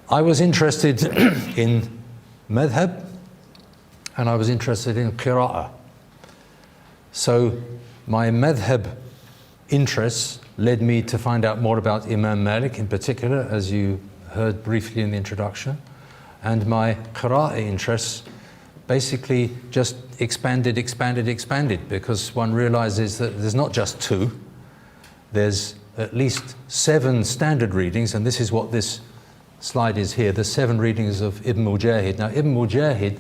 I was interested in madhab, and I was interested in qira'ah. So my madhab interests led me to find out more about Imam Malik in particular, as you heard briefly in the introduction. And my qira'ah interests basically just expanded, because one realizes that there's not just two, there's at least 7 standard readings, and this is what this slide is here, the 7 readings of Ibn Mujahid. Now Ibn Mujahid,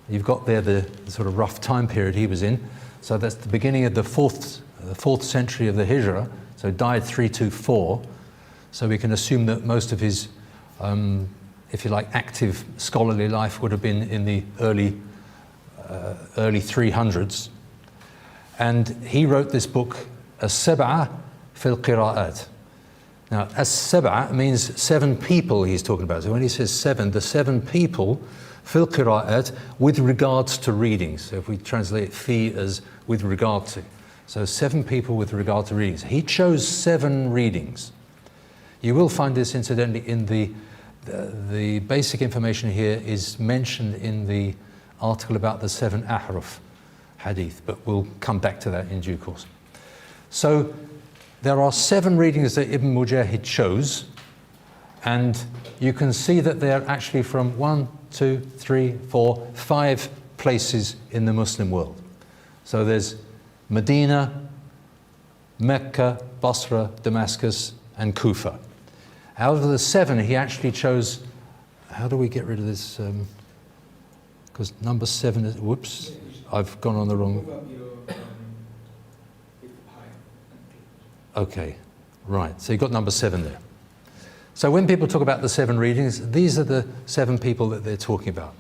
you've got there the sort of rough time period he was in, so that's the beginning of the 4th century of the Hijrah, so died 324, so we can assume that most of his if you like, active scholarly life would have been in the early 300s. And he wrote this book, As-Sab'a fil Qira'at. Now, As-Sab'a means 7 people he's talking about. So when he says 7, the 7 people, fil Qira'at, with regards to readings. So if we translate fi as with regard to. So 7 people with regard to readings. He chose 7 readings. You will find this, incidentally, in the basic information here is mentioned in the article about the 7 ahruf hadith, but we'll come back to that in due course. So there are 7 readings that Ibn Mujahid chose, and you can see that they're actually from 1, 2, 3, 4, 5 places in the Muslim world. So there's Medina, Mecca, Basra, Damascus, and Kufa. Out of the 7, he actually chose, how do we get rid of this? Because number 7 is, whoops, I've gone on the wrong. Okay, right, so you got number 7 there. So when people talk about the 7 readings, these are the 7 people that they're talking about.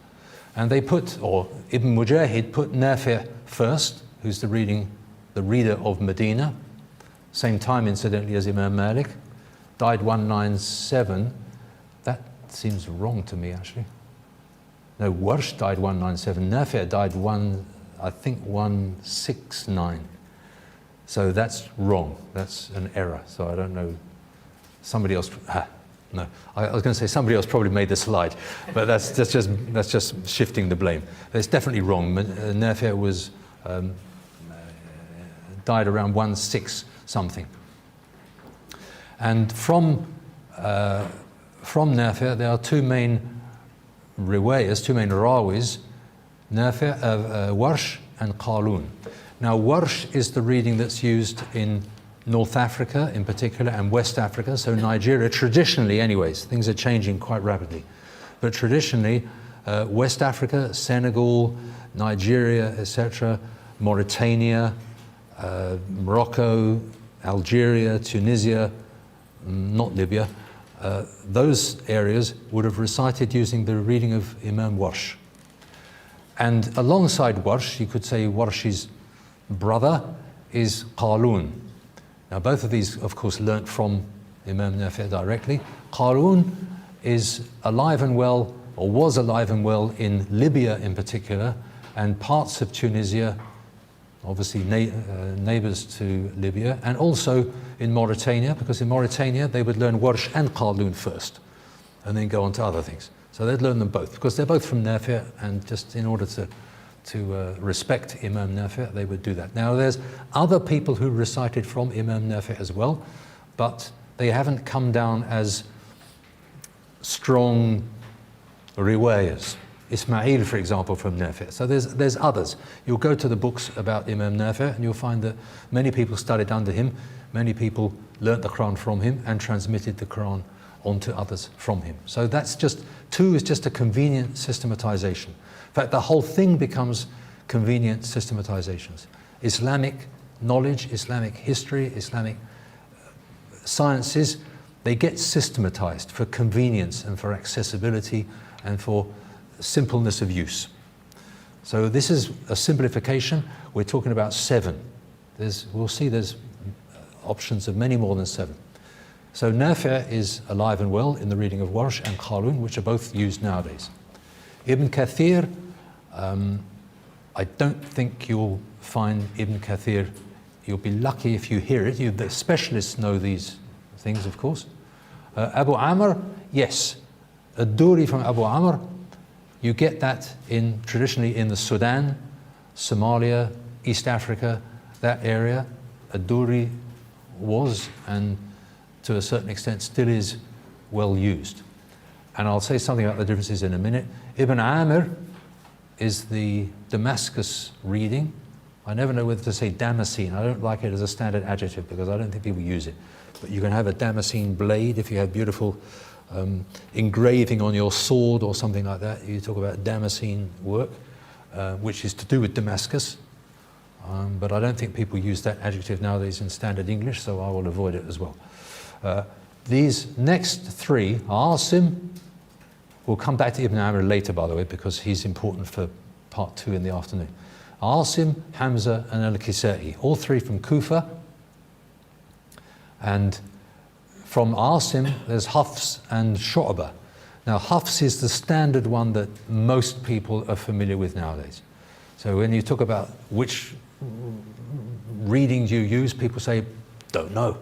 And they put, or Ibn Mujahid put Nafi' first, who's the reader of Medina, same time incidentally as Imam Malik. Died 197. That seems wrong to me, actually. No, Warsh died 197. Nafi' died 169. So that's wrong. That's an error. So I don't know. Somebody else. No, I was going to say somebody else probably made the slide, but that's just shifting the blame. It's definitely wrong. Nafi' was died around 16 something. And from Nafi' there are 2 main riwayas, 2 main rawis, Warsh and Qalun. Now Warsh is the reading that's used in North Africa in particular and West Africa, so Nigeria, traditionally anyways, things are changing quite rapidly. But traditionally, West Africa, Senegal, Nigeria, etc., Mauritania, Morocco, Algeria, Tunisia, not Libya, those areas would have recited using the reading of Imam Warsh. And alongside Warsh, you could say Warsh's brother is Qalun. Now both of these, of course, learnt from Imam Nafi' directly. Qalun is alive and well, or was alive and well in Libya in particular, and parts of Tunisia, obviously neighbors to Libya, and also in Mauritania, because in Mauritania they would learn Warsh and Qalun first, and then go on to other things. So they'd learn them both, because they're both from Nafi', and just in order to respect Imam Nafi', they would do that. Now there's other people who recited from Imam Nafi' as well, but they haven't come down as strong riwayas. Ismail, for example, from Nafi'. So there's others. You'll go to the books about Imam Nafi' and you'll find that many people studied under him, many people learnt the Qur'an from him and transmitted the Qur'an onto others from him. So that's just, 2 is just a convenient systematization. In fact, the whole thing becomes convenient systematizations. Islamic knowledge, Islamic history, Islamic sciences, they get systematized for convenience and for accessibility and for simpleness of use. So this is a simplification. We're talking about 7. We'll see there's options of many more than 7. So Nafi' is alive and well in the reading of Warsh and Qalun, which are both used nowadays. Ibn Kathir, I don't think you'll find Ibn Kathir, you'll be lucky if you hear it. The specialists know these things, of course. Abu Amr, yes. Ad-Duri from Abu Amr, you get that traditionally in the Sudan, Somalia, East Africa, that area. Ad-Duri was, and to a certain extent still is, well used. And I'll say something about the differences in a minute. Ibn Amir is the Damascus reading. I never know whether to say Damascene. I don't like it as a standard adjective because I don't think people use it. But you can have a Damascene blade if you have beautiful engraving on your sword or something like that. You talk about Damascene work, which is to do with Damascus. But I don't think people use that adjective nowadays in standard English, so I will avoid it as well. These next three, Asim, we'll come back to Ibn Amr later, by the way, because he's important for part 2 in the afternoon. Asim, Hamza, and Al-Kisai, all three from Kufa. And from Asim, there's Hafs and Shu'bah. Now, Hafs is the standard one that most people are familiar with nowadays. So when you talk about which readings you use, people say, don't know.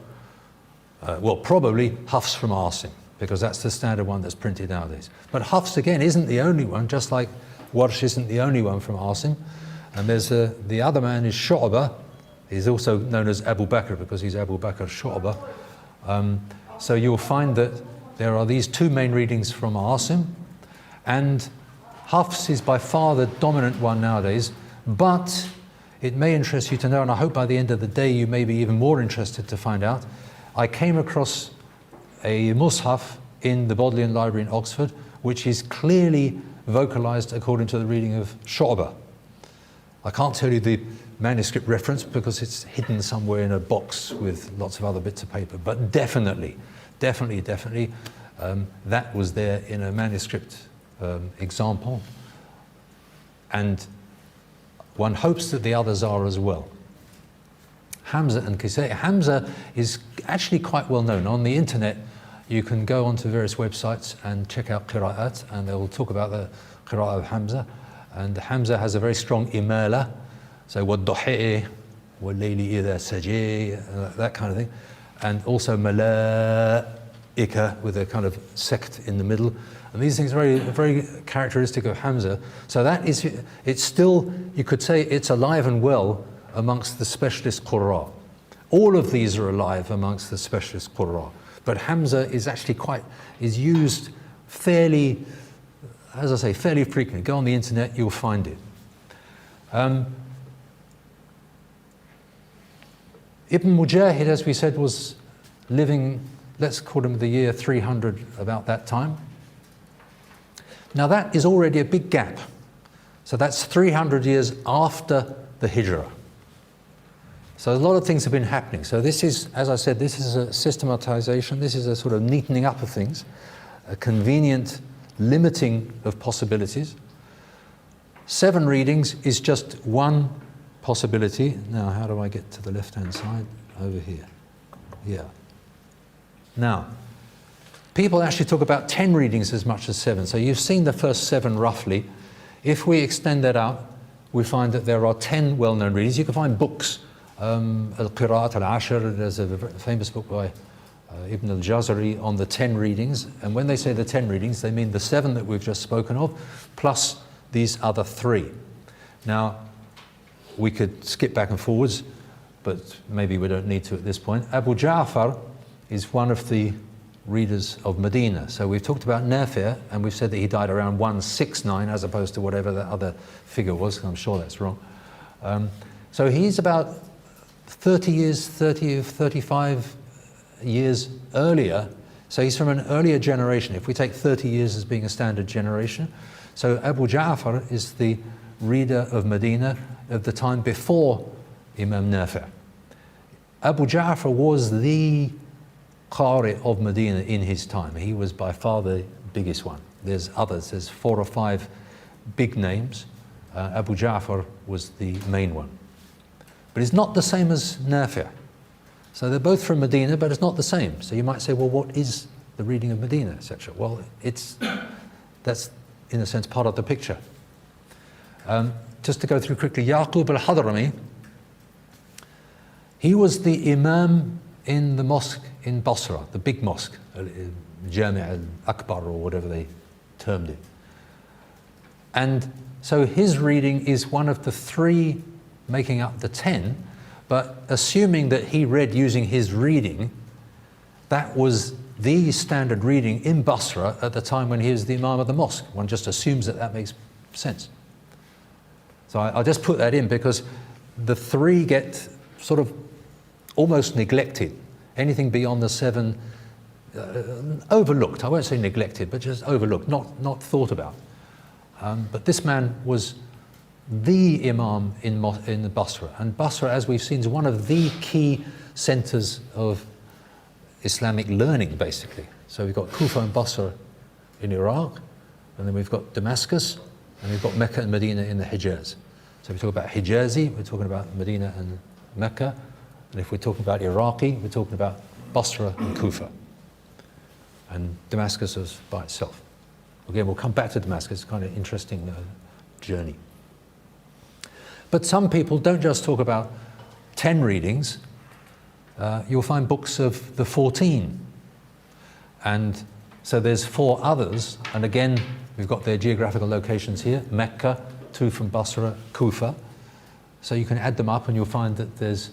Well, probably Hafs from Asim, because that's the standard one that's printed nowadays. But Hafs, again, isn't the only one, just like Warsh isn't the only one from Asim. And there's the other man is Shu'bah. He's also known as Abu Bakr because he's Abu Bakr Shu'bah. So you'll find that there are these two main readings from Asim, and Hafs is by far the dominant one nowadays, but it may interest you to know, and I hope by the end of the day you may be even more interested to find out, I came across a Mus'haf in the Bodleian Library in Oxford, which is clearly vocalized according to the reading of Shu'bah. I can't tell you the manuscript reference because it's hidden somewhere in a box with lots of other bits of paper, but definitely, that was there in a manuscript example, and one hopes that the others are as well. Hamza and Kisai. Hamza is actually quite well known. On the internet, you can go onto various websites and check out Qira'at, and they will talk about the Qira'at of Hamza. And Hamza has a very strong imala, so وَالضُّحِئِ وَاللَّيْلِ إِذَا سَجِي, that kind of thing. And also malaika with a kind of sect in the middle. And these things are very characteristic of Hamza. So that is, it's still, you could say it's alive and well amongst the specialist Qur'an. All of these are alive amongst the specialist Qur'an. But Hamza is actually is used fairly, as I say, fairly frequently. Go on the internet, you'll find it. Ibn Mujahid, as we said, was living, let's call him the year 300, about that time. Now that is already a big gap. So that's 300 years after the Hijrah. So a lot of things have been happening. So this is, as I said, this is a systematization, this is a sort of neatening up of things, a convenient limiting of possibilities. 7 readings is just one possibility. Now, how do I get to the left-hand side? Over here. Yeah. Now, people actually talk about 10 readings as much as 7. So you've seen the first 7 roughly. If we extend that out, we find that there are 10 well-known readings. You can find books. Al-Qira'at al-Ashr, there's a famous book by Ibn al-Jazari on the 10 readings. And when they say the 10 readings, they mean the 7 that we've just spoken of, plus these other 3. Now, we could skip back and forwards, but maybe we don't need to at this point. Abu Ja'far is one of the readers of Medina. So we've talked about Nafi', and we've said that he died around 169 as opposed to whatever that other figure was. I'm sure that's wrong. So he's about 35 years earlier. So he's from an earlier generation. If we take 30 years as being a standard generation. So Abu Ja'far is the reader of Medina of the time before Imam Nafi'. Abu Ja'far was the Qari of Medina in his time. He was by far the biggest one. There's others, there's 4 or 5 big names. Abu Ja'far was the main one. But it's not the same as Nafi'. So they're both from Medina, but it's not the same. So you might say, well, what is the reading of Medina, etc.? Well, that's in a sense part of the picture. Just to go through quickly, Yaqub al-Hadrami, he was the imam in the mosque in Basra, the big mosque, Jami' al-Akbar or whatever they termed it. And so his reading is one of the 3 making up the 10, but assuming that he read using his reading, that was the standard reading in Basra at the time when he was the Imam of the mosque. One just assumes that that makes sense. So I'll just put that in because the 3 get sort of almost neglected. Anything beyond the 7, overlooked. I won't say neglected, but just overlooked, not thought about. But this man was the Imam in Basra. And Basra, as we've seen, is one of the key centers of Islamic learning, basically. So we've got Kufa and Basra in Iraq, and then we've got Damascus, and we've got Mecca and Medina in the Hijaz. So we talk about Hijazi, we're talking about Medina and Mecca. And if we're talking about Iraqi, we're talking about Basra and Kufa. And Damascus is by itself. Again, we'll come back to Damascus. It's kind of interesting journey. But some people don't just talk about 10 readings. You'll find books of the 14. And so there's 4 others. And again, we've got their geographical locations here. Mecca, 2 from Basra, Kufa. So you can add them up and you'll find that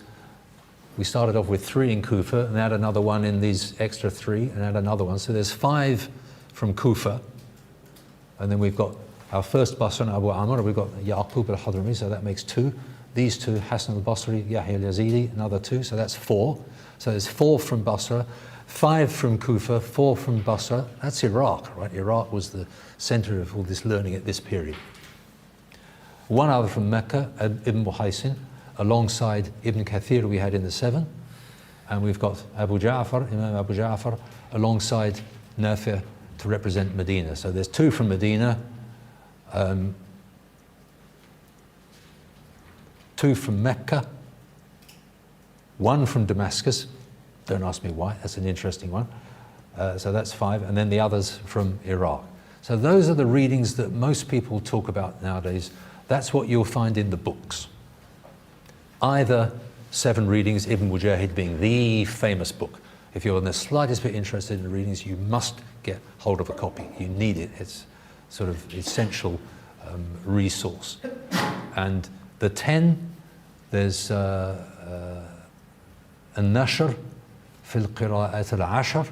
we started off with 3 in Kufa and add another one in these extra 3 and add another one. So there's 5 from Kufa. And then we've got our first Basra and Abu Amr, we've got Yaqub al-Hadrami, so that makes 2. These 2, Hassan al-Basri, Yahya al-Yazidi, another 2, so that's 4. So there's 4 from Basra, 5 from Kufa, 4 from Basra. That's Iraq, right? Iraq was the center of all this learning at this period. 1 other from Mecca, Ibn Muhaysin, alongside Ibn Kathir we had in the 7. And we've got Abu Ja'far, Imam Abu Ja'far, alongside Nafi' to represent Medina. So there's 2 from Medina, 2 from Mecca, 1 from Damascus. Don't ask me why, that's an interesting one. So that's 5, and then the others from Iraq. So those are the readings that most people talk about nowadays. That's what you'll find in the books. Either 7 readings, Ibn Mujahid being the famous book. If you're in the slightest bit interested in the readings, you must get hold of a copy. You need it. It's sort of essential resource. And the 10, there's An-Nashr fi al-Qira'at al-Ashr.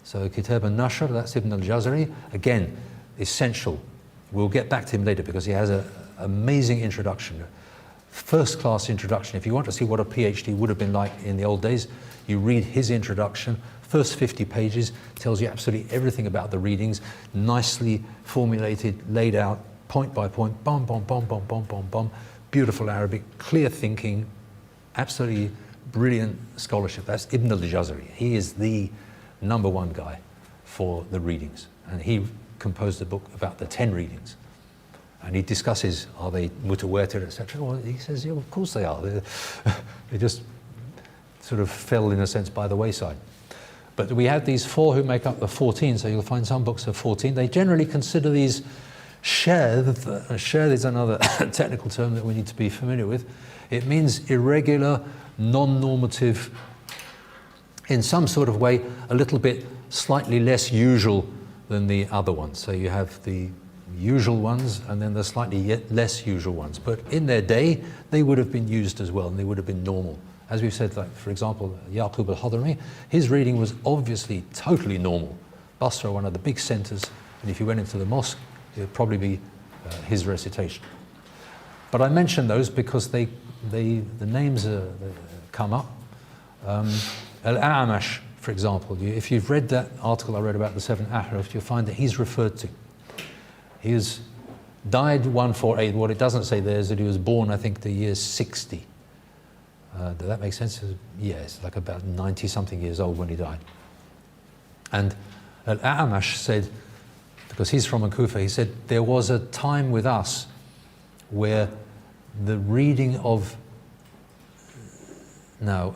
So Kitab An-Nashr, that's Ibn al-Jazari. Again, essential. We'll get back to him later because he has an amazing introduction. First-class introduction. If you want to see what a PhD would have been like in the old days, you read his introduction. First 50 pages tells you absolutely everything about the readings, nicely formulated, laid out, point by point, bom, bom, bom, bom, bom, bom, bom. Beautiful Arabic, clear thinking, absolutely brilliant scholarship. That's Ibn al-Jazari. He is the #1 guy for the readings. And he composed a book about the 10 readings. And he discusses, are they mutawatir, etc. Well, he says, yeah, of course they are. They just sort of fell, in a sense, by the wayside. But we have these 4 who make up the 14, so you'll find some books of 14. They generally consider these shadh. Shadh is another technical term that we need to be familiar with. It means irregular, non-normative, in some sort of way, a little bit slightly less usual than the other ones. So you have the usual ones and then the slightly less usual ones. But in their day, they would have been used as well and they would have been normal. As we've said, like, for example, Yaqub al-Hadrami, his reading was obviously totally normal. Basra, one of the big centers, and if you went into the mosque, it would probably be his recitation. But I mention those because the names come up. Al-A'mash, for example, if you've read that article I read about the 7 Ahraf, you'll find that he's referred to. He was died 148. What it doesn't say there is that he was born, I think, the year 60. Does that make sense? Yeah, it's like about 90-something years old when he died. And Al-A'mash said, because he's from Kufa, he said, there was a time with us where the reading of... Now,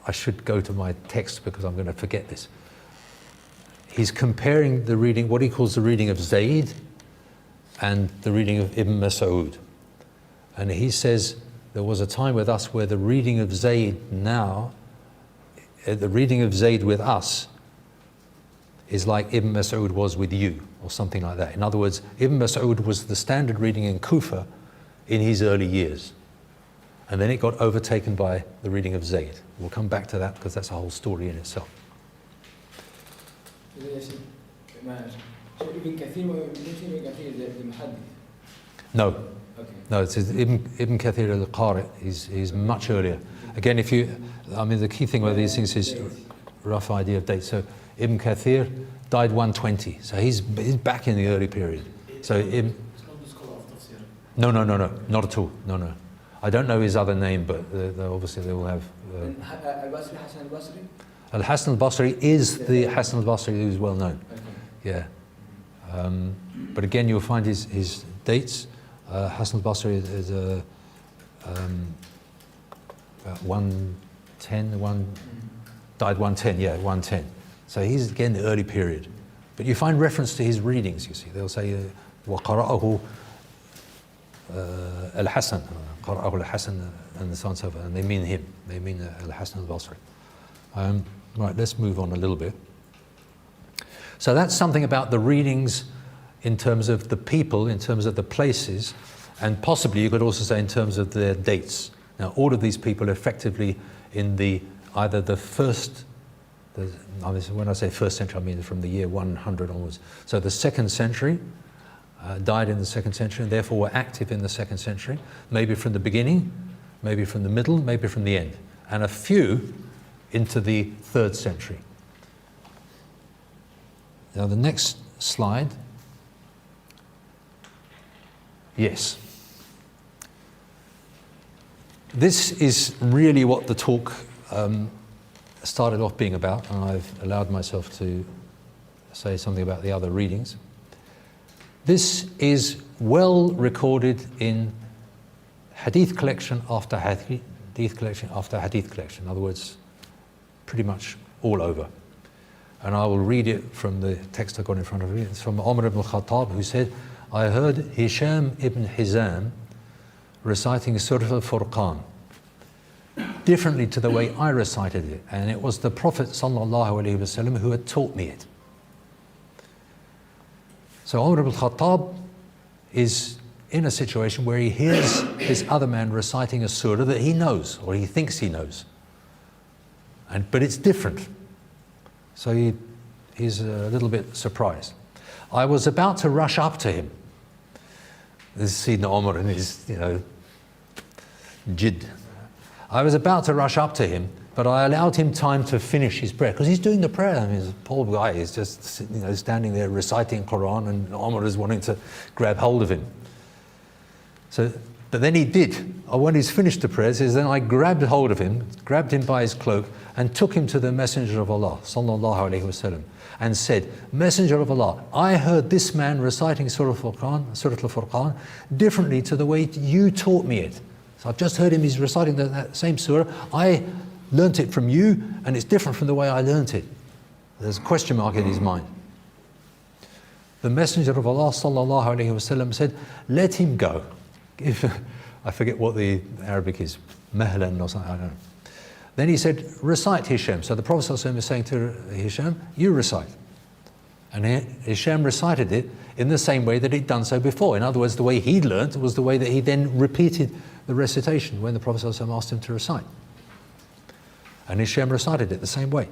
I should go to my text because I'm going to forget this. He's comparing the reading, what he calls the reading of Zayd and the reading of Ibn Mas'ud. And he says, there was a time with us where the reading of Zayd now, the reading of Zayd with us is like Ibn Mas'ud was with you, or something like that. In other words, Ibn Mas'ud was the standard reading in Kufa in his early years. And then it got overtaken by the reading of Zayd. We'll come back to that because that's a whole story in itself. No. Okay. No, it's Ibn Kathir al-Qari is much earlier. Again, the key thing about these things is rough idea of dates. So Ibn Kathir died 120, so he's back in the early period. So it's not the scholar of Tafsir. No, not at all. No. I don't know his other name, but obviously they will have. Al-Basri, Hassan al-Basri? Al-Hassan al-Basri is the Hassan al-Basri who's well known. Okay. Yeah. But again, you'll find his dates. Hassan al-Basri is about 110, died 110, yeah, 110. So he's again the early period. But you find reference to his readings, you see. They'll say, وَقَرَأَهُ al-Hassan, قَرَأَهُ al-Hassan, and so on and so forth. And they mean him. They mean al-Hassan al-Basri. Right, let's move on a little bit. So that's something about the readings in terms of the people, in terms of the places, and possibly you could also say in terms of their dates. Now, all of these people effectively in either the first, when I say first century, I mean from the year 100 onwards. So the second century, died in the second century, and therefore were active in the second century, maybe from the beginning, maybe from the middle, maybe from the end, and a few into the third century. Now the next slide. Yes. This is really what the talk started off being about, and I've allowed myself to say something about the other readings. This is well recorded in hadith collection after hadith collection after hadith collection. In other words, pretty much all over. And I will read it from the text I've got in front of me. It's from Umar ibn Khattab, who said, I heard Hisham ibn Hizam reciting Surah al-Furqan differently to the way I recited it. And it was the Prophet ﷺ who had taught me it. So Umar ibn Khattab is in a situation where he hears this other man reciting a surah that he knows, or he thinks he knows. But it's different. So he's a little bit surprised. I was about to rush up to him. This is Sayyidina Umar and his, jid. I was about to rush up to him, but I allowed him time to finish his prayer, because he's doing the prayer. I mean, he's a poor guy, he's just standing there reciting Qur'an, and Umar is wanting to grab hold of him. But then he did. When he's finished the prayer, it says, then I grabbed hold of him, grabbed him by his cloak, and took him to the Messenger of Allah, sallallahu alaihi wasallam, and said, Messenger of Allah, I heard this man reciting Surah al-Furqan differently to the way you taught me it. So I've just heard him, he's reciting that same surah. I learnt it from you, and it's different from the way I learnt it. There's a question mark in his mind. The Messenger of Allah, sallallahu alaihi wasallam, said, let him go. I forget what the Arabic is, mahlan or something, I don't know. Then he said, recite Hisham. So the Prophet ﷺ is saying to Hisham, you recite. And Hisham recited it in the same way that he'd done so before. In other words, the way he'd learnt was the way that he then repeated the recitation when the Prophet ﷺ asked him to recite. And Hisham recited it the same way.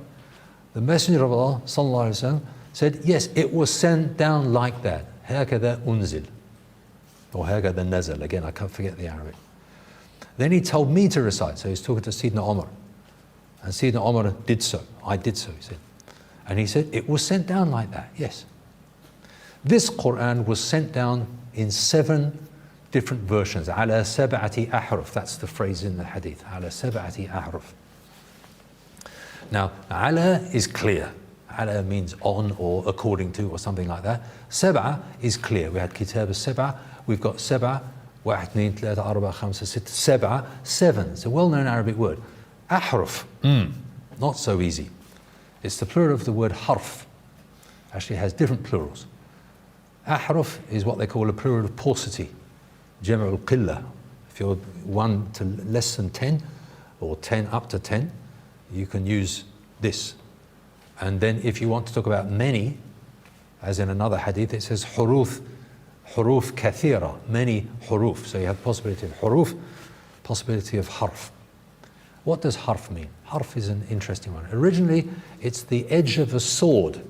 The Messenger of Allah ﷺ said, yes, it was sent down like that. هَكَذَا أُنزِلْ. Or هَكَذَا نَزَلْ. Again, I can't forget the Arabic. Then he told me to recite. So he's talking to Sayyidina Umar. And Sayyidina Umar did so. I did so, he said. And he said, it was sent down like that, yes. This Qur'an was sent down in 7 different versions. عَلَى سَبْعَةِ أَحْرُفٍ. That's the phrase in the hadith. عَلَى سَبْعَةِ أَحْرُفٍ. Now, ala is clear. Ala means on or according to or something like that. Sab'a is clear. We had kitab al-sab'a. We've got sab'a. 1, 2, 3, 4, 5, 6, 7. 7. It's a well-known Arabic word. Ahruf. Not so easy. It's the plural of the word harf. Actually, it has different plurals. Ahruf is what they call a plural of paucity. Jam'u al-qillah. If you're 1 to less than 10, or 10 up to 10, you can use this. And then if you want to talk about many, as in another hadith, it says huruf kathira, many huruf. So you have possibility of huruf, possibility of harf. What does harf mean? Harf is an interesting one. Originally, it's the edge of a sword.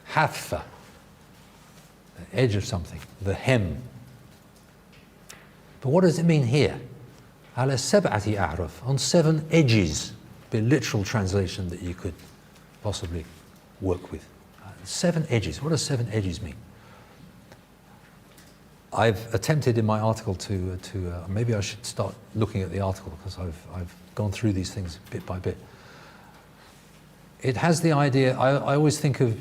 Haffa, the edge of something, the hem. But what does it mean here? Ala sab'ati a'raf, on 7 edges. Be a literal translation that you could possibly work with. 7 edges. What does 7 edges mean? I've attempted in my article to maybe I should start looking at the article because I've gone through these things bit by bit. It has the idea, I always think of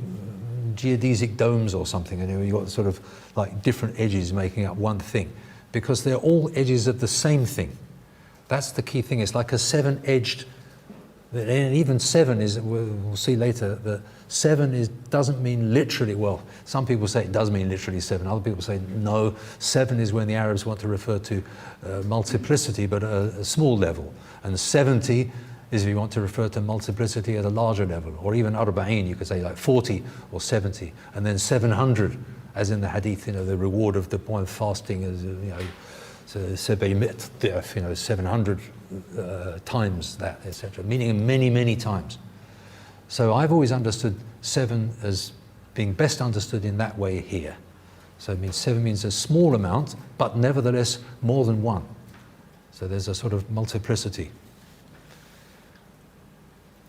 geodesic domes or something, and you've got sort of like different edges making up one thing, because they're all edges of the same thing. That's the key thing. It's like a 7-edged, and even 7 is, we'll see later, that 7 doesn't mean literally, well, some people say it does mean literally 7, other people say no, 7 is when the Arabs want to refer to multiplicity, but at a small level, and 70 is if you want to refer to multiplicity at a larger level, or even arba'in, you could say like 40 or 70, and then 700, as in the hadith, the reward of the one fasting is, so 700 times that, etc., meaning many, many times. So I've always understood 7 as being best understood in that way here. So it means 7 means a small amount, but nevertheless more than 1. So there's a sort of multiplicity.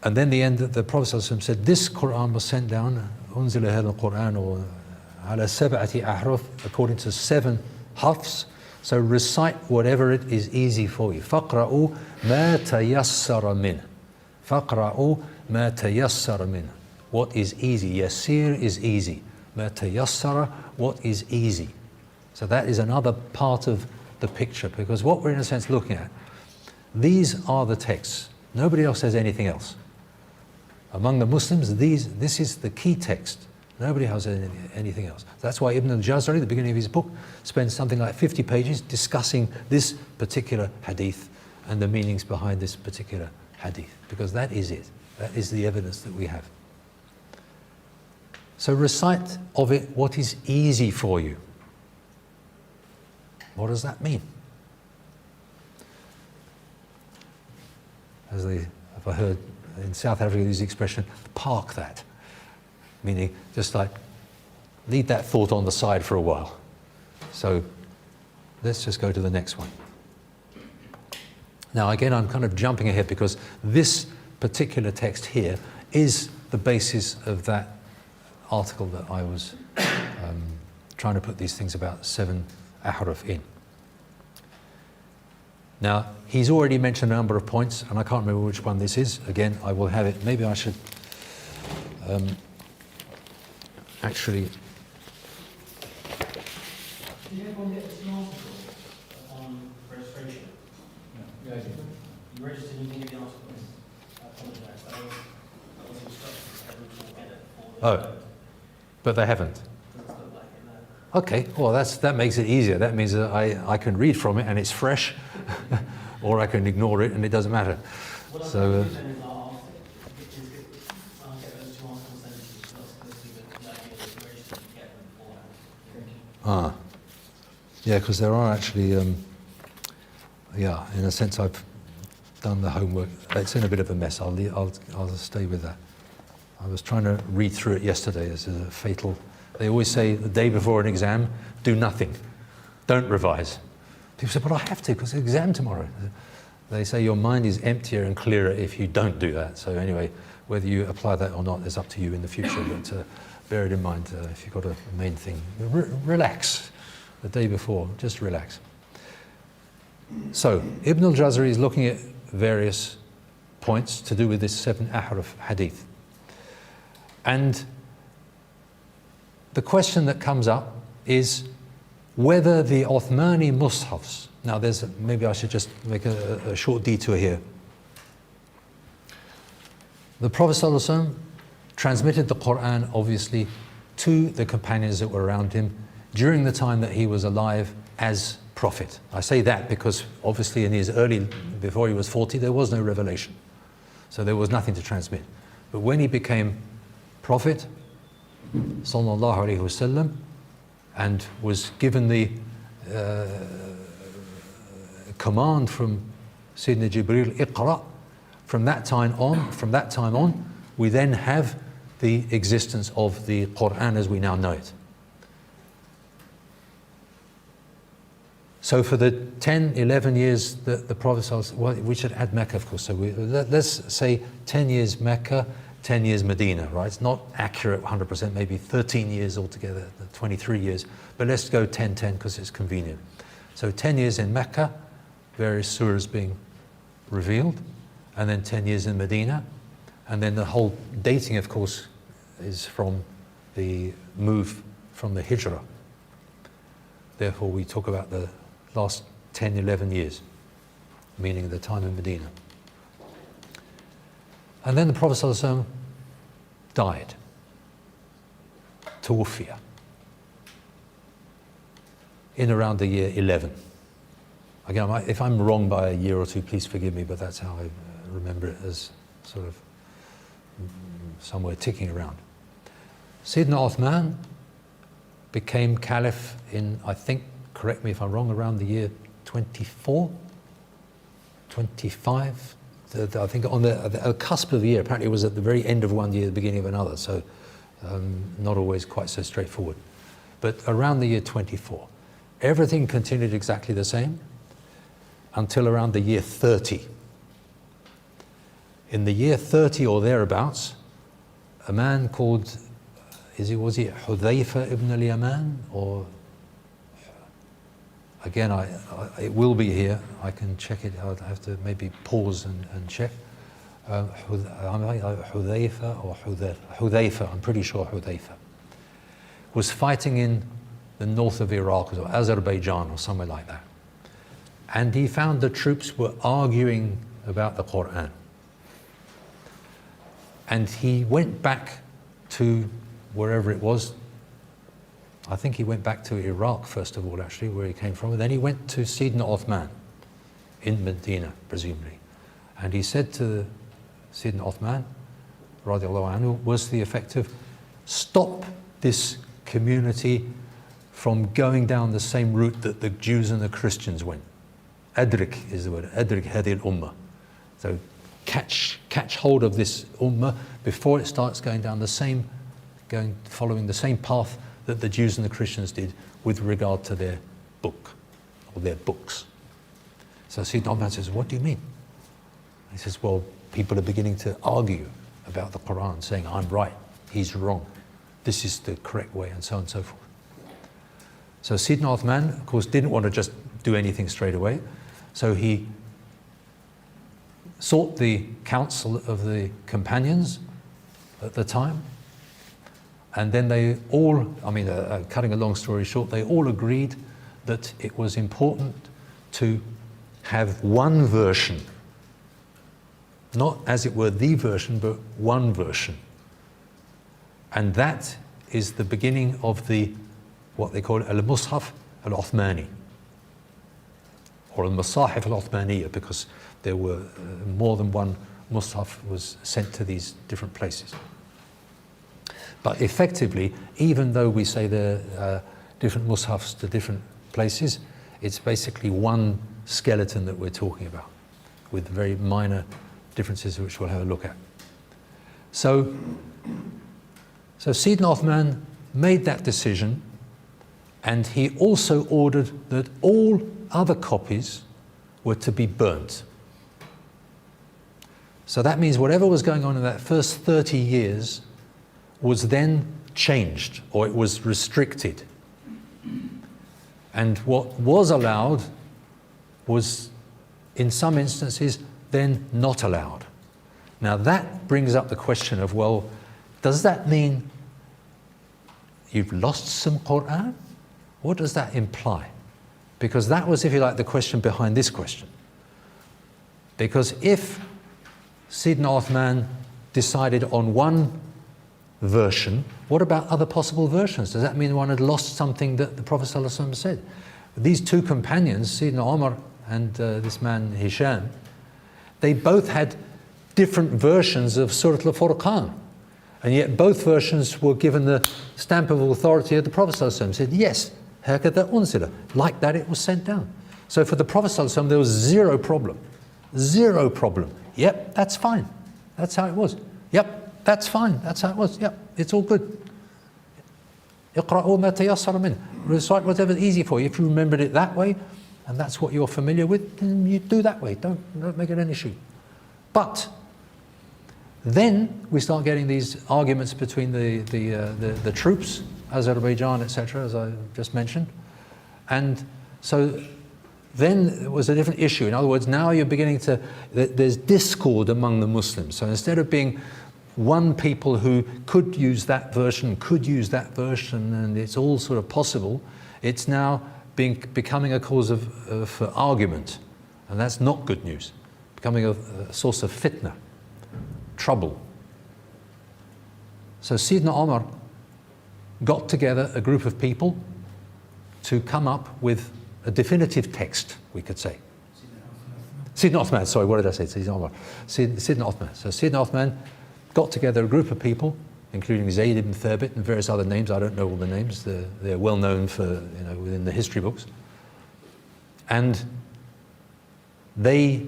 And then the end, the Prophet ﷺ said, this Qur'an was sent down, أنزل هذا القرآن على 7 أحرف, according to 7 harfs. So recite whatever it is easy for you. فَقْرَأُوا مَا تَيَسَّرَ مِنْهُ. فَقْرَأُوا مَا تَيَسَّرَ مِنْهُ. What is easy? Yasir is easy. مَا تَيَسَّرَ, what is easy. So that is another part of the picture, because what we're in a sense looking at, these are the texts. Nobody else says anything else. Among the Muslims, this is the key text. Nobody has anything else. That's why Ibn al-Jazari, at the beginning of his book, spends something like 50 pages discussing this particular hadith and the meanings behind this particular hadith, because that is it. That is the evidence that we have. So recite of it what is easy for you. What does that mean? As if I heard in South Africa use the expression, park that. Meaning just like leave that thought on the side for a while. So let's just go to the next one. Now again, I'm kind of jumping ahead because this particular text here is the basis of that article that I was trying to put these things about 7 ahruf in. Now, he's already mentioned a number of points, and I can't remember which one this is. Again, I will have it. Maybe I should actually... Do you have one that is an article on registration? No. You registered and you didn't give the article. I apologise. I was instructed to originally get it for the but they haven't. doesn't look like it, no. Okay, well that makes it easier. That means that I can read from it and it's fresh, or I can ignore it and it doesn't matter. What So, I can do then is I'll get those 2 articles sent to you, so let's do the idea that you registered and get them beforehand. Yeah, because there are actually, yeah, in a sense I've done the homework. It's in a bit of a mess. I'll stay with that. I was trying to read through it yesterday. It's a fatal. They always say the day before an exam, do nothing, don't revise. People say, but I have to because it's exam tomorrow. They say your mind is emptier and clearer if you don't do that. So anyway, whether you apply that or not is up to you in the future. But bear it in mind if you've got a main thing. Relax the day before, just relax. So Ibn al-Jazari is looking at various points to do with this 7 ahruf hadith. And the question that comes up is whether the Uthmani mushafs, now maybe I should just make a short detour here. The Prophet ﷺ transmitted the Qur'an obviously to the companions that were around him during the time that he was alive as prophet. I say that because obviously in his before he was 40, there was no revelation. So there was nothing to transmit. But when he became Prophet, sallallahu alaihi wasallam, and was given the command from Sayyidina Jibreel, Iqra, from that time on, we then have the existence of the Qur'an as we now know it. So for the 10, 11 years that the Prophet, well, we should add Mecca, of course. So let's say 10 years Mecca, 10 years Medina, right? It's not accurate 100%, maybe 13 years altogether, 23 years. But let's go 10, because it's convenient. So 10 years in Mecca, various surahs being revealed, and then 10 years in Medina. And then the whole dating, of course, is from the move from the Hijrah. Therefore, we talk about the last 10, 11 years, meaning the time in Medina. And then the Prophet ﷺ died, Tuwfiya, in around the year 11. Again, if I'm wrong by a year or two, please forgive me, but that's how I remember it, as sort of somewhere ticking around. Sayyidina Uthman became Caliph in, I think, correct me if I'm wrong, around the year 24, 25. I think on the cusp of the year. Apparently it was at the very end of one year, the beginning of another, so not always quite so straightforward. But around the year 24. Everything continued exactly the same until around the year 30. In the year 30 or thereabouts, a man called, was he Hudhayfa ibn al-Yaman, or again, it will be here. I can check it. I'll have to maybe pause and check. Hudhayfa or Hudhayfa, I'm pretty sure Hudhayfa, was fighting in the north of Iraq or Azerbaijan or somewhere like that. And he found the troops were arguing about the Qur'an. And he went back to wherever it was. I think he went back to Iraq first of all, actually, where he came from. And then he went to Sayyidina Uthman in Medina, presumably. And he said to Sayyidina Uthman, radiallahu anhu, was the effect of, stop this community from going down the same route that the Jews and the Christians went. Adrik is the word, adrik hadi al-ummah. So catch hold of this ummah before it starts going down following the same path that the Jews and the Christians did with regard to their book, or their books. So Sayyidina Uthman says, what do you mean? He says, well, people are beginning to argue about the Qur'an, saying, I'm right, he's wrong, this is the correct way, and so on and so forth. So Sayyidina Uthman, of course, didn't want to just do anything straight away, so he sought the counsel of the companions at the time, and then they all, cutting a long story short, they all agreed that it was important to have one version, not as it were the version, but one version. And that is the beginning of what they call al-Mushaf al-Uthmani, or al-Masahif al-Uthmaniyya, because there were more than one Mushaf was sent to these different places. But effectively, even though we say there are different Mushafs to different places, it's basically one skeleton that we're talking about, with very minor differences which we'll have a look at. So Sayyidina Uthman made that decision, and he also ordered that all other copies were to be burnt. So that means whatever was going on in that first 30 years was then changed, or it was restricted. And what was allowed was, in some instances, then not allowed. Now that brings up the question of, well, does that mean you've lost some Qur'an? What does that imply? Because that was, if you like, the question behind this question. Because if Sayyidina Uthman decided on one version, what about other possible versions? Does that mean one had lost something that the Prophet ﷺ said? These two companions, Sayyidina Umar and this man Hisham, they both had different versions of Surah Al-Furqan. And yet both versions were given the stamp of authority of the Prophet ﷺ. Said, yes, هكذا أنزل. Like that it was sent down. So for the Prophet ﷺ, there was zero problem. Zero problem. Yep, that's fine. That's how it was. Yep, that's fine. That's how it was. Yep, it's all good. اقرأوا ما تيسر منه. Recite whatever's easy for you. If you remembered it that way, and that's what you're familiar with, then you do that way. Don't make it an issue. But then we start getting these arguments between the troops, Azerbaijan, etc., as I just mentioned. And so then it was a different issue. In other words, now you're beginning to, there's discord among the Muslims. So instead of being one people who could use that version, and it's all sort of possible, it's now becoming a cause of argument. And that's not good news. Becoming a source of fitna, trouble. So Sayyidina Omar got together a group of people to come up with a definitive text, we could say. Sayyidina Uthman, sorry, what did I say? Sayyidina Omar. Sayyidina Uthman. So Sayyidina Uthman got together a group of people, including Zayd ibn Thabit and various other names. I don't know all the names. They're well known for, within the history books. And there's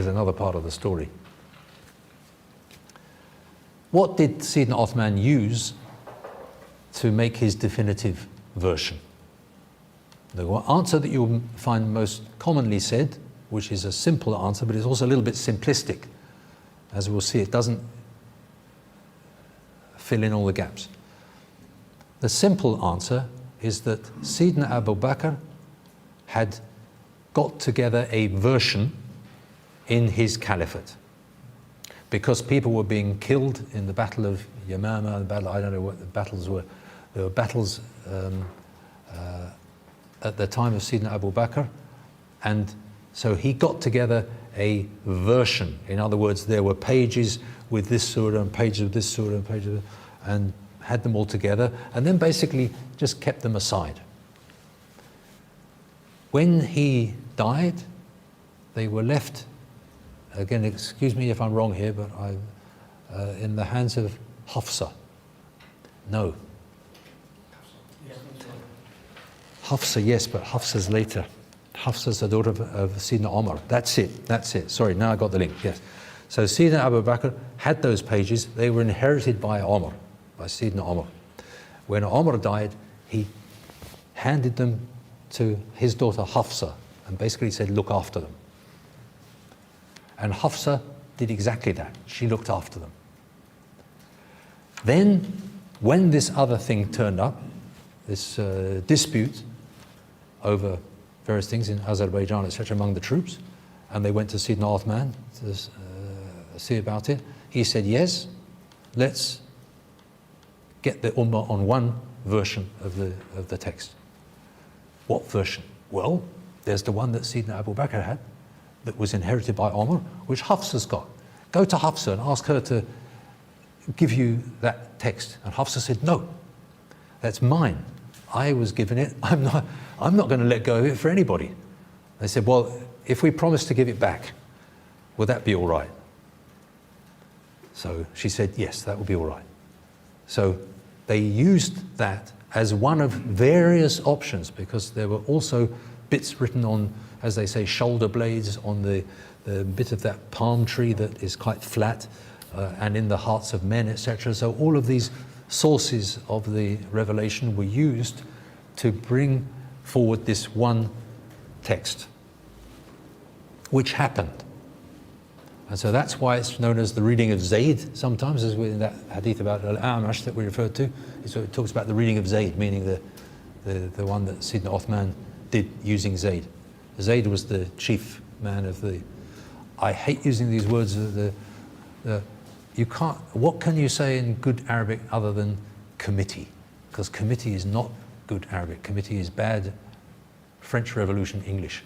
another part of the story. What did Sayyidina Uthman use to make his definitive version? The answer that you'll find most commonly said, which is a simple answer, but it's also a little bit simplistic. As we'll see, it doesn't fill in all the gaps. The simple answer is that Sayyidina Abu Bakr had got together a version in his caliphate. Because people were being killed in the Battle of Yamama, I don't know what the battles were. There were battles at the time of Sayyidina Abu Bakr, and so he got together a version. In other words, there were pages with this surah and pages of this surah and pages of this, and had them all together, and then basically just kept them aside. When he died, they were left, again, excuse me if I'm wrong here, but in the hands of Hafsa. No. Hafsa, yes, but Hafsa's later. Hafsa's the daughter of Sayyidina Omar. That's it. Sorry, now I got the link, yes. So Sayyidina Abu Bakr had those pages. They were inherited by Omar, by Sayyidina Omar. When Omar died, he handed them to his daughter Hafsa and basically said, look after them. And Hafsa did exactly that. She looked after them. Then, when this other thing turned up, this dispute over various things in Azerbaijan, etc., among the troops, and they went to Sayyidina Uthman to see about it, he said, yes, let's get the Ummah on one version of the text. What version? Well, there's the one that Sayyidina Abu Bakr had, that was inherited by Omar, which Hafsa's got. Go to Hafsa and ask her to give you that text. And Hafsa said, no, that's mine. I was given it. I'm not going to let go of it for anybody. They said, well, if we promise to give it back, will that be all right? So she said, yes, that will be all right. So they used that as one of various options, because there were also bits written on, as they say, shoulder blades on the bit of that palm tree that is quite flat, and in the hearts of men, etc. So all of these sources of the revelation were used to bring forward this one text, which happened. And so that's why it's known as the reading of Zayd sometimes, as in that hadith about Al-A'mash that we referred to. So it talks about the reading of Zayd, meaning the one that Sayyidina Uthman did using Zayd. Zayd was the chief man of the, I hate using these words, you can't, what can you say in good Arabic other than committee? Because committee is not good Arabic. Committee is bad French Revolution English.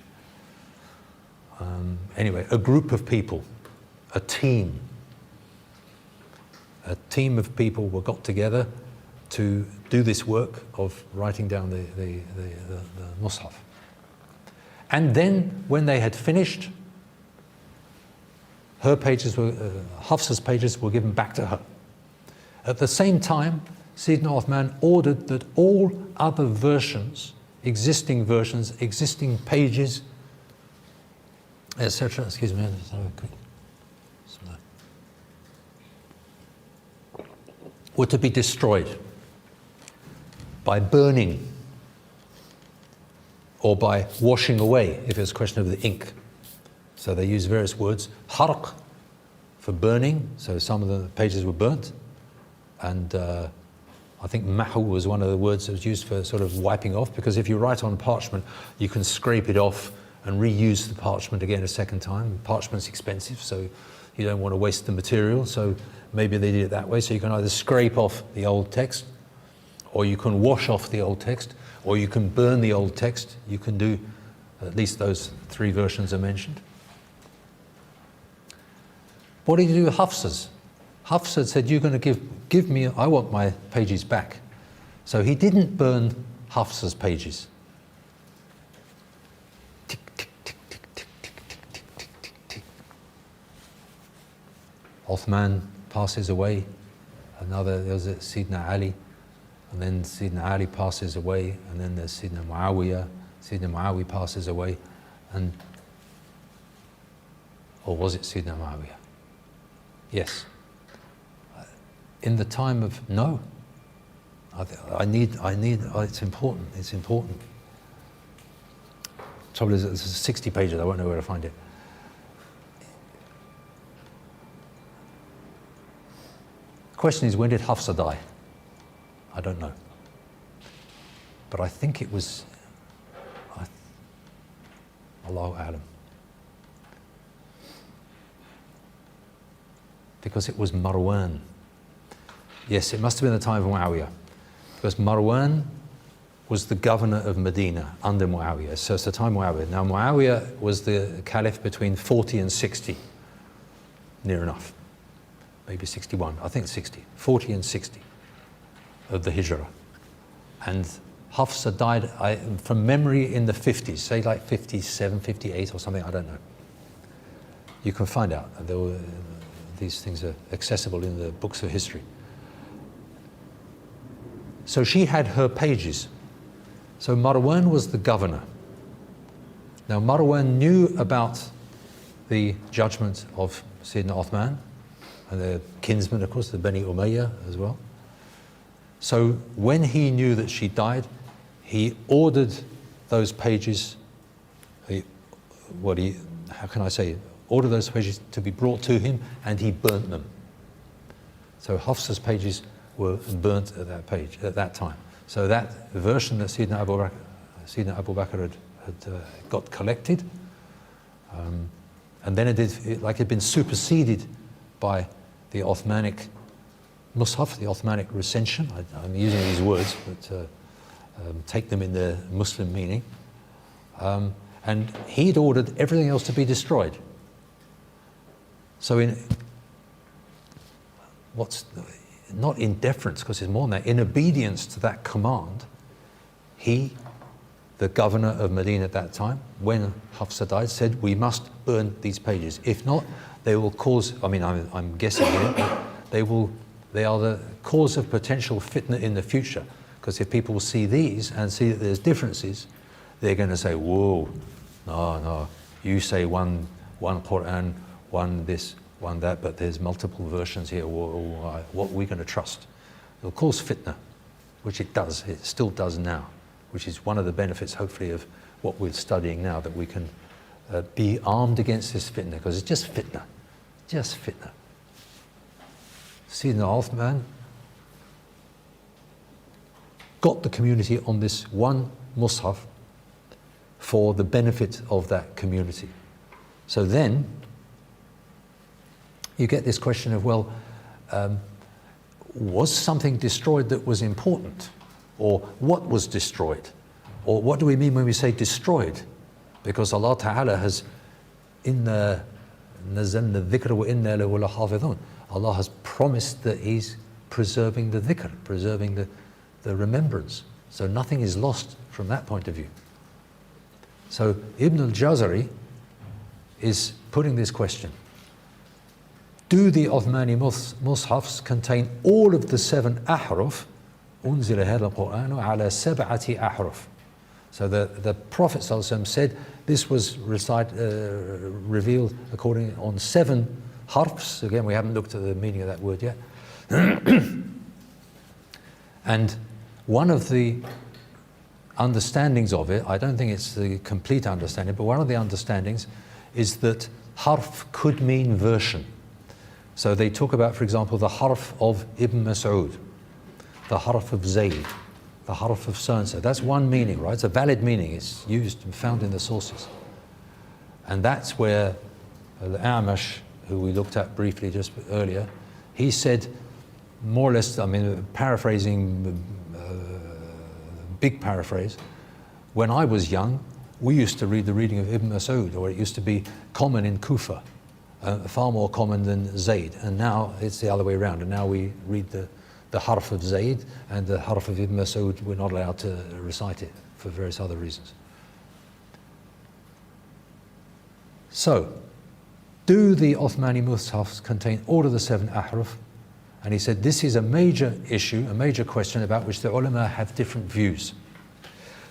Anyway, a group of people, a team of people were got together to do this work of writing down the Mus'haf. And then, when they had finished, her pages were, Hafsa's pages were given back to her. At the same time, Sayyidina Uthman ordered that all other versions, existing pages, etc., excuse me, were to be destroyed by burning or by washing away, if it's a question of the ink. So they use various words. Harq for burning, so some of the pages were burnt. And I think mahu was one of the words that was used for sort of wiping off, because if you write on parchment, you can scrape it off and reuse the parchment again a second time. Parchment's expensive, so you don't want to waste the material, so maybe they did it that way. So you can either scrape off the old text, or you can wash off the old text, or you can burn the old text. You can do at least those three versions are mentioned. What did he do with Hafsa's? Hafsa said, you're going to give me, I want my pages back. So he didn't burn Hafsa's pages. Tick, tick, tick, tick, tick, tick, tick, tick, tick, tick, tick. Uthman passes away. There's Sayyidina Ali. And then Sayyidina Ali passes away. And then there's Sayyidina Muawiyah. Sayyidina Muawiyah passes away. Or was it Sayyidina Muawiyah? Yes. In the time of, no. It's important, it's important. Trouble is, it's 60 pages, I won't know where to find it. The question is, when did Hafsa die? I don't know. But I think it was, Allahu A'lam. Because it was Marwan. Yes, it must have been the time of Muawiyah. Because Marwan was the governor of Medina under Muawiyah. So it's the time of Muawiyah. Now Muawiyah was the caliph between 40 and 60. Near enough. Maybe 61, I think 60. 40 and 60 of the Hijrah. And Hafsa died, from memory, in the 50s. Say like 57, 58 or something, I don't know. You can find out. These things are accessible in the books of history. So she had her pages. So Marwan was the governor. Now Marwan knew about the judgment of Sayyidina Uthman and their kinsmen, of course, the Bani Umayyah as well. So when he knew that she died, he ordered those pages, ordered those pages to be brought to him, and he burnt them. So Hafsa's pages were burnt at that time. So that version that Sayyidina Abu Bakr had got collected, and then it had been superseded by the Uthmanic Mus'haf, the Uthmanic recension. I'm using these words, but take them in their Muslim meaning. And he'd ordered everything else to be destroyed. So not in deference, because it's more than that, in obedience to that command, he, the governor of Medina at that time, when Hafsa died, said, we must burn these pages. If not, they will cause, I'm guessing here, but they are the cause of potential fitna in the future. Because if people see these and see that there's differences, they're going to say, whoa, no, you say one Qur'an, one this, one that, but there's multiple versions here. What are we going to trust? It'll cause fitna, which it does. It still does now, which is one of the benefits, hopefully, of what we're studying now, that we can be armed against this fitna, because it's just fitna. Just fitna. Sayyidina Uthman got the community on this one Mus'haf for the benefit of that community. So then, you get this question of, well, was something destroyed that was important? Or what was destroyed? Or what do we mean when we say destroyed? Because Allah Ta'ala has, إِنَّا نَزَلْنَا الذِّكْرَ وَإِنَّا لَهُ لَحَافِظُونَ. Allah has promised that He's preserving the dhikr, preserving the remembrance. So nothing is lost from that point of view. So Ibn al-Jazari is putting this question. do the Uthmani mushafs contain all of the 7 ahruf? أنزل هذا القرآن على 7 أحرف. So the Prophet ﷺ said this was revealed according on 7 harfs. Again, we haven't looked at the meaning of that word yet. And one of the understandings of it, I don't think it's the complete understanding, but one of the understandings is that harf could mean version. So they talk about, for example, the harf of Ibn Mas'ud, the harf of Zayd, the harf of so-and-so. That's one meaning, right? It's a valid meaning. It's used and found in the sources. And that's where Al-A'mash, who we looked at briefly just earlier, he said, more or less, I mean, paraphrasing, big paraphrase, when I was young, we used to read the reading of Ibn Mas'ud, or it used to be common in Kufa, far more common than Zayd. And now it's the other way around. And now we read the harf of Zayd, and the harf of Ibn Mas'ud, we're not allowed to recite it for various other reasons. So, do the Uthmani mushafs contain all of the 7 ahruf? And he said this is a major issue, a major question about which the ulama have different views.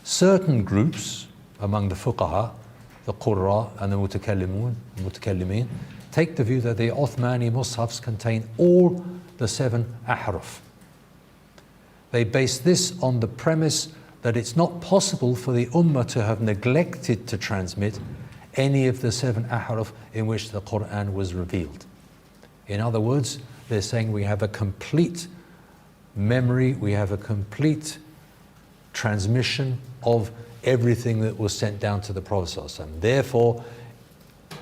Certain groups among the fuqaha, the qurra and the mutakallimin, take the view that the Uthmani mushafs contain all the 7 ahruf. They base this on the premise that it's not possible for the ummah to have neglected to transmit any of the 7 ahruf in which the Qur'an was revealed. In other words, they're saying we have a complete memory, we have a complete transmission of everything that was sent down to the Prophet ﷺ. Therefore,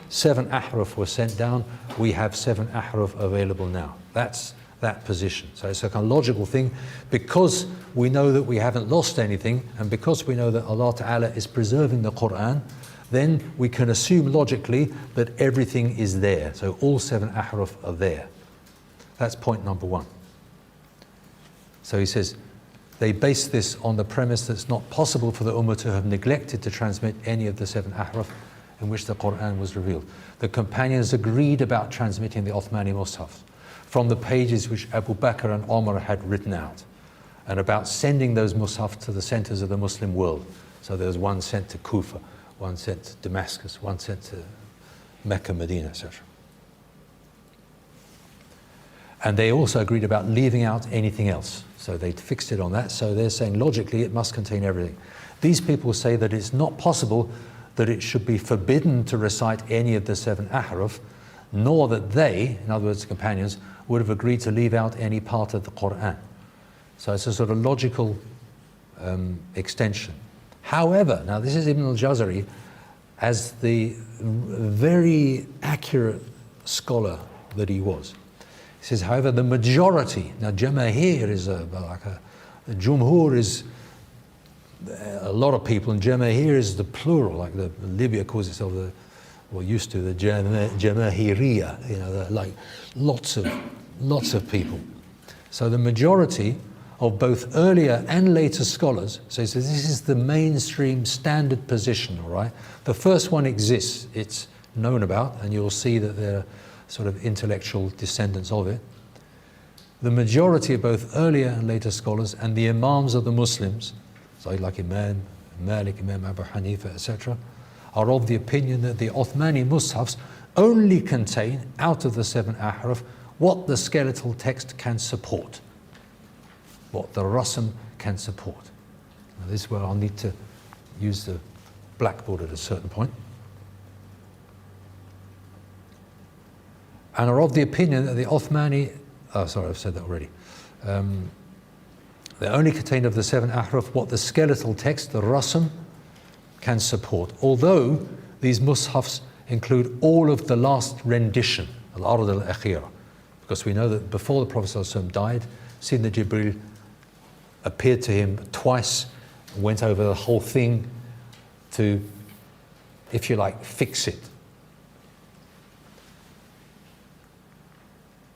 7 ahruf were sent down, we have 7 ahruf available now. That's that position. So it's a kind of logical thing, because we know that we haven't lost anything, and because we know that Allah Ta'ala is preserving the Qur'an, then we can assume logically that everything is there. So all 7 ahruf are there. That's point number 1. So he says, they base this on the premise that it's not possible for the ummah to have neglected to transmit any of the 7 ahruf in which the Qur'an was revealed. The companions agreed about transmitting the Uthmani mushaf from the pages which Abu Bakr and Omar had written out, and about sending those mushaf to the centers of the Muslim world. So there was one sent to Kufa, one sent to Damascus, one sent to Mecca, Medina, etc. And they also agreed about leaving out anything else. So they fixed it on that. So they're saying logically it must contain everything. These people say that it's not possible that it should be forbidden to recite any of the 7 ahruf, nor that they, in other words the companions, would have agreed to leave out any part of the Qur'an. So it's a sort of logical extension. However, now this is Ibn al-Jazari, as the very accurate scholar that he was. He says, however, the majority, now Jamahir is Jumhur is a lot of people, and Jamahir is the plural, like Libya calls itself used to, the Jamahiriya, you know, like lots of people. So the majority of both earlier and later scholars, so he says this is the mainstream standard position, all right? The first one exists, it's known about, and you'll see that there are sort of intellectual descendants of it. The majority of both earlier and later scholars and the imams of the Muslims, so like Imam Malik, Imam Abu Hanifa, etc., are of the opinion that the Uthmani mushafs only contain, out of the 7 ahruf, what the skeletal text can support, what the rasm can support. Now this is where I'll need to use the blackboard at a certain point. And are of the opinion that the Uthmani, sorry, I've said that already. They only contain of the 7 ahruf what the skeletal text, the rasm, can support. Although these mushafs include all of the last rendition, al-ard al-akhira, because we know that before the Prophet ﷺ died, Sayyidina Jibreel appeared to him twice, went over the whole thing to, if you like, fix it.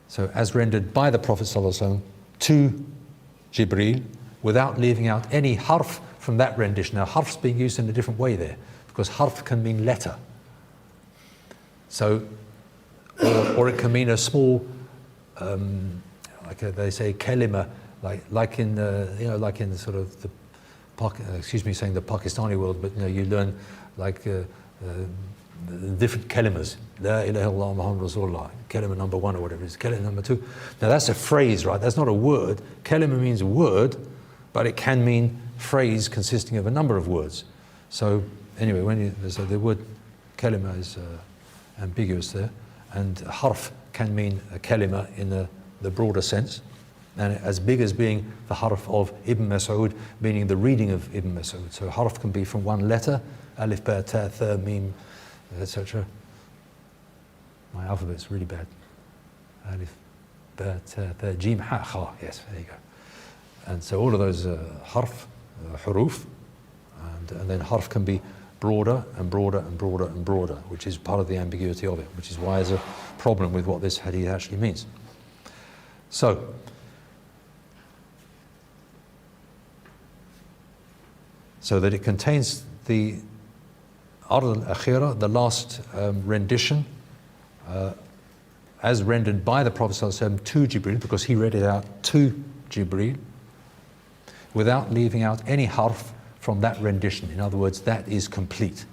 So as rendered by the Prophet ﷺ to Jibreel, without leaving out any harf from that rendition. Now harf's being used in a different way there, because harf can mean letter. So or it can mean a small, they say kalima, like in like in the sort of the, excuse me saying the Pakistani world, but you learn like different kalimas. La ilaha illallah Muhammad Rasulullah. Kalima number 1 or whatever it is. Kalima number 2. Now that's a phrase, right? That's not a word. Kalima means word, but it can mean phrase consisting of a number of words. So anyway, so the word kalima is ambiguous there, and harf can mean a kalima in the broader sense, and as big as being the harf of Ibn Mas'ud, meaning the reading of Ibn Mas'ud. So harf can be from one letter, alif, ba, ta, tha, mim, etc. My alphabet's really bad. Alif, ba, ta, tha, jim, ha, kha. Yes, there you go. And so all of those harf, huruf, and then harf can be broader and broader and broader and broader, which is part of the ambiguity of it, which is why there's a problem with what this hadith actually means. So that it contains the Ard al-Akhira, the last rendition, as rendered by the Prophet ﷺ to Jibreel, because he read it out to Jibreel, without leaving out any harf from that rendition. In other words, that is complete.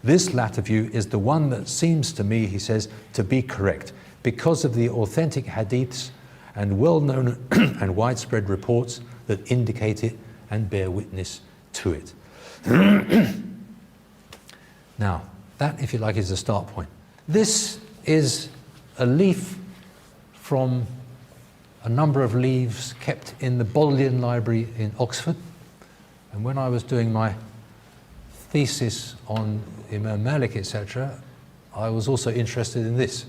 This latter view is the one that seems to me, he says, to be correct, because of the authentic hadiths and well-known and widespread reports that indicate it and bear witness to it. Now, that, if you like, is the start point. This is a leaf from a number of leaves kept in the Bodleian Library in Oxford. And when I was doing my thesis on Imam Malik, etc., I was also interested in this.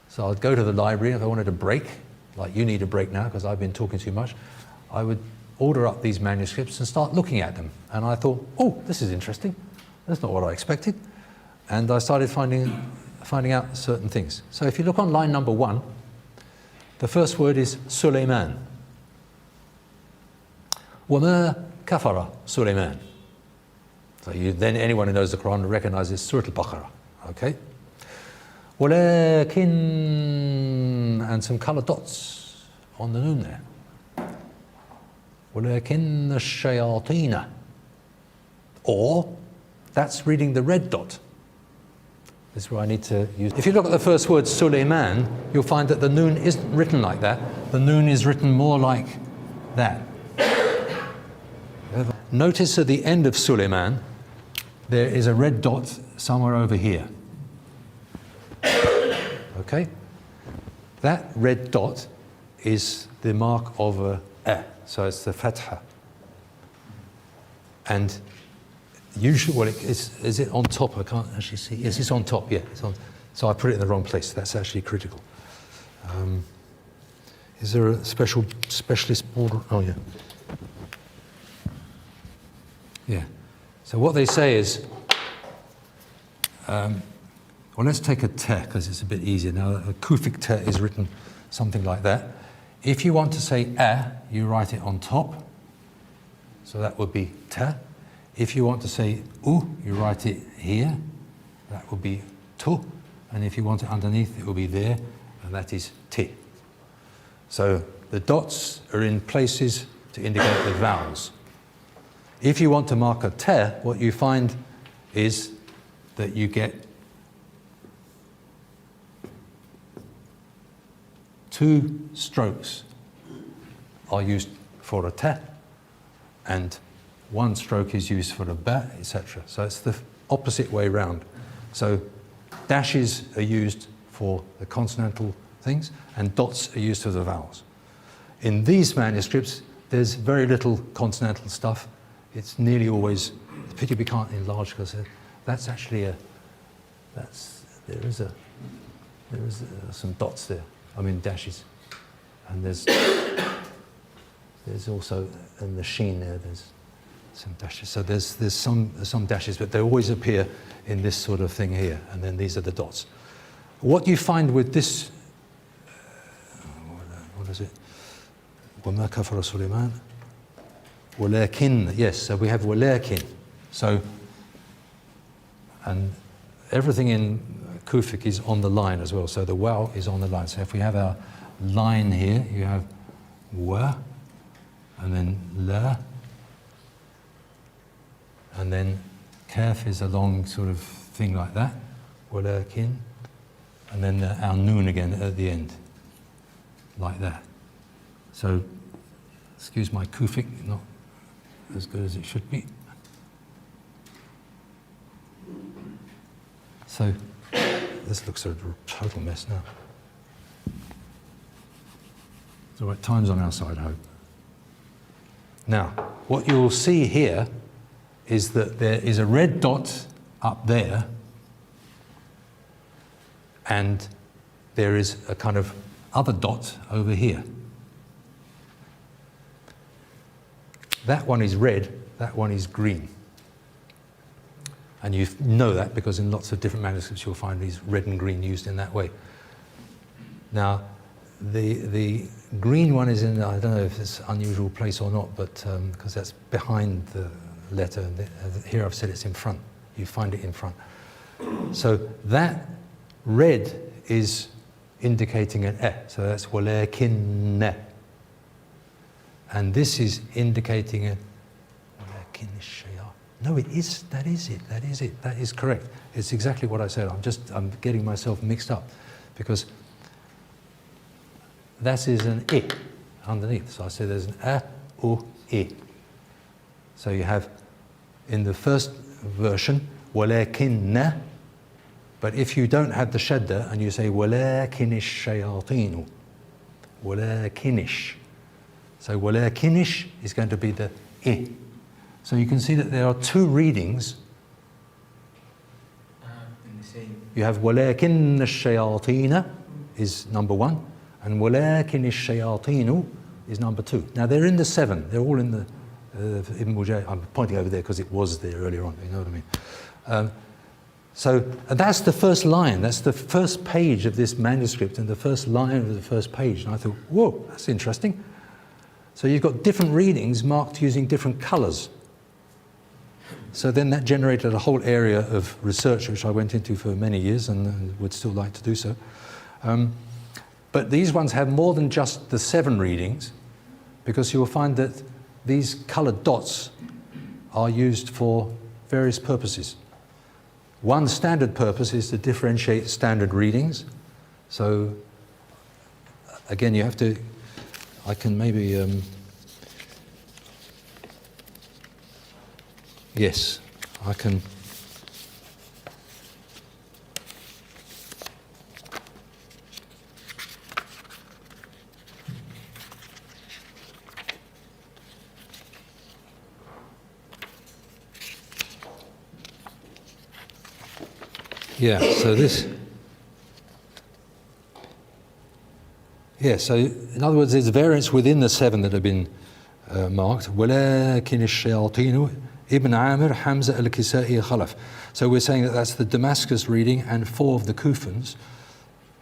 So I'd go to the library, if I wanted a break, like you need a break now because I've been talking too much, I would order up these manuscripts and start looking at them. And I thought, oh, this is interesting. That's not what I expected. And I started finding out certain things. So if you look on line number 1, the first word is Sulaiman. وَمَا كَفَرَ Sulaiman. So then anyone who knows the Quran recognizes Surah Al-Baqarah. Okay? وَلَكِنْ, and some color dots on the noon there. وَلَكِنَّ الشَّيَاطِينَ, or that's reading the red dot. This is where I need to use. If you look at the first word, Sulaiman, you'll find that the noon isn't written like that. The noon is written more like that. Notice at the end of Sulaiman, there is a red dot somewhere over here. Okay? That red dot is the mark of a, so it's the fatha. And usually, well, is it on top? I can't actually see. Yes, it's on top, yeah. It's on, so I put it in the wrong place. That's actually critical. Is there a specialist border? Oh, yeah. Yeah. So what they say is, well, let's take a ta, because it's a bit easier. Now, a Kufic ta is written something like that. If you want to say a, you write it on top. So that would be ta. If you want to say u, you write it here. That would be tu. And if you want it underneath, it will be there. And that is ti. So the dots are in places to indicate the vowels. If you want to mark a ta, what you find is that you get 2 strokes are used for a ta, and 1 stroke is used for a ba, etc. So it's the opposite way round. So dashes are used for the consonantal things, and dots are used for the vowels. In these manuscripts, there's very little consonantal stuff. It's nearly always, it's a pity we can't enlarge because that's actually there is some dots there. I mean dashes, and there's also in the sheen there. There's some dashes. So there's some dashes, but they always appear in this sort of thing here, and then these are the dots. What you find with this, what is it? وَمَا كَفَرَ سُلَيْمَانَ وَلَكِنْ, yes, so we have وَلَكِنْ. So, and everything in Kufic is on the line as well. So the waw is on the line. So if we have our line here, you have wa, and then la, and then kaf is a long sort of thing like that, walakin, and then our noon again at the end, like that. So, excuse my Kufic, not as good as it should be. So, this looks a total mess now. It's all right, time's on our side, I hope. Now, what you'll see here is that there is a red dot up there, and there is a kind of other dot over here. That one is red, that one is green. And you know that because in lots of different manuscripts you'll find these red and green used in that way. Now, the green one is in, I don't know if it's an unusual place or not, but because that's behind the letter. And here I've said it's in front. You find it in front. So that red is indicating an eh. So that's walakinna. And this is indicating a walakin shay'a. No, it is. That is it. That is it. That is correct. It's exactly what I said. I'm getting myself mixed up because that is an I underneath. So I said there's an A, U, I. So you have in the first version, walakinna, but if you don't have the shadda and you say walakinish shayatinu, walakinish. So walakinish is going to be the I. So you can see that there are two readings. You have walakinna shayatina is number one, and walakinish shayatinu is number two. Now they're in the seven. They're all in the Ibn Mujahid. I'm pointing over there because it was there earlier on. You know what I mean? So that's the first line. That's the first page of this manuscript and the first line of the first page. And I thought, whoa, that's interesting. So you've got different readings marked using different colours. So then that generated a whole area of research which I went into for many years and would still like to do so. But these ones have more than just the 7 readings, because you will find that these coloured dots are used for various purposes. One standard purpose is to differentiate standard readings. So again, you have to, I can maybe, yes, I can. Yeah, so this, yeah, so in other words, there's variants within the 7 that have been marked. وَلَكِنِ الشَّيَاطِينُ Ibn Amir, Hamza al-Kisa'i Khalaf. So we're saying that that's the Damascus reading, and 4 of the Kufans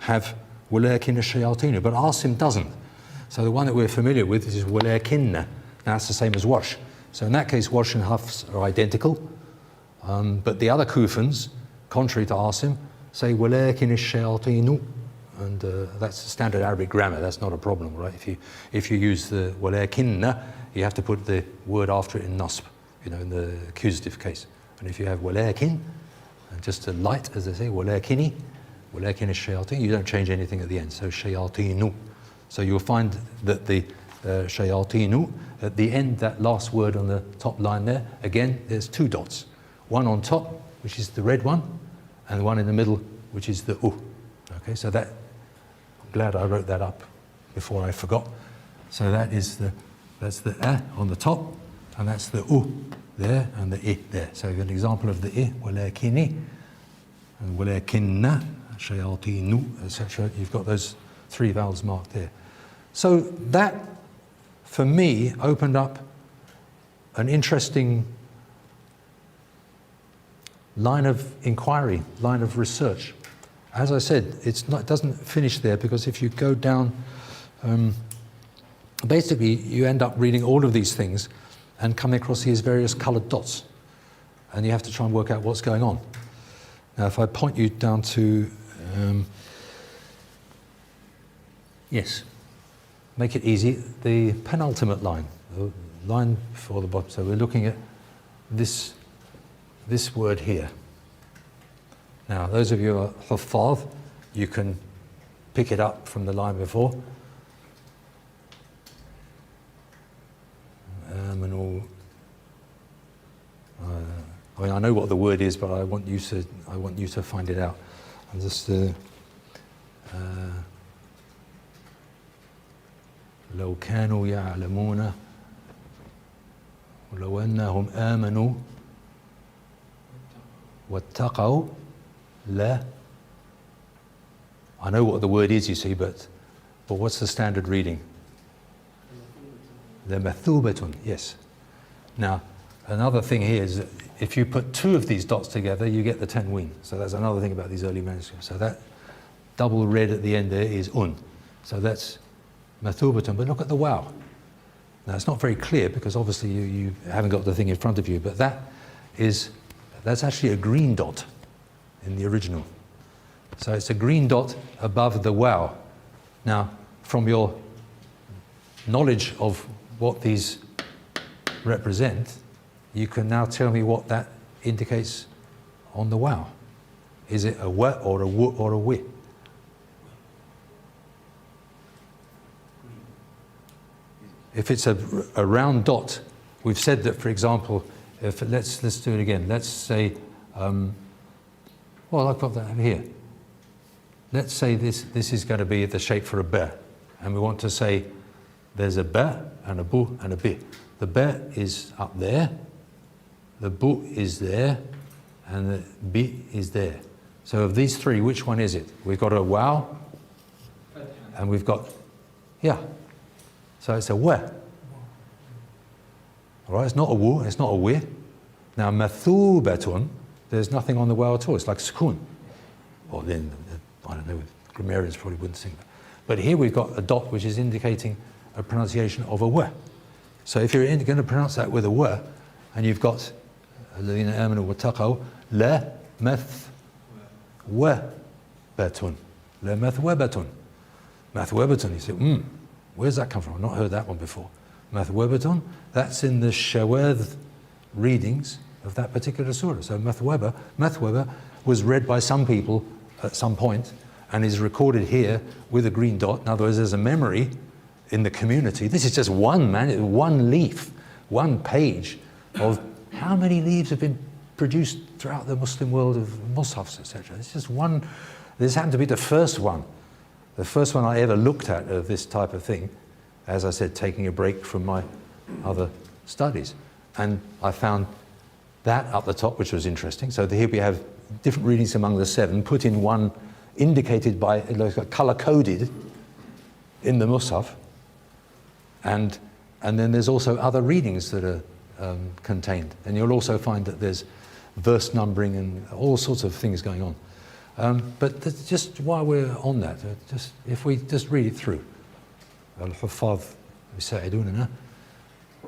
have وَلَكِنِ الشَّيَاطِينُ, but Asim doesn't. So the one that we're familiar with is وَلَكِنَّ. Now that's the same as Wash. So in that case, Wash and Hafs are identical, but the other Kufans, contrary to Asim, say وَلَكِنِ الشَّيَاطِينُ, and that's standard Arabic grammar. That's not a problem, right? If you use the وَلَكِنَّ, you have to put the word after it in nasb, you know, in the accusative case. And if you have walakin, just a light, as they say, walakini, walakin ash-shayatin, you don't change anything at the end. So shayatinu. So you'll find that the shayatinu, at the end, that last word on the top line there, again, there's 2 dots. One on top, which is the red one, and one in the middle, which is the u. Okay, so that, I'm glad I wrote that up before I forgot. So that is that's the a on the top, and that's the u there, and the I there. So you've got an example of the I, walakini, and walakinna, shayatinu, etc. You've got those 3 vowels marked there. So that, for me, opened up an interesting line of inquiry, line of research. As I said, it doesn't finish there, because if you go down, basically you end up reading all of these things and coming across these various coloured dots, and you have to try and work out what's going on. Now if I point you down to, yes, make it easy, the penultimate line, the line before the bottom. So we're looking at this word here. Now those of you who are huffaz, you can pick it up from the line before. I mean, I know what the word is, but I want you to find it out. I'm just لو كانوا يعلمون ولو أنهم آمنوا واتقوا لا. I know what the word is, you see, but what's the standard reading? لمثوبة, yes. Now, another thing here is that if you put two of these dots together, you get the tanween. So that's another thing about these early manuscripts. So that double red at the end there is un. So that's mathubatun. But look at the wow. Now it's not very clear because obviously you haven't got the thing in front of you, but that's actually a green dot in the original. So it's a green dot above the wow. Now, from your knowledge of what these represent, you can now tell me what that indicates on the wow. Is it a wa or a wu or a wi? If it's a round dot, we've said that, for example, if let's do it again. Let's say, well, I've got that over here. Let's say this is going to be the shape for a ba, and we want to say there's a ba and a bu and a bi. The ba is up there, the bu is there, and the bi is there. So of these three, which one is it? We've got a wow, and we've got, yeah. So it's a wa. All right, it's not a wu, it's not a wi. Now mathubatun, there's nothing on the wow at all. It's like sukun. Or then, I don't know, grammarians probably wouldn't sing that. But here we've got a dot which is indicating a pronunciation of a wa. So if you're going to pronounce that with a wa, and you've got الذين آمنوا واتقوا لا مثوبة لا مثوبة مثوبة. You say, where's that come from? I've not heard that one before. Mathwebetun, that's in the Shawadh readings of that particular surah. So Mathweba was read by some people at some point and is recorded here with a green dot. In other words, there's a memory in the community. This is just one leaf, one page of how many leaves have been produced throughout the Muslim world of mushafs, etc. It's just one. This happened to be the first one I ever looked at of this type of thing, as I said, taking a break from my other studies. And I found that up the top, which was interesting. So here we have different readings among the seven, put in one, indicated by, color-coded in the Mus'haf. And then there's also other readings that are contained. And you'll also find that there's verse numbering and all sorts of things going on. But just while we're on that, if we just read it through. Al-Huffaz يساعدوننا.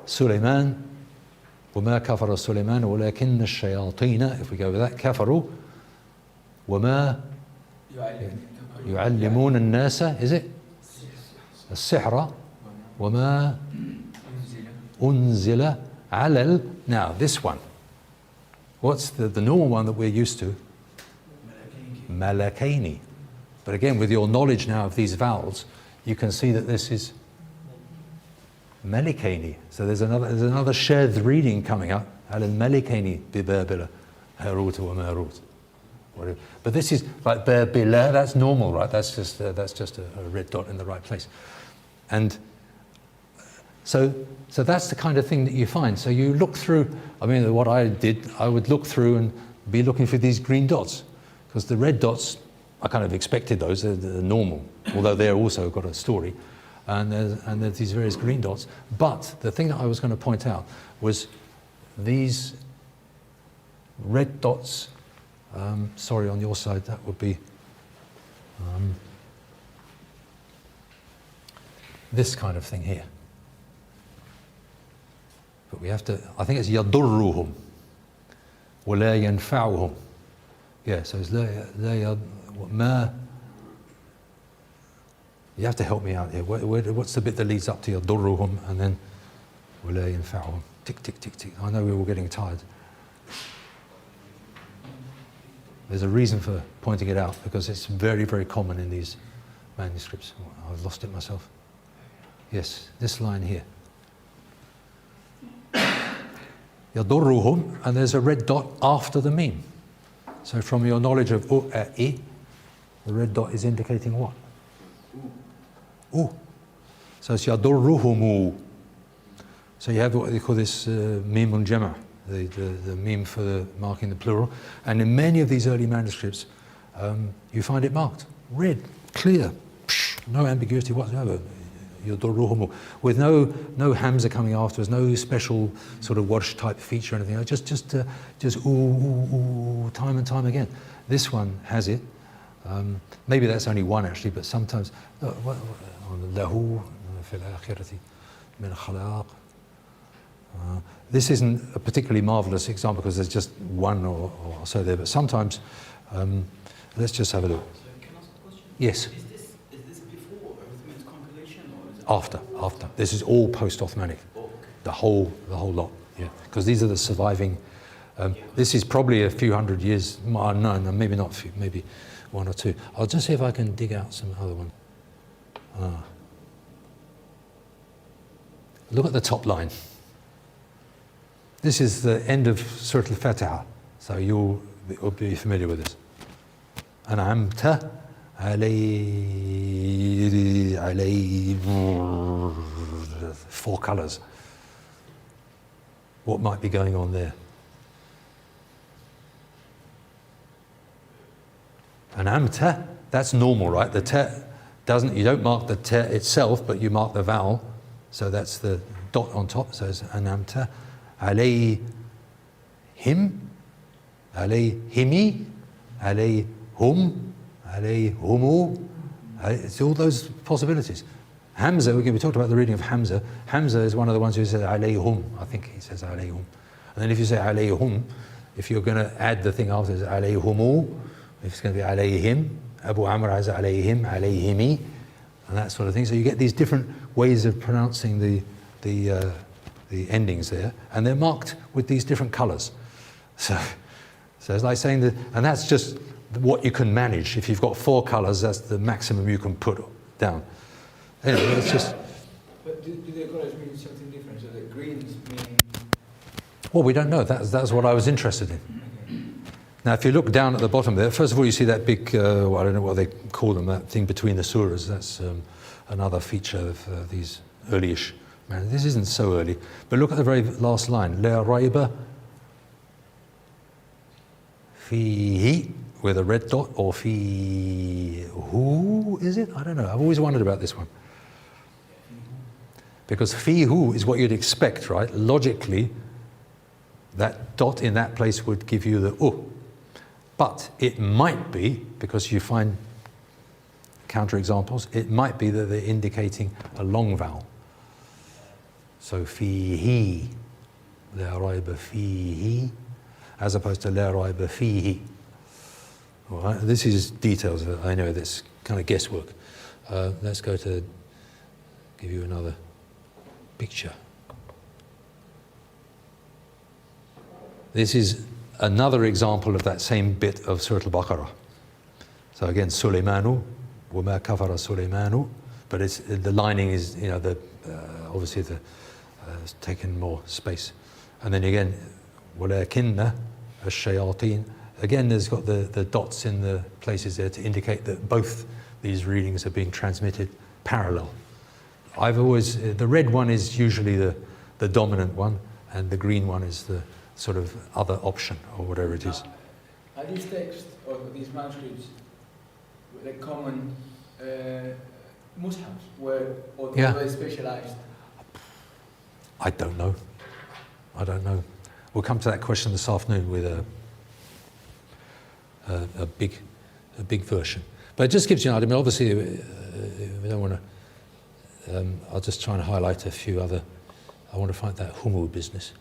Sulaiman وما كفر سليمان ولكن الشياطين, if we go with that, كفروا وما يعلمون الناس, is it? السحر وما أنزل على. Now this one, what's the normal one that we're used to? Malakaini. But again, with your knowledge now of these vowels, you can see that this is Malikaini. So there's another shadh reading coming up. Al-Malikaini bi-Babila Harut wa Marut. But this is like Babila, that's normal, right? That's just a red dot in the right place. And so that's the kind of thing that you find. So you look through, I mean, what I did, I would look through and be looking for these green dots. Because the red dots, I kind of expected those, they're normal, although they're also got a story. And there's these various green dots. But the thing that I was going to point out was these red dots, sorry, on your side, that would be this kind of thing here. But we have to, I think it's يضرهم ولا ينفعهم. Yeah, so it's ma. You have to help me out here. What's the bit that leads up to yadurruhum and then wala yanfa'uhum? Tick, tick, tick, tick. I know we're all getting tired. There's a reason for pointing it out, because it's very, very common in these manuscripts. Oh, I've lost it myself. Yes, this line here. Yadurruhum, and there's a red dot after the meme. So from your knowledge of I, the red dot is indicating what? Ooh. So it's yadurruhumu. So you have what they call this meme al-jama', the meme for marking the plural. And in many of these early manuscripts, you find it marked red, clear, no ambiguity whatsoever. Yadurruhumu, with no hamza coming afterwards, no special sort of warsh type feature or anything. Just ooh, time and time again. This one has it. Maybe that's only one actually, but sometimes lahu fil akhirati min khalaq. This isn't a particularly marvelous example because there's just one or so there, but sometimes let's just have a look. So can I ask a question? Yes. Is this before Ottoman's compilation or is it After. This is all post-Ottomanic. Oh, okay. The whole lot. Yeah. Because these are the surviving. This is probably a few hundred years. No, maybe not. Maybe one or two. I'll just see if I can dig out some other one. Look at the top line. This is the end of Surah Al-Fatiha, so you'll be familiar with this. An'amta alayhi, four colours. What might be going on there? An'amta, that's normal, right? The ta doesn't, you don't mark the ta itself, but you mark the vowel. So that's the dot on top, so it's an'amta alayhim, alayhimi, alayhum, alayhumu. It's all those possibilities. Hamza, we talked about the reading of Hamza. Hamza is one of the ones who says alayhum. I think he says alayhum. And then if you say alayhum, if you're going to add the thing after, it's alayhumu. If it's going to be alayhim, Abu Amr has alayhim, alayhimi, and that sort of thing. So you get these different ways of pronouncing the endings there, and they're marked with these different colours. So it's like saying that, and that's just what you can manage. If you've got four colours, that's the maximum you can put down. Anyway, it's just. But do the colours mean something different? So the greens mean. Well, we don't know. That's what I was interested in. Now, if you look down at the bottom there, first of all, you see that big, well, I don't know what they call them, that thing between the surahs. That's another feature of these early-ish. Man, this isn't so early. But look at the very last line. La raiba fihi, with a red dot, or fi who is it? I don't know. I've always wondered about this one. Because fihu is what you'd expect, right? Logically, that dot in that place would give you the But it might be, because you find counterexamples, it might be that they're indicating a long vowel. So fihi, la raiba fihi, as opposed to la raiba fihi. All right, this is details. I know that's kind of guesswork. Let's go to give you another picture. This is another example of that same bit of Surah Al-Baqarah. So again, Sulaymanu, وَمَا كَفَرَ سُلَيْمَانُ, but it's, the lining is, you know, obviously it's taken more space. And then again, وَلَكِنَّ الشَّيَاطِينَ. Again, there's got the dots in the places there to indicate that both these readings are being transmitted parallel. I've always, the red one is usually the dominant one, and the green one is the sort of other option, or whatever it is. Are these texts, or these manuscripts, like common mushafs, or very specialized? I don't know. We'll come to that question this afternoon with a big version. But it just gives you an idea. I mean, obviously, we don't want to. I'll just try and highlight a few other. I want to find that humu business.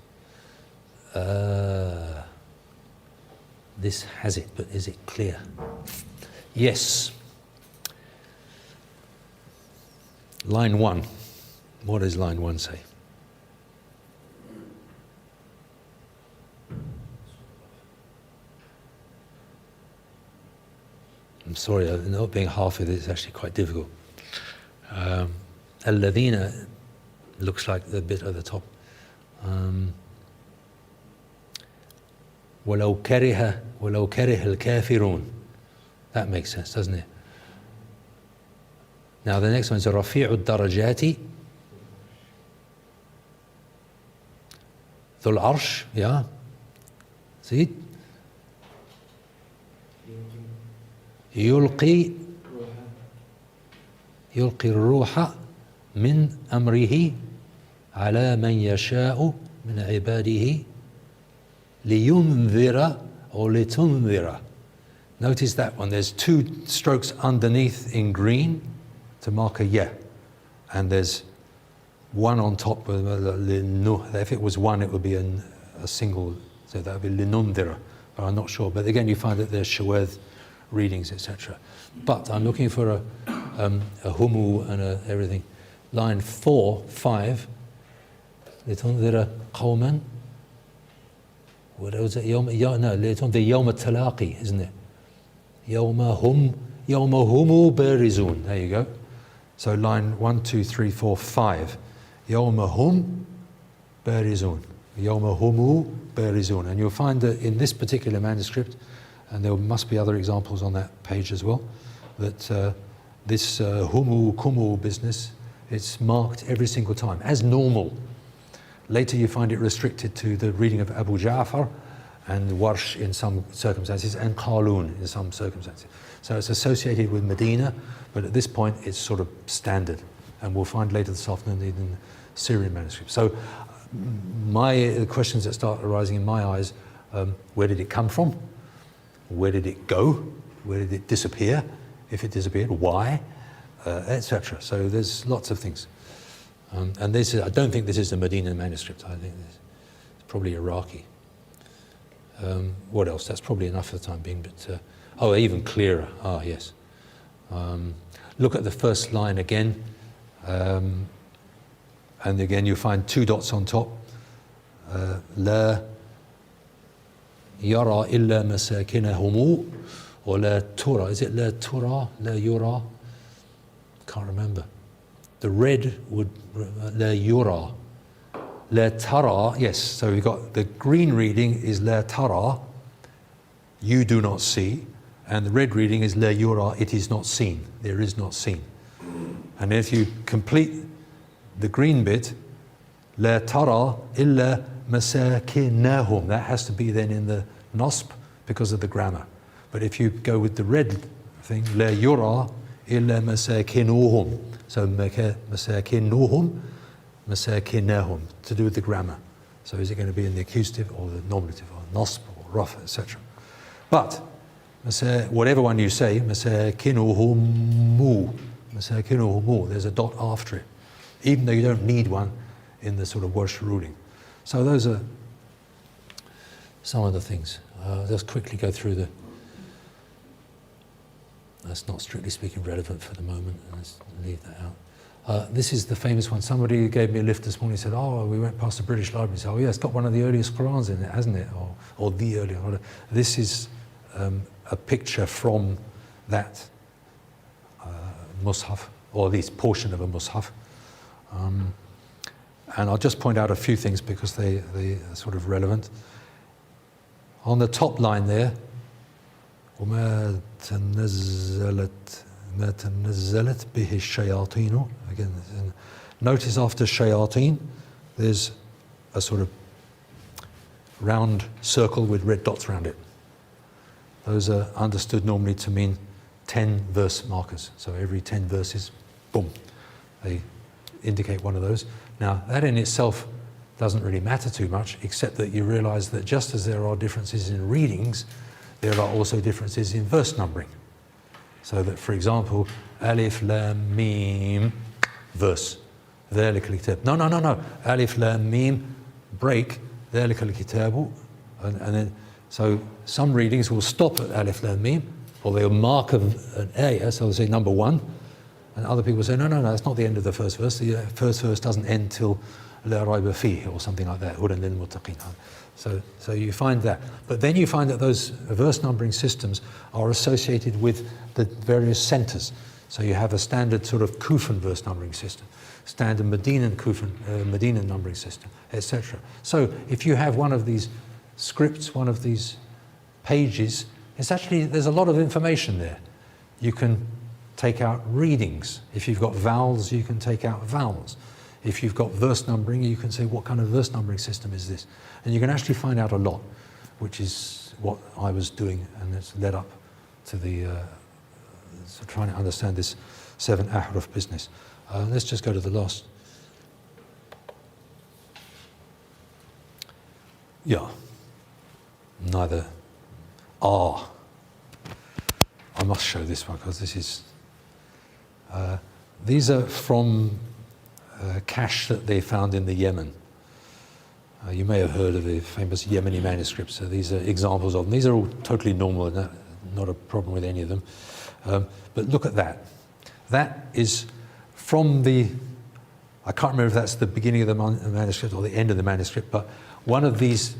this has it, but is it clear? Yes. Line 1. What does line 1 say? I'm sorry, not being half with it is actually quite difficult. Alladhina looks like the bit at the top. وَلَوْ كَرِهَ الْكَافِرُونَ. That makes sense, doesn't it? Now the next one is رَفِيعُ الدَّرَجَاتِ ذُو الْعَرْشِ. Yeah? See it? يلقي الروح من أمره على من يشاء من عباده لينذر or لتنذر. Notice that one. There's 2 strokes underneath in green to mark a yeah, and there's 1 on top. If it was 1, it would be a single, so that would be linundira. But I'm not sure. But again, you find that there's shawaz readings, etc. But I'm looking for a humu and everything. Line 4, 5. لتنذر قوما. What was it? No, لتنذر يوم التلاقي, isn't it? يوم هم بارزون. There you go. So line 1, 2, 3, 4, 5. يوم هم بارزون. يوم هم بارزون. And you'll find that in this particular manuscript, and there must be other examples on that page as well, that this humu kumu business, it's marked every single time as normal. Later you find it restricted to the reading of Abu Ja'far and Warsh in some circumstances, and Qalun in some circumstances. So it's associated with Medina, but at this point it's sort of standard, and we'll find later this afternoon in the Syrian manuscript. So the questions that start arising in my eyes, where did it come from? Where did it go? Where did it disappear? If it disappeared, why? Etc. So there's lots of things. And this is, I don't think this is the Medina manuscript. I think it's probably Iraqi. What else? That's probably enough for the time being. But oh, even clearer. Ah, yes. Look at the first line again. And again, you find 2 dots on top. لا يرى إلا مساكنهم ولا ترى. Is it لا ترى? لا يرى? Can't remember. The red would لا يرى. لا ترى. Yes, so we've got the green reading is لا ترى, you do not see, and the red reading is لا يرى, it is not seen, there is not seen. And if you complete the green bit, لا ترى إلا مساكنهم, that has to be then in the nasb because of the grammar. But if you go with the red thing, لا يرى إلا مساكنهم, so مساكنهم, مساكنهم, to do with the grammar. So is it going to be in the accusative or the nominative or nasb or raf, etc. But whatever one you say, مساكنهم, مساكنهم, there's a dot after it, even though you don't need one in the sort of Warsh ruling. So those are some of the things. Let's quickly go through the. That's not strictly speaking relevant for the moment. Let's leave that out. This is the famous one. Somebody gave me a lift this morning and said, oh, we went past the British Library and said, oh yeah, it's got one of the earliest Qur'ans in it, hasn't it? Or the earliest. This is a picture from that mushaf, or at least portion of a mushaf. And I'll just point out a few things because they are sort of relevant. On the top line there, وما تنزلت به الشياطين. Again, notice after shayateen, there's a sort of round circle with red dots around it. Those are understood normally to mean 10 verse markers. So every 10 verses, boom, they indicate one of those. Now, that in itself doesn't really matter too much, except that you realize that just as there are differences in readings, there are also differences in verse numbering. So that, for example, Alif Lam Mim, verse, ذلك الكتاب. No. Alif Lam Mim, break, ذلك الكتاب, and then So some readings will stop at Alif Lam Mim, or they'll mark an ayah, so they'll say number 1, and other people say, no, that's not the end of the first verse. The first verse doesn't end till La Rayba Fihi, or something like that, Hudan lil Muttaqin. So you find that. But then you find that those verse numbering systems are associated with the various centers. So you have a standard sort of Kufan verse numbering system, standard Medina numbering system, etc. So if you have one of these scripts, one of these pages, there's a lot of information there. You can take out readings. If you've got vowels, you can take out vowels. If you've got verse numbering, you can say, what kind of verse numbering system is this? And you can actually find out a lot, which is what I was doing, and it's led up to trying to understand this 7 ahruf business. Let's just go to the last. Yeah. Neither are. I must show this one because this is. These are from cache that they found in the Yemen. You may have heard of the famous Yemeni manuscripts. So these are examples of them. These are all totally normal and not a problem with any of them. But look at that. That is from I can't remember if that's the beginning of the manuscript or the end of the manuscript, but one of these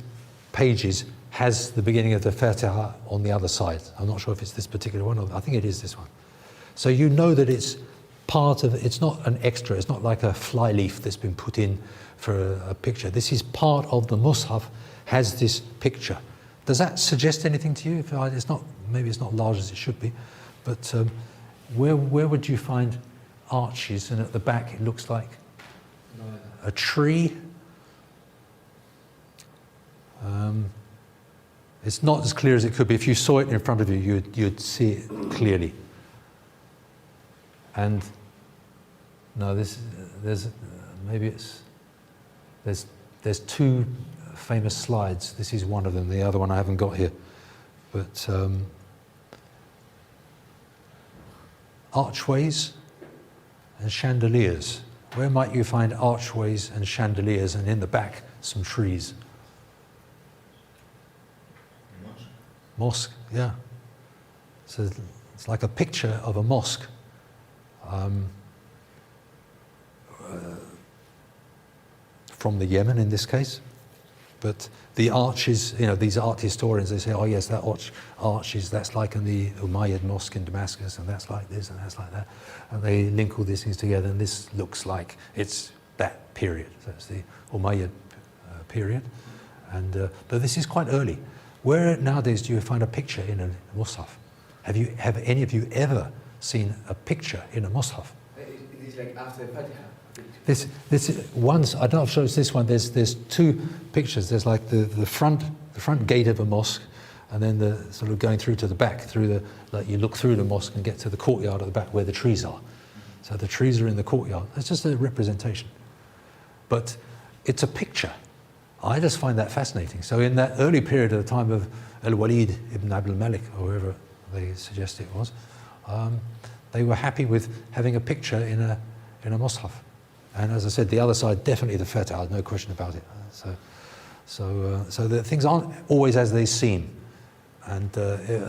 pages has the beginning of the Fatiha on the other side. I'm not sure if it's this particular one, or I think it is this one. So you know that it's it's not an extra, it's not like a flyleaf that's been put in for a picture. This is part of the Mus'haf, has this picture. Does that suggest anything to you? Maybe it's not large as it should be, but where would you find arches, and at the back it looks like a tree? It's not as clear as it could be. If you saw it in front of you, you'd see it clearly. And no, there's 2 famous slides. This is one of them. The other one I haven't got here. But archways and chandeliers. Where might you find archways and chandeliers, and in the back some trees? Mosque, yeah. So it's like a picture of a mosque. From the Yemen in this case. But the arches, these art historians, they say, oh yes, that arches, that's like in the Umayyad Mosque in Damascus, and that's like this, and that's like that. And they link all these things together, and this looks like it's that period. So it's the Umayyad period. But this is quite early. Where nowadays do you find a picture in a Mus'haf? Have any of you ever seen a picture in a Mus'haf? It is like after Fatiha. This once, I don't know if it's this one, there's 2 pictures. There's like the front gate of a mosque, and then the sort of going through to the back, like you look through the mosque and get to the courtyard at the back where the trees are. So the trees are in the courtyard. It's just a representation. But it's a picture. I just find that fascinating. So in that early period of the time of Al-Walid ibn Abdul Malik, or whoever they suggest it was, they were happy with having a picture in a Mus'haf. And as I said, the other side, definitely the Fatiha, no question about it. So the things aren't always as they seem. And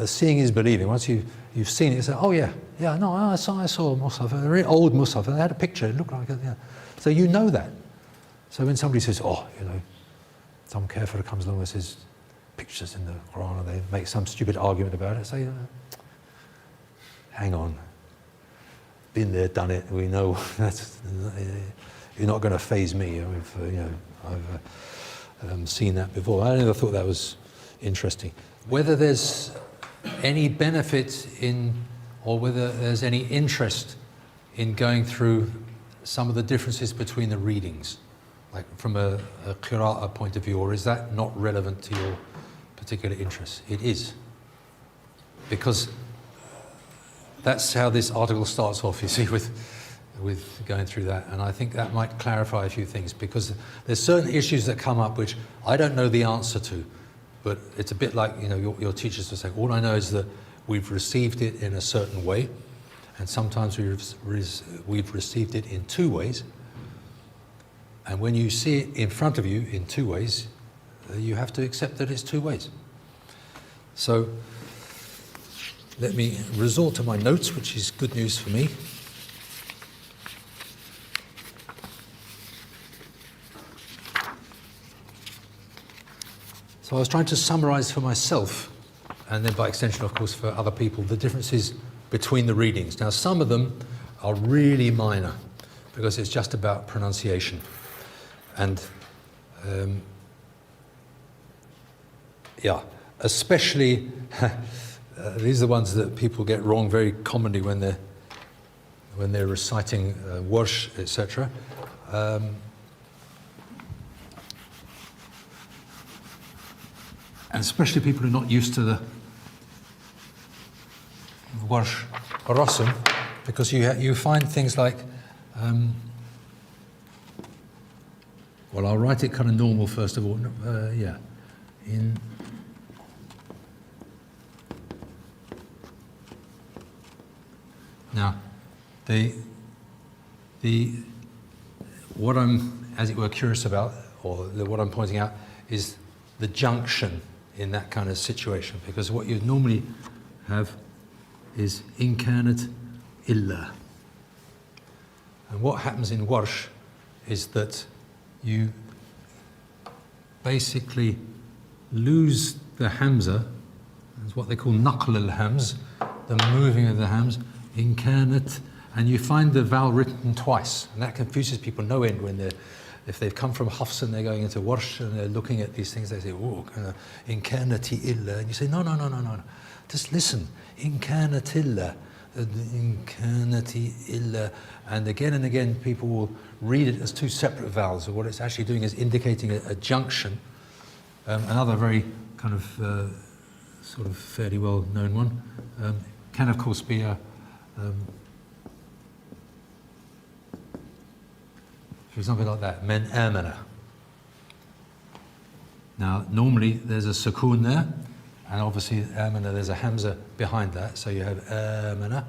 seeing is believing. Once you've seen it, you say, oh yeah, no, I saw a Mus'haf, a very old Mus'haf, and they had a picture, it looked like it, yeah. So you know that. So when somebody says, some kafir comes along and says, pictures in the Qur'an, and they make some stupid argument about it, I say, hang on. Been there, done it. We know you're not going to faze me. I've seen that before. I never thought that was interesting. Whether there's any benefit or whether there's any interest in going through some of the differences between the readings, like from a qira'ah point of view, or is that not relevant to your particular interest? It is, because that's how this article starts off, you see, with going through that. And I think that might clarify a few things, because there's certain issues that come up which I don't know the answer to, but it's a bit like, your teachers will say, all I know is that we've received it in a certain way, and sometimes we've received it in 2 ways. And when you see it in front of you in 2 ways, you have to accept that it's 2 ways. So let me resort to my notes, which is good news for me. So I was trying to summarize for myself, and then by extension, of course, for other people, the differences between the readings. Now, some of them are really minor, because it's just about pronunciation. And yeah, especially, these are the ones that people get wrong very commonly when they're reciting Warsh, etc. And especially people who are not used to the Warsh Rasm, because you find things like, well, I'll write it kind of normal first of all. Yeah, in now what I'm, as it were, curious about, or what I'm pointing out, is the junction in that kind of situation, because what you normally have is in kanat illa. And what happens in Warsh is that you basically lose the hamza, that's what they call naql al-hams, the moving of the hams, in kanat, and you find the vowel written twice, and that confuses people no end when if they've come from Hafs and they're going into Warsh and they're looking at these things, they say, oh, in kanati illa, and you say, no, just listen, in kanati illa, and again people will read it as two separate vowels, and what it's actually doing is indicating a junction. Another very kind of sort of fairly well known one can of course be a for example like that, men amana. Now normally there's a sukoon there, and obviously amana, there's a hamza behind that, so you have amana,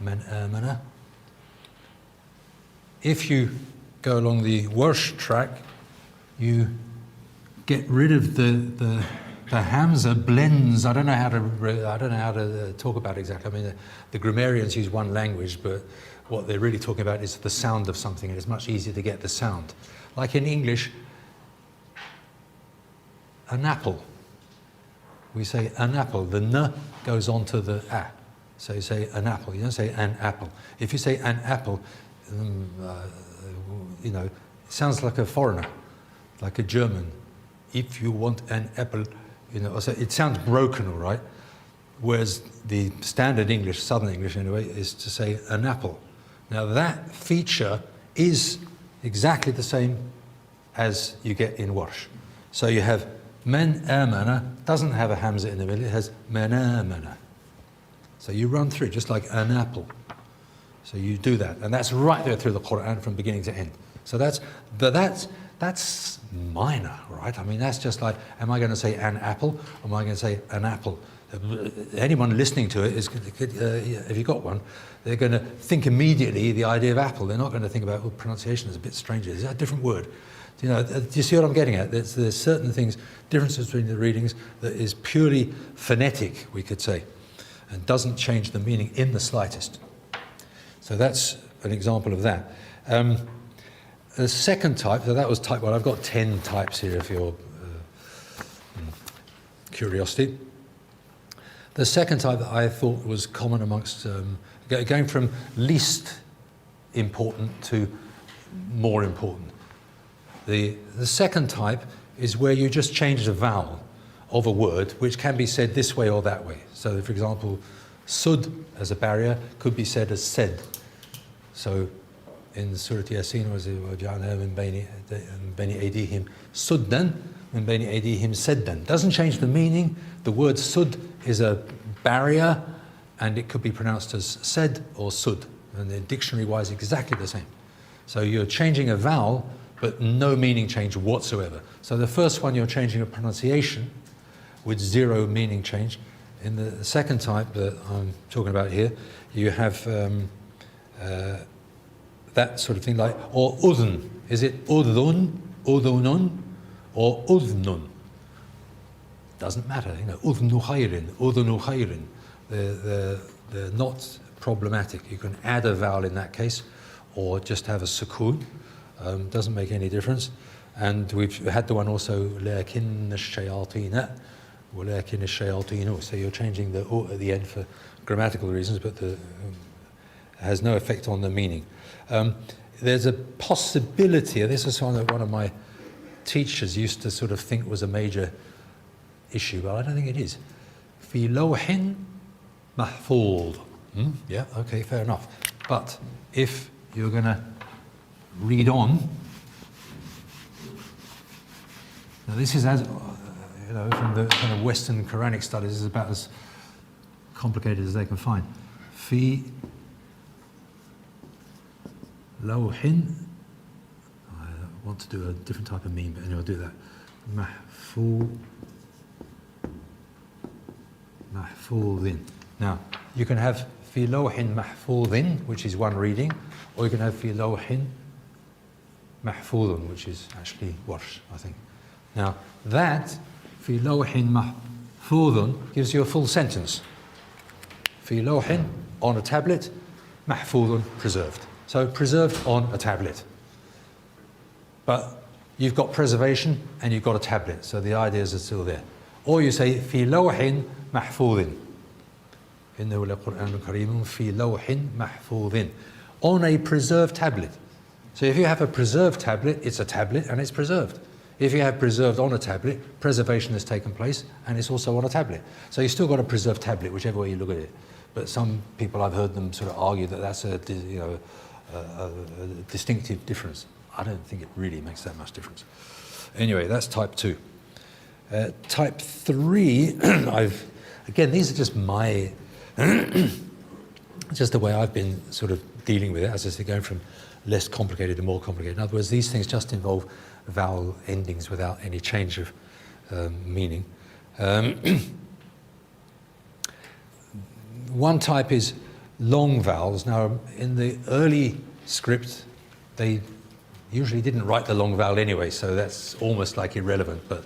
men amana. If you go along the Warsh track, you get rid of the hamza blends. I don't know how to talk about it exactly. I mean, the grammarians use one language, but what they're really talking about is the sound of something, and it's much easier to get the sound. Like in English, an apple. We say an apple. The n goes on to the a. So you say an apple. You don't say an apple. If you say an apple, you know, it sounds like a foreigner, like a German. If you want an apple, you know, so it sounds broken, all right? Whereas the standard English, Southern English anyway, is to say an apple. Now that feature is exactly the same as you get in Warsh. So you have men amana, doesn't have a hamza in the middle, it has men amana. So you run through just like an apple. So you do that, and that's right there through the Qur'an from beginning to end. So that's minor, right? I mean, that's just like, am I going to say an apple, or am I going to say an apple? Anyone listening to it is, if you've got one, they're going to think immediately the idea of apple. They're not going to think about, well, pronunciation is a bit strange. Is that a different word? Do you see what I'm getting at? There's certain things, differences between the readings that is purely phonetic, we could say, and doesn't change the meaning in the slightest. So that's an example of that. The second type, so that was type 1. I've got 10 types here, if you're curiosity. The second type that I thought was common amongst, going from least important to more important. The second type is where you just change the vowel of a word, which can be said this way or that way. So, for example, sud as a barrier could be said as said. So, in Surah Yasin, was وَجَعَلْنَا مِن بَيْنِ أَيْدِيهِمْ سُدًّا مِن بَيْنِ أَيْدِيهِمْ سَدًّا. Doesn't change the meaning. The word sud is a barrier, and it could be pronounced as said or sud, and they're dictionary-wise exactly the same. So you're changing a vowel, but no meaning change whatsoever. So the first one, you're changing a pronunciation with zero meaning change. In the second type that I'm talking about here, you have that sort of thing, like, or udhun. Is it udhun, udhunun, or udhnun? doesn't matter. You know, udhnu khayrin. They're not problematic. You can add a vowel in that case, or just have a sukoon. Doesn't make any difference. And we've had the one also, لَكِنَّ الشَّيَاطِينَ وَلَكِنَّ الشَّيَاطِينُ. So you're changing the at the end for grammatical reasons, but has no effect on the meaning. There's a possibility, and this is one that one of my teachers used to sort of think was a major issue, but I don't think it is. فِي لَوْحٍ مَحْفُوظ. Yeah, okay, fair enough. But if you're going to read on, now this is as you know, from the kind of Western Quranic studies, is about as complicated as they can find. في لوح, I want to do a different type of meme, but anyway, I'll do that. محفوظ. Now, you can have في لوح محفوظ, which is one reading, or you can have في لوح محفوظ, which is actually Warsh, I think. Now, that في لوح محفوظ gives you a full sentence. في لوح, on a tablet, محفوظ, preserved. So preserved on a tablet. But you've got preservation and you've got a tablet, so the ideas are still there. Or you say في لوح محفوظ. إنه لقرآن كريم في لوح محفوظ. On a preserved tablet. So if you have a preserved tablet, it's a tablet and it's preserved. If you have preserved on a tablet, preservation has taken place and it's also on a tablet. So you've still got a preserved tablet, whichever way you look at it. But some people, I've heard them sort of argue that that's a distinctive difference. I don't think it really makes that much difference. Anyway, that's type 2. Type 3, again, these are just my, just the way I've been sort of dealing with it, as I say, going from less complicated to more complicated. In other words, these things just involve vowel endings without any change of meaning. One type is long vowels. Now, in the early script, they usually didn't write the long vowel anyway, so that's almost like irrelevant, but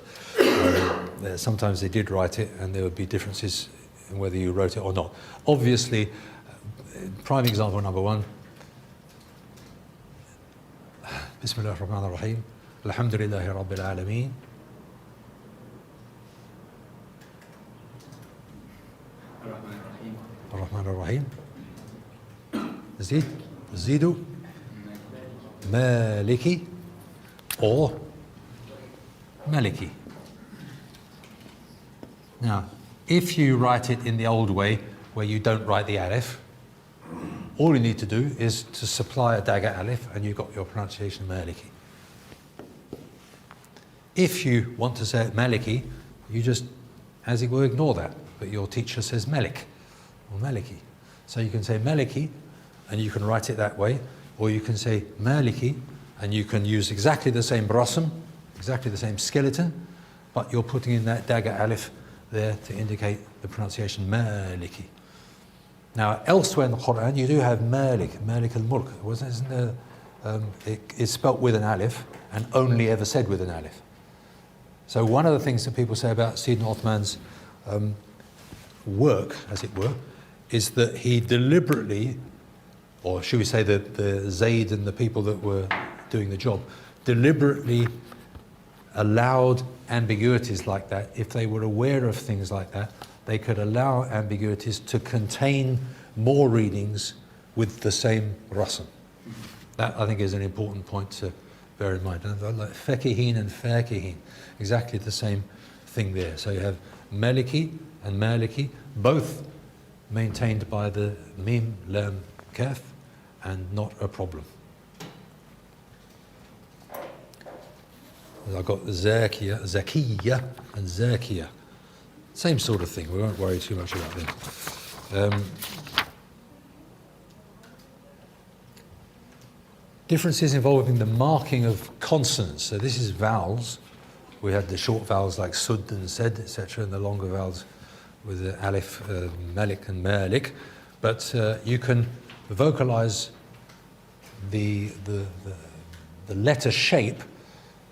sometimes they did write it, and there would be differences in whether you wrote it or not. Obviously, prime example number 1, Bismillah ar-Rahman ar-Rahim, Alhamdulillahi Rabbil Alameen. Ar-Rahman ar-Rahim. Zidu, Maliki, or Maliki. Now, if you write it in the old way, where you don't write the alif, all you need to do is to supply a dagger alif, and you've got your pronunciation Maliki. If you want to say it Maliki, you just, as it were, ignore that. But your teacher says Malik, or Maliki. So you can say Maliki, and you can write it that way, or you can say Maliki, and you can use exactly the same brasm, exactly the same skeleton, but you're putting in that dagger alif there to indicate the pronunciation Maliki. Now, elsewhere in the Qur'an, you do have Malik, Malik al-Mulk. Isn't there, it's spelt with an alif, and only ever said with an alif. So one of the things that people say about Sayyidina Uthman's work, as it were, is that he deliberately, or should we say that the Zayd and the people that were doing the job, deliberately allowed ambiguities like that. If they were aware of things like that, they could allow ambiguities to contain more readings with the same rasm. That, I think, is an important point to bear in mind. Like fakihin and fakihin, exactly the same thing there. So you have Maliki and Maliki, both maintained by the mim, lam, kaf, and not a problem. I've got Zakiya, Zakiyya, and Zakiya. Same sort of thing, we won't worry too much about them. Differences involving the marking of consonants. So this is vowels. We had the short vowels like Sud and Sed, etc., and the longer vowels with the Alif, Malik and Malik. But you can vocalize the letter shape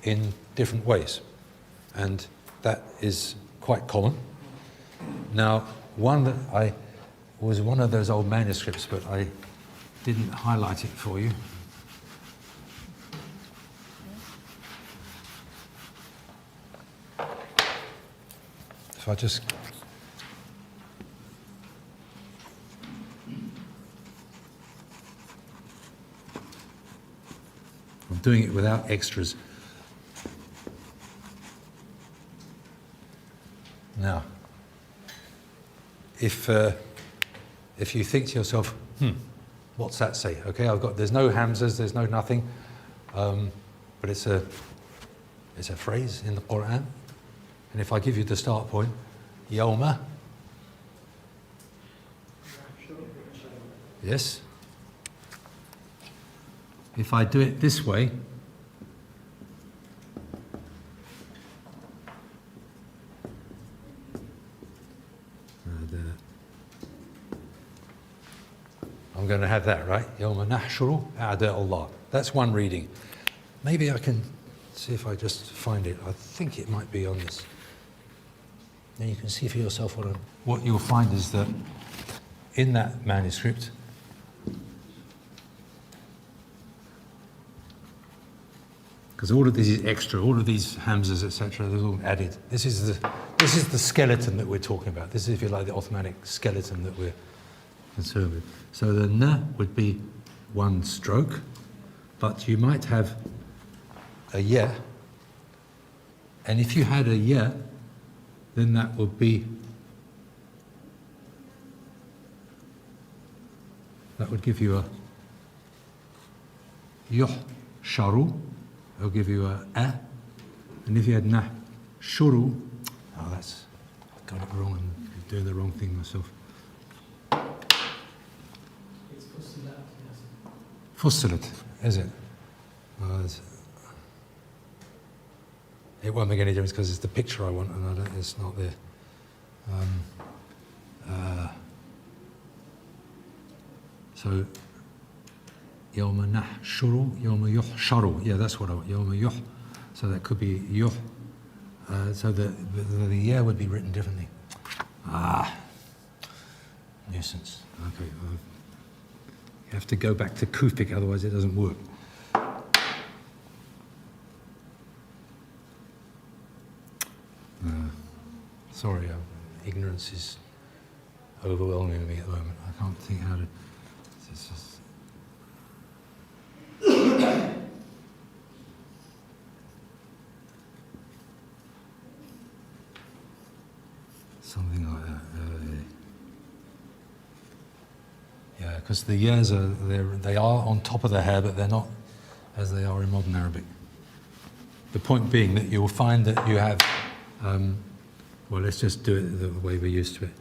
in different ways. And that is quite common. Now, one that I was one of those old manuscripts, but I didn't highlight it for you. If I just I'm doing it without extras. Now, if you think to yourself, what's that say? Okay, there's no hamzas, there's no nothing, but it's a phrase in the Qur'an. And if I give you the start point, yawma, yes. If I do it this way, I'm going to have that, right? Yawma nahshuru a'da Allah. That's one reading. Maybe I can see if I just find it. I think it might be on this. Then you can see for yourself what you'll find is that in that manuscript, because all of this is extra, all of these hamzas, etc., they're all added. This is the skeleton that we're talking about. This is, if you like, the Ottomanic skeleton that we're concerned with. So the n would be one stroke, but you might have a ya, and if you had a ya, then that would give you a yuh sharu, it'll give you a, and if you had nah shuru, I've got it wrong, I'm doing the wrong thing myself. It's fussilat, yes. Fussilat, is it? It won't make any difference because it's the picture I want and it's not there. So, yawma nahshuru, yawma yuhsharu. Yeah, that's what I want. Yawma yuh. So that could be yuh. So the yeah would be written differently. Nuisance. Okay. You have to go back to Kufic, otherwise it doesn't work. Sorry, ignorance is overwhelming me at the moment. I can't think how to. It's just something like that. Yeah, because the years they are on top of the hair, but they're not as they are in modern Arabic. The point being that you'll find that you have. Well, let's just do it the way we're used to it.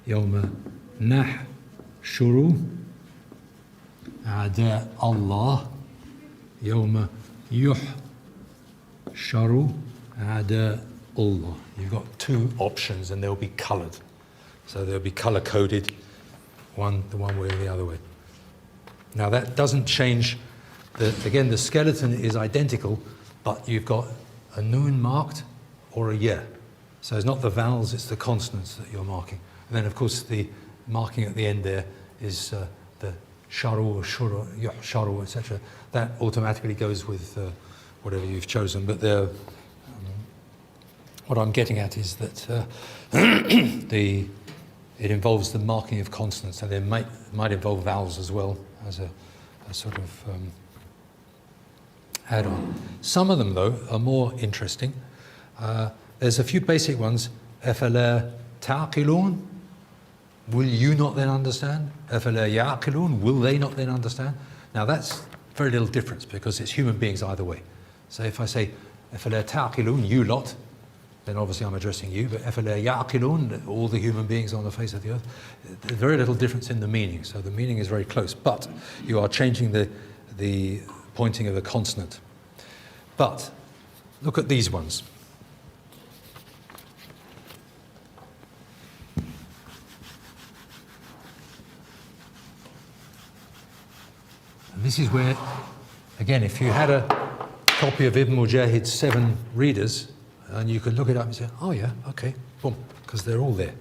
Yawma nahshuru a'da Allah. Yawma yuhsharu a'da Allah. You've got two options and they'll be coloured. So they'll be colour-coded, the one way or the other way. Now that doesn't change, again the skeleton is identical, but you've got a noon marked or a ya. So it's not the vowels, it's the consonants that you're marking. And then of course the marking at the end there is the sharu, shuru, yuh, sharu, etc. That automatically goes with whatever you've chosen. But what I'm getting at is that it involves the marking of consonants, and it might involve vowels as well as a sort of add-on. Some of them though are more interesting. There's a few basic ones. أَفَلَا تَعْقِلُونَ? Will you not then understand? أَفَلَا يَعْقِلُونَ? Will they not then understand? Now that's very little difference because it's human beings either way. So if I say أَفَلَا تَعْقِلُونَ, you lot, then obviously I'm addressing you, but أَفَلَا يَعْقِلُونَ, all the human beings on the face of the earth, there's very little difference in the meaning. So the meaning is very close, but you are changing the pointing of a consonant. But look at these ones. And this is where, again, if you had a copy of Ibn Mujahid's 7 readers, And you can look it up and say, oh yeah, okay, boom, because they're all there.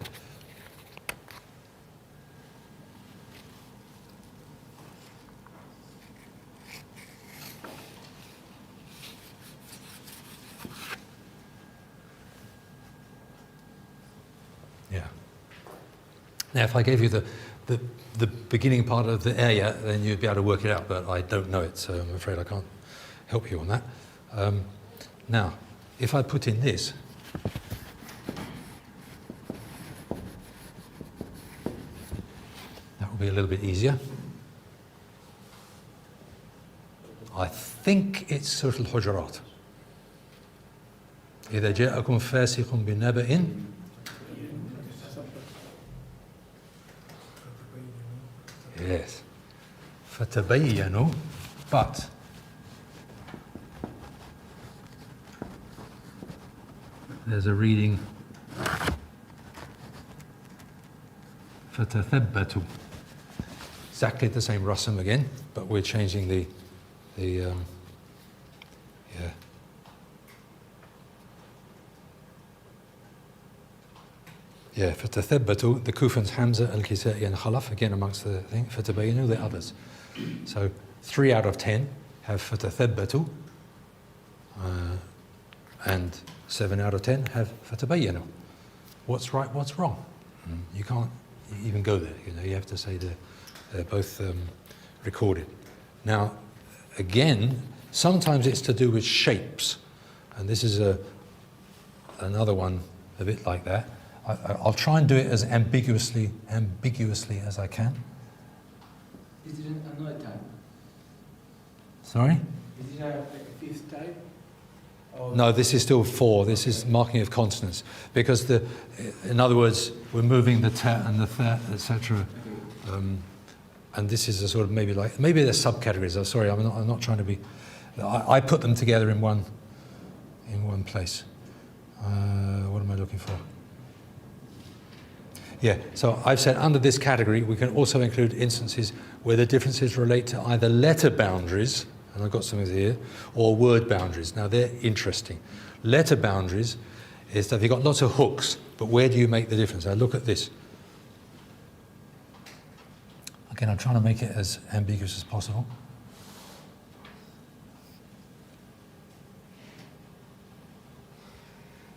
Yeah. Now, if I gave you the beginning part of the ayah, then you'd be able to work it out, but I don't know it, so I'm afraid I can't help you on that. Now, if I put in this, that will be a little bit easier. I think it's Surah Al-Hujurat. إذا جاءكم فاسق بنبأ Yes. فَتَبَيَّنُوا, but there's a reading فَتَثَبَّتُوا. Exactly the same rasam again, but we're changing the yeah. Yeah, فَتَثَبَّتُوا, the Kufans Hamza, Al-Kisai and Khalaf, again amongst the thing, فَتَبَيَّنُوا, the others. So 3 out of 10 have فَتَثَبَّتُوا, and 7 out of 10 have فَتَبَيَّنُوا. What's right, what's wrong? You can't even go there, you have to say they're both recorded. Now, again, sometimes it's to do with shapes, and this is another one a bit like that. I'll try and do it as ambiguously as I can. Is it another type? Sorry? Is it like a 5th type? Or No, this is still 4. This is marking of consonants. Because, in other words, we're moving the ta and the tha, etc. And this is a sort of maybe they're subcategories. I'm sorry, I'm not trying to be... I put them together in one place. What am I looking for? Yeah, so I've said under this category we can also include instances where the differences relate to either letter boundaries, and I've got some of these here, or word boundaries. Now they're interesting. Letter boundaries is that you've got lots of hooks, but where do you make the difference? Now look at this. Again, I'm trying to make it as ambiguous as possible.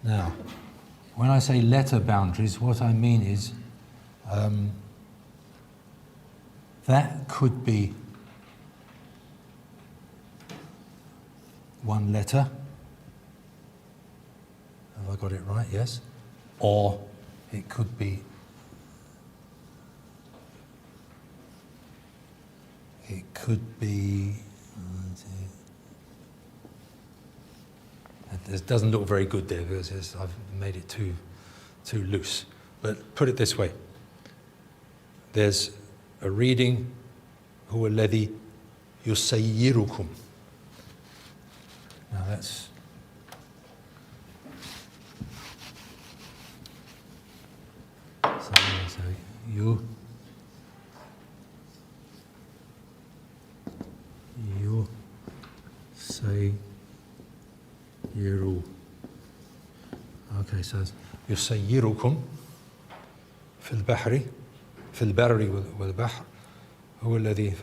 Now, when I say letter boundaries, what I mean is that could be one letter. Have I got it right? Yes. Or it could be it doesn't look very good there because I've made it too loose. But put it this way. There's a reading, هو الذي يسيركم. Now that's so you say Yiru. Okay, so يسيركم في البحر في البر والبحر هو الذي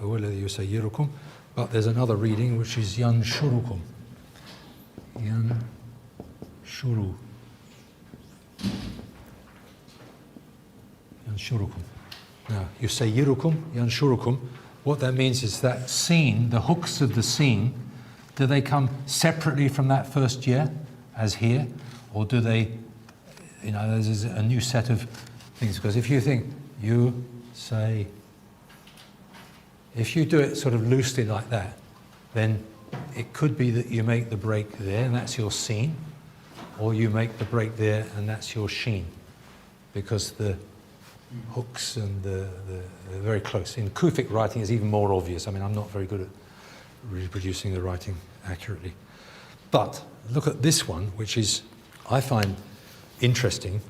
يسيركم. But there's another reading which is ينشركم. ينشركم. Now, يسيركم ينشركم. What that means is that scene, the hooks of the scene, do they come separately from that first year, as here, or do they, there's a new set of things? Because if you think, you say, if you do it sort of loosely like that, then it could be that you make the break there, and that's your scene, or you make the break there, and that's your sheen, because the hooks and they're very close. In Kufic writing, it's even more obvious. I mean, I'm not very good at reproducing the writing accurately. But look at this one, which is, I find interesting.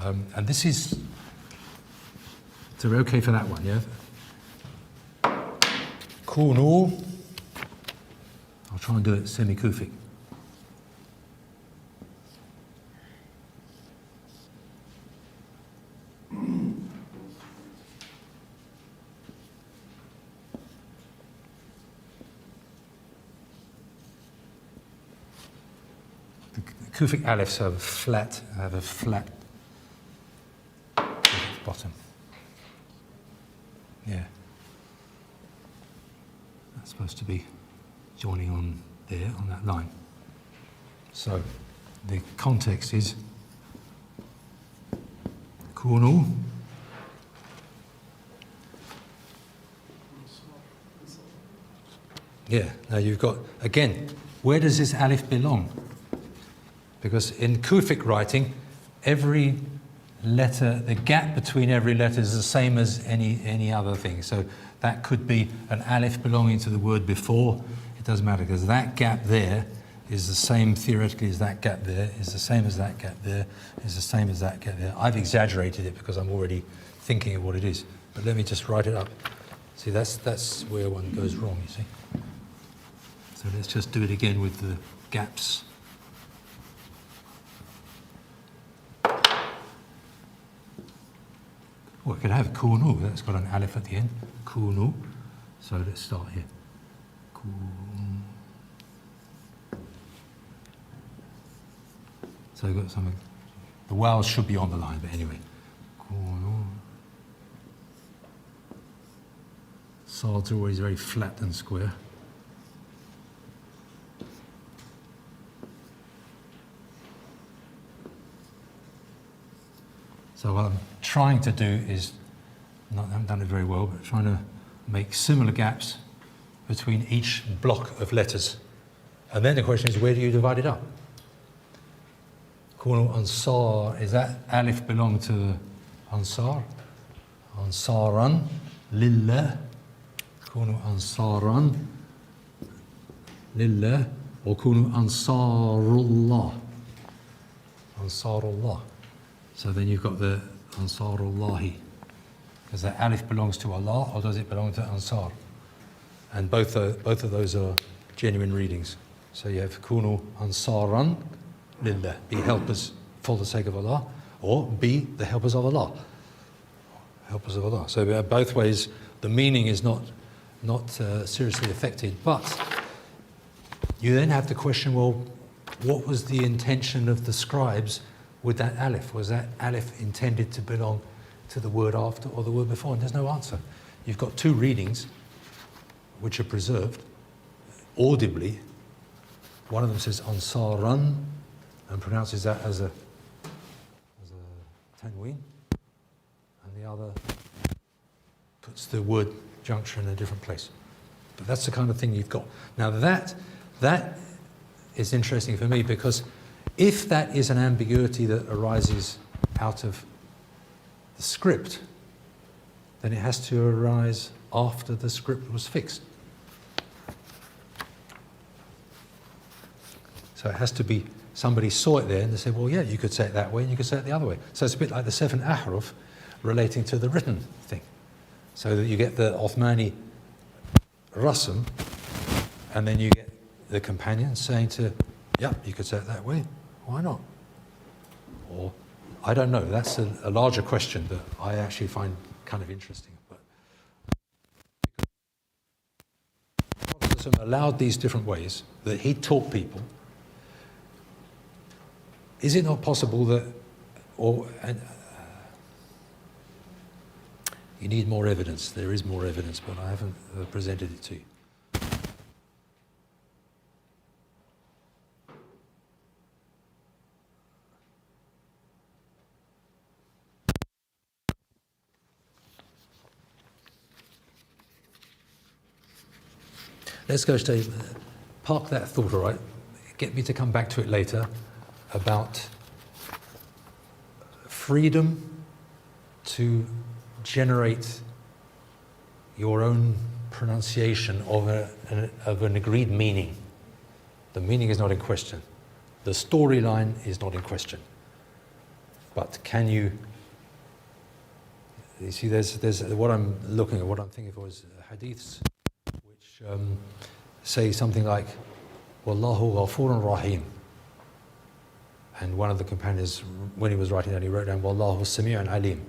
And this is, so we're okay for that one, yeah? Kunu. I'll try and do it semi-Kufic. Kufic alifs have a flat bottom. Yeah. That's supposed to be joining on there, on that line. So the context is kunu. Yeah, now you've got, again, where does this alif belong? Because in Kufic writing, every letter, the gap between every letter is the same as any other thing. So that could be an alif belonging to the word before. It doesn't matter, because that gap there is the same theoretically as that gap there, is the same as that gap there, is the same as that gap there. I've exaggerated it because I'm already thinking of what it is. But let me just write it up. See, that's where one goes wrong, you see. So let's just do it again with the gaps. Well, I could have kunu, that's got an alif at the end. Kunu. So let's start here. Kunu. So I've got something. The vowels should be on the line, but anyway. Kunu. Sads are always very flat and square. So what I'm trying to do is, I haven't done it very well, but trying to make similar gaps between each block of letters. And then the question is, where do you divide it up? Kunu ansar, is that alif belong to ansar? Ansaran, lillah. Kunu ansaran, lillah. Or kunu ansarullah. Ansarullah. So then you've got the Ansarullahi. Does that alif belongs to Allah or does it belong to Ansar? And both of those are genuine readings. So you have Kunu Ansaran Lillah, be helpers for the sake of Allah, or be the helpers of Allah. Helpers of Allah. So both ways the meaning is not seriously affected, but you then have to question, well, what was the intention of the scribes with that alif? Was that alif intended to belong to the word after or the word before? And there's no answer. You've got two readings which are preserved audibly. One of them says ansaran and pronounces that as a tanween, and the other puts the word juncture in a different place. But that's the kind of thing you've got. Now that is interesting for me, because if that is an ambiguity that arises out of the script, then it has to arise after the script was fixed. So it has to be, somebody saw it there and they said, well, yeah, you could say it that way and you could say it the other way. So it's a bit like the 7 ahruf relating to the written thing. So that you get the Uthmani rasm, and then you get the companion saying to, yeah, you could say it that way. Why not? Or, I don't know, that's a larger question that I actually find kind of interesting. But Prophet allowed these different ways that he taught people. Is it not possible that, you need more evidence, there is more evidence, but I haven't presented it to you. Let's go park that thought, all right? Get me to come back to it later about freedom to generate your own pronunciation of an agreed meaning. The meaning is not in question. The storyline is not in question. But can you see, there's what I'm looking at, what I'm thinking of is hadiths which say something like, Wallahu ghafurun rahim. And one of the companions, when he was writing that, he wrote down, Wallahu sami'un alim.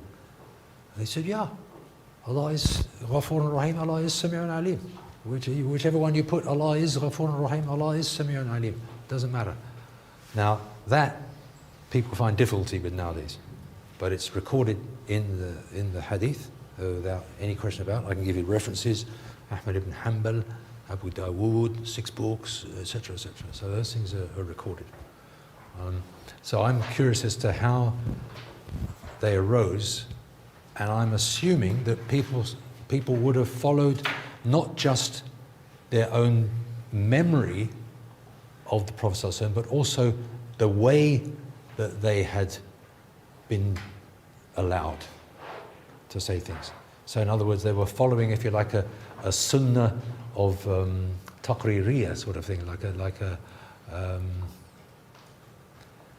And he said, yeah, Allah is ghafurun rahim, Allah is sami'un alim. Whichever one you put, Allah is ghafurun rahim, Allah is sami'un alim. Doesn't matter. Now, that people find difficulty with nowadays. But it's recorded in the hadith without any question about it. I can give you references, Ahmad ibn Hanbal, Abu Dawood, 6 books, etc., etc. So those things are recorded. So I'm curious as to how they arose, and I'm assuming that people would have followed not just their own memory of the Prophet ﷺ, but also the way that they had been allowed to say things. So in other words, they were following, if you like, a sunnah of taqririyah sort of thing,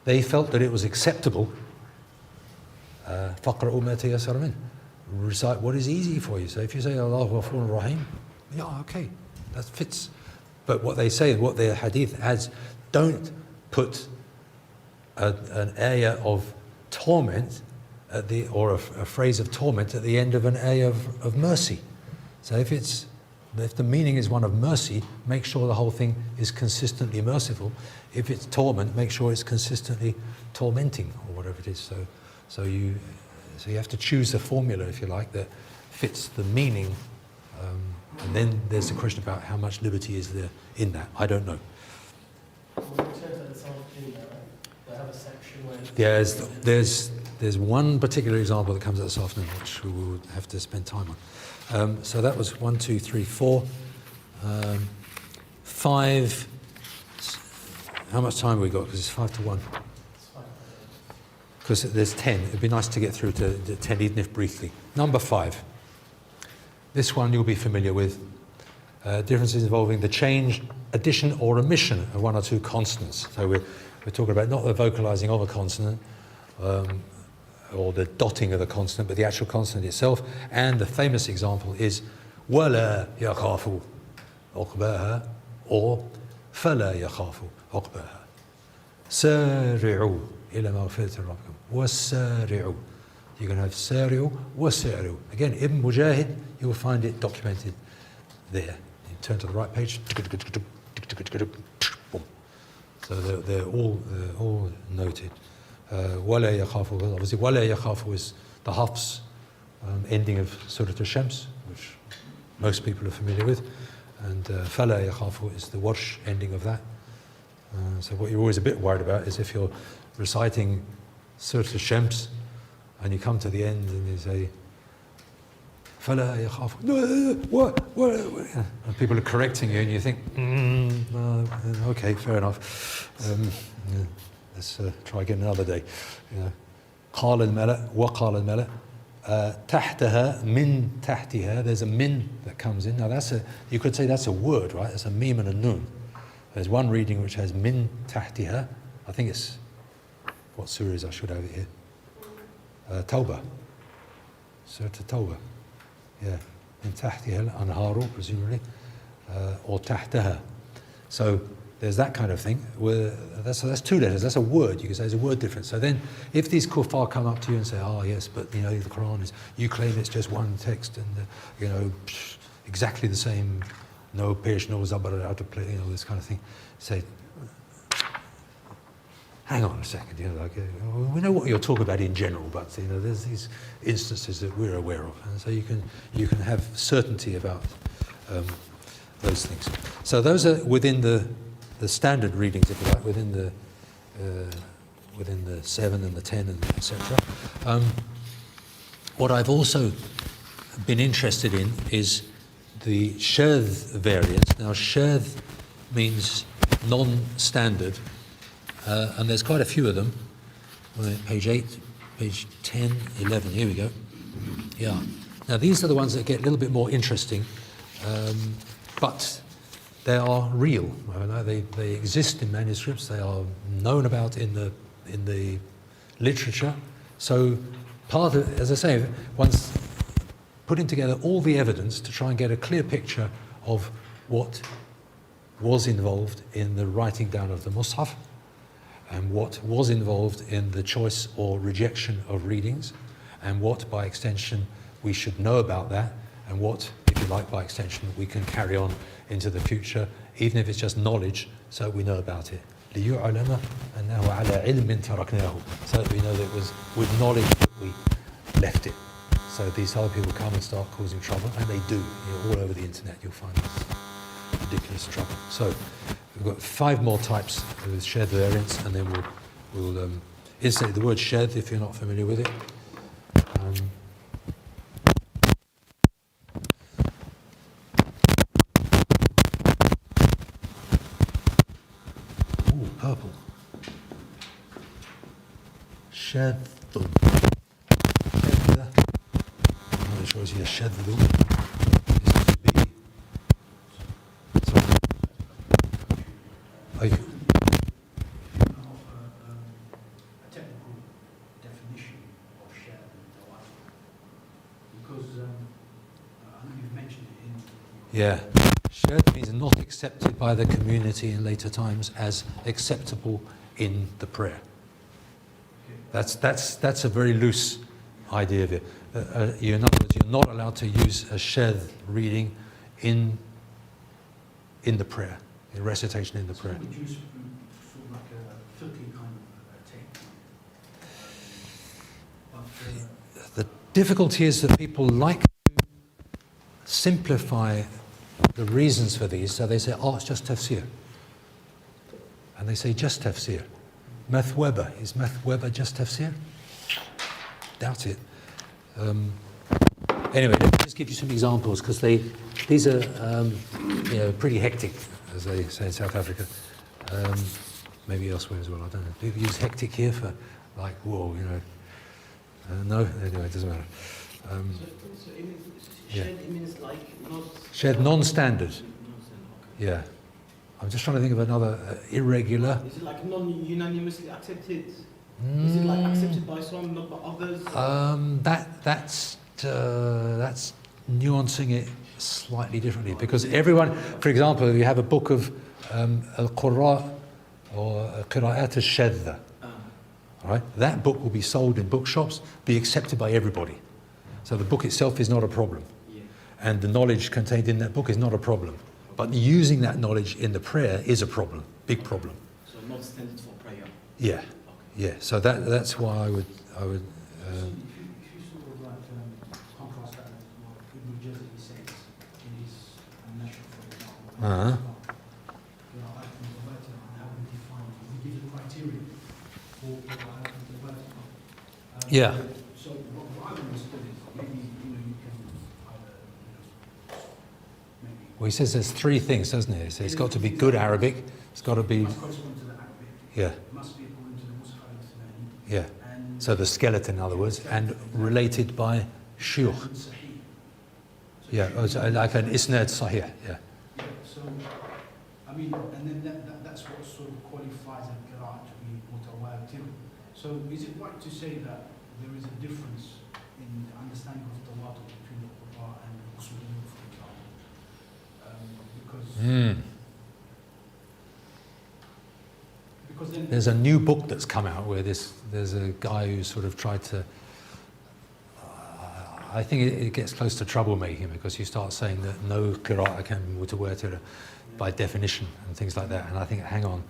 they felt that it was acceptable. فَقْرَؤُوا مَا تَيَسَّرَ مِنْهُ. Recite what is easy for you. So if you say Allahu Ghafurur Rahim, yeah, okay, that fits. But what they say, what their hadith adds, don't put an ayah of torment or a phrase of torment at the end of an ayah of mercy. So if the meaning is one of mercy, make sure the whole thing is consistently merciful. If it's torment, make sure it's consistently tormenting, or whatever it is. So you have to choose the formula, if you like, that fits the meaning. And then there's the question about how much liberty is there in that. I don't know. They have a section where there's one particular example that comes out this afternoon, which we will have to spend time on. So that was 1, 2, 3, 4, 5. How much time have we got? Because it's 5 to 1. Because there's 10. It'd be nice to get through to 10, even if briefly. Number 5. This one you'll be familiar with. Differences involving the change, addition, or omission of 1 or 2 consonants. So we're talking about not the vocalizing of a consonant or the dotting of the consonant, but the actual consonant itself. And the famous example is وَلَا يَخَافُ عُقْبَاهَا or فَلَا يَخَافُ عُقْبَاهَا. سَارِعُوا إِلَى مَغْفِرَةِ رَبِّكُمْ وَسَارِعُوا. You're going to have سَارِعُوا وَسَارِعُوا. Again, Ibn Mujahid, you will find it documented there. You turn to the right page. So they're all noted. وَلَا يَخَافُ, obviously وَلَا يَخَافُ is the Hafs ending of Surah Al-Shams, which most people are familiar with, and فَلَا يَخَافُ is the Warsh ending of that. So what you're always a bit worried about is if you're reciting Surah Al-Shams and you come to the end and you say فَلَا يَخَافُ, what? And people are correcting you and you think, okay, fair enough. Let's try again another day. قال الملأ وقال الملأ تحتها من تحتها. There's a min that comes in. Now you could say that's a word, right? That's a mim and a nun. There's one reading which has min tahtiha. I think it's, what surah is, I should have it here. Tawbah. Surah Tawbah. Yeah. Min tahtiha al-anharu, presumably. Or tahtaha. So there's that kind of thing. That's 2 letters. That's a word. You can say there's a word difference. So then, if these kuffar come up to you and say, "Oh yes, but the Qur'an is," you claim it's just one text and exactly the same, no pesh, no zabar, how to play, this kind of thing. Say, hang on a second. We know what you're talking about in general, but there's these instances that we're aware of, and so you can have certainty about those things. So those are within the standard readings, if you like, within the 7 and the 10 and etc. What I've also been interested in is the shadh variant. Now shadh means non-standard, and there's quite a few of them. Page 8, page 10, 11, here we go. Yeah. Now these are the ones that get a little bit more interesting, but they are real. They exist in manuscripts. They are known about in the literature. So part of, as I say, once putting together all the evidence to try and get a clear picture of what was involved in the writing down of the Mus'haf and what was involved in the choice or rejection of readings, and what, by extension, we should know about that, and what, if you like, by extension, we can carry on into the future, even if it's just knowledge, so we know about it. لِيُعْلَمَ أَنَّهُ عَلَى عِلْمٍ تَرَكْنَاهُ. So that we know that it was with knowledge that we left it. So these other people come and start causing trouble, and they do. All over the internet you'll find this ridiculous trouble. So we've got 5 more types with shed variants, and then we'll insert the word shed if you're not familiar with it. Purple. Shadun. Shadda. I'm not sure it's here. Shaddu. This should be. Sorry. Are you? A technical definition of shad and dawat, because I know you've mentioned it in. Yeah. Shad means not accepted by the community in later times as acceptable in the prayer. That's a very loose idea of it. In other words, you're not allowed to use a shad reading in the prayer, in recitation in the prayer. Would you sort of like a fiqhi kind of take? The difficulty is that people like to simplify the reasons for these, so they say, oh, it's just tafsir. And they say, just tafsir. Mathweba, is Mathweba just tafsir? Doubt it. Anyway, let me just give you some examples, because these are pretty hectic, as they say in South Africa. Maybe elsewhere as well, I don't know. People use hectic here for, like, whoa, no, anyway, it doesn't matter. So it means, it means like not... Shed non-standard. Yeah. I'm just trying to think of another irregular. Is it like non-unanimously accepted? Is it like accepted by some, not by others? That's nuancing it slightly differently, because everyone, for example, if you have a book of Al-Qur'an or Qira'at al-Shadda, right? That book will be sold in bookshops, be accepted by everybody. So the book itself is not a problem. Yeah. And the knowledge contained in that book is not a problem. But using that knowledge in the prayer is a problem, big problem. So not standard for prayer? Yeah, Okay. yeah. So that's why I would. If you sort of like contrast that with what Ibn Jazari says in his Nashr, for example, Uh-huh. I can debate on how we define, we give the criteria for how we debate. Yeah. So what I've understood is maybe you can either maybe. Well, he says there's 3 things, doesn't he? He says it's got to be good Arabic. It's got to be. Must correspond to the Arabic. Yeah, It must be according to the Mus'haf al-Thani. yeah. And So the skeleton, in other words, and related by shuyukh. Sahih. So Yeah, it should be- like an isnad sahih. Yeah. Yeah, so, I mean, and then that's what sort of qualifies al-qira'ah to be mutawatir. So is it right to say that there is a difference in the understanding of tawatur between the Qur'an and the Usuliyyin, for example? Because then There's a new book that's come out where there's a guy who sort of tried to. I think it gets close to troublemaking, because you start saying that no qira'ah can be mutawatir by definition and things like that. And I think, hang on.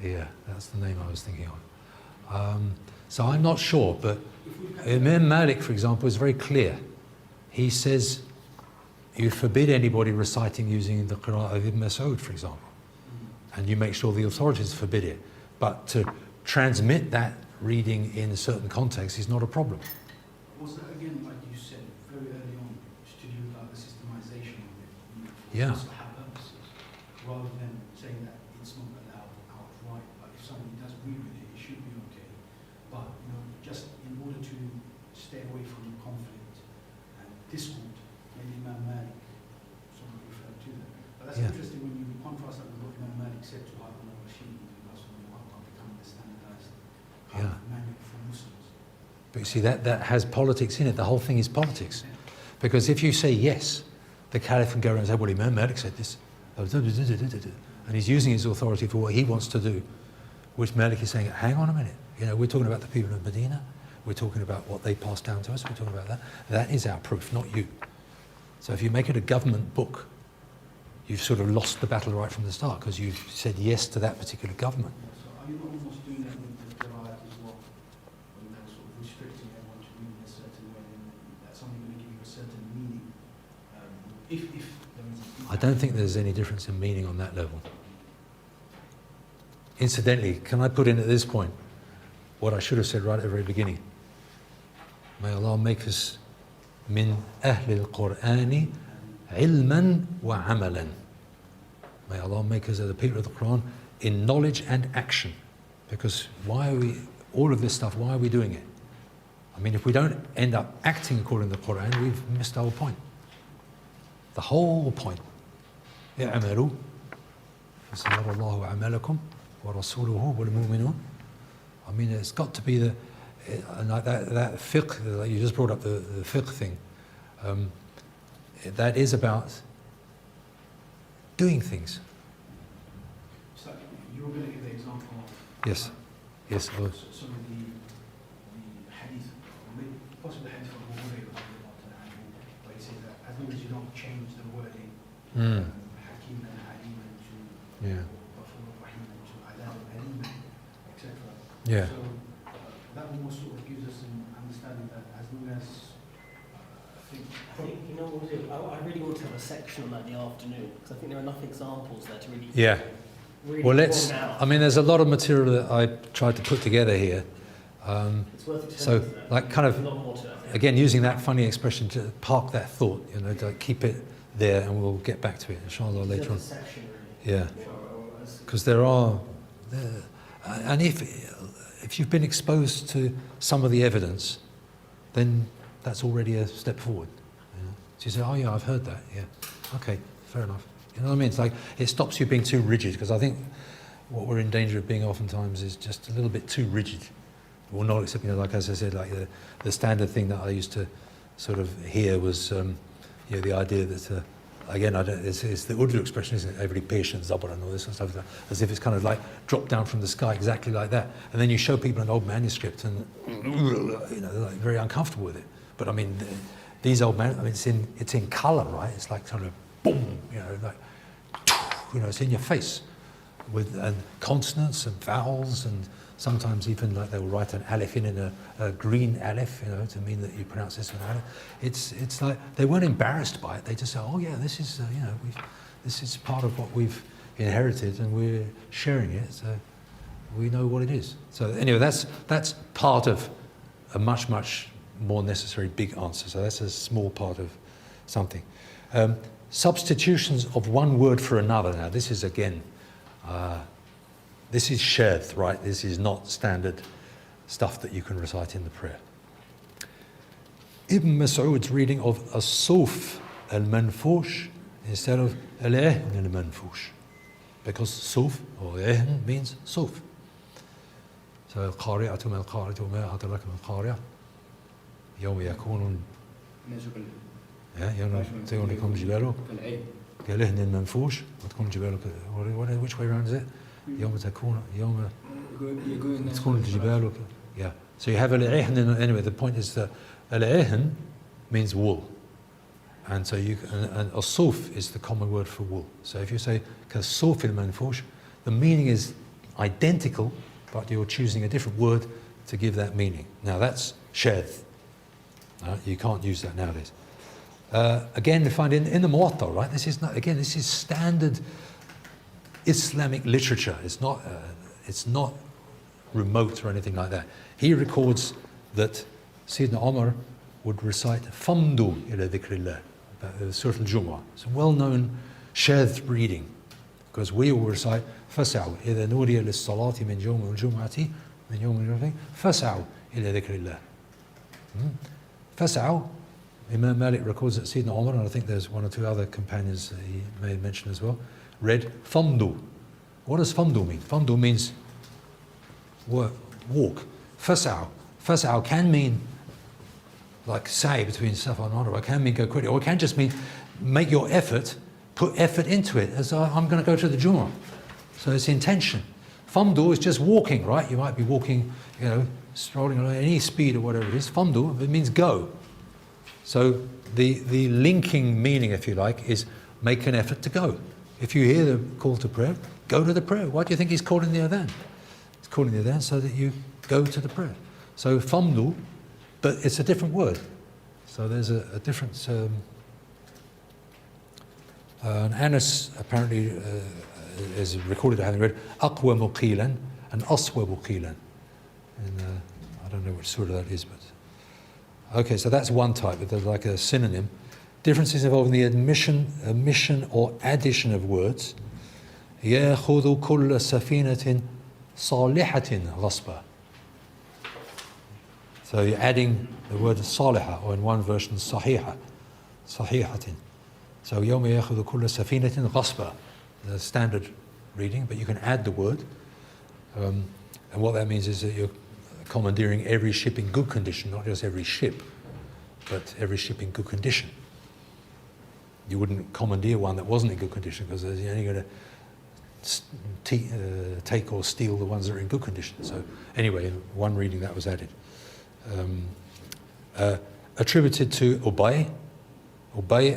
Yeah, that's the name I was thinking of. So I'm not sure, but Imam Malik, for example, is very clear. He says you forbid anybody reciting using the Qur'an of Ibn Mas'ud, for example, and you make sure the authorities forbid it. But to transmit that reading in certain contexts is not a problem. was that again, like you said, very early on, to do like the systemization of it, for Yeah. maslaha purposes, rather than saying that it's not allowed outright. But if somebody does agree with it, it should be okay. But just in order to stay away from conflict and discord, maybe Imam Malik sort of referred to that. But that's Yeah. interesting when you contrast that with what Imam Malik said to Harun al-Rashid with regards to becoming the standardized Yeah. manual for Muslims. But you see, that has politics in it. The whole thing is politics. Because if you say yes, the Caliph can go around and say, well, Imam Malik said this. And he's using his authority for what he wants to do. Which Malik is saying, hang on a minute. We're talking about the people of Medina. We're talking about what they passed down to us. We're talking about that. That is our proof, not you. So if you make it a government book, you've sort of lost the battle right from the start because you've said yes to that particular government. So are you almost doing that with the Qur'an as well? When you're sort of restricting everyone to read in a certain way, and that's only going to give you a certain meaning. If there is I don't think there's any difference in meaning on that level. Incidentally, can I put in at this point what I should have said right at the very beginning? May Allah make us min ahli al-Qur'ani ilman wa amalan. May Allah make us the people of the Quran in knowledge and action. Because why are we, all of this stuff, why are we doing it? I mean, if we don't end up acting according to the Quran, we've missed the whole point. The whole point. اعملوا فسيرى الله أعمالكم ورسوله والمؤمنون. I mean, it's got to be the, like that fiqh, like you just brought up the fiqh thing, that is about doing things. So you were going to give the example of Yes, yes, I was. some of the hadith, or maybe possibly the hadith from Abu Hurairah, where he says that as long as you don't change the wording, Hakim and Alim to Yeah. Ghafur Rahim to Adab Alim, etc. Yeah. So that almost sort of gives us an understanding that as long as I think, you know what we'll do? I really want to have a section on that in the afternoon, because I think there are enough examples there to really, Yeah. really Well, draw let's, them out. I mean, there's a lot of material that I tried to put together here. It's worth it. So, like, kind of, There's a lot more to it, I think. again, using that funny expression to park that thought, you know, to keep it there and we'll get back to it, inshallah, later on. There's a section, really. Yeah. Or as- Because there are, and if you've been exposed to some of the evidence, then that's already a step forward. You know? So you say, oh yeah, I've heard that, yeah. Okay, fair enough. You know what I mean? It's like, it stops you being too rigid, because I think what we're in danger of being oftentimes is just a little bit too rigid. Well, not except, you know, like as I said, like the standard thing that I used to sort of hear was, you know, the idea that, again, it's the Urdu expression, isn't it? Every patient, zabr and all this sort of stuff, as if it's kind of like dropped down from the sky, exactly like that. And then you show people an old manuscript and, you know, they're like very uncomfortable with it. But I mean, these old manuscripts, I mean, it's in colour, right? It's like kind of boom, you know, like, you know, it's in your face with consonants and vowels, and sometimes even like they'll write an alif in a green alif, you know, to mean that you pronounce this one alif. It's like they weren't embarrassed by it. They just say, oh yeah, this is you know, this is part of what we've inherited and we're sharing it, so we know what it is. So anyway, that's part of a much more necessary big answer. So that's a small part of something. Substitutions of one word for another. Now this is again. This is shadh, right? This is not standard stuff that you can recite in the prayer. Ibn Mas'ud's reading of as-suf al-manfush instead of al-ihn al-manfush, because suf or ihn means suf. So al-qari'atu ma al-qari'atu ma adraka ma al-qari'ah yawma yakunu yawma yakunu jibalu كالإهن المنفوش وتكون جبالك, which way around is it? يوم تكون الجبال, yeah. So you have al-ihn, anyway, the point is that al-ihn means wool. And so and as-suf is the common word for wool. So if you say كالصوف المنفوش, the meaning is identical, but you're choosing a different word to give that meaning. Now that's shadh. You can't use that nowadays. Again, you find in the Muwatta, right? This is standard Islamic literature. It's not remote or anything like that. He records that Sayyidina Umar would recite Famdu ila dhikrillah, Surah Al-Jumu'ah. It's a well-known shadh reading, because we will recite Fas'aw idha nudiya lis-salati min yawm al-jumu'ati min yawm al-jumu'ati Fas'aw ila dhikrillah. Fas'aw. Imam Malik records that Sayyidina Umar, and I think there's one or two other companions that he may have mentioned as well, read Famdu. What does Famdu mean? Famdu means walk. Fas'aw. Fas'aw can mean like say between Safa and Marwa, can mean go quickly, or it can just mean make your effort, put effort into it, as I'm going to go to the Jummah. So it's intention. Famdu is just walking, right? You might be walking, you know, strolling along any speed or whatever it is. Famdu, it means go. So the linking meaning, if you like, is make an effort to go. if you hear the call to prayer, go to the prayer. Why do you think he's calling the adhan? He's calling the adhan so that you go to the prayer. So famnu, but it's a different word. So there's a difference. And Anas apparently is recorded having read aqwa muqilan and aswa muqilan. And I don't know which surah that is, but okay, so that's one type, but there's like a synonym. Differences involving the omission or addition of words. يَأْخُذُ كُلَّ سَفِينَةٍ صَالِحَةٍ غَصْبًا. So you're adding the word صالحة, or in one version صحيحة, صحيحة. So يَوْمَ يَأْخُذُ كُلَّ سَفِينَةٍ غَصْبًا, the standard reading, but you can add the word. And what that means is that you're commandeering every ship in good condition, not just every ship, but every ship in good condition. You wouldn't commandeer one that wasn't in good condition, because you're only going to take or steal the ones that are in good condition. So anyway, in one reading that was added. Attributed to Ubay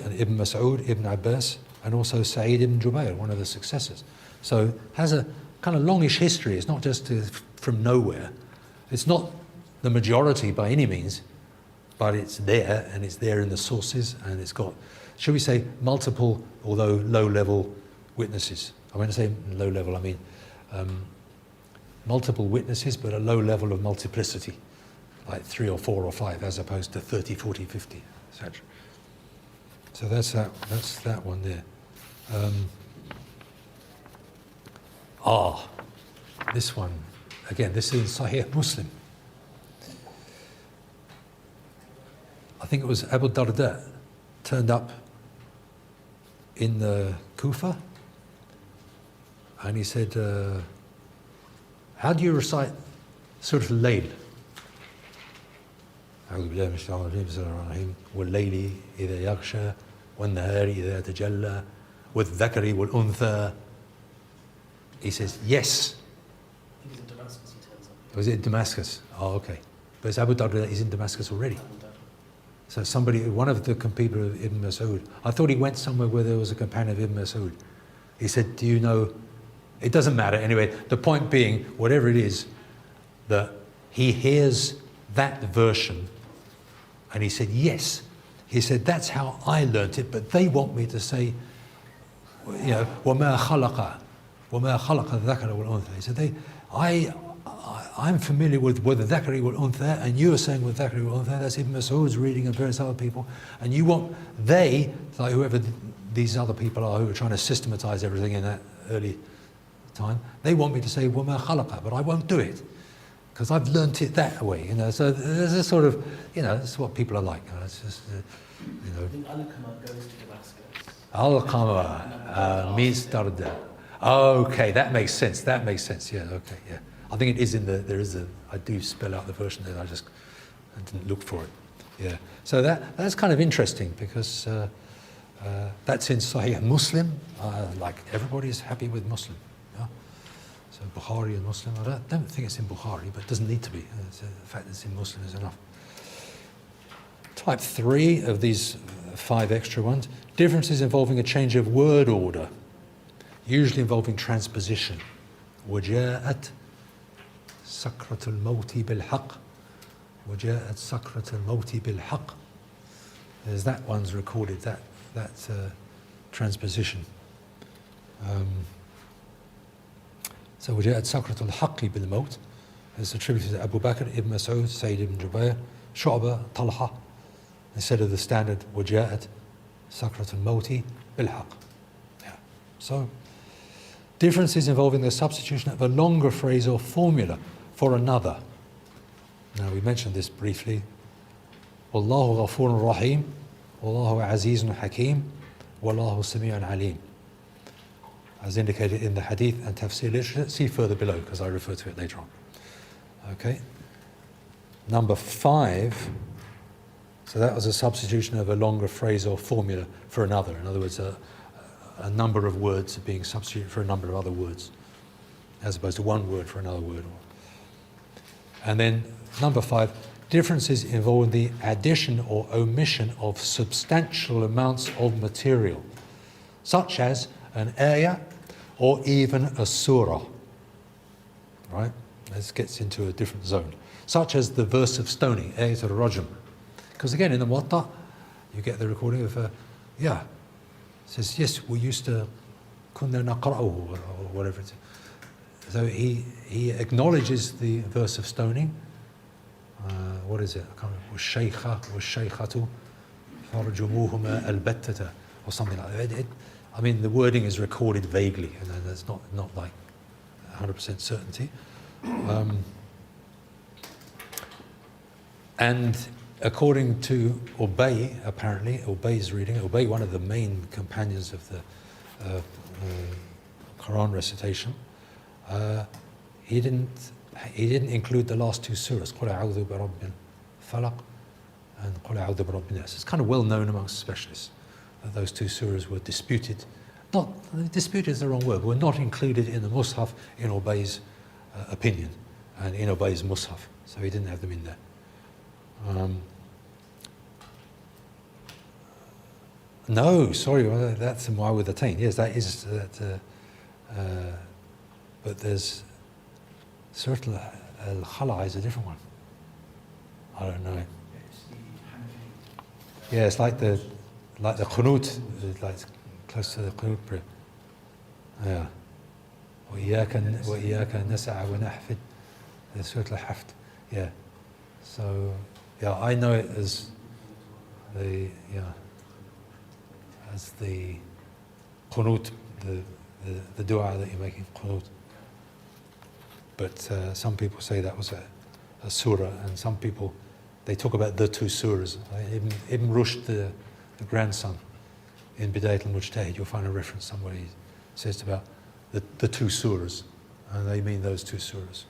and Ibn Mas'ud, Ibn Abbas, and also Sa'id ibn Jubayr, one of the successors. So has a kind of longish history. It's not just from nowhere. It's not the majority by any means, but it's there, and it's there in the sources, and it's got, should we say, multiple, although low-level witnesses. When I say low-level, I mean multiple witnesses, but a low level of multiplicity, like 3 or 4 or 5, as opposed to 30, 40, 50, etc. So that's that one there. This one, again, this is Sahih Muslim. I think it was Abu Darda turned up in the Kufa, and he said, how do you recite Surah Al-Layl? أعوذ بالله من الشيطان الرجيم بسم الله الرحمن الرحيم والليل إذا يغشى والنهار إذا تجلى والذكر والأنثى. He says, yes. I think he's in Damascus, he turns up. Was it in Damascus? Oh, okay. But it's Abu Darda, he's in Damascus already. So somebody, one of the people of Ibn Mas'ud, I thought he went somewhere where there was a companion of Ibn Mas'ud. He said, do you know, it doesn't matter anyway, the point being, whatever it is, that he hears that version, and he said, yes. He said, that's how I learnt it, but they want me to say, you know, وَمَا خَلَقَ الذَّكَرَ وَالْأُنْثَى. He said, I'm familiar with the Dhakari wal Untha, and you are saying with Dhakari wal Untha, that's Ibn Mas'ud's reading and various other people, and you want, like whoever these other people are who are trying to systematize everything in that early time, they want me to say وَمَا خَلَقَ, but I won't do it, because I've learnt it that way, you know. So there's a sort of, you know, this is what people are like. It's just, you know. I think Al-Qamah goes to Damascus. Al-Qamah means Darda. Okay, that makes sense. That makes sense. Yeah. Okay. Yeah. I think it is in the. There is a. I do spell out the version there. I didn't look for it. Yeah. So that's kind of interesting, because that's in Sahih Muslim. Like everybody's happy with Muslim. Yeah? So Bukhari and Muslim. I don't think it's in Bukhari, but it doesn't need to be. The fact that it's in Muslim is enough. Type 3 of these 5 extra ones. Differences involving a change of word order, usually involving transposition. وجاءت سكرة الموت بالحق. وجاءت سكرة الموت بالحق. There's that one's recorded, that transposition. So وجاءت سكرة الحق بالموت is attributed to Abu Bakr, Ibn Mas'ud, Sayyid ibn Jubayr, Shu'bah, Talha, instead of the standard وجاءت سكرة الموت بالحق. Yeah. So differences involving the substitution of a longer phrase or formula for another. Now, we mentioned this briefly. Wallahu ghafurun rahim, wallahu azizun hakim, wallahu sami'un alim. As indicated in the hadith and tafsir literature, see further below, because I refer to it later on. Okay. Number 5. So that was a substitution of a longer phrase or formula for another. In other words, a number of words being substituted for a number of other words, as opposed to one word for another word. And then number 5, differences involving the addition or omission of substantial amounts of material, such as an ayah, or even a surah. Right? This gets into a different zone. Such as the verse of stoning, ayat al-rajm. Because again, in the Muwatta, you get the recording of, it says, yes, we used to, kunna naqra'uhu, or whatever it is. So he acknowledges the verse of stoning. What is it? I can't remember. وَالشَّيْخَةُ فَرْجُمُوهُمَا الْبَتَّةَ, or something like that. I mean, the wording is recorded vaguely, and there's not like 100% certainty. And according to Ubay, apparently, Ubay's reading, Ubay, one of the main companions of the Qur'an recitation, he didn't include the last two surahs, قُلْ أَعُوذُ بِرَبِّ الْفَلَقِ and قُلْ أَعُوذُ بِرَبِّ النَّاسِ. It's kind of well known amongst specialists that those two surahs were disputed. Not disputed is the wrong word, were not included in the Mus'haf in Ubay's opinion and in Ubay's Mus'haf. So he didn't have them in there. No, sorry, that's Mu'awwidhatayn. Yes, that is that. But there's Surah Al-Khala is a different one. I don't know. It's the Hanafi. Yeah, it's like the Qunut, like close to the Qunut prayer. Yeah. وإياك نسعى ونحفد. The Surah Al-Hafd. Yeah. So yeah, I know it as the Qunut, the dua that you make in Qunut. But some people say that was a surah, and some people, they talk about the two surahs. Ibn Rushd, the grandson, in Bidayat al-Mujtahid, you'll find a reference somewhere. He says about the two surahs, and they mean those two surahs.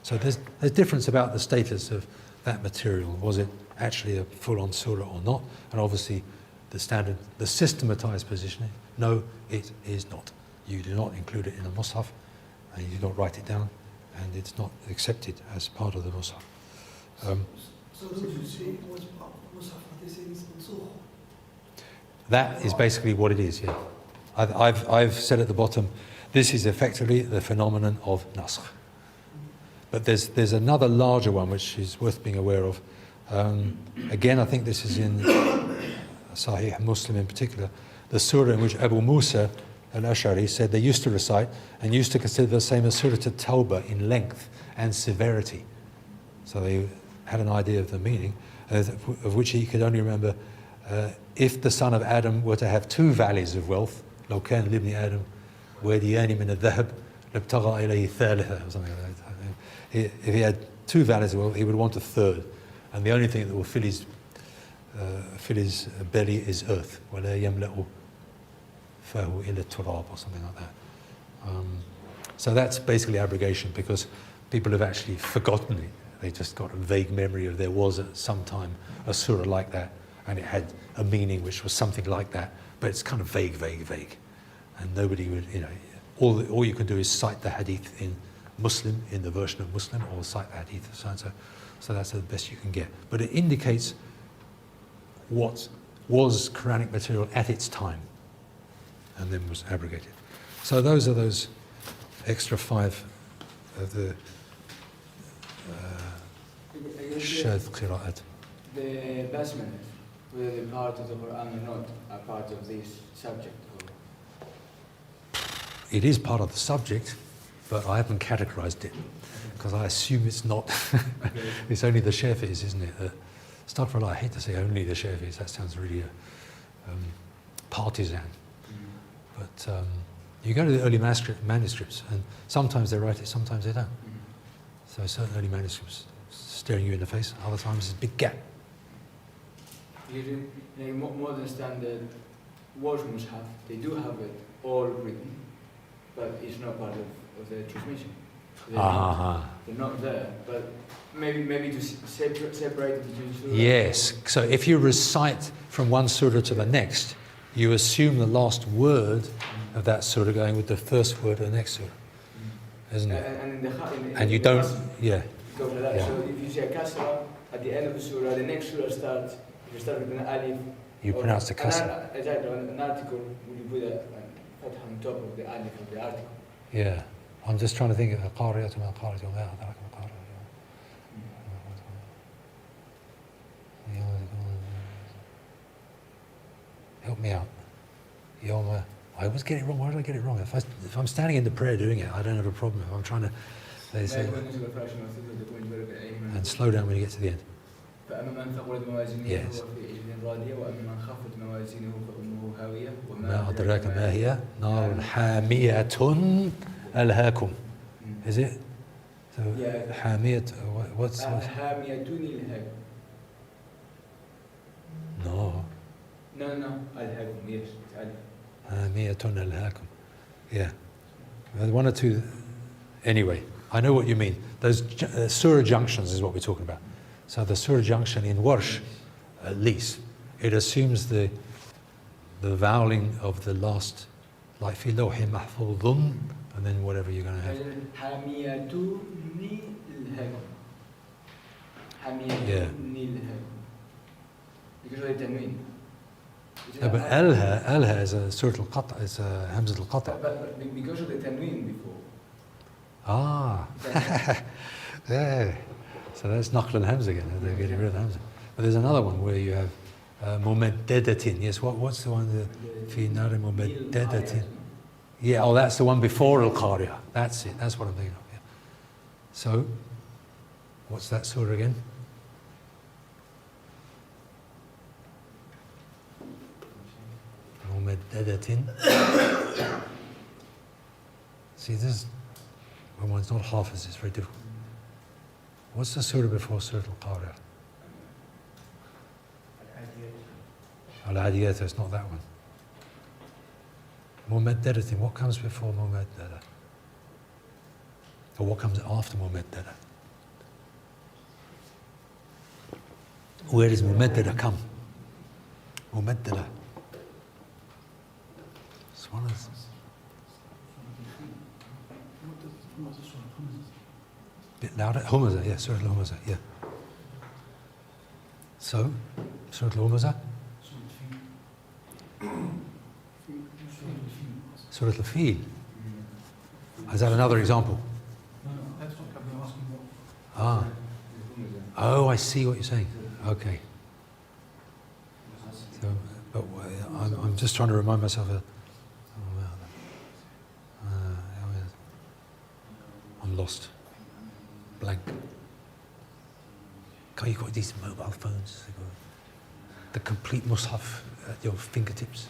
So there's a difference about the status of that material. Was it actually a full-on surah or not? And obviously, the standard, the systematized position, no, it is not. You do not include it in the Mus'haf, and you do not write it down, and it's not accepted as part of the Mus'haf. So would you say it was part of the Mus'haf, but they say it's mansukh? That is basically what it is, yeah. I've said at the bottom, this is effectively the phenomenon of naskh. But there's another larger one which is worth being aware of. Again, I think this is in Sahih Muslim in particular, the surah in which Abu Musa al-Ash'ari said they used to recite and used to consider the same as Surah At-Tawbah in length and severity. So they had an idea of the meaning, of which he could only remember if the son of Adam were to have two valleys of wealth, لو كان لابن آدم واديان من الذهب لابتغى إليه ثالثة, or something like that. If he had two valleys of wealth, he would want a third, and the only thing that will fill his belly is earth. ولا يملأ فاه إلى التراب, or something like that. So that's basically abrogation, because people have actually forgotten it. They just got a vague memory of there was at some time a surah like that, and it had a meaning which was something like that, but it's kind of vague, and nobody would, all you can do is cite the hadith in Muslim, in the version of Muslim, or cite the hadith of so-and-so. So that's the best you can get. But it indicates what was Quranic material at its time, and then was abrogated. So those are those extra 5 of the Shadh Qira'at. The basmala, whether they're part of the Qur'an or not, are part of this subject. It is part of the subject, but I haven't categorized it, because I assume it's not. It's only the Shafi'is, isn't it? Astaghfirullah, I hate to say only the Shafi'is, that sounds really partisan. But you go to the early manuscripts, and sometimes they write it, sometimes they don't. So certain early manuscripts staring you in the face, other times there's a big gap. Modern standard words must have, they do have it all written, but it's not part of the transmission. They're not there, but maybe to separate between surah. Yes, so if you recite from one surah to the next, you assume the last word of that surah going with the first word of the next surah, isn't it? And you don't, yeah. So if you say a kasra at the end of the surah, the next surah starts, if you start with an alif, you pronounce the kasra. Exactly, an article, would you put Fatha on top of the alif of the article. Yeah. I'm just trying to think of قارئة ما قارئة وما أدراك ما قارئة. Help me out. Yoma. I always get it wrong. Why did I get it wrong? If I'm standing in the prayer doing it, I don't have a problem. If I'm trying to, they say, and slow down when you get to the end. فأما من ثقلت موازينه Yes. فهو في عيشة راضية وأما من خفت موازينه فأمه هاوية ما أدراك ما هي نار حامية ألهاكم. Is it? So Yeah. حامية. What's هامية الهاكم. no. No, الهاكم, yes, it's alif. حامية ألهاكم. Yeah. One or two. Anyway, I know what you mean. Those surah junctions is what we're talking about. So the surah junction in Warsh, at least, it assumes the vowelling of the last, like في لوح محفوظ, and then whatever you're going to have. حامية الهاكم. حامية Yeah. الهاكم. Because of the tanween. No, but Alha is a surah al-Qata', it's a Hamzat al-Qata'. But because of the tanween before. Ah, yeah. So that's Naql and Hamza again. They're getting rid of Hamza. But there's another one where you have Mumaddedatin. Yes, what's the one? Fi nari Mumaddedatin. Yeah, oh, that's the one before Al-Qari'ah. That's it. That's what I'm thinking of. Yeah. So, what's that surah again? Mumaddedatin. See, this, when one's not Hafiz, it's very difficult. What's the surah before Surah Al-Qari'ah? Al-Adiyat, it's not that one. Mumaddedatin, what comes before Mumaddada? Or what comes after Mumaddada? Where does Mumaddada come? Mumaddada. It's one of the... Bit louder. Humaza, yeah, Surah Al-Humaza, yeah. So, Surah Al-Humaza? Surah Al-Fil. Is that another example? No, that's what I've been asking what. Ah. Oh, I see what you're saying. Okay. So, but I'm just trying to remind myself of... I'm lost. Blank. God, you've got these mobile phones. You've got the complete mushaf at your fingertips.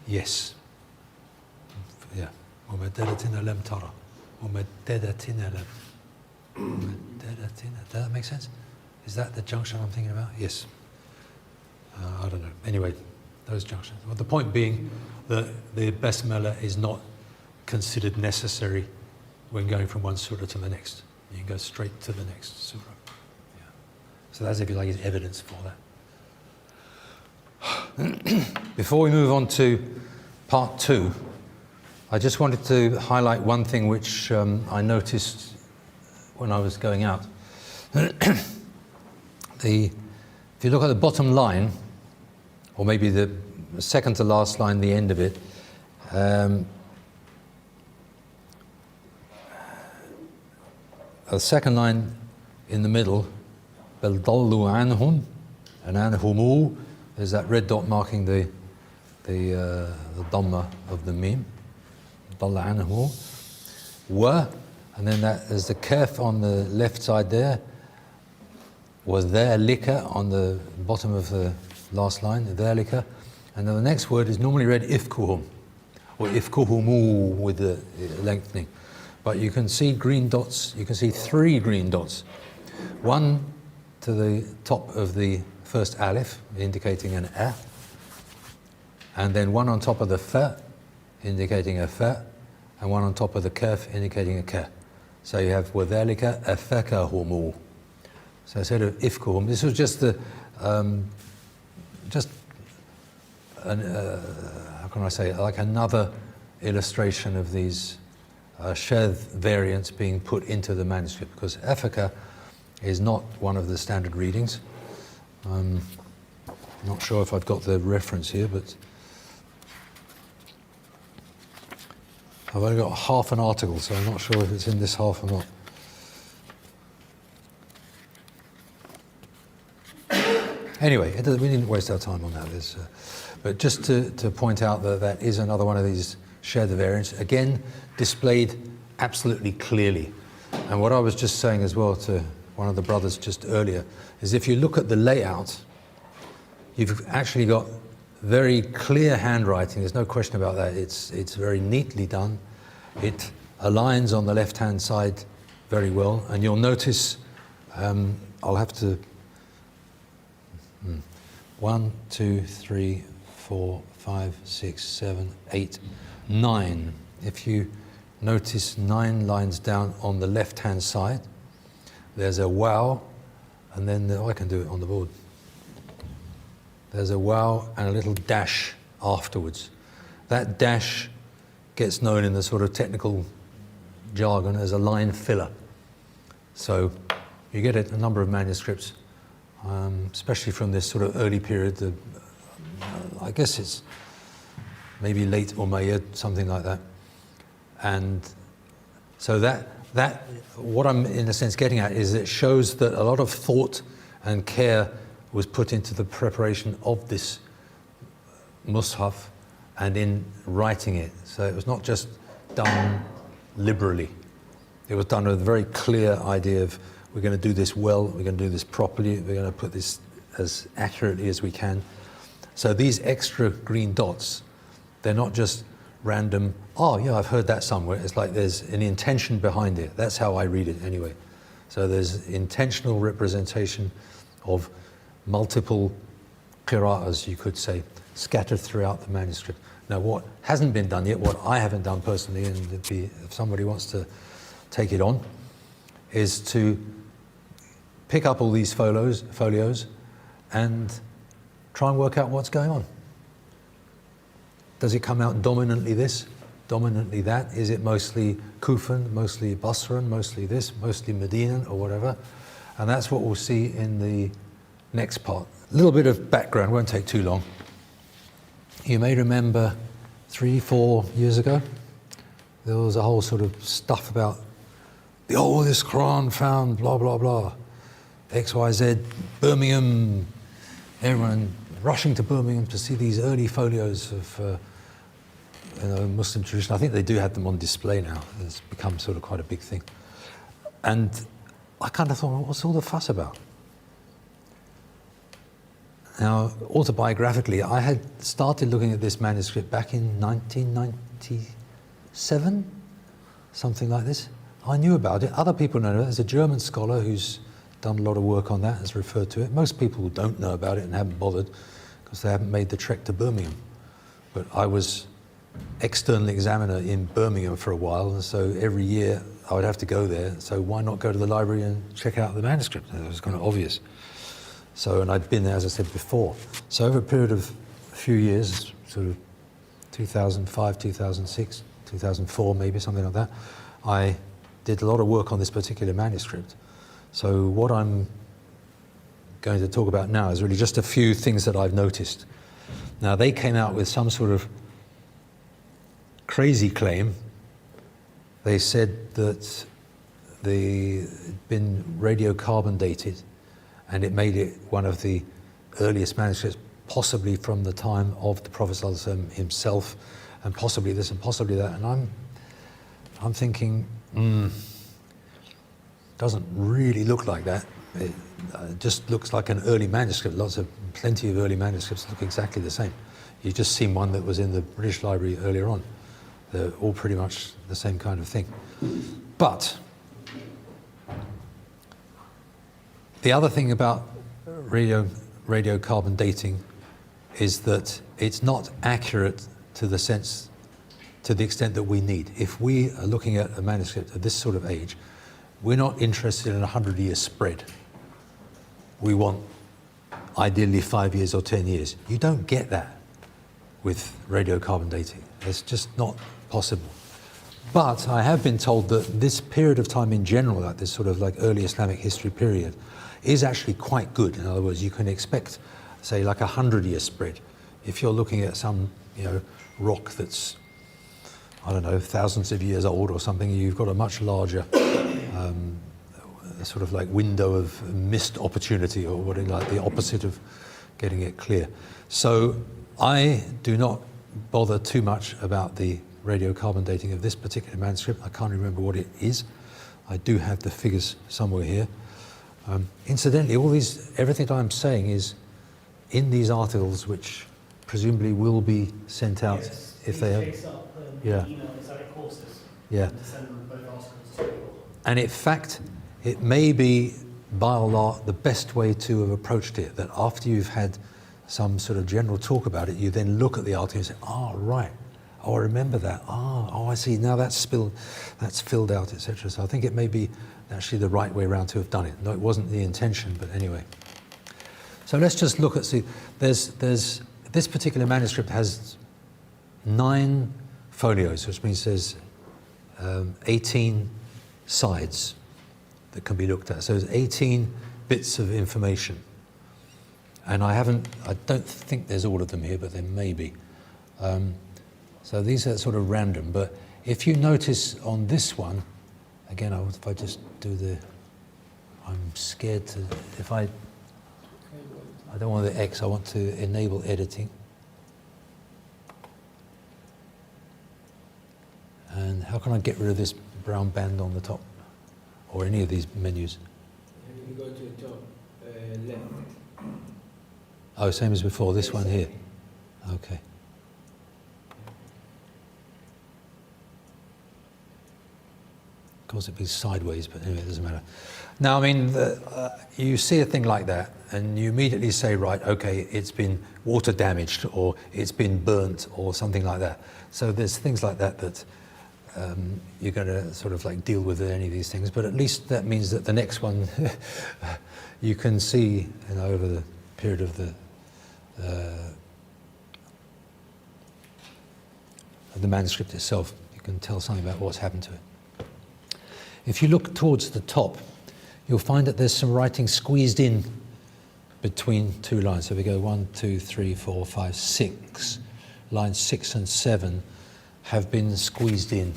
Yes. Yeah. وَمَدَّدَةٍ أَلَمْ تَرَى وَمَدَّدَةٍ أَلَمْ. Does that make sense? Is that the junction I'm thinking about? Yes. I don't know. Anyway, those junctions. Well, the point being that the basmala is not considered necessary when going from one surah to the next. You can go straight to the next surah. Yeah. So that's, if you like, is evidence for that. Before we move on to part 2, I just wanted to highlight one thing which I noticed when I was going out. If you look at the bottom line, or maybe the second to last line, the end of it, the second line in the middle, بَلْ ضَلُّوا عَنْهُمْ, and عَنْهُمُ, there's that red dot marking the dhamma of the mim, ضَلَّ عَنْهُ, wa, and then there's the kaf on the left side there, وَذَلِكَ on the bottom of the last line, ذَلِكَ, and then the next word is normally read ifkuhum, or ifkuhumu with the lengthening. But you can see green dots, you can see 3 green dots. One to the top of the first alif, indicating an a, and then one on top of the fa, indicating a fa, and one on top of the kaf, indicating a ka. So you have وَذَلِكَ أَفَكَهُمُ. So instead of ifkuhum, this was just the, how can I say, like another illustration of these shadh variants being put into the manuscript, because Afaka is not one of the standard readings. Not sure if I've got the reference here, but I've only got half an article, so I'm not sure if it's in this half or not. Anyway, we didn't waste our time on that. But just to point out that that is another one of these share the variance, again, displayed absolutely clearly. And what I was just saying as well to one of the brothers just earlier, is if you look at the layout, you've actually got very clear handwriting, there's no question about that. It's very neatly done. It aligns on the left-hand side very well, and you'll notice, I'll have to, 1, 2, 3, 4, 5, 6, 7, 8, 9. If you notice 9 lines down on the left-hand side, there's a wow, and then I can do it on the board. There's a wow and a little dash afterwards. That dash gets known in the sort of technical jargon as a line filler. So you get it in a number of manuscripts, especially from this sort of early period. I guess it's maybe late Umayyad, something like that. And so that what I'm in a sense getting at is it shows that a lot of thought and care was put into the preparation of this mushaf and in writing it. So it was not just done liberally. It was done with a very clear idea of, we're going to do this well, we're going to do this properly, we're going to put this as accurately as we can. So these extra green dots, they're not just random, oh yeah, I've heard that somewhere. It's like there's an intention behind it. That's how I read it anyway. So there's intentional representation of multiple qira'ahs, you could say, scattered throughout the manuscript. Now what hasn't been done yet, what I haven't done personally, and if somebody wants to take it on, is to pick up all these folios and try and work out what's going on. Does it come out dominantly this, dominantly that? Is it mostly Kufan, mostly Basran, mostly this, mostly Medinan, or whatever? And that's what we'll see in the next part. A little bit of background, won't take too long. You may remember 3-4 years ago, there was a whole sort of stuff about the oldest Qur'an found, blah, blah, blah. XYZ, Birmingham, everyone rushing to Birmingham to see these early folios of Muslim tradition. I think they do have them on display now. It's become sort of quite a big thing. And I kind of thought, well, what's all the fuss about? Now, autobiographically, I had started looking at this manuscript back in 1997, something like this. I knew about it. Other people know it. There's a German scholar who's done a lot of work on that, has referred to it. Most people don't know about it and haven't bothered because they haven't made the trek to Birmingham. But I was external examiner in Birmingham for a while, and so every year I would have to go there. So why not go to the library and check out the manuscript? It was kind of obvious. So, and I'd been there, as I said before. So over a period of a few years, sort of 2005, 2006, 2004 maybe, something like that, I did a lot of work on this particular manuscript. So what I'm going to talk about now is really just a few things that I've noticed. Now they came out with some sort of crazy claim. They said that they'd been radiocarbon dated, and it made it one of the earliest manuscripts, possibly from the time of the Prophet ﷺ himself, and possibly this and possibly that. And I'm thinking, doesn't really look like that. It just looks like an early manuscript. Plenty of early manuscripts look exactly the same. You've just seen one that was in the British Library earlier on. They're all pretty much the same kind of thing. But the other thing about radiocarbon dating is that it's not accurate to the extent that we need. If we are looking at a manuscript of this sort of age, we're not interested in a 100-year spread. We want ideally 5 years or 10 years. You don't get that with radiocarbon dating. It's just not possible. But I have been told that this period of time in general, like this sort of like early Islamic history period, is actually quite good. In other words, you can expect say like 100-year spread. If you're looking at some, rock that's, I don't know, thousands of years old or something, you've got a much larger sort of like window of missed opportunity, or what, like the opposite of getting it clear. So I do not bother too much about the radiocarbon dating of this particular manuscript. I can't remember what it is. I do have the figures somewhere here. Incidentally, everything I'm saying is in these articles, which presumably will be sent out if they have. Email exotic courses. Yeah. To send them both articles to people. And in fact, it may be by Allah the best way to have approached it, that after you've had some sort of general talk about it, you then look at the article and say, right, I remember that. I see, now that's filled out, etc. So I think it may be actually the right way around to have done it. No, it wasn't the intention, but anyway. So let's just look at, there's this particular manuscript has 9 folios, which means there's 18 sides that can be looked at. So there's 18 bits of information. And I don't think there's all of them here, but there may be. So these are sort of random, but if you notice on this one, again, if I just do I'm scared to, I don't want the X, I want to enable editing. And how can I get rid of this brown band on the top? Or any of these menus? You go to the top left. Oh, same as before, this one here. Okay. Of course, it'd be sideways, but anyway, it doesn't matter. Now, I mean, you see a thing like that, and you immediately say, right, okay, it's been water damaged, or it's been burnt, or something like that. So there's things like that you're going to sort of like deal with any of these things, but at least that means that the next one you can see, over the period of the manuscript itself, you can tell something about what's happened to it. If you look towards the top, you'll find that there's some writing squeezed in between 2 lines. So we go 1, 2, 3, 4, 5, 6. Lines 6 and 7 have been squeezed in.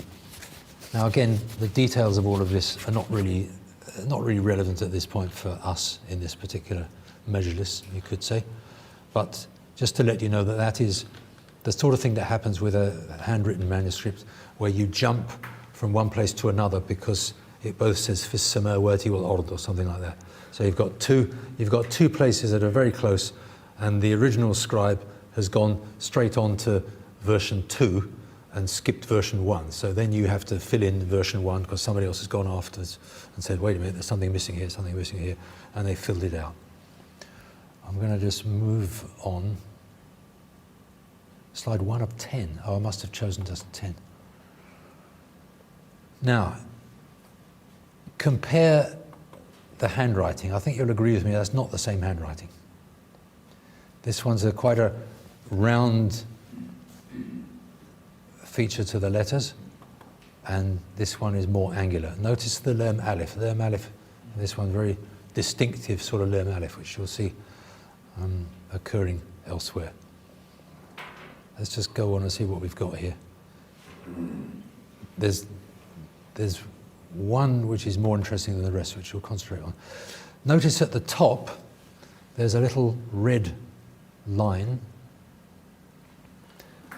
Now again, the details of all of this are not really relevant at this point for us in this particular majlis, you could say. But just to let you know that is the sort of thing that happens with a handwritten manuscript, where you jump from one place to another because it both says fis samawati wal ard or something like that. So you've got two places that are very close, and the original scribe has gone straight on to version 2 and skipped version 1. So then you have to fill in version 1 because somebody else has gone afterwards and said, wait a minute, there's something missing here, something missing here, and they filled it out. I'm going to just move on. Slide 1 of 10. Oh, I must have chosen just 10. Now, compare the handwriting. I think you'll agree with me, that's not the same handwriting. This one's quite a round feature to the letters, and this one is more angular. Notice the lam alif. Lam alif, this one very distinctive sort of lam alif, which you'll see occurring elsewhere. Let's just go on and see what we've got here. There's one which is more interesting than the rest, which we'll concentrate on. Notice at the top, there's a little red line.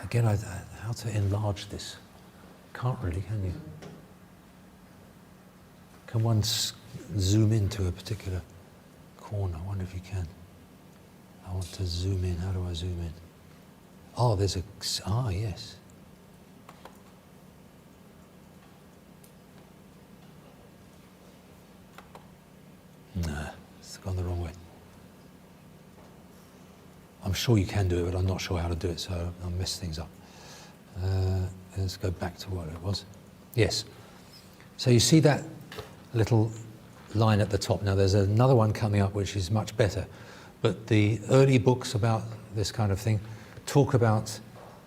Again, how to enlarge this? Can't really, can you? Can one zoom into a particular corner? I wonder if you can. I want to zoom in. How do I zoom in? Oh, there's yes. Nah, it's gone the wrong way. I'm sure you can do it, but I'm not sure how to do it, so I'll mess things up. Let's go back to what it was. Yes. So you see that little line at the top. Now there's another one coming up which is much better, but the early books about this kind of thing talk about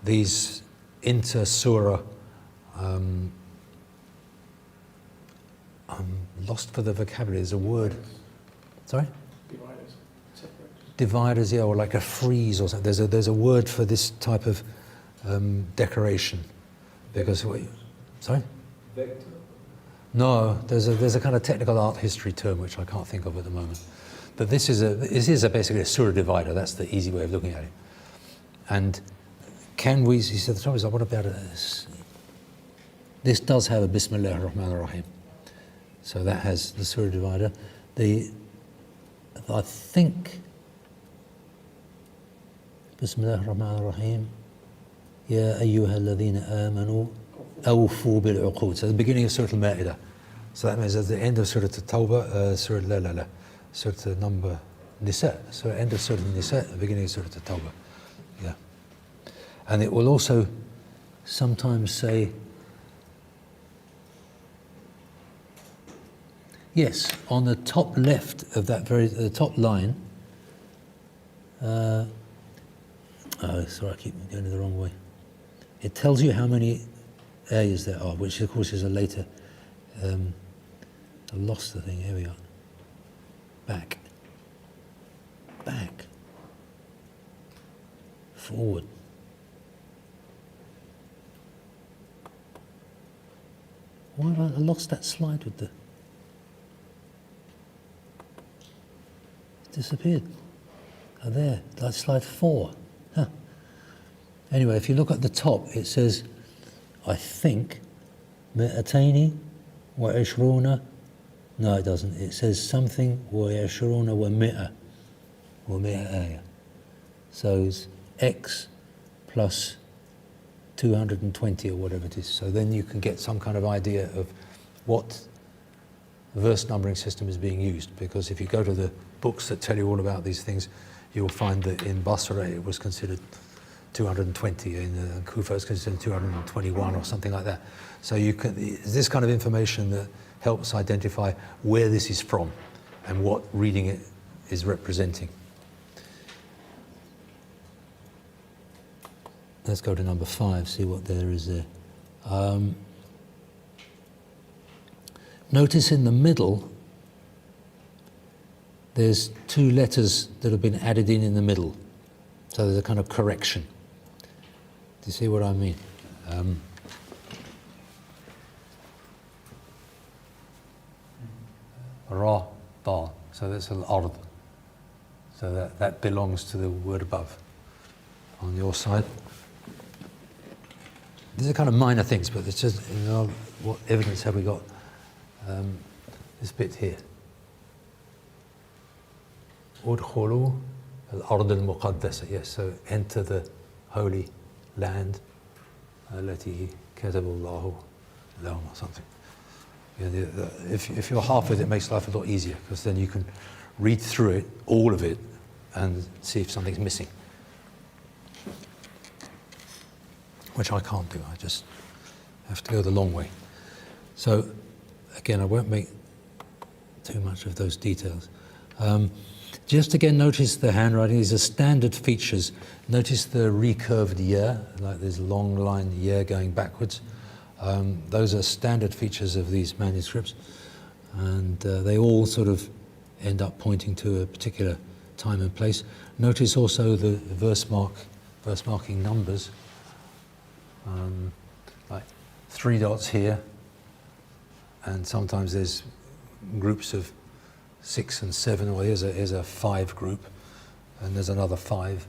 these inter-surah, I'm lost for the vocabulary, there's a word. Sorry? Dividers, separators. dividers, yeah, or like a frieze or something. There's a word for this type of decoration, because sorry. Vector. No, there's a kind of technical art history term which I can't think of at the moment. But this is basically a surah divider. That's the easy way of looking at it. And can we? He said the trouble is, what about this? This does have a Bismillah ar-Rahman ar-Rahim. So that has the surah divider. I think Bismillah ar-Rahman ar-Rahim. Ya ayyuha alladhina amanu awfu bil uqud. So the beginning of Surah Al-Ma'idah. So that means at the end of Surah At-Tawbah, Surah number Nisa. So end of Surah Nisa, the beginning of Surah At-Tawbah. Yeah. And it will also sometimes say, yes, on the top left of that the top line, sorry, I keep going the wrong way. It tells you how many ayahs there are, which of course is a later, I lost the thing, here we are. Back. Forward. Why have I lost that slide with the... It disappeared. Oh, there, that's slide 4. Huh. Anyway, if you look at the top, it says, I think, مئتين وعشرون. No, it doesn't. It says something وعشرون ومئة آية. So it's X plus 220 or whatever it is. So then you can get some kind of idea of what verse numbering system is being used. Because if you go to the books that tell you all about these things, you'll find that in Basra it was considered 220, in Kufa it's considered 221 or something like that. So this kind of information that helps identify where this is from and what reading it is representing. Let's go to number 5, see what there is there. Notice in the middle, there's 2 letters that have been added in the middle. So there's a kind of correction. Do you see what I mean? Ra, ba. So that's al-ard. So that belongs to the word above on your side. These are kind of minor things, but it's just, what evidence have we got? This bit here. Udkhulu al-ard al-muqaddasa. Yes, so enter the holy land. Allati kataballahu lahum or something. If you're half with it, it makes life a lot easier, because then you can read through it, all of it, and see if something's missing. Which I can't do, I just have to go the long way. So, again, I won't make too much of those details. Just again, notice the handwriting. These are standard features. Notice the recurved ya, like this long line ya going backwards. Those are standard features of these manuscripts, and they all sort of end up pointing to a particular time and place. Notice also the verse marking numbers, like 3 dots here, and sometimes there's groups of 6 and 7, or here's a 5 group, and there's another 5.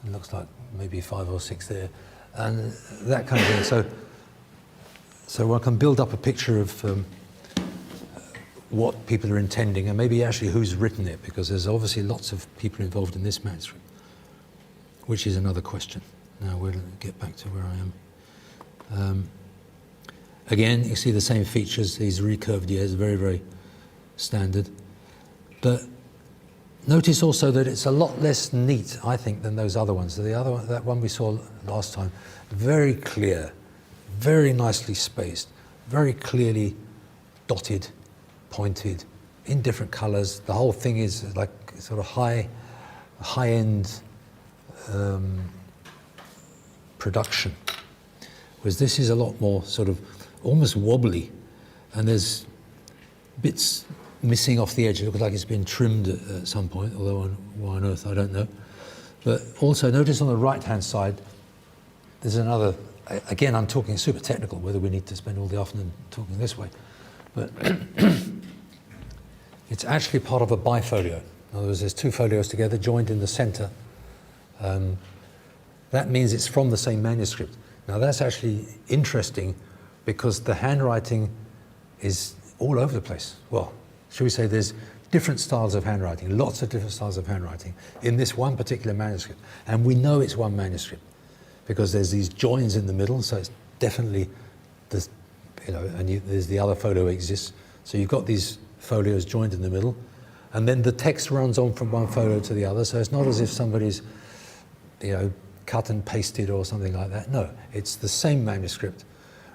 It looks like maybe 5 or 6 there, and that kind of thing. So one can build up a picture of what people are intending, and maybe actually who's written it, because there's obviously lots of people involved in this manuscript, which is another question. Now we'll get back to where I am. Again, you see the same features, these recurved years, very, very standard. But notice also that it's a lot less neat, I think, than those other ones. That one we saw last time, very clear, very nicely spaced, very clearly dotted, pointed, in different colors. The whole thing is like sort of high-end production. Whereas this is a lot more sort of almost wobbly, and there's bits missing off the edge. It looks like it's been trimmed at some point, although why on earth, I don't know. But also notice on the right-hand side, there's another, again, I'm talking super technical, whether we need to spend all the afternoon talking this way. But it's actually part of a bifolio. In other words, there's two folios together, joined in the center. That means it's from the same manuscript. Now that's actually interesting because the handwriting is all over the place. Well, should we say there's different styles of handwriting, lots of different styles of handwriting in this one particular manuscript. And we know it's one manuscript because there's these joins in the middle, so it's definitely, there's the other folio exists. So you've got these folios joined in the middle, and then the text runs on from one folio to the other, so it's not as if somebody's, cut and pasted or something like that. No, it's the same manuscript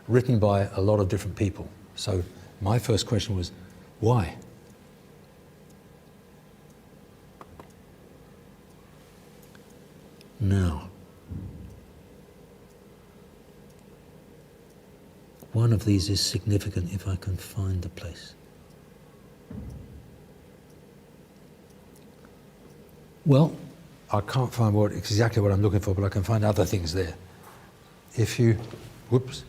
written by a lot of different people. So my first question was, why? Now, one of these is significant if I can find the place. Well, I can't find exactly what I'm looking for, but I can find other things there. If you, whoops.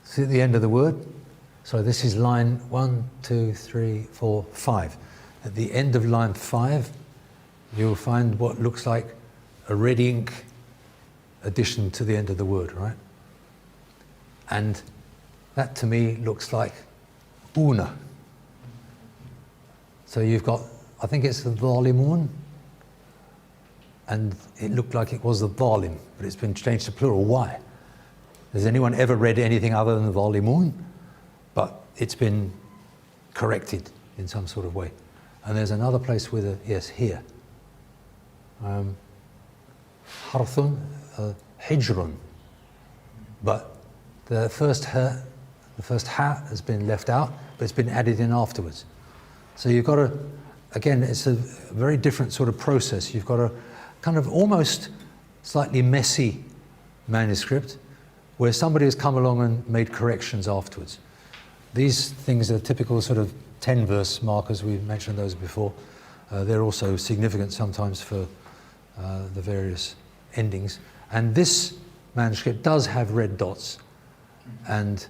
See at the end of the word? So this is line 1, 2, 3, 4, 5. At the end of line 5, you'll find what looks like a red ink addition to the end of the word, right? And that to me looks like una. So you've got, I think it's the dhalimun, and it looked like it was the dhalim, but it's been changed to plural. Why? Has anyone ever read anything other than the dhalimun? But it's been corrected in some sort of way. And there's another place with a, yes, here. Harthun, hijrun. But the first ha has been left out, but it's been added in afterwards. So you've got to, again, it's a very different sort of process. You've got a kind of almost slightly messy manuscript where somebody has come along and made corrections afterwards. These things are typical sort of 10-verse markers. We've mentioned those before. They're also significant sometimes for the various endings. And this manuscript does have red dots. And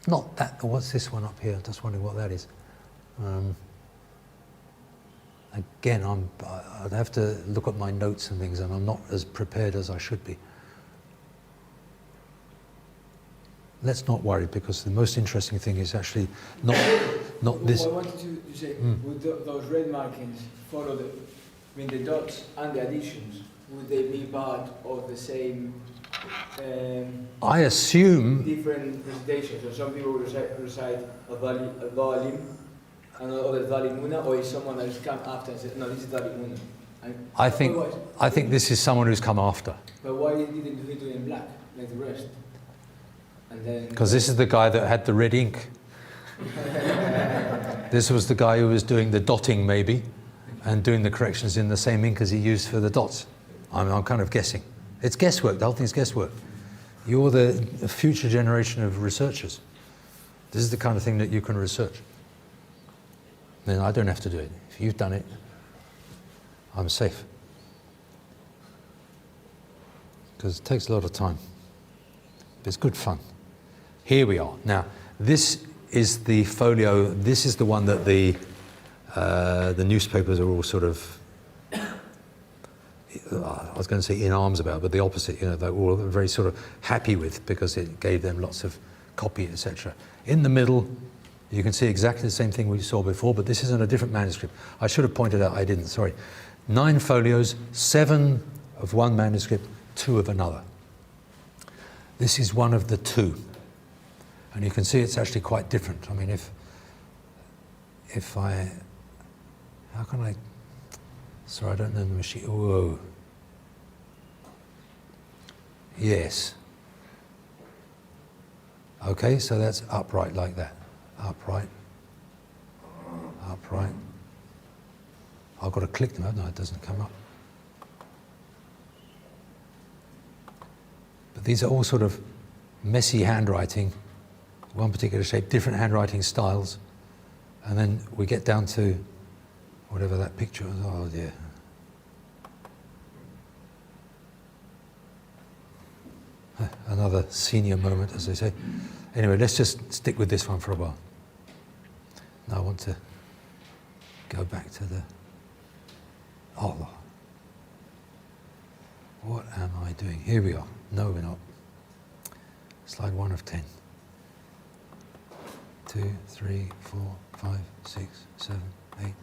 not that, what's this one up here? Just wondering what that is. Again, I'd have to look at my notes and things, and I'm not as prepared as I should be. Let's not worry, because the most interesting thing is actually not this. I wanted to say, would those red markings follow the dots and the additions, would they be part of the same I assume different recitations? So some people recite a dhalim and other dhalimuna, or is someone that has come after and said, no, this is dhalimuna? I think this is someone who's come after. But why didn't he do it in black, like the rest? Because this is the guy that had the red ink. This was the guy who was doing the dotting, maybe, and doing the corrections in the same ink as he used for the dots. I'm kind of guessing. It's guesswork. The whole thing's guesswork. You're the future generation of researchers. This is the kind of thing that you can research. Then I don't have to do it. If you've done it, I'm safe. Because it takes a lot of time. But it's good fun. Here we are. Now, this is the folio. This is the one that the newspapers are all sort of, I was going to say in arms about, but the opposite. They're all very sort of happy with, because it gave them lots of copy, etc. In the middle, you can see exactly the same thing we saw before, but this is in a different manuscript. I should have pointed out, I didn't, sorry. 9 folios, 7 of one manuscript, 2 of another. This is one of the 2. And you can see it's actually quite different. I mean, if I, how can I, sorry, I don't know the machine. Whoa. Yes. Okay, so that's upright like that. Upright. Upright. I've got to click, no, it doesn't come up. But these are all sort of messy handwriting, one particular shape, different handwriting styles. And then we get down to whatever that picture was. Oh dear. Another senior moment, as they say. Anyway, let's just stick with this one for a while. Now I want to go back to the Allah. What am I doing? Here we are. No, we're not. Slide 1 of 10. 2, 3, 4, 5, 6, 7, 8,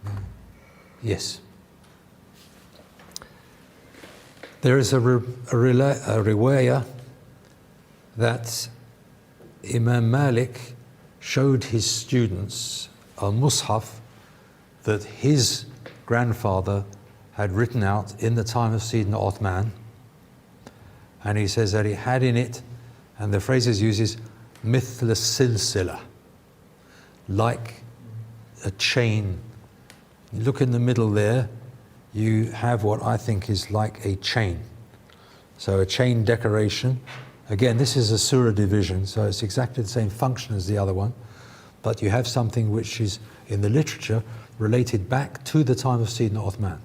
9. Yes. There is a riwayah that Imam Malik showed his students a mushaf that his grandfather had written out in the time of Sayyidina Uthman, and he says that it had in it, and the phrases uses mithl silsila, like a chain. You look in the middle there, you have what I think is like a chain. So a chain decoration. Again, this is a surah division, so it's exactly the same function as the other one, but you have something which is in the literature related back to the time of Sayyidina Uthman.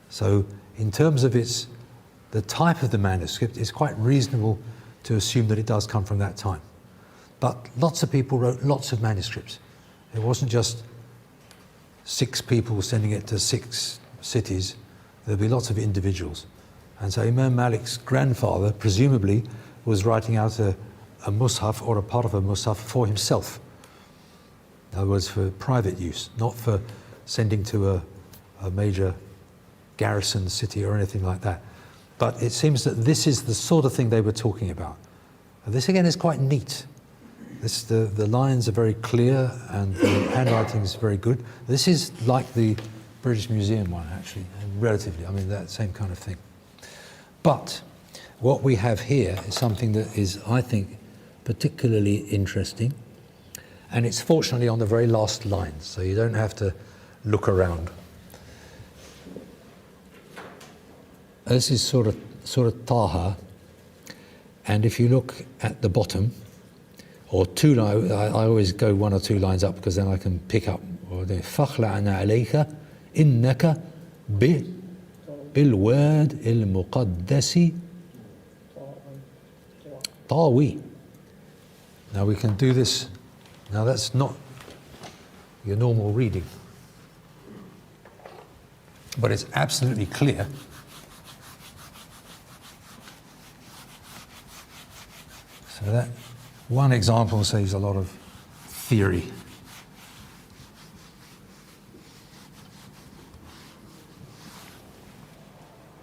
So in terms of the type of the manuscript, it's quite reasonable to assume that it does come from that time. But lots of people wrote lots of manuscripts. It wasn't just 6 people sending it to 6 cities. There'd be lots of individuals. And so Imam Malik's grandfather presumably was writing out a mushaf or a part of a mushaf for himself. In other words, for private use, not for sending to a major garrison city or anything like that. But it seems that this is the sort of thing they were talking about. And this again is quite neat. The lines are very clear and the handwriting is very good. This is like the British Museum one, actually, relatively. I mean, that same kind of thing. But what we have here is something that is, I think, particularly interesting. And it's fortunately on the very last line, so you don't have to look around. This is sort of Taha, and if you look at the bottom, or 2 lines, I always go 1 or 2 lines up because then I can pick up. فَخْلَعْنَا عَلَيْكَ إِنَّكَ بِالْوَادِ الْمُقَدَّسِ طَاوِي. Now we can do this. Now that's not your normal reading, but it's absolutely clear. So that one example saves a lot of theory.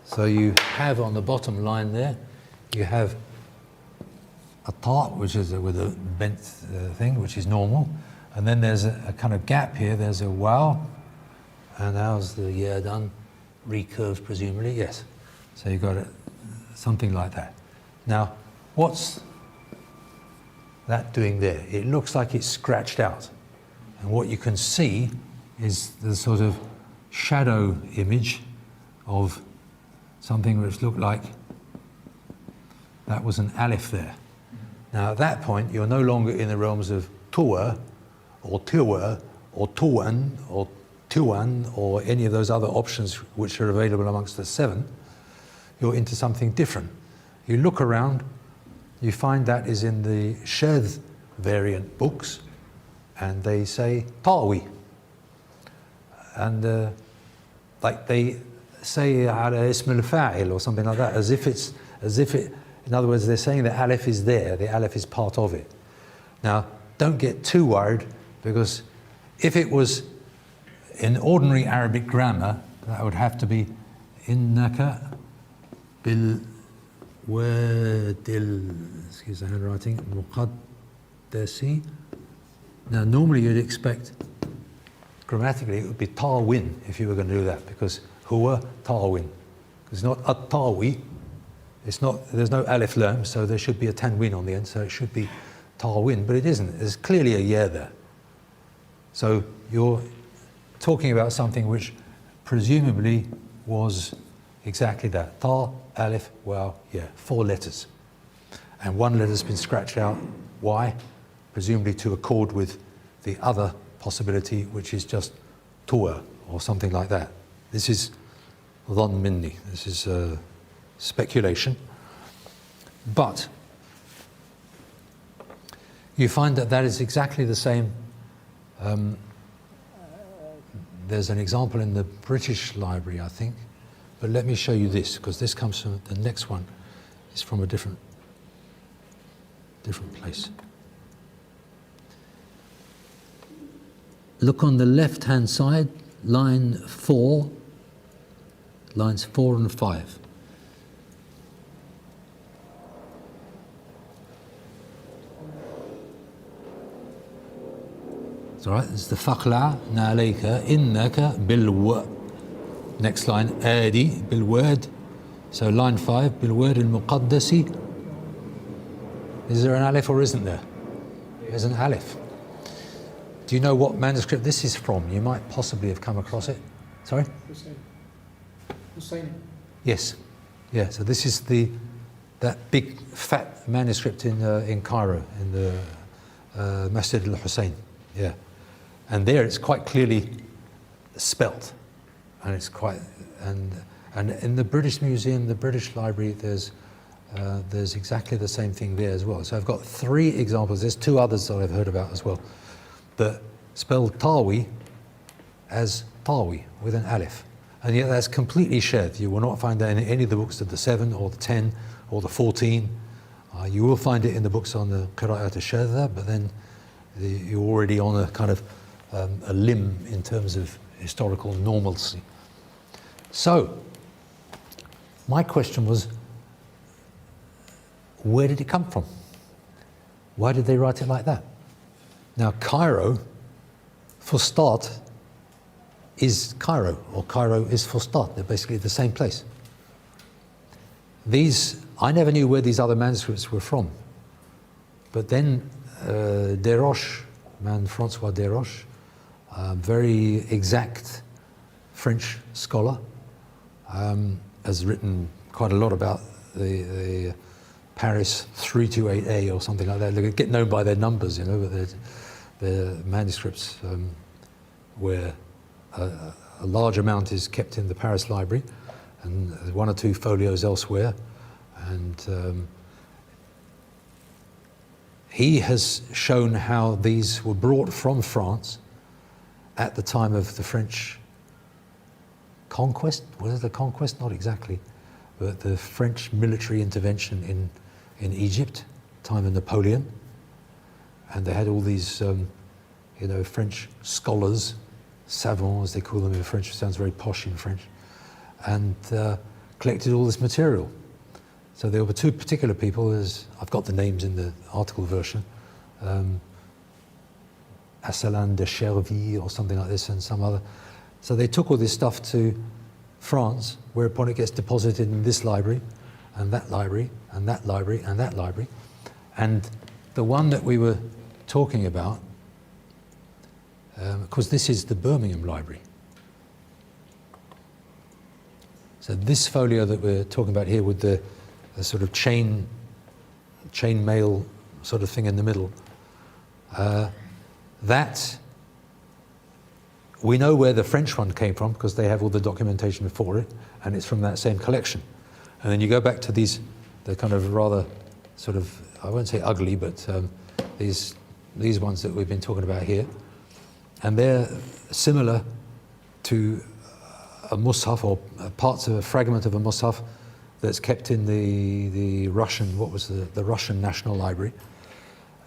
So you have on the bottom line there, you have a ta, which is with a bent thing, which is normal. And then there's a kind of gap here, there's a wow. And how's the yeah done? Recurved, presumably, yes. So you've got something like that. Now, what's that doing there? It looks like it's scratched out. And what you can see is the sort of shadow image of something which looked like that was an alif there. Now at that point, you're no longer in the realms of tuwa, or tiwa, or tuwan, or tuwan, or any of those other options which are available amongst the 7. You're into something different. You look around, you find that is in the Shadh variant books, and they say tawi. And like they say ala ism al-fa'il or something like that, as if it, in other words, they're saying the alif is there, the alif is part of it. Now, don't get too worried, because if it was in ordinary Arabic grammar, that would have to be innaka bil wadil, excuse the handwriting, muqaddasi. Now, normally you'd expect, grammatically, it would be tawin if you were going to do that, because huwa tawin. It's not at-tawi. It's not, there's no alif lam, so there should be a tanwin on the end, so it should be tawin, but it isn't. There's clearly a ya there. So you're talking about something which presumably was exactly that. Ta, alif, waw, ya. 4 letters. and one letter's been scratched out. Why? Presumably to accord with the other possibility, which is just Tua or something like that. This is dhann minni. This is speculation. But you find that that is exactly the same. There's an example in the British Library, I think. But let me show you this, because this comes from the next one. It's from a different place. Look on the left-hand side, line 4, lines 4 and 5. It's all right, it's the faqla' alayka innaka bil. Next line, adi bil word. So line 5, bil word al muqaddasi. Is there an alif or isn't there? There's an alif. Do you know what manuscript this is from? You might possibly have come across it. Sorry? Hussein. Yes. Yeah, so this is that big fat manuscript in Cairo, in the Masjid al-Hussein. Yeah. And there it's quite clearly spelt. And it's quite, and in the British Museum, the British Library, there's exactly the same thing there as well. So I've got 3 examples. There's 2 others that I've heard about as well, that spell Tawi as Tawi with an alif. And yet that's completely shared. You will not find that in any of the books of the 7 or the 10 or the 14. You will find it in the books on the Qira'at al-Shadha, but then you're already on a kind of a limb in terms of historical normalcy. So, my question was, where did it come from? Why did they write it like that? Now, Cairo, Fustat, is Cairo, or Cairo is Fustat. They're basically the same place. I never knew where these other manuscripts were from. But then Desroches, Francois Desroches, a very exact French scholar, has written quite a lot about the Paris 328A or something like that. They get known by their numbers, you know, but their manuscripts where a large amount is kept in the Paris Library and 1 or 2 folios elsewhere. And he has shown how these were brought from France at the time of the French conquest. Was it the conquest? Not exactly, but the French military intervention in Egypt, time of Napoleon. And they had all these, French scholars, savants, as they call them in French. It sounds very posh in French, and collected all this material. So there were 2 particular people, I've got the names in the article version, Asselin de Chervy or something like this, and some other. So they took all this stuff to France, whereupon it gets deposited in this library, and that library, and that library, and that library. And the one that we were talking about, because this is the Birmingham Library. So this folio that we're talking about here with the sort of chain mail sort of thing in the middle, that we know where the French one came from because they have all the documentation for it, and it's from that same collection. And then you go back to the kind of rather sort of, I won't say ugly, but these ones that we've been talking about here, and they're similar to a mushaf or parts of a fragment of a mushaf that's kept in the Russian, what was the Russian National Library.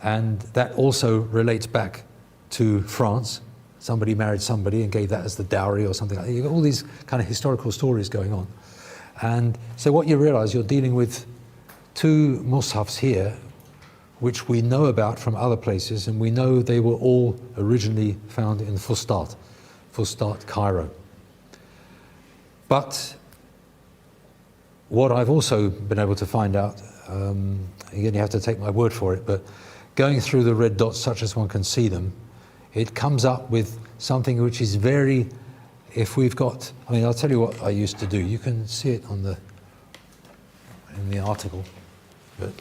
And that also relates back to France. Somebody married somebody and gave that as the dowry or something like that. You've got all these kind of historical stories going on. And so what you realize, you're dealing with 2 mushafs here, which we know about from other places, and we know they were all originally found in Fustat, Cairo. But what I've also been able to find out, again, you have to take my word for it, but going through the red dots such as one can see them, it comes up with something which is very, if we've got, I mean, I'll tell you what I used to do. You can see it in the article, but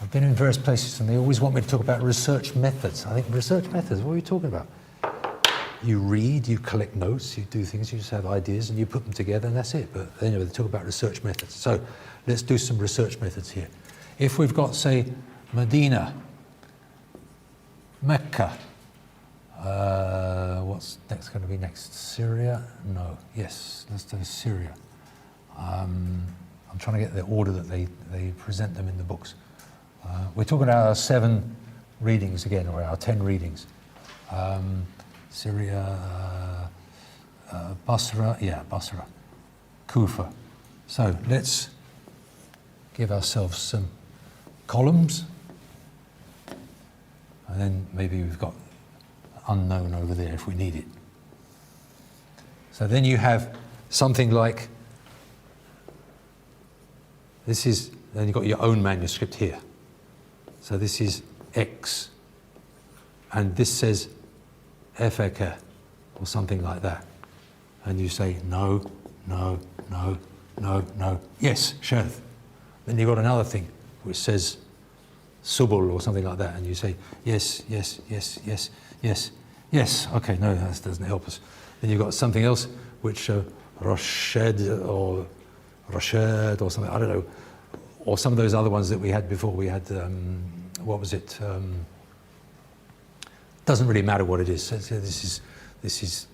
I've been in various places and they always want me to talk about research methods. I think research methods, what are you talking about? You read, you collect notes, you do things, you just have ideas and you put them together and that's it. But anyway, they talk about research methods. So let's do some research methods here. If we've got, say, Medina, Mecca, what's next going to be next? Syria? No. Yes, let's do Syria. I'm trying to get the order that they present them in the books. We're talking about our 7 readings again, or our 10 readings. Syria, Basra, Basra, Kufa. So let's give ourselves some columns. And then maybe we've got unknown over there if we need it. So then you have something like, this is, then you've got your own manuscript here. So this is X, and this says FK, or something like that. And you say, no, no, no, no, no, yes, Shadh. Then you've got another thing, which says Subul, or something like that, and you say, yes, yes, yes, yes, yes, yes. Okay, no, that doesn't help us. Then you've got something else, which Rashed, or Rashad, or something, I don't know. Or some of those other ones that we had before. We had, what was it? Doesn't really matter what it is. So this is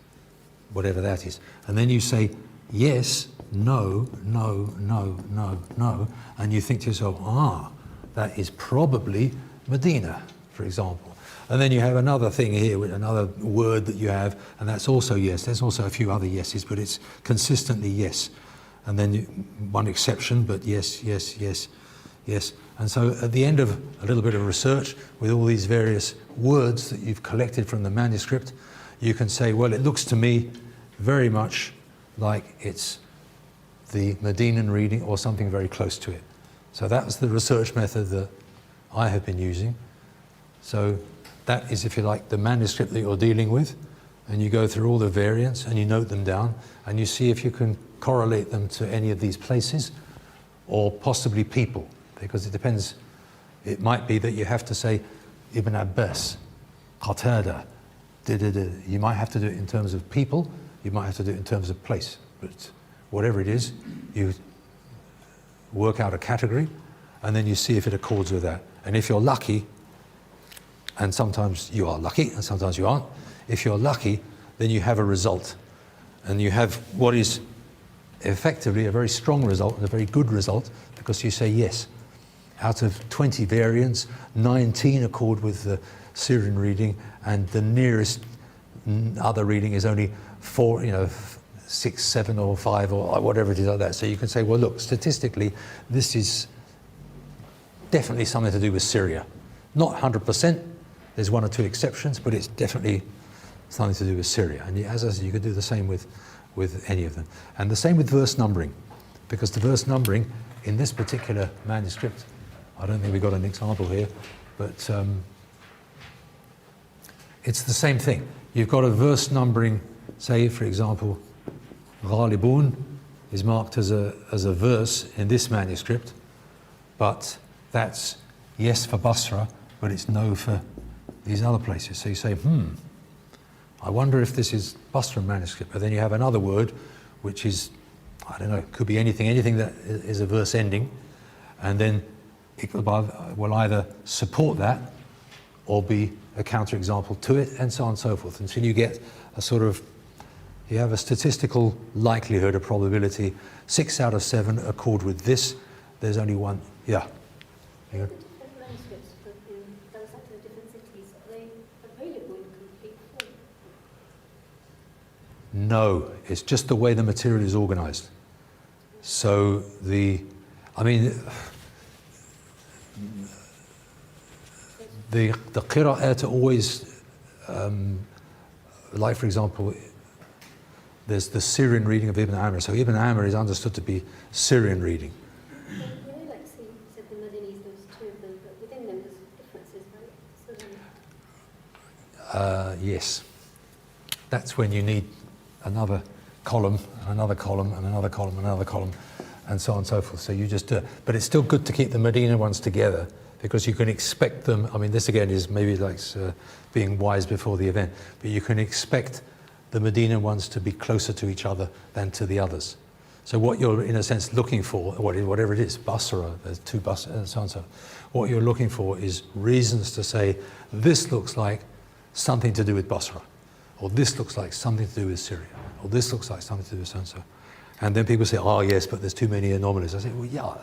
whatever that is. And then you say, yes, no, no, no, no, no. And you think to yourself, that is probably Medina, for example. And then you have another thing here, another word that you have, and that's also yes. There's also a few other yeses, but it's consistently yes. And then one exception, but yes, yes, yes, yes. And so at the end of a little bit of research with all these various words that you've collected from the manuscript, you can say, well, it looks to me very much like it's the Medinan reading or something very close to it. So that was the research method that I have been using. So that is, if you like, the manuscript that you're dealing with, and you go through all the variants and you note them down and you see if you can correlate them to any of these places or possibly people, because it depends. It might be that you have to say Ibn Abbas, Qatada, you might have to do it in terms of people, you might have to do it in terms of place, but whatever it is, you work out a category and then you see if it accords with that. And if you're lucky, and sometimes you are lucky and sometimes you aren't, if you're lucky, then you have a result. And you have what is effectively a very strong result and a very good result, because you say yes. Out of 20 variants, 19 accord with the Syrian reading, and the nearest other reading is only 4, 6, 7 or 5 or whatever it is like that. So you can say, well, look, statistically, this is definitely something to do with Syria. Not 100%, there's 1 or 2 exceptions, but it's definitely something to do with Syria. And as I said, you could do the same with any of them. And the same with verse numbering, because the verse numbering in this particular manuscript, I don't think we've got an example here, but it's the same thing. You've got a verse numbering, say, for example, Ghalibun is marked as a verse in this manuscript, but that's yes for Basra, but it's no for these other places. So you say, I wonder if this is Basra manuscript. But then you have another word, which is, I don't know, could be anything that is a verse ending, and then it will either support that or be a counterexample to it, and so on and so forth, until you get a sort of, you have a statistical likelihood, a probability, 6 out of 7 accord with this. There's only one, yeah. Hang on. Different manuscripts that was up to different cities, are they available in complete form? No, it's just the way the material is organized. So the qira'at are always, like for example, there's the Syrian reading of Ibn Amr. So Ibn Amr is understood to be Syrian reading. Like say, you said the Madanis, there was 2 of them, but within them there's differences, right? So then... Yes. That's when you need another column, and another column, and another column, and another column, and so on and so forth. So you just do it. But it's still good to keep the Medina ones together, because you can expect them. I mean, this again is maybe like being wise before the event, but you can expect the Medina ones to be closer to each other than to the others. So what you're, in a sense, looking for, whatever it is, Basra, there's 2 Basra, and so on, so on. What you're looking for is reasons to say, this looks like something to do with Basra, or this looks like something to do with Syria, or this looks like something to do with so and so. And then people say, oh yes, but there's too many anomalies. I say, well, yeah,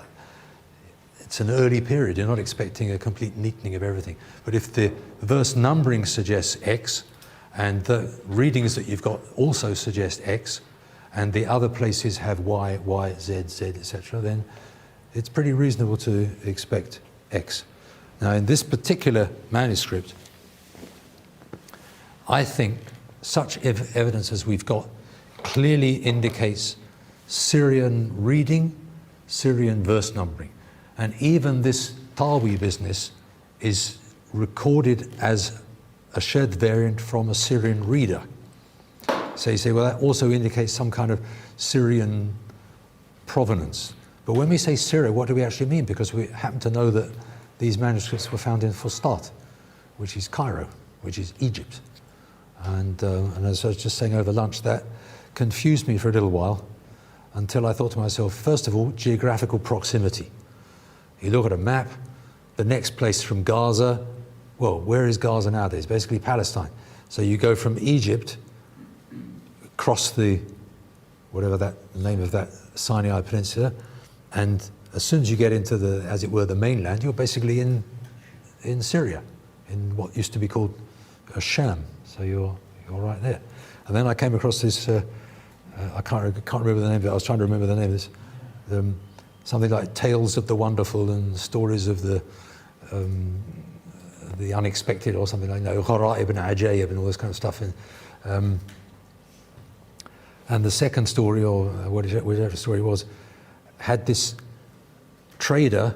it's an early period. You're not expecting a complete neatening of everything. But if the verse numbering suggests X, and the readings that you've got also suggest X, and the other places have Y, Y, Z, Z, etc., then it's pretty reasonable to expect X. Now, in this particular manuscript, I think such evidence as we've got clearly indicates Syrian reading, Syrian verse numbering. And even this Tawi business is recorded as a shared variant from a Syrian reader. So you say, well, that also indicates some kind of Syrian provenance. But when we say Syria, what do we actually mean? Because we happen to know that these manuscripts were found in Fustat, which is Cairo, which is Egypt. And as I was just saying over lunch, that confused me for a little while until I thought to myself, first of all, geographical proximity. You look at a map, the next place from Gaza, well, where is Gaza nowadays? Basically Palestine. So you go from Egypt, cross the, whatever that name of that Sinai Peninsula, and as soon as you get into the, as it were, the mainland, you're basically in Syria, in what used to be called Sham. So you're right there. And then I came across this, I can't remember the name of it, I was trying to remember the name of this, something like Tales of the Wonderful and Stories of the Unexpected, or something like that, Gharaib and Ajaib and all this kind of stuff. And the second story, or whatever story it was, had this trader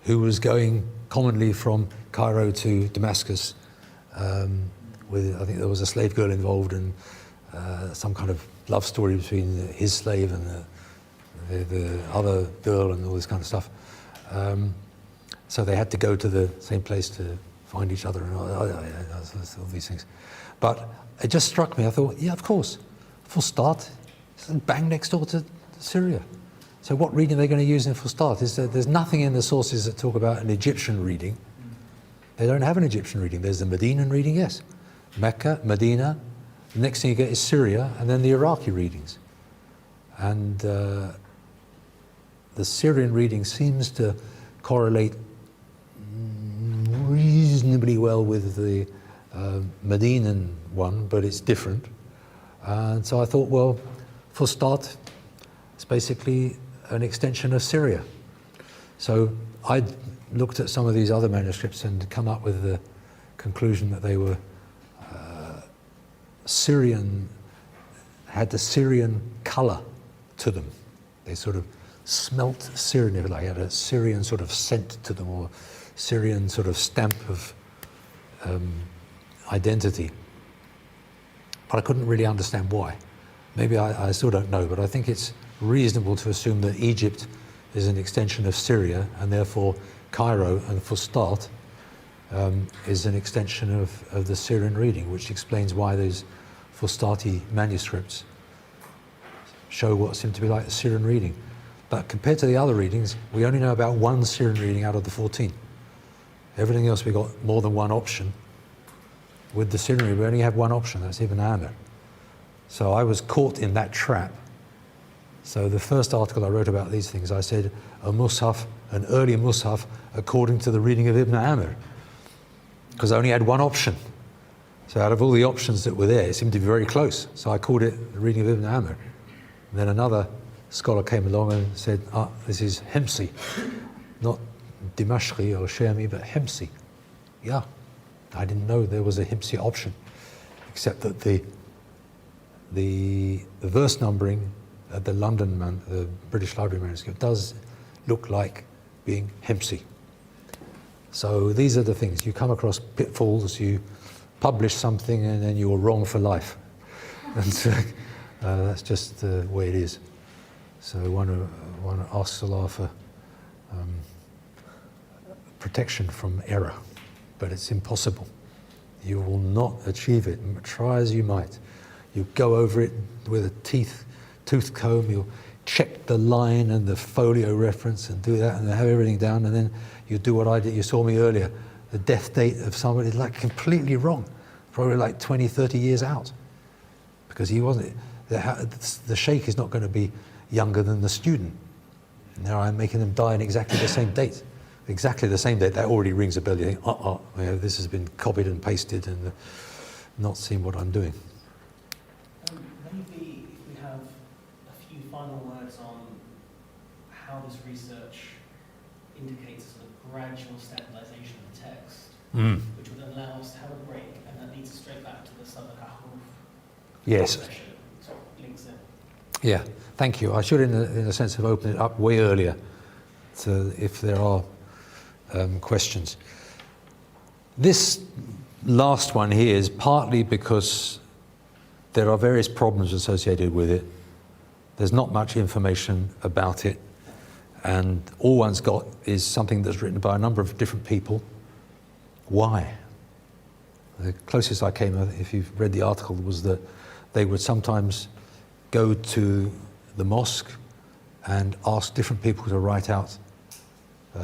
who was going commonly from Cairo to Damascus with, I think there was a slave girl involved, and some kind of love story between his slave and the other girl and all this kind of stuff. So they had to go to the same place to find each other and all these things. But it just struck me, I thought, yeah, of course, Fustat is bang next door to Syria. So what reading are they going to use in Fustat? There's nothing in the sources that talk about an Egyptian reading. They don't have an Egyptian reading. There's the Medinan reading, yes. Mecca, Medina. The next thing you get is Syria, and then the Iraqi readings. And the Syrian reading seems to correlate reasonably well with the Medinan one, but it's different. And so I thought, well, Fustat is basically an extension of Syria. So I looked at some of these other manuscripts and come up with the conclusion that they were Syrian, had the Syrian color to them. They sort of smelt Syrian, if you like, had a Syrian sort of scent to them, or Syrian sort of stamp of identity. But I couldn't really understand why. Maybe I still don't know, but I think it's reasonable to assume that Egypt is an extension of Syria, and therefore Cairo and Fustat is an extension of the Syrian reading, which explains why those Fustati manuscripts show what seem to be like a Syrian reading. But compared to the other readings, we only know about one Syrian reading out of the 14. Everything else we got more than one option. With the Syrian reading, we only have one option, that's Ibn Amr. So I was caught in that trap. So the first article I wrote about these things, I said a Mus'haf, an early Mus'haf, according to the reading of Ibn Amr, because I only had one option. So out of all the options that were there, it seemed to be very close. So I called it the reading of Ibn Amr. And then another scholar came along and said, this is Himsi, not Dimashqi or Shami, but Himsi. Yeah, I didn't know there was a Himsi option, except that the verse numbering at the the British Library manuscript does look like being Himsi. So these are the things. You come across pitfalls, you publish something, and then you're wrong for life. And so, that's just the way it is. So one asks Allah for protection from error, but it's impossible. You will not achieve it, try as you might. You go over it with a tooth comb, you'll check the line and the folio reference and do that and have everything down, and then you do what I did. You saw me earlier, the death date of somebody is like completely wrong, probably like 20, 30 years out, because he wasn't, the sheikh is not going to be younger than the student. Now I'm making them die in exactly the same date. Exactly the same date, that already rings a bell. You think, this has been copied and pasted and not seen what I'm doing. Maybe if we have a few final words on how this research indicates a sort of gradual standardization of the text, which would allow us to have a break, and that leads us straight back to the Sabak Ahruf Yes. session, sort of links in. Yeah, thank you. I should, in a sense, have opened it up way earlier, to if there are questions. This last one here is partly because there are various problems associated with it. There's not much information about it, and all one's got is something that's written by a number of different people. Why? The closest I came, if you've read the article, was that they would sometimes go to the mosque and ask different people to write out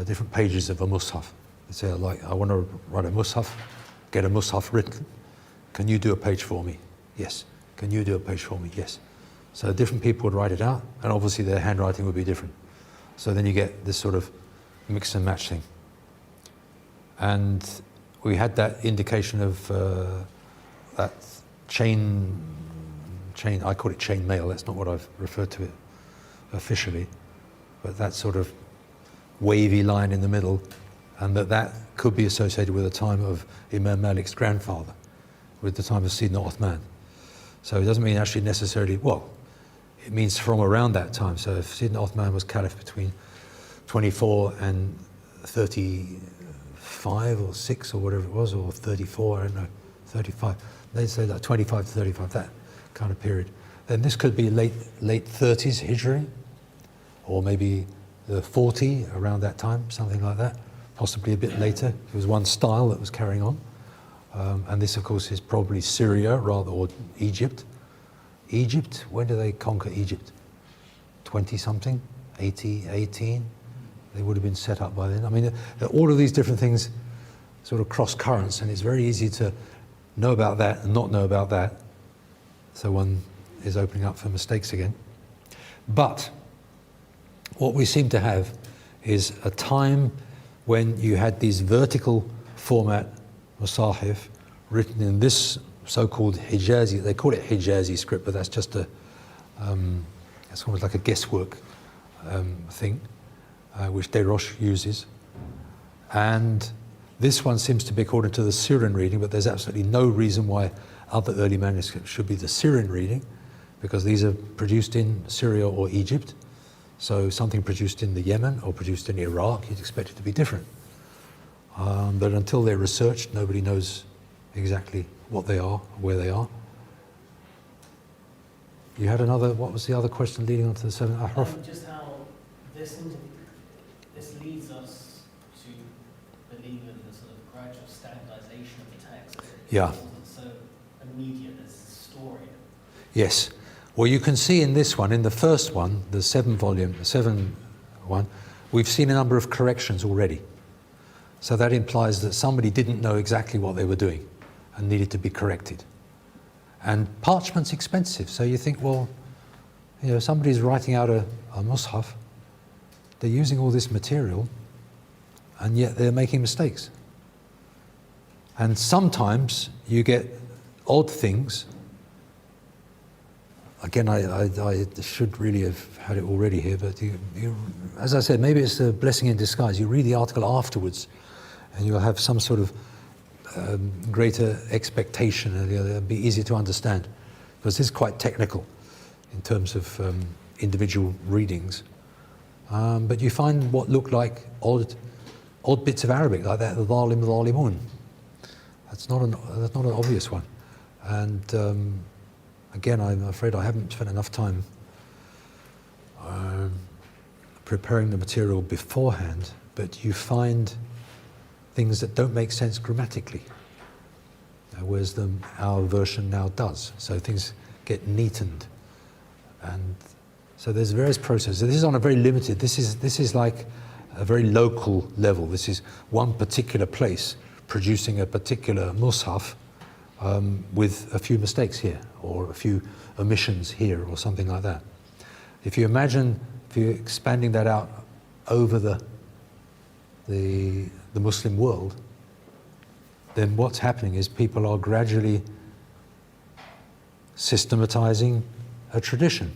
different pages of a mushaf. They say, like, I want to write a mushaf, get a mushaf written. Can you do a page for me? Yes. Can you do a page for me? Yes. So different people would write it out, and obviously their handwriting would be different. So then you get this sort of mix and match thing. And we had that indication of that chain, I call it chain mail, that's not what I've referred to it officially, but that sort of wavy line in the middle, and that could be associated with the time of Imam Malik's grandfather, with the time of Sayyidina Uthman. So it doesn't mean actually necessarily, well, it means from around that time. So if Sayyidina Uthman was caliph between 24 and 35 or 6 or whatever it was, or 34, I don't know, 35, they'd say like 25 to 35, that kind of period. Then this could be late 30s Hijri, or maybe the 40, around that time, something like that, possibly a bit later. It was one style that was carrying on. And this, of course, is probably Syria rather, or Egypt. Egypt, when did they conquer Egypt? 20-something, 80, 18? They would have been set up by then. I mean, all of these different things sort of cross currents, and it's very easy to know about that and not know about that. So one is opening up for mistakes again. But what we seem to have is a time when you had these vertical format masahif written in this so-called Hijazi, they call it Hijazi script, but that's just it's almost like a guesswork thing, which Desroches uses. And this one seems to be according to the Syrian reading, but there's absolutely no reason why other early manuscripts should be the Syrian reading, because these are produced in Syria or Egypt. So something produced in the Yemen or produced in Iraq, you'd expect it to be different. But until they're researched, nobody knows exactly what they are, where they are. You had another, what was the other question leading on to the 7 Ahruf? Just how this leads us to believe in the sort of gradual standardization of the text. Yeah. It wasn't so immediate as the story. Yes. Well, you can see in this one, in the first one, the 7 one, we've seen a number of corrections already. So that implies that somebody didn't know exactly what they were doing and needed to be corrected. And parchment's expensive, so you think, well, you know, somebody's writing out a mushaf, they're using all this material, and yet they're making mistakes. And sometimes you get odd things. Again, I should really have had it already here, but as I said, maybe it's a blessing in disguise. You read the article afterwards, and you'll have some sort of greater expectation, and it'll be easier to understand, because this is quite technical in terms of individual readings. But you find what look like odd bits of Arabic, like that, the dhalim, dhalimun. That's not an obvious one. And again, I'm afraid I haven't spent enough time preparing the material beforehand, but you find things that don't make sense grammatically, whereas our version now does. So things get neatened, and so there's various processes. This is on a very limited. This is like a very local level. This is one particular place producing a particular mushaf with a few mistakes here or a few omissions here or something like that. If you're expanding that out over the Muslim world, then what's happening is people are gradually systematizing a tradition.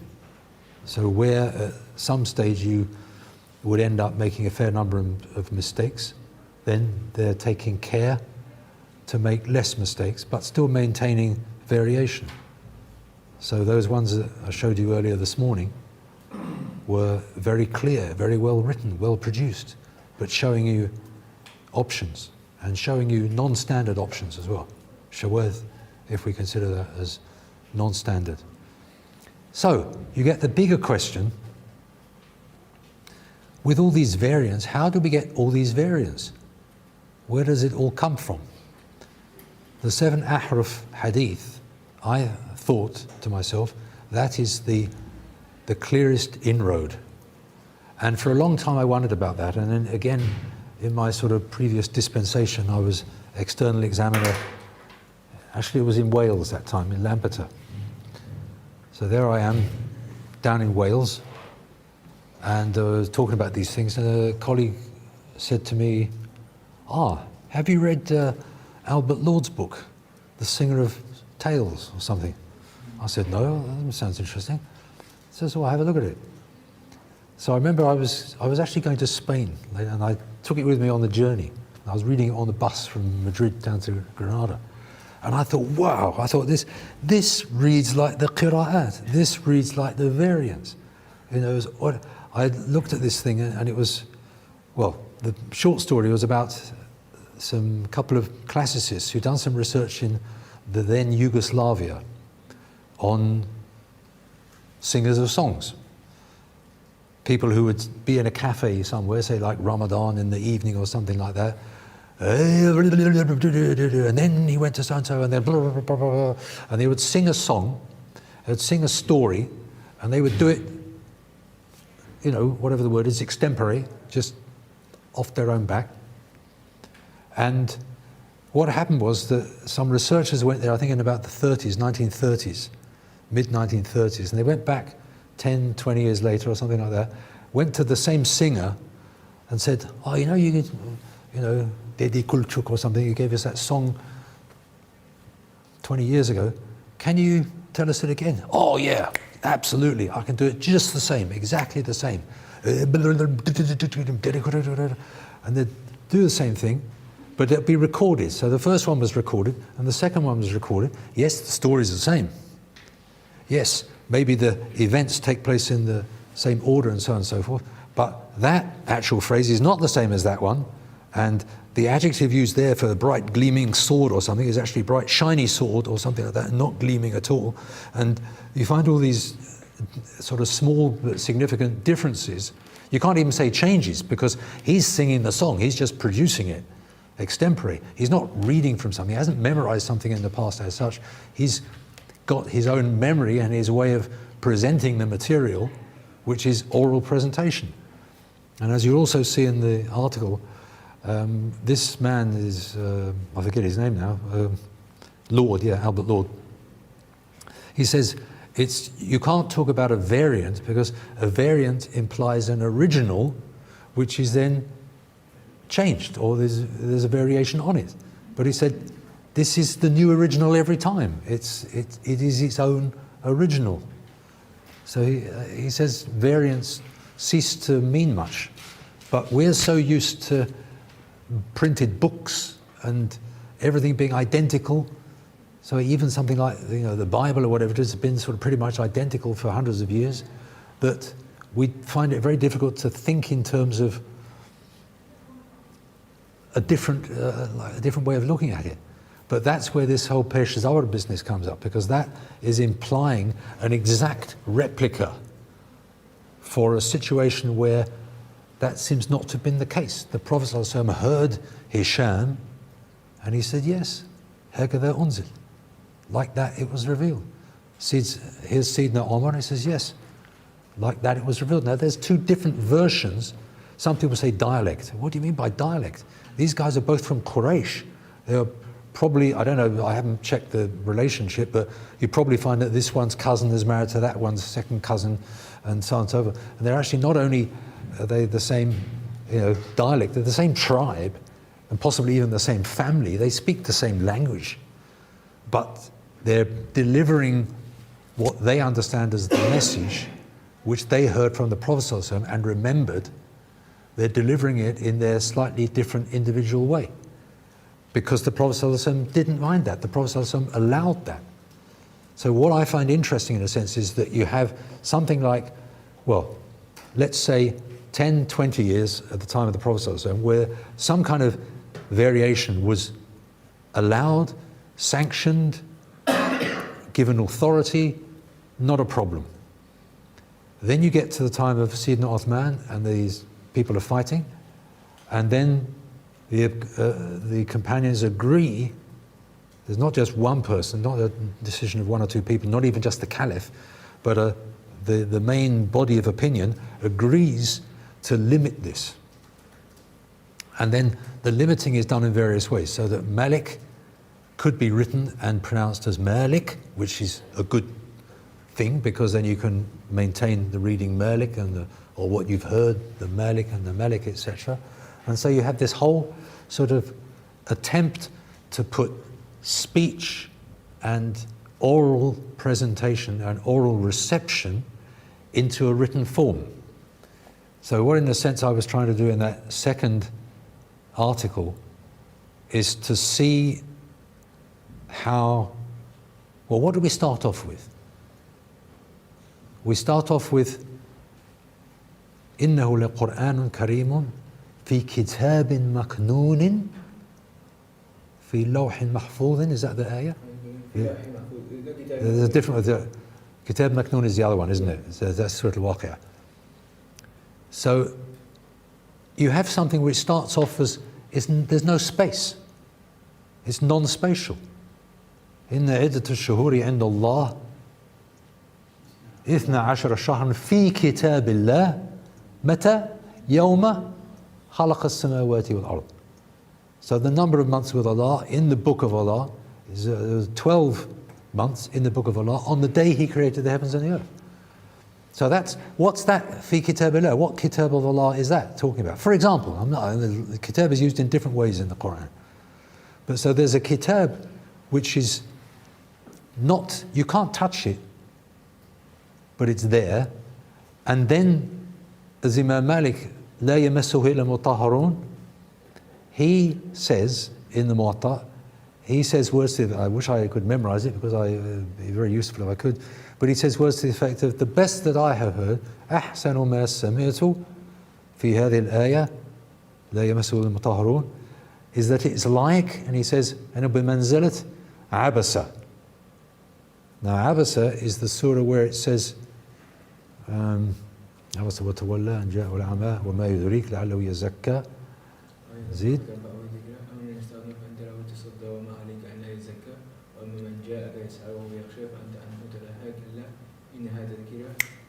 So where at some stage you would end up making a fair number of mistakes, then they're taking care to make less mistakes, but still maintaining variation. So those ones that I showed you earlier this morning were very clear, very well written, well produced, but showing you options and showing you non-standard options as well. Shawadh, if we consider that as non-standard. So you get the bigger question, with all these variants, how do we get all these variants? Where does it all come from? The 7 ahruf hadith, I thought to myself, that is the clearest inroad. And for a long time I wondered about that, and then again, in my sort of previous dispensation, I was external examiner. Actually, it was in Wales that time, in Lampeter. So there I am, down in Wales, and I was talking about these things, and a colleague said to me, have you read Albert Lord's book, The Singer of Tales, or something? I said, no, that sounds interesting. He says, well, have a look at it. So I remember I was actually going to Spain, and I took it with me on the journey. I was reading it on the bus from Madrid down to Granada. And I thought, wow, this reads like the Qur'an. This reads like the variants. You know, I looked at this thing, and it was, well, the short story was about some couple of classicists who'd done some research in the then Yugoslavia on singers of songs. People who would be in a cafe somewhere, say like Ramadan in the evening or something like that, and then he went to so-and-so, and then blah, blah, blah, blah, blah, and they would sing a song, they'd sing a story, and they would do it, you know, whatever the word is, extempore, just off their own back. And what happened was that some researchers went there, I think in about the 30s, 1930s, mid-1930s, and they went back 10, 20 years later or something like that, went to the same singer and said, oh, you know, Dedi Kulchuk or something, you gave us that song 20 years ago. Can you tell us it again? Oh yeah, absolutely. I can do it just the same, exactly the same. And they'd do the same thing, but it'd be recorded. So the first one was recorded and the second one was recorded. Yes, the story's the same. Yes, maybe the events take place in the same order and so on and so forth, but that actual phrase is not the same as that one, and the adjective used there for a bright gleaming sword or something is actually bright shiny sword or something like that, not gleaming at all. And you find all these sort of small but significant differences. You can't even say changes, because he's singing the song, he's just producing it extempore. He's not reading from something, he hasn't memorized something in the past as such. He's got his own memory and his way of presenting the material, which is oral presentation. And as you also see in the article, this man is, I forget his name now, Lord, yeah, Albert Lord. He says, you can't talk about a variant, because a variant implies an original, which is then changed, or there's a variation on it. But he said, this is the new original every time. It is its own original. So he says variants cease to mean much. But we're so used to printed books and everything being identical. So even something like, you know, the Bible or whatever it has been sort of pretty much identical for hundreds of years, that we find it very difficult to think in terms of a different way of looking at it. But that's where this whole Peshawar business comes up, because that is implying an exact replica for a situation where that seems not to have been the case. The Prophet ﷺ heard Hisham, and he said, yes, هكذا أنزل. Like that it was revealed. Here's Sayyidina Omar, and he says, yes, like that it was revealed. Now there's two different versions. Some people say dialect. What do you mean by dialect? These guys are both from Quraysh. They're probably, I don't know, I haven't checked the relationship, but you probably find that this one's cousin is married to that one's second cousin, and so on and so forth. And they're actually not only are they the same, dialect, they're the same tribe, and possibly even the same family. They speak the same language, but they're delivering what they understand as the message which they heard from the Prophet ﷺ and remembered. They're delivering it in their slightly different individual way, because the Prophet ﷺ didn't mind that. The Prophet ﷺ allowed that. So what I find interesting in a sense is that you have something like, well, let's say 10, 20 years at the time of the Prophet ﷺ, where some kind of variation was allowed, sanctioned, given authority, not a problem. Then you get to the time of Sayyidina Uthman, and these people are fighting, and then the companions agree. There's not just one person, not a decision of one or two people, not even just the caliph, but the main body of opinion agrees to limit this. And then the limiting is done in various ways, so that Malik could be written and pronounced as Malik, which is a good thing, because then you can maintain the reading Malik or what you've heard, the Malik and the Malik, etc. And so you have this whole sort of attempt to put speech and oral presentation and oral reception into a written form. So what in a sense I was trying to do in that second article is to see how, well, what do we start off with? We start off with إِنَّهُ لَقُرْآنٌ كَرِيمٌ فِي كِتَابٍ مَكْنُونٍ فِي لَوْحٍ مَحْفُوظٍ. Is that the ayah? Yeah. There's a different, Kitab Maknoon is the other one, isn't it? So that's Surah Al-Waqi'ah. So you have something which starts off as, there's no space. It's non-spatial. إِنَّ عِدَّةَ الشُّهُورِ عِنْدَ اللَّهِ 12 شهرا في كتاب الله متى يوم خلق السماوات والأرض. So the number of months with Allah in the book of Allah is 12 months in the book of Allah on the day He created the heavens and the earth. So what's that? Fi kitabillah. What kitab of Allah is that talking about? For example, the kitab is used in different ways in the Qur'an. But so there's a kitab which is not, you can't touch it, but it's there. And then, as Imam Malik, لا يمسه إلا مطهرون, he says in the Muwatta, he says words to, I wish I could memorize it because it'd be very useful if I could, but he says words to the effect of, the best that I have heard, أحسن ما سمعت في هذه الآية لا يمسه إلا المطهرون, is that it's like, and he says, أنه بمنزلة عبسة. Now Abasa is the surah where it says, عبس وتولى أن جاءه الأعمى وما يدريك لعله يزكى. زيد.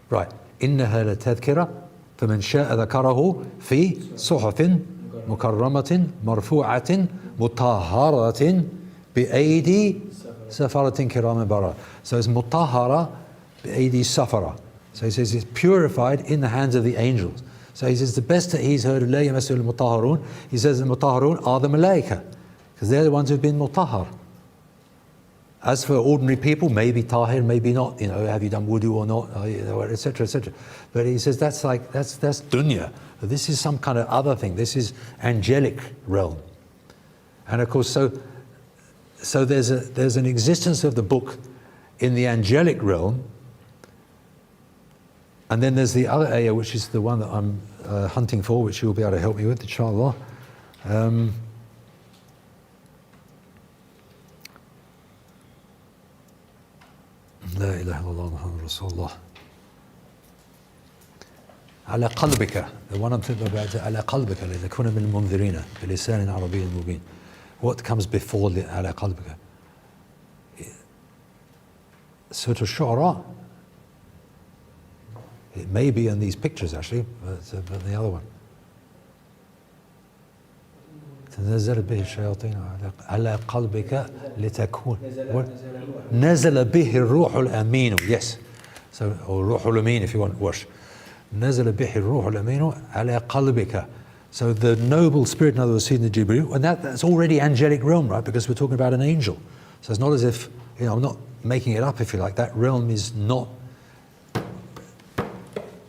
Right. إنها لتذكرة فمن شاء ذكره في صحف مكرمة مرفوعة مطهرة بأيدي سفرة كرام بررة. So it's مطهرة بأيدي سفرة. So he says it's purified in the hands of the angels. So he says the best that he's heard of لا يمسه المطهرون, he says the مطهرون are the malaika, because they're the ones who've been mutahhar. As for ordinary people, maybe tahir, maybe not, have you done wudu or not, etc., etc. But he says that's dunya. This is some kind of other thing. This is angelic realm. And of course, so there's an existence of the book in the angelic realm. And then there's the other ayah, which is the one that I'm hunting for, which you'll be able to help me with, inshallah. La ilaha illallah Muhammad Rasulullah. على قلبك, the one I'm talking about, على قلبك لتكون من المنذرين بلسان عربي مبين. What comes before على قلبك? Surah Al-Shu'ara. It may be in these pictures actually, but the other one. تنزل به الشياطين على قلبك لتكون. نزل به الروح الأمين. Yes. So, or روح الأمين if you want wash. نزل به الروح الأمين على قلبك. So the noble spirit, in other words, Sayyidina Jibreel, and that's already angelic realm, right? Because we're talking about an angel. So it's not as if, I'm not making it up, if you like. That realm is not,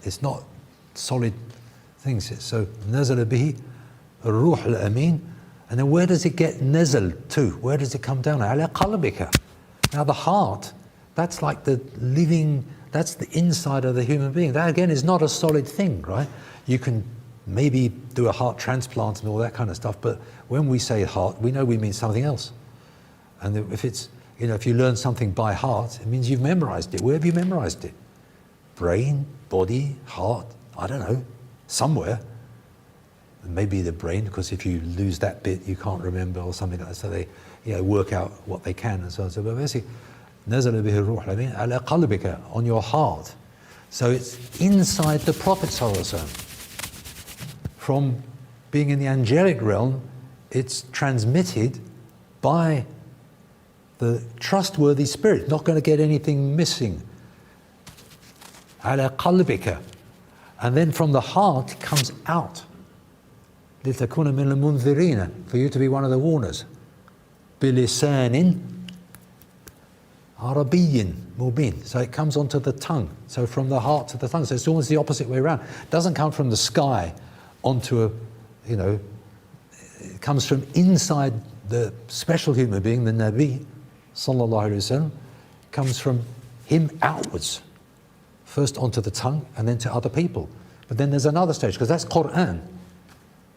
it's not solid things. So نزل به الروح الأمين. And then where does it get nazal to? Where does it come down? على قلبك. Now the heart, that's like the living, that's the inside of the human being. That again is not a solid thing, right? You can maybe do a heart transplant and all that kind of stuff, but when we say heart, we know we mean something else. And if it's, if you learn something by heart, it means you've memorized it. Where have you memorized it? Brain, body, heart, I don't know, somewhere. Maybe the brain, because if you lose that bit, you can't remember or something like that. So they work out what they can and so on. So but basically, نزل به الروح الأمين على قلبك, on your heart. So it's inside the Prophet ﷺ. From being in the angelic realm, it's transmitted by the trustworthy spirit, not going to get anything missing. على قلبك. And then from the heart it comes out. لتكون من المنذرين, for you to be one of the warners. بلسان عربي مبين. So it comes onto the tongue. So from the heart to the tongue. So it's almost the opposite way around. It doesn't come from the sky onto a, it comes from inside the special human being, the Nabi, sallallahu alaihi wasallam, comes from him outwards. First onto the tongue and then to other people. But then there's another stage, because that's Qur'an.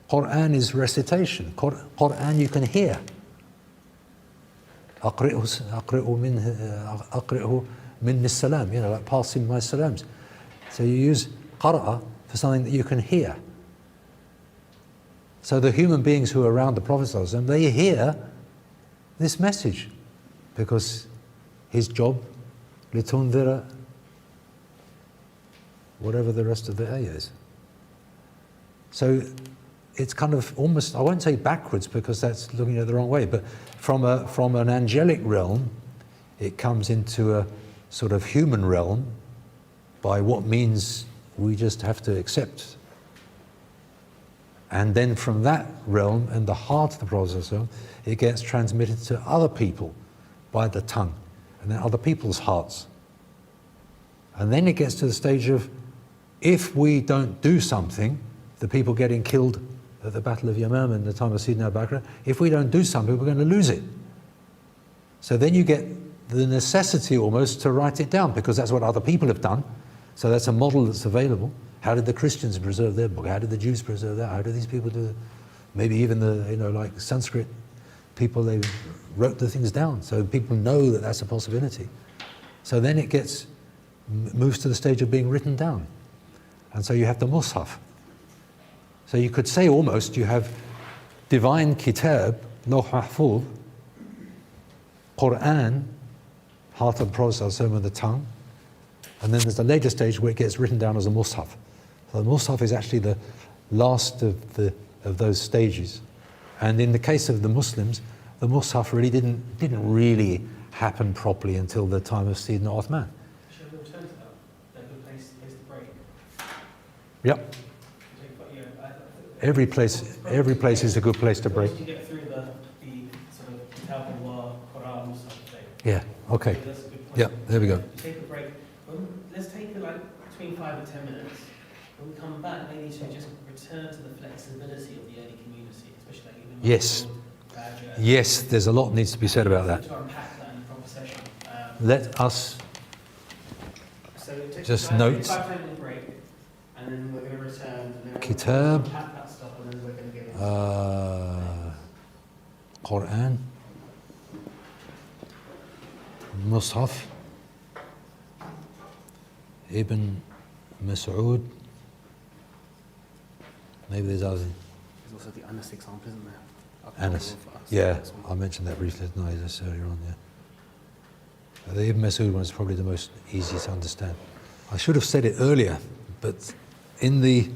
Qur'an is recitation. Qur'an you can hear. أقرئه مني السلام, like passing my salams. So you use qara'a for something that you can hear. So the human beings who are around the Prophet ﷺ, they hear this message, because his job, لِتُنذِرَ, whatever the rest of the ayah is. So it's kind of almost, I won't say backwards because that's looking at it the wrong way, but from an angelic realm, it comes into a sort of human realm by what means we just have to accept. And then from that realm and the heart of the Prophet, it gets transmitted to other people by the tongue, and then other people's hearts. And then it gets to the stage of, if we don't do something, the people getting killed at the Battle of Yamama in the time of Sayyidina Abu Bakr, if we don't do something, we're going to lose it. So then you get the necessity almost to write it down, because that's what other people have done. So that's a model that's available. How did the Christians preserve their book? How did the Jews preserve that? How do these people do it? Maybe even the, like Sanskrit people, they wrote the things down. So people know that that's a possibility. So then it moves to the stage of being written down. And so you have the Mus'haf. So you could say almost you have divine kitab, Lawh Mahfuz, Qur'an, heart of the Prophet with the tongue, and then there's the later stage where it gets written down as a Mus'haf. So the Mus'haf is actually the last of those stages. And in the case of the Muslims, the Mus'haf really didn't really happen properly until the time of Sayyidina Uthman. Shall we return to that? That's a good place to break. Yep. Every place is a good place to break. Once you get through the sort of Kitab Allah, Qur'an, Mus'haf thing. Yeah, okay. So that's a good point. Yeah, there we go. Take a break. Let's take between 5 and 10 minutes. When we come back, maybe to just return to the flexibility of the early community, especially even Yes. Badger. Yes, there's a lot needs to be said about that. To unpack that in the conversation. Let us So take just a note. 5-10 minute break, and then we're going to return. And then Kitab. unpack that stuff, and then we're going to get into Qur'an, Mus'haf, Ibn Mas'ud, Maybe there's others. There's also the Anas example, isn't there? Anas. Yeah, I mentioned that briefly, didn't I, just earlier on, yeah. The Ibn Mas'ud one is probably the most easy to understand. I should have said it earlier, but in the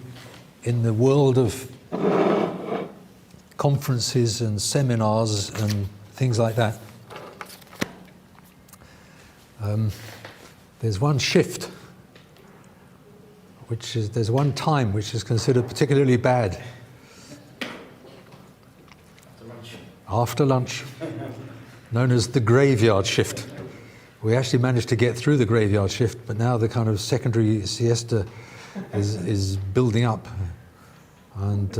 world of conferences and seminars and things like that, there's one shift, there's one time which is considered particularly bad. After lunch, known as the graveyard shift. We actually managed to get through the graveyard shift, but now the kind of secondary siesta is building up. And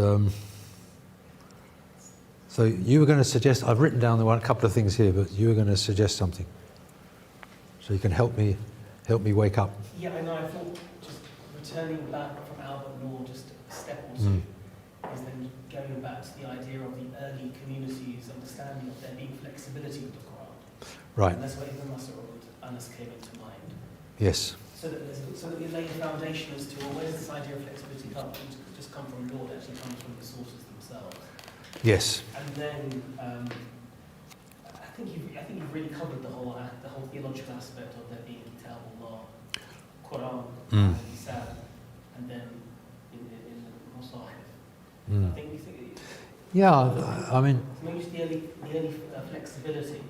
so you were going to suggest, I've written down a couple of things here, but you were going to suggest something. So you can help me wake up. Yeah, I know. I thought just returning back from Albert Law just a step or two is then going back to the idea of the early community's understanding of there being flexibility with the Qur'an. Right. And that's where Ibn Mas'ud, Anas came into mind. Yes. So that we lay the foundation as to where does this idea of flexibility come from? Does it just come from law? It actually comes from the sources themselves. Yes. And then I think you've really covered the whole theological aspect of there being Kitab Allah, Qur'an, and Kitab, and then in the Musahif. I think you think. Yeah, I mean. Maybe just the early flexibility,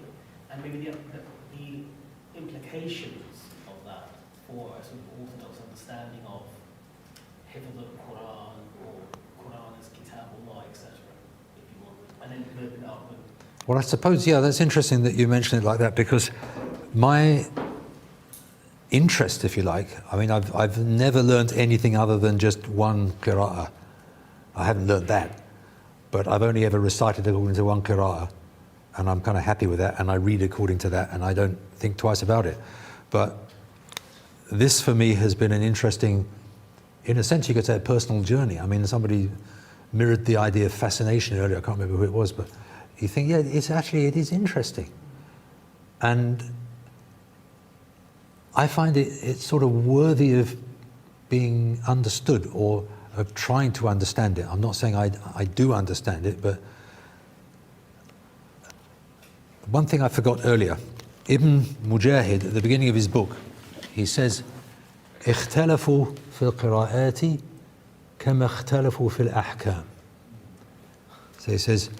and maybe the implications of that for a sort of orthodox understanding of Hifz al-Quran or Quran as Kitab Allah, etc. If you want, and then moving up. Well, I suppose, yeah, that's interesting that you mention it like that, because my interest, if you like, I mean, I've never learned anything other than just one qira'ah. I haven't learned that, but I've only ever recited according to one qira'ah, and I'm kind of happy with that, and I read according to that, and I don't think twice about it. But this, for me, has been an interesting, in a sense, you could say, a personal journey. I mean, somebody mirrored the idea of fascination earlier. I can't remember who it was, but you think, yeah, it is interesting. And I find it's sort of worthy of being understood, or of trying to understand it. I'm not saying I do understand it, but one thing I forgot earlier, Ibn Mujahid, at the beginning of his book, he says, اختلفوا في القراءات كما اختلفوا في الأحكام. So he says,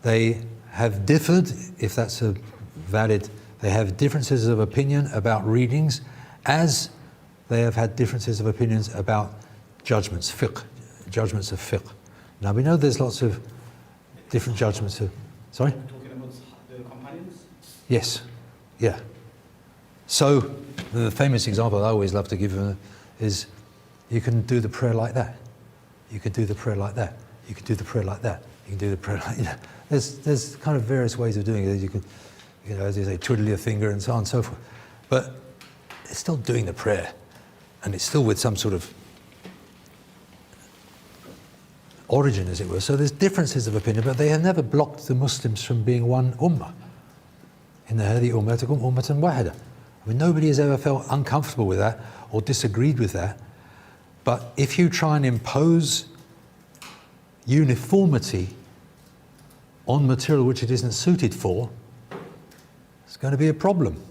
they have differed, if that's a valid, they have differences of opinion about readings, as they have had differences of opinions about judgments, judgments of fiqh. Now we know there's lots of different judgments of, sorry? Talking about the companions? Yes, yeah. So the famous example I always love to give is you can do the prayer like that. You can do the prayer like that. You can do the prayer like that. You can do the prayer like that. There's kind of various ways of doing it. You can, as you say, twiddle your finger and so on and so forth. But it's still doing the prayer, and it's still with some sort of origin, as it were. So there's differences of opinion, but they have never blocked the Muslims from being one ummah. In the هذه أمتكم أمة واحدة. I mean, nobody has ever felt uncomfortable with that or disagreed with that. But if you try and impose uniformity on material which it isn't suited for, it's going to be a problem.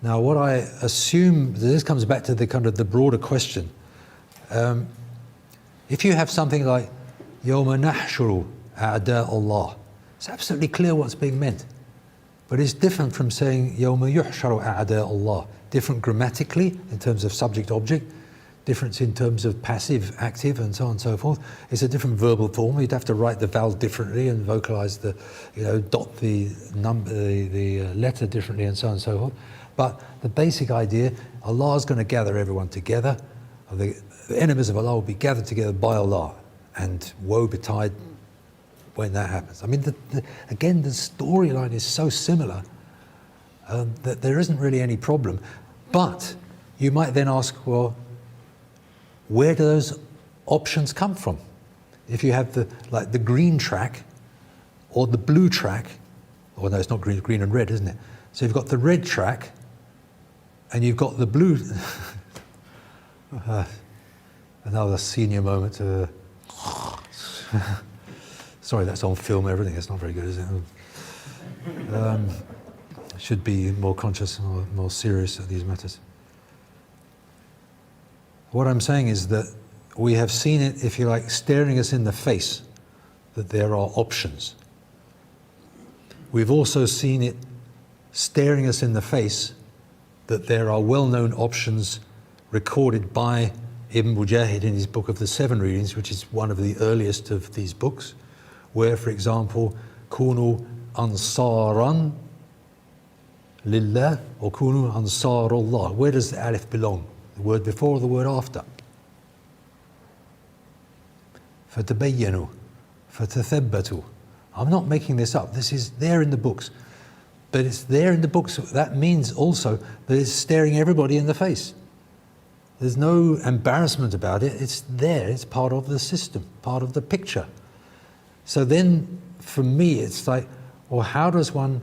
Now, what I assume, this comes back to the kind of the broader question. If you have something like يَوْمَ نَحْشُرُ أَعْدَاءَ اللَّهِ, it's absolutely clear what's being meant. But it's different from saying يَوْمَ يُحْشَرُ أَعْدَاءَ اللَّهِ. Different grammatically in terms of subject-object, difference in terms of passive, active, and so on and so forth. It's a different verbal form. You'd have to write the vowel differently and vocalize the, dot the number, the letter differently, and so on and so forth. But the basic idea, Allah is going to gather everyone together. The enemies of Allah will be gathered together by Allah, and woe betide when that happens. I mean, again, the storyline is so similar that there isn't really any problem. But you might then ask, well, where do those options come from? If you have the green track or the blue track, or no, it's not green and red, isn't it? So you've got the red track and you've got the blue. Another senior moment. Sorry, that's on film, everything. It's not very good, is it? Should be more conscious, more serious of these matters. What I'm saying is that we have seen it, if you like, staring us in the face, that there are options. We've also seen it staring us in the face that there are well-known options recorded by Ibn Mujahid in his book of the 7 readings, which is one of the earliest of these books, where, for example, Kunu Ansaran Lillah or Kunu Ansarullah. Where does the alif belong? The word before or the word after? فَتَبَيَّنُوا فَتَثَبَّتُوا. I'm not making this up. This is there in the books. But it's there in the books. That means also that it's staring everybody in the face. There's no embarrassment about it. It's there. It's part of the system, part of the picture. So then, for me, it's like, well, how does one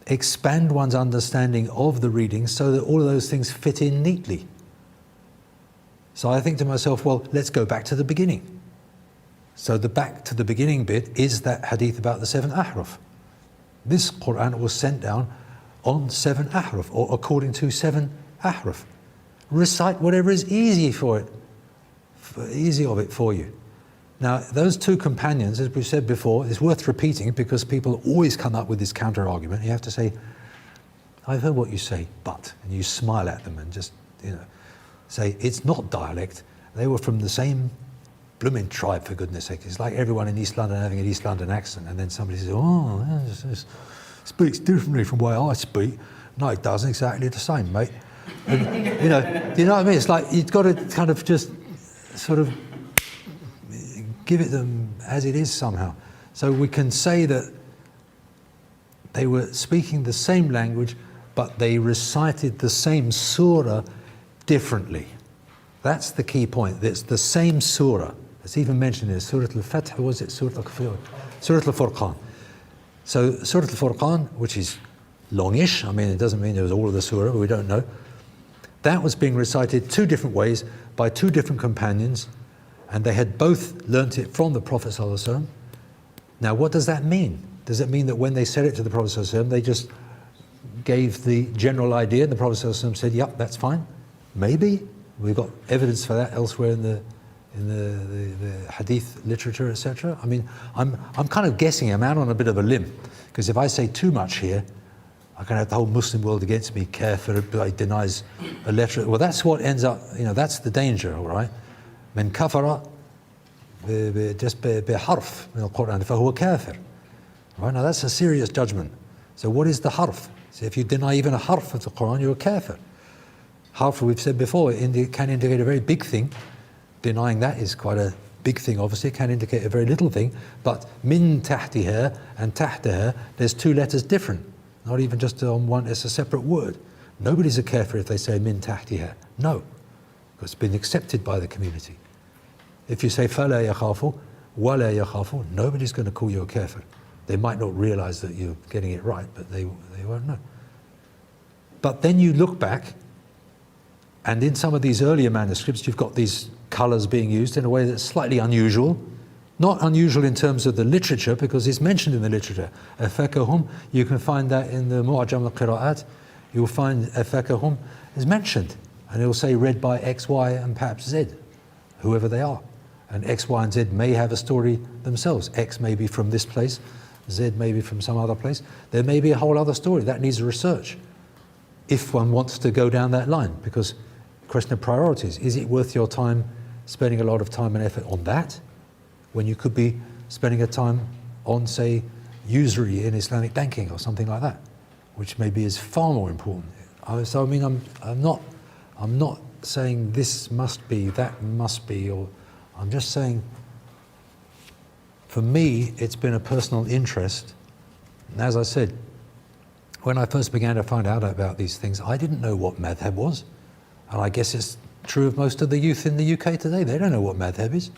expand one's understanding of the readings so that all of those things fit in neatly? So I think to myself, well, let's go back to the beginning. So the back to the beginning bit is that hadith about the 7 ahruf. This Qur'an was sent down on 7 ahruf, or according to 7 ahruf. Recite whatever is easy for it, easy of it for you. Now, those 2 companions, as we've said before, it's worth repeating because people always come up with this counter argument. You have to say, I've heard what you say, but, and you smile at them and just, say, it's not dialect. They were from the same blooming tribe, for goodness sake. It's like everyone in East London having an East London accent, and then somebody says, oh, this speaks differently from the way I speak. No, it doesn't, exactly the same, mate. And, you know what I mean? It's like you've got to kind of just sort of give it them as it is somehow. So we can say that they were speaking the same language, but they recited the same surah differently. That's the key point. It's the same surah. It's even mentioned in Surah Al-Fath, was it Surah Al-Furqan. So Surah Al-Furqan, which is longish, I mean, it doesn't mean it was all of the surah, we don't know. That was being recited 2 different ways by 2 different companions, and they had both learnt it from the Prophet ﷺ. Now, what does that mean? Does it mean that when they said it to the Prophet ﷺ, they just gave the general idea, and the Prophet ﷺ said, yep, that's fine? Maybe. We've got evidence for that elsewhere in the hadith literature, etc. I mean, I'm kind of guessing. I'm out on a bit of a limb, because if I say too much here, I can have the whole Muslim world against me. Kafir, denies a letter. Well, that's what ends up. That's the danger. All right. من كفر just بحرف من القرآن فهو كافر. Right, now that's a serious judgment. So what is the harf? So if you deny even a harf of the Quran, you're a kafir. Harf, we've said before, can indicate a very big thing. Denying that is quite a big thing, obviously. It can indicate a very little thing. But min tahtiha and tahtaha, there's 2 letters different. Not even just on one, it's a separate word. Nobody's a kafir if they say min tahtiha. No, because it's been accepted by the community. If you say فَلَا يَخَافُ وَلَا يَخَافُ, nobody's going to call you a kafir. They might not realize that you're getting it right, but they won't know. But then you look back, and in some of these earlier manuscripts, you've got these colors being used in a way that's slightly unusual. Not unusual in terms of the literature, because it's mentioned in the literature. أَفَكَهُمْ, you can find that in the Mu'jam al-Qira'at. You'll find أَفَكَهُمْ is mentioned, and it will say read by X, Y, and perhaps Z, whoever they are. And X, Y, and Z may have a story themselves. X may be from this place, Z may be from some other place. There may be a whole other story. That needs research, if one wants to go down that line, because question of priorities. Is it worth your time spending a lot of time and effort on that, when you could be spending a time on, say, usury in Islamic banking or something like that, which maybe is far more important. So I mean, I'm not saying this must be, that must be, or I'm just saying, for me, it's been a personal interest. And as I said, when I first began to find out about these things, I didn't know what madhab was. And I guess it's true of most of the youth in the UK today. They don't know what madhab is.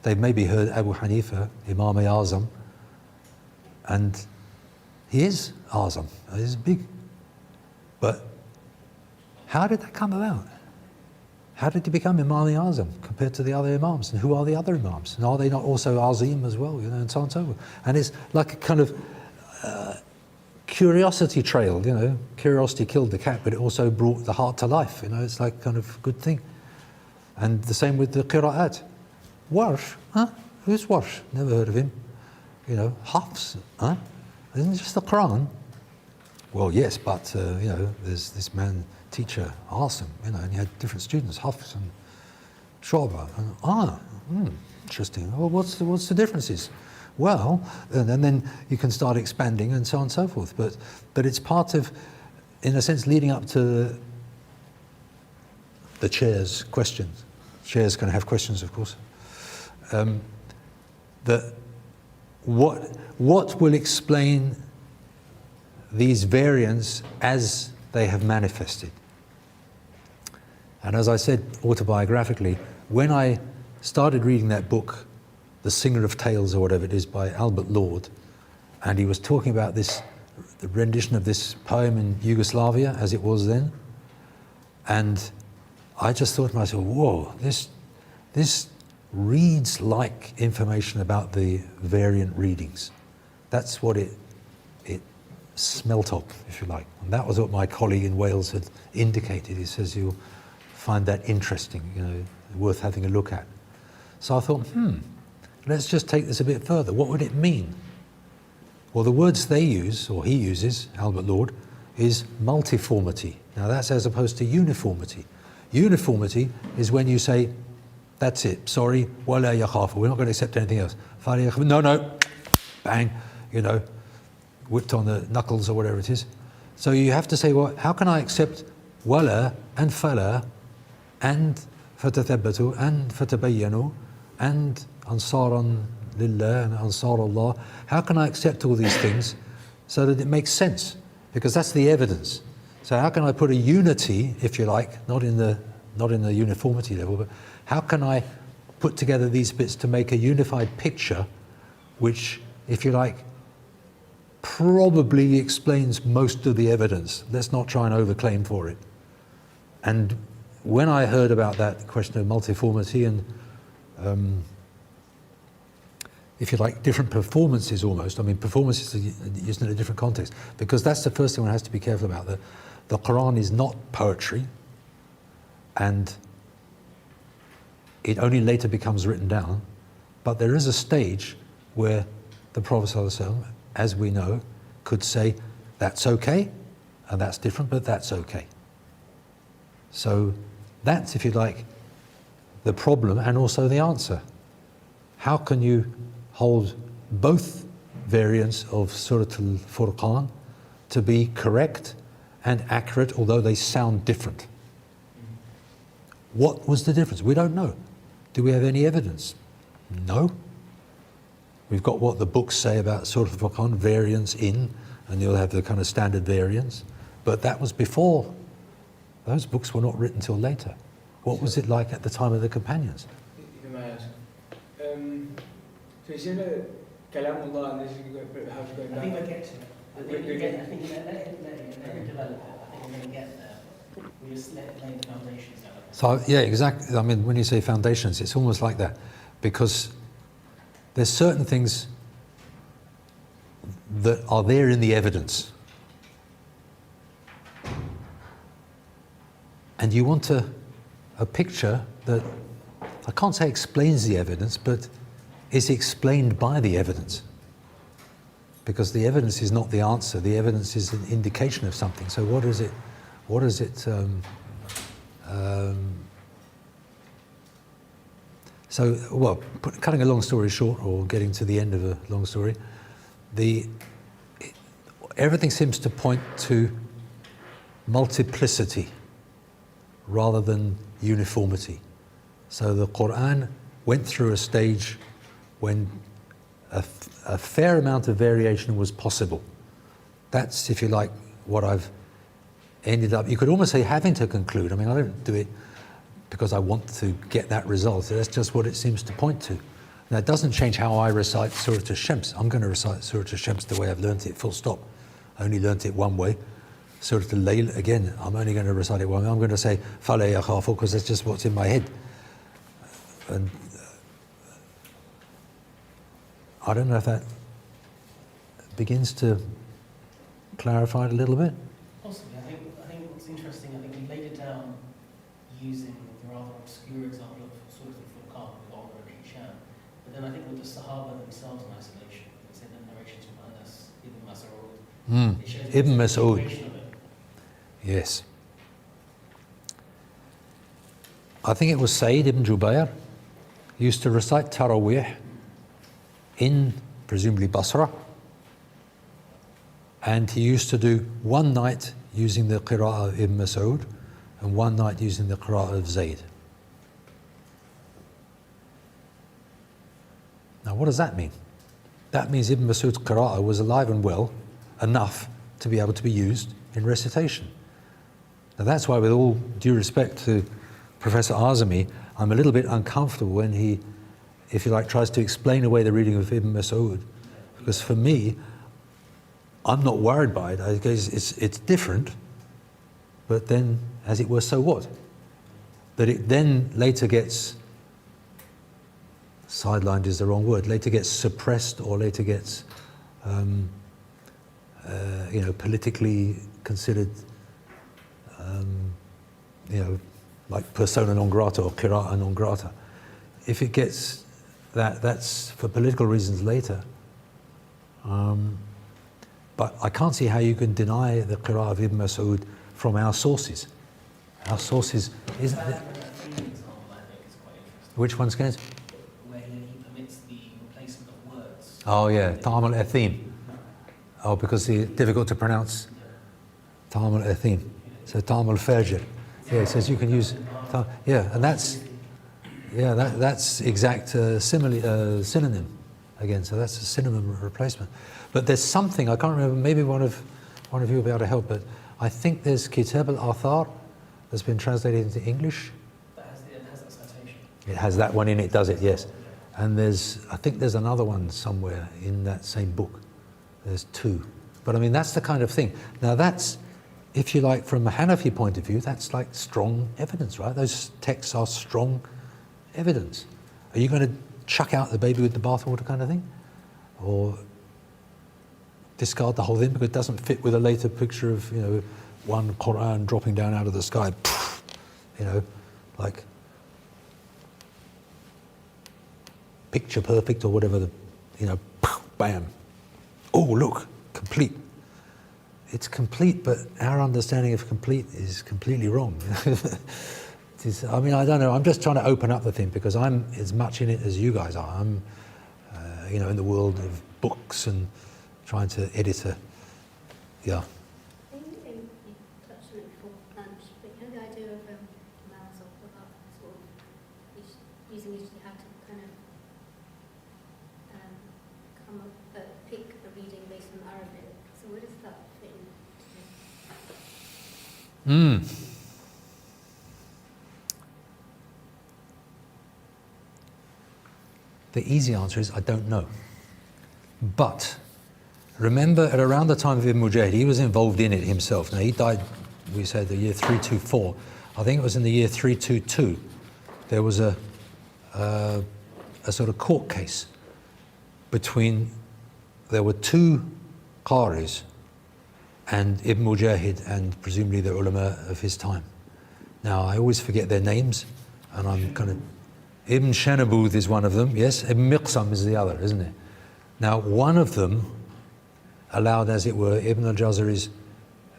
They've maybe heard Abu Hanifa, Imam-e-Azam, and he is Azam, he's big. But how did that come about? how did he become Imam Azam compared to the other Imams? And who are the other Imams? And are they not also Azim as well? You know, and so on and so forth. And it's like a kind of curiosity trail, you know. Curiosity killed the cat, but it also brought the heart to life, you know. It's like kind of a good thing. And the same with the Qira'at. Warsh, huh? Who's Warsh? Never heard of him. You know, Hafs, huh? Isn't it just the Qur'an? Well, yes, but, you know, there's this man, teacher, Asim, you know, and he had different students, Hafs and Shu'bah. And, interesting. Well, what's the differences? Well, and then you can start expanding and so on and so forth. But it's part of, in a sense, leading up to the chair's questions. Chair's going to have questions, of course. What will explain these variants as they have manifested? And as I said autobiographically, when I started reading that book, The Singer of Tales or whatever it is by Albert Lord, and he was talking about this, the rendition of this poem in Yugoslavia as it was then, and I just thought to myself, whoa, this reads like information about the variant readings. That's what it smelt of, if you like. And that was what my colleague in Wales had indicated. He says you'll find that interesting, you know, worth having a look at. So I thought, let's just take this a bit further. What would it mean? Well, the words they use, or he uses, Albert Lord, is multiformity. Now that's as opposed to uniformity. Uniformity is when you say, that's it, sorry, wala yakhafu, we're not going to accept anything else. No, bang, you know, whipped on the knuckles or whatever it is. So you have to say, well, how can I accept wala and fala and fatathabbatu and fatabayyanu and ansaran lillah and ansar Allah? How can I accept all these things so that it makes sense? Because that's the evidence. So how can I put a unity, if you like, not in the uniformity level, but how can I put together these bits to make a unified picture which, if you like, probably explains most of the evidence? Let's not try and overclaim for it. And when I heard about that question of multiformity and, if you like, different performances almost, I mean, performances are used in a different context, because that's the first thing one has to be careful about. The Qur'an is not poetry, and it only later becomes written down, but there is a stage where the Prophet ﷺ, as we know, could say, that's okay, and that's different, but that's okay. So that's, if you like, the problem and also the answer. How can you hold both variants of Surah Al-Furqan to be correct and accurate, although they sound different? What was the difference? We don't know. Do we have any evidence? No. We've got what the books say about Surah Al-Furqan, variants in, and you'll have the kind of standard variants. But that was before. Those books were not written till later. What was it like at the time of the companions? If you may ask. So you said that Kalamullah, and this is how to go I think back. we'll get to it. I think let him develop it. I think we're going to get there. We just lay the foundations out. So yeah, exactly. I mean, when you say foundations, it's almost like that, because there's certain things that are there in the evidence, and you want a picture that, I can't say explains the evidence, but is explained by the evidence. Because the evidence is not the answer, the evidence is an indication of something. So what is it, so, well, cutting a long story short, or getting to the end of a long story, everything seems to point to multiplicity rather than uniformity. So the Qur'an went through a stage when a fair amount of variation was possible. That's, if you like, what I've ended up, you could almost say, having to conclude. I mean, I don't do it because I want to get that result. That's just what it seems to point to. Now, it doesn't change how I recite Surah Al-Shams. I'm going to recite Surah Al-Shams the way I've learnt it, full stop. I only learnt it one way. Surah Al-Layl, again, I'm only going to recite it one. I'm going to say فَلَا يَخَافُ because that's just what's in my head. And I don't know if that begins to clarify it a little bit. Possibly. I think what's interesting, I think we laid it down using the rather obscure example of Surah Al-Furqan with Umar and Hisham. But then I think with the Sahaba themselves in isolation, let's say the narrations from Anas, Ibn Mas'ud, it shows Ibn the Mas'ud. continuation of it. Yes. I think it was Sayyid ibn Jubayr used to recite Taraweeh in presumably Basra, and he used to do one night using the Qira'ah of Ibn Mas'ud and one night using the Qira'ah of Zayd. Now what does that mean? That means Ibn Mas'ud's Qira'ah was alive and well enough to be able to be used in recitation. Now that's why, with all due respect to Professor Azami, I'm a little bit uncomfortable when he, if you like, tries to explain away the reading of Ibn Mas'ud. Because for me, I'm not worried by it. It's different, but then, as it were, so what? That it then later gets, sidelined is the wrong word, later gets suppressed or later gets, politically considered, like persona non grata or qira'ah non grata. If it gets that, that's for political reasons later. But I can't see how you can deny the qira'ah of Ibn Mas'ud from our sources. Our sources, isn't it? Which one's going to? Where he permits the replacement of words. Oh yeah, Ta'am al-Athim. Oh, because it's difficult to pronounce. Ta'am al-Athim. So Ta'am al-Fajr. Yeah, it says you can use. Yeah, and that's exact synonym again. So that's a synonym replacement. But there's something I can't remember. Maybe one of you will be able to help. But I think there's Kitab al-Athar that's been translated into English. It has that citation. It has that one in it, does it? Yes. And I think there's another one somewhere in that same book. There's two. But I mean, that's the kind of thing. Now that's, if you like, from a Hanafi point of view, that's like strong evidence, right? Those texts are strong evidence. Are you going to chuck out the baby with the bathwater kind of thing? Or discard the whole thing because it doesn't fit with a later picture of, one Qur'an dropping down out of the sky, like picture perfect or whatever, bam. Oh, look, complete. It's complete, but our understanding of complete is completely wrong. I mean, I don't know. I'm just trying to open up the thing because I'm as much in it as you guys are. I'm, in the world of books and trying to edit a, yeah. I think you touched on it before lunch, but the idea of mouths or about sort of using ijtihad to kind of come up, pick a reading based on Arabic. So where does that fit in? The easy answer is I don't know. But remember, at around the time of Ibn Mujahid, he was involved in it himself. Now he died, we said, the year 324. I think it was in the year 322. There was a sort of court case there were two qaris and Ibn Mujahid and presumably the ulama of his time. Now I always forget their names, and I'm kind of, Ibn Shanabuth is one of them, yes, Ibn Miqsam is the other, isn't it? Now one of them allowed, as it were, Ibn al-Jazari's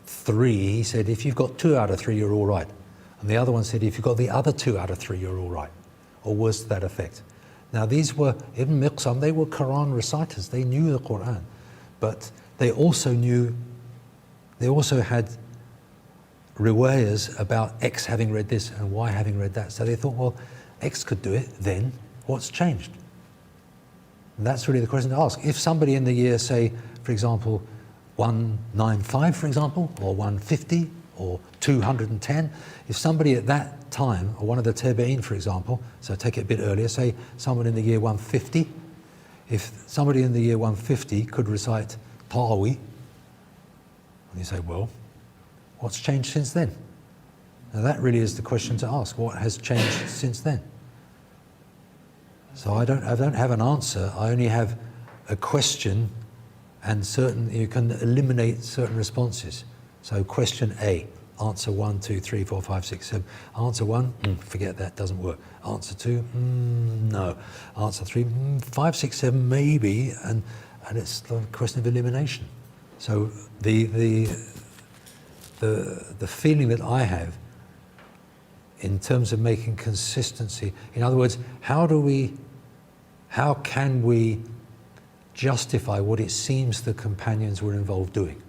3. He said, if you've got 2 out of 3, you're all right. And the other one said, if you've got the other 2 out of 3, you're all right. Or worse to that effect. Now these were, Ibn Miqsam, they were Quran reciters. They knew the Quran. But they also had riwayas about X having read this and Y having read that. So they thought, well, X could do it, then what's changed? And that's really the question to ask. If somebody in the year, say, for example, 195, for example, or 150, or 210, if somebody at that time, or one of the tabi'in, for example, so take it a bit earlier, say someone in the year 150, if somebody in the year 150 could recite Tawi, and you say, well, What's changed since then? Now that really is the question to ask. What has changed since then? So I don't have an answer. I only have a question, and you can eliminate certain responses. So question A, answer 1, 2, 3, 4, 5, 6, 7. Answer 1, forget that, doesn't work. Answer 2, no. Answer 3, 5, 6, 7, maybe, and it's the question of elimination. So the feeling that I have in terms of making consistency, in other words, how can we justify what it seems the companions were involved doing,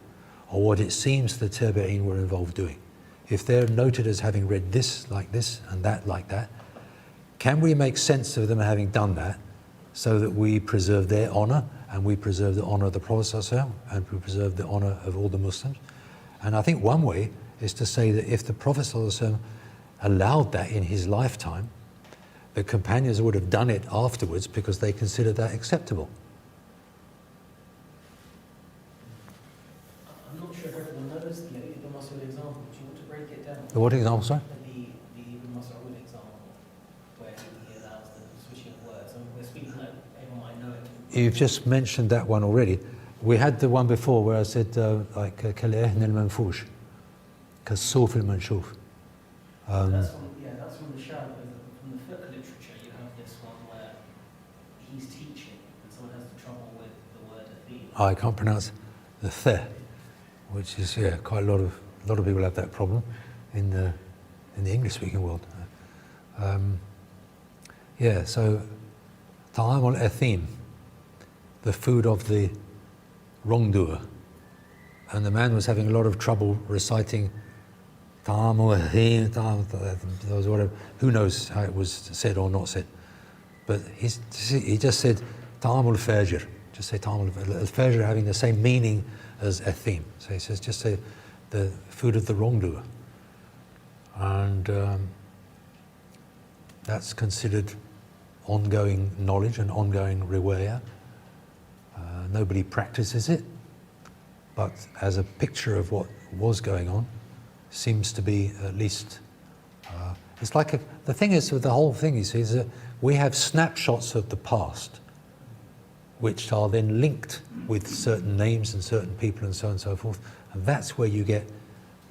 or what it seems the Tabi'een were involved doing? If they're noted as having read this like this and that like that, can we make sense of them having done that so that we preserve their honor, and we preserve the honor of the Prophet ﷺ, and we preserve the honor of all the Muslims? And I think one way is to say that if the Prophet ﷺ allowed that in his lifetime, the companions would have done it afterwards because they considered that acceptable. I'm not sure if everyone knows the Ibn Mas'ud example. Do you want to break it down? What example, sorry? The Ibn Mas'ud example, where he allows the switching of words. And we're speaking like everyone might know it. You've just mentioned that one already. We had the one before where I said like كالإهن المنفوش كالصوف المنشوف. That's from the Shah. From the fiqh literature, you have this one where he's teaching and someone has the trouble with the word athene. I can't pronounce the th, which is quite a lot of people have that problem in the English-speaking world. So ta'am al-athim, the food of the wrongdoer, and the man was having a lot of trouble reciting ta'am al-athim, whatever. Who knows how it was said or not said? But he just said ta'am al-fajr. Just say ta'am al-fajr, having the same meaning as athim. So he says, just say the food of the wrongdoer. And that's considered ongoing knowledge and ongoing riwayah. Nobody practices it, but as a picture of what was going on, seems to be at least, it's like the thing is with the whole thing, you see, is that we have snapshots of the past, which are then linked with certain names and certain people and so on and so forth, and that's where you get,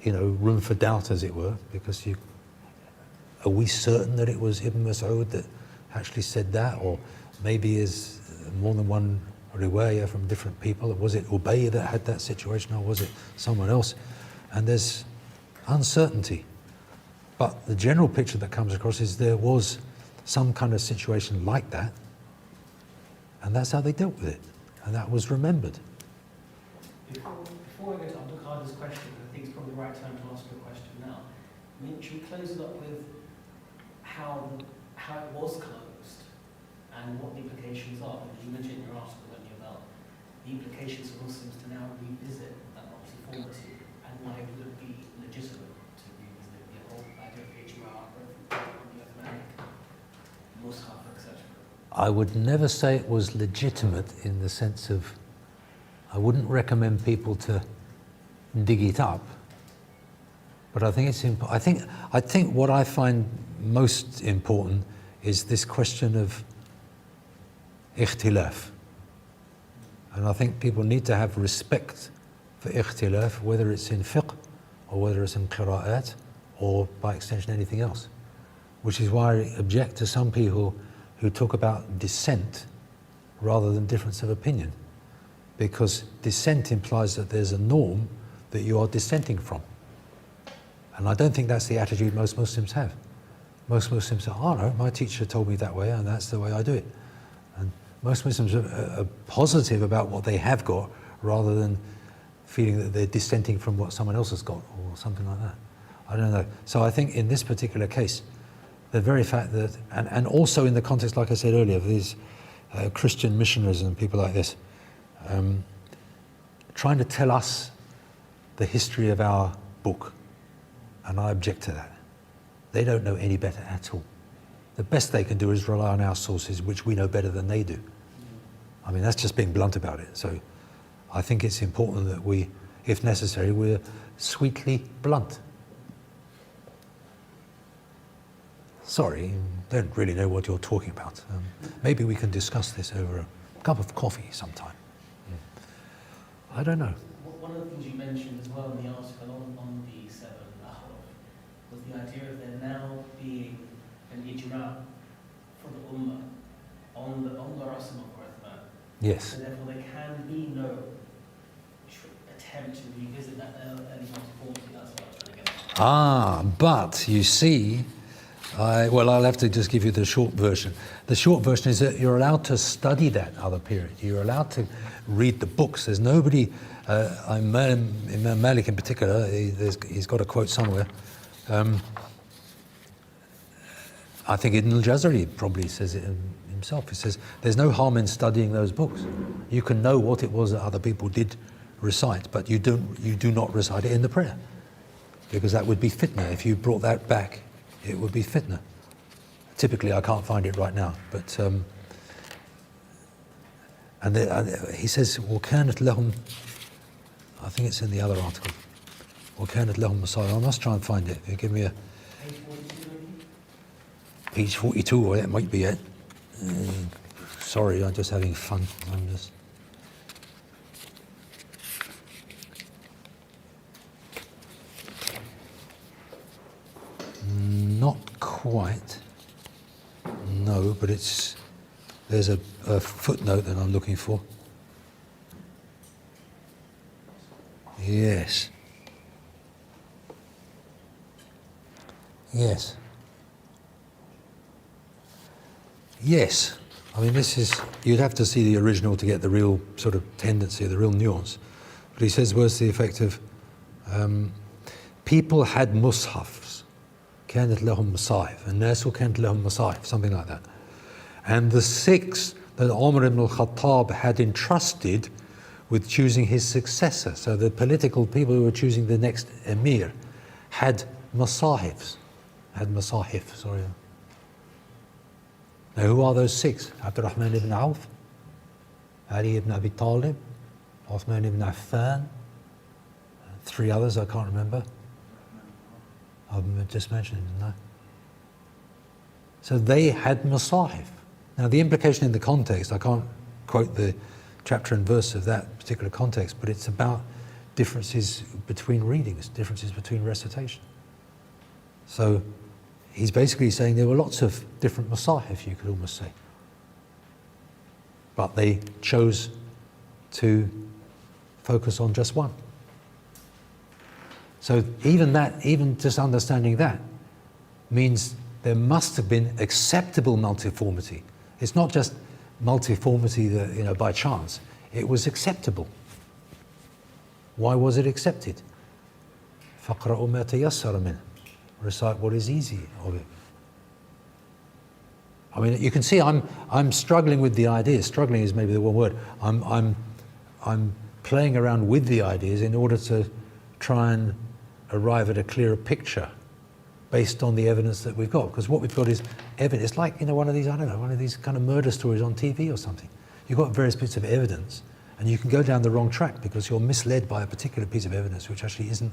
room for doubt, as it were, because are we certain that it was Ibn Mas'ud that actually said that, or maybe is more than one riwayah from different people? Was it Ubay that had that situation, or was it someone else? And there's uncertainty. But the general picture that comes across is there was some kind of situation like that, and that's how they dealt with it, and that was remembered. Before I go to Abdul Qadir's question, I think it's probably the right time to ask you a question now. Should we close it up with how it was closed and what the implications are? Because you mentioned in your article about the implications for Muslims to now revisit that multiformity, and why it would be legitimate to revisit the whole idea of Ijma', the Uthmanic, Mus'haf, etc. I would never say it was legitimate in the sense of, I wouldn't recommend people to dig it up, but I think it's important. I think what I find most important is this question of ikhtilaf. And I think people need to have respect for ikhtilaf, whether it's in fiqh or whether it's in qira'at or by extension anything else. Which is why I object to some people who talk about dissent rather than difference of opinion. Because dissent implies that there's a norm that you are dissenting from. And I don't think that's the attitude most Muslims have. Most Muslims say, oh no, my teacher told me that way and that's the way I do it. And most Muslims are positive about what they have got rather than feeling that they're dissenting from what someone else has got or something like that. I don't know. So I think in this particular case, the very fact that, and also in the context, like I said earlier, of these Christian missionaries and people like this, trying to tell us the history of our book, and I object to that. They don't know any better at all. The best they can do is rely on our sources, which we know better than they do. I mean, that's just being blunt about it. So I think it's important that we, if necessary, we're sweetly blunt. Sorry, don't really know what you're talking about. Maybe we can discuss this over a cup of coffee sometime. I don't know. One of the things you mentioned as well in the article on the seven Ahraf was the idea of there now being an ijma from the Ummah on the Rasim of Uthman. Yes. So therefore there can be no attempt to revisit that early multiformity. That's what I was trying to get at. Ah, but you see, I'll have to just give you the short version. The short version is that you're allowed to study that other period. You're allowed to read the books. There's nobody, Imam Malik in particular, he's got a quote somewhere. I think Ibn al-Jazari probably says it himself. He says, there's no harm in studying those books. You can know what it was that other people did recite, but you do not recite it in the prayer. Because that would be fitna. If you brought that back, it would be fitna. Typically, I can't find it right now, but he says, وَكَانَتْ لَهُمْ, I think it's in the other article, وَكَانَتْ لَهُمْ مَصَائِبُ. I must try and find it. You give me a page 42, or that might be it. Sorry, I'm just having fun. I'm just. Not quite. No, but there's a footnote that I'm looking for. Yes. Yes. Yes. I mean, you'd have to see the original to get the real sort of tendency, the real nuance. But he says words to the effect of, people had mushafs, كانت لهم مصاحف, الناس كانت لهم مصاحف, something like that. And the six that Umar ibn al-Khattab had entrusted with choosing his successor, so the political people who were choosing the next emir, had masahif, sorry. Now, who are those six? Abdurrahman ibn Auf, Ali ibn Abi Talib, Uthman ibn Affan, three others I can't remember. I've just mentioned, didn't I? So they had masahif. Now, the implication in the context, I can't quote the chapter and verse of that particular context, but it's about differences between readings, differences between recitation. So he's basically saying there were lots of different masahif, you could almost say. But they chose to focus on just one. So even just understanding that means there must have been acceptable multiformity. It's not just multiformity that, by chance. It was acceptable. Why was it accepted? فَقْرَأُوا مَا تَيَسَّرَ مِنْهُ. Recite what is easy of it. I mean, you can see I'm struggling with the ideas. Struggling is maybe the one word. I'm playing around with the ideas in order to try and arrive at a clearer picture based on the evidence that we've got. Because what we've got is evidence. It's like, one of these, I don't know, one of these kind of murder stories on TV or something. You've got various bits of evidence, and you can go down the wrong track because you're misled by a particular piece of evidence which actually isn't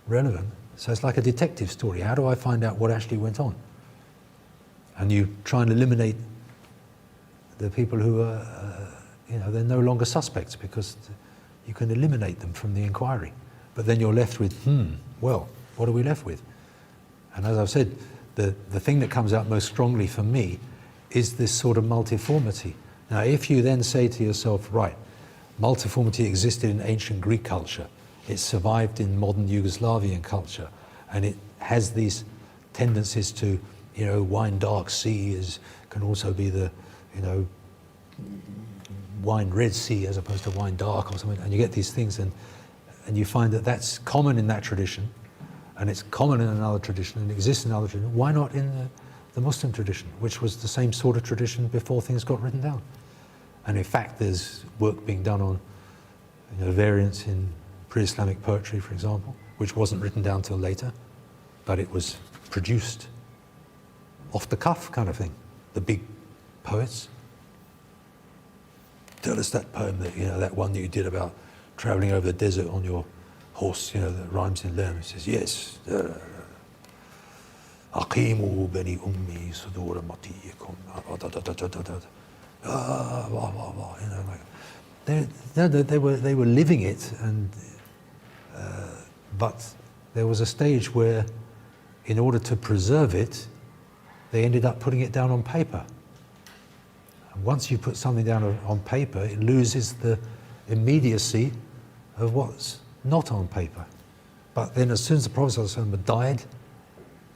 relevant. So it's like a detective story. How do I find out what actually went on? And you try and eliminate the people who are, they're no longer suspects because you can eliminate them from the inquiry. But then you're left with, well, what are we left with? And as I've said, the thing that comes out most strongly for me is this sort of multiformity. Now, if you then say to yourself, right, multiformity existed in ancient Greek culture, it survived in modern Yugoslavian culture, and it has these tendencies to, wine dark sea can also be the, wine red sea as opposed to wine dark or something, and you get these things, and you find that that's common in that tradition, and it's common in another tradition, and exists in another tradition. Why not in the Muslim tradition, which was the same sort of tradition before things got written down? And in fact, there's work being done on variants in pre-Islamic poetry, for example, which wasn't written down till later, but it was produced off the cuff kind of thing. The big poets. Tell us that poem that, that one that you did about traveling over the desert on your horse, that rhymes in lam. It says, yes. Aqimu bani ummi sudura matiyikum. They were living it, but there was a stage where, in order to preserve it, they ended up putting it down on paper. And once you put something down on paper, it loses the immediacy of what's not on paper. But then as soon as the Prophet ﷺ died,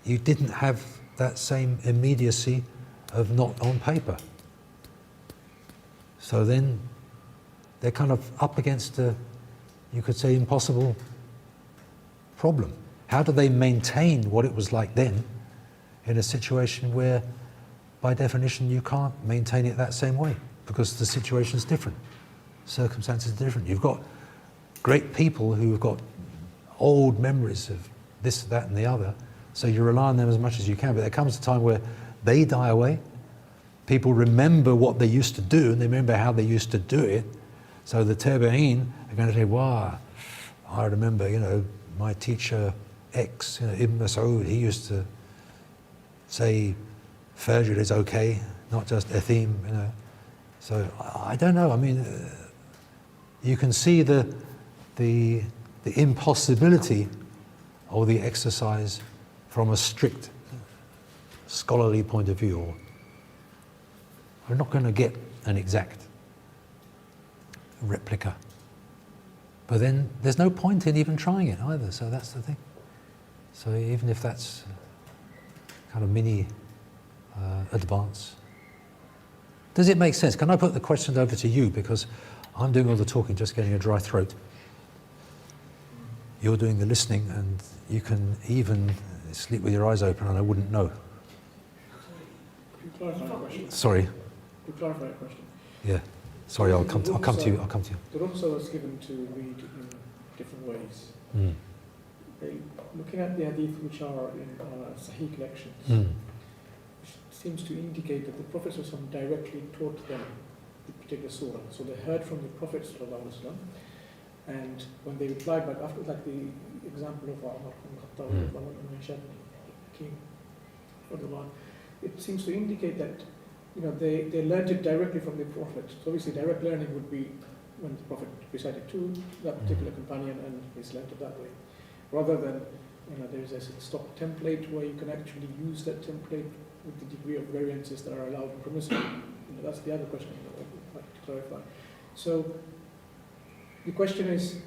you didn't have that same immediacy of not on paper. So then they're kind of up against a, you could say, impossible problem. How do they maintain what it was like then in a situation where, by definition, you can't maintain it that same way because the situation is different, circumstances are different. You've got great people who've got old memories of this, that, and the other, so you rely on them as much as you can. But there comes a time where they die away. People remember what they used to do, and they remember how they used to do it. So the tabi'een are going to say, wow, I remember, my teacher X, Ibn Mas'ud, he used to say Fajr is okay, not just Athim, So I don't know, you can see the impossibility of the exercise from a strict scholarly point of view. We're not going to get an exact replica. But then there's no point in even trying it either, so that's the thing. So even if that's kind of mini advance. Does it make sense? Can I put the question over to you, because I'm doing all the talking, just getting a dry throat. You're doing the listening, and you can even sleep with your eyes open and I wouldn't know. Could you clarify the question? Sorry. Could you clarify the question? Yeah. Sorry, I'll come to you. The rukhsah was given to read in different ways. Mm. Looking at the hadith which are in Sahih collections, which seems to indicate that the Prophet ﷺ directly taught them the particular surah. So they heard from the Prophet ﷺ, and when they replied back after, like the example of Umar ibn Khattab, King, it seems to indicate that they learned it directly from the Prophet. So obviously direct learning would be when the Prophet recited to that particular companion and he's learned it that way. Rather than, there's a stock template where you can actually use that template with the degree of variances that are allowed and permissible. That's the other question that I'd like to clarify. So the question is,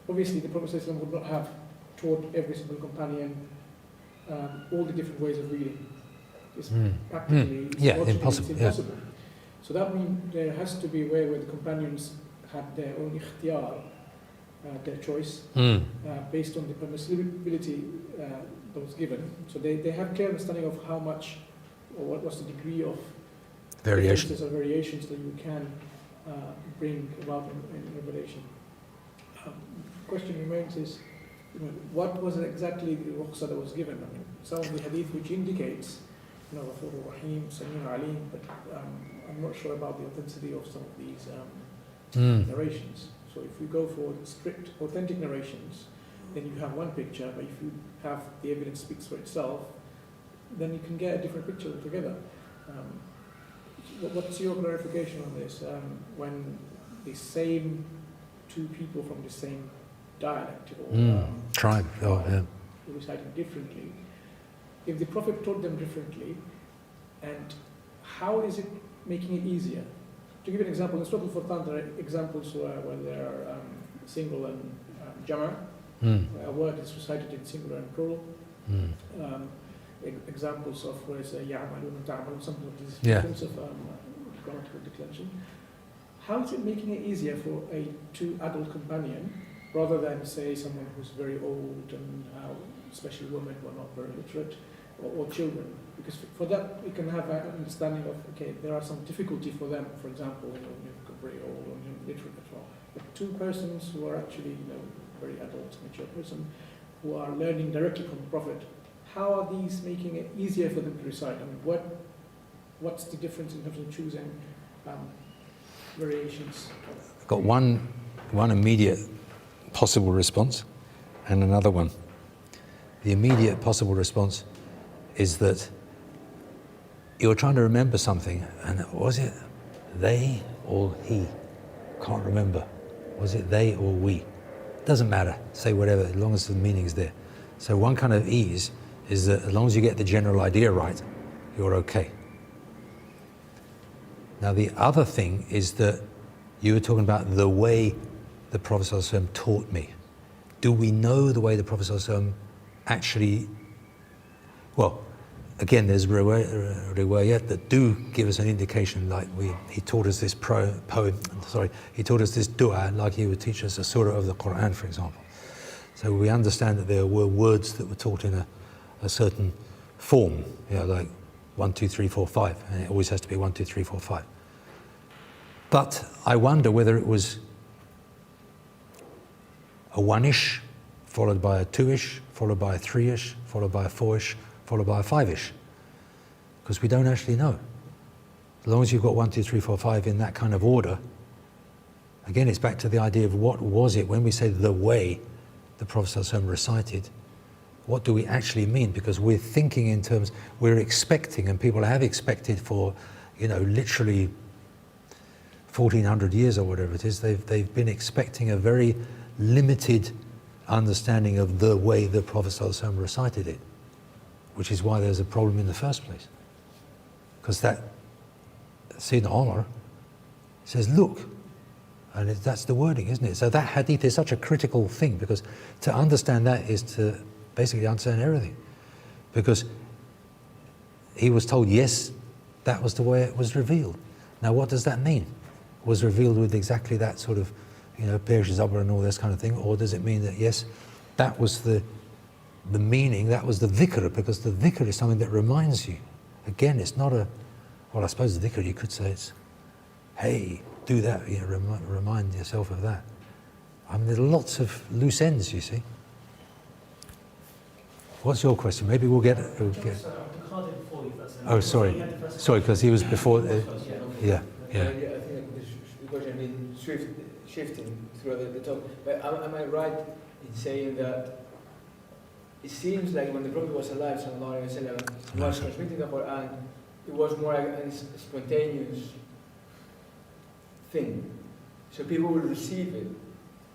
obviously the Prophet ﷺ would not have taught every single companion all the different ways of reading. It's practically, impossible. It's impossible. So that means there has to be a way where the companions had their own ikhtiyar, their choice, based on the permissibility that was given. So they have clear understanding of how much, or what was the degree of variations or variations that you can bring about in revelation. The question remains is, what was exactly the rukhsah that was given? Some of the hadith which indicates Ghafur Rahim, Samir Alim, but I'm not sure about the authenticity of some of these narrations. So if we go for strict, authentic narrations, then you have one picture, but if you have the evidence speaks for itself, then you can get a different picture altogether. What's your clarification on this? When the same two people from the same dialect or tribe, reciting differently, if the Prophet taught them differently, and how is it making it easier? To give an example, in Surah Al-Furqan there are examples where there are single and jama', a word is recited in singular and plural. Examples of where it's ya'malun and ta'malun, something like this difference of grammatical declension. How is it making it easier for a two adult companion rather than, say, someone who's very old and especially women who are not very literate, or children? Because for that we can have an understanding of, okay, there are some difficulty for them, for example, very old or literate as well. But two persons who are actually very adult, mature person, who are learning directly from the Prophet, how are these making it easier for them to recite? What's the difference in terms of choosing variations? I've got one immediate possible response, and another one. The immediate possible response is that you're trying to remember something, and was it they or he? Can't remember. Was it they or we? Doesn't matter, say whatever, as long as the meaning's there. So one kind of ease is that as long as you get the general idea right, you're okay. Now the other thing is that you were talking about the way the Prophet ﷺ taught me. Do we know the way the Prophet ﷺ actually, well, again, there's riwayat that do give us an indication, like he taught us this he taught us this dua like he would teach us a surah of the Qur'an, for example. So we understand that there were words that were taught in a certain form, like 1, 2, 3, 4, 5, and it always has to be 1, 2, 3, 4, 5. But I wonder whether it was a 1-ish, followed by a 2-ish, followed by a 3-ish, followed by a 4-ish, followed by a 5-ish, because we don't actually know. As long as you've got 1, 2, 3, 4, 5 in that kind of order, again, it's back to the idea of what was it when we say the way the Prophet ﷺ recited. What do we actually mean? Because we're thinking in terms, we're expecting, and people have expected for, literally 1400 years or whatever it is, they've been expecting a very limited understanding of the way the Prophet ﷺ recited it, which is why there's a problem in the first place. Because that Sayyidina Umar says, look, and that's the wording, isn't it? So that hadith is such a critical thing, because to understand that is to basically understand everything. Because he was told, yes, that was the way it was revealed. Now what does that mean? Was revealed with exactly that sort of, Perish Zabr and all this kind of thing? Or does it mean that, yes, that was the meaning, that was the dhikr, because the dhikr is something that reminds you. Again, it's not I suppose the dhikr, you could say it's, hey, do that, remind yourself of that. I mean, there's lots of loose ends, you see. What's your question? Maybe we'll get. Oh, sorry, because he was before. Yeah. I think the question is shifting throughout the talk. But am I right in saying that it seems like when the Prophet was alive, sallallahu alaihi wasallam, was transmitting the Qur'an, it was more like a spontaneous thing. So people would receive it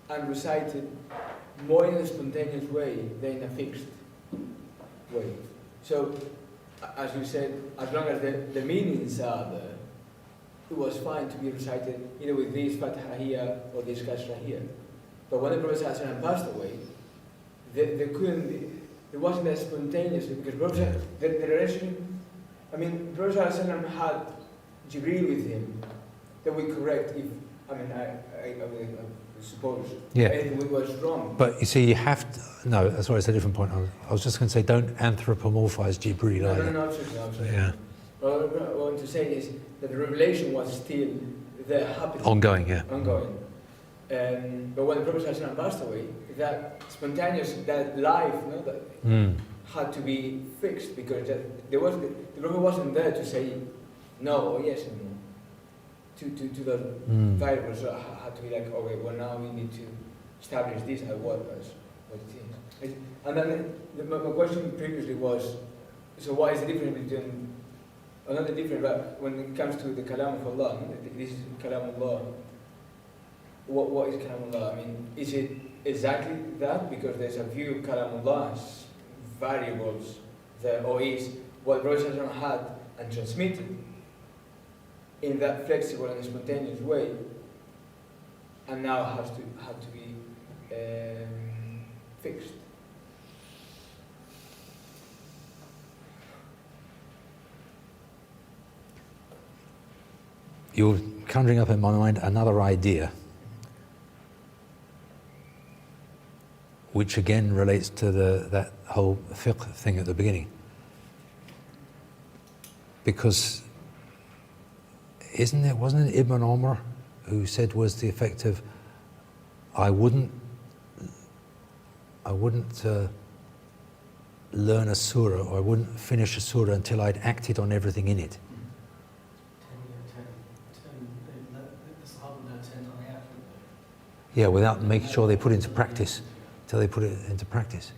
and recite it more in a spontaneous way than in a fixed way. So, as you said, as long as the meanings are there, it was fine to be recited either with this fatha here or this kasra here. But when the Prophet ﷺ passed away, there wasn't that spontaneous, because the relationship, the Prophet ﷺ had Jibreel with him that we correct if, I suppose, anything was wrong. But you see, you have to, no, that's why it's a different point. I was just going to say, don't anthropomorphize Jibreel either. No, absolutely. Yeah. What I want to say is that the revelation was still there, happening. Ongoing, yeah. Ongoing. But when the Prophet ﷺ passed away, that spontaneous, that life, had to be fixed, because the Prophet wasn't there to say no or yes and no to the variables. So it had to be like, okay, well now we need to establish this as what it is. And then my question previously was, so what is the difference between, or not the difference, but when it comes to the Kalam of Allah, this is Kalam Allah, what is Kalam Allah? Is it exactly that? Because there's a view of Kalam Allah as variables there, or is what Prophet had and transmitted in that flexible and spontaneous way, and now had to be fixed. You're conjuring up in my mind another idea, which again relates to that whole fiqh thing at the beginning. Because wasn't it Ibn Umar who said was the effect of, I wouldn't learn a surah, or I wouldn't finish a surah until I'd acted on everything in it. Yeah, without making sure they put into practice. till they put it into practice.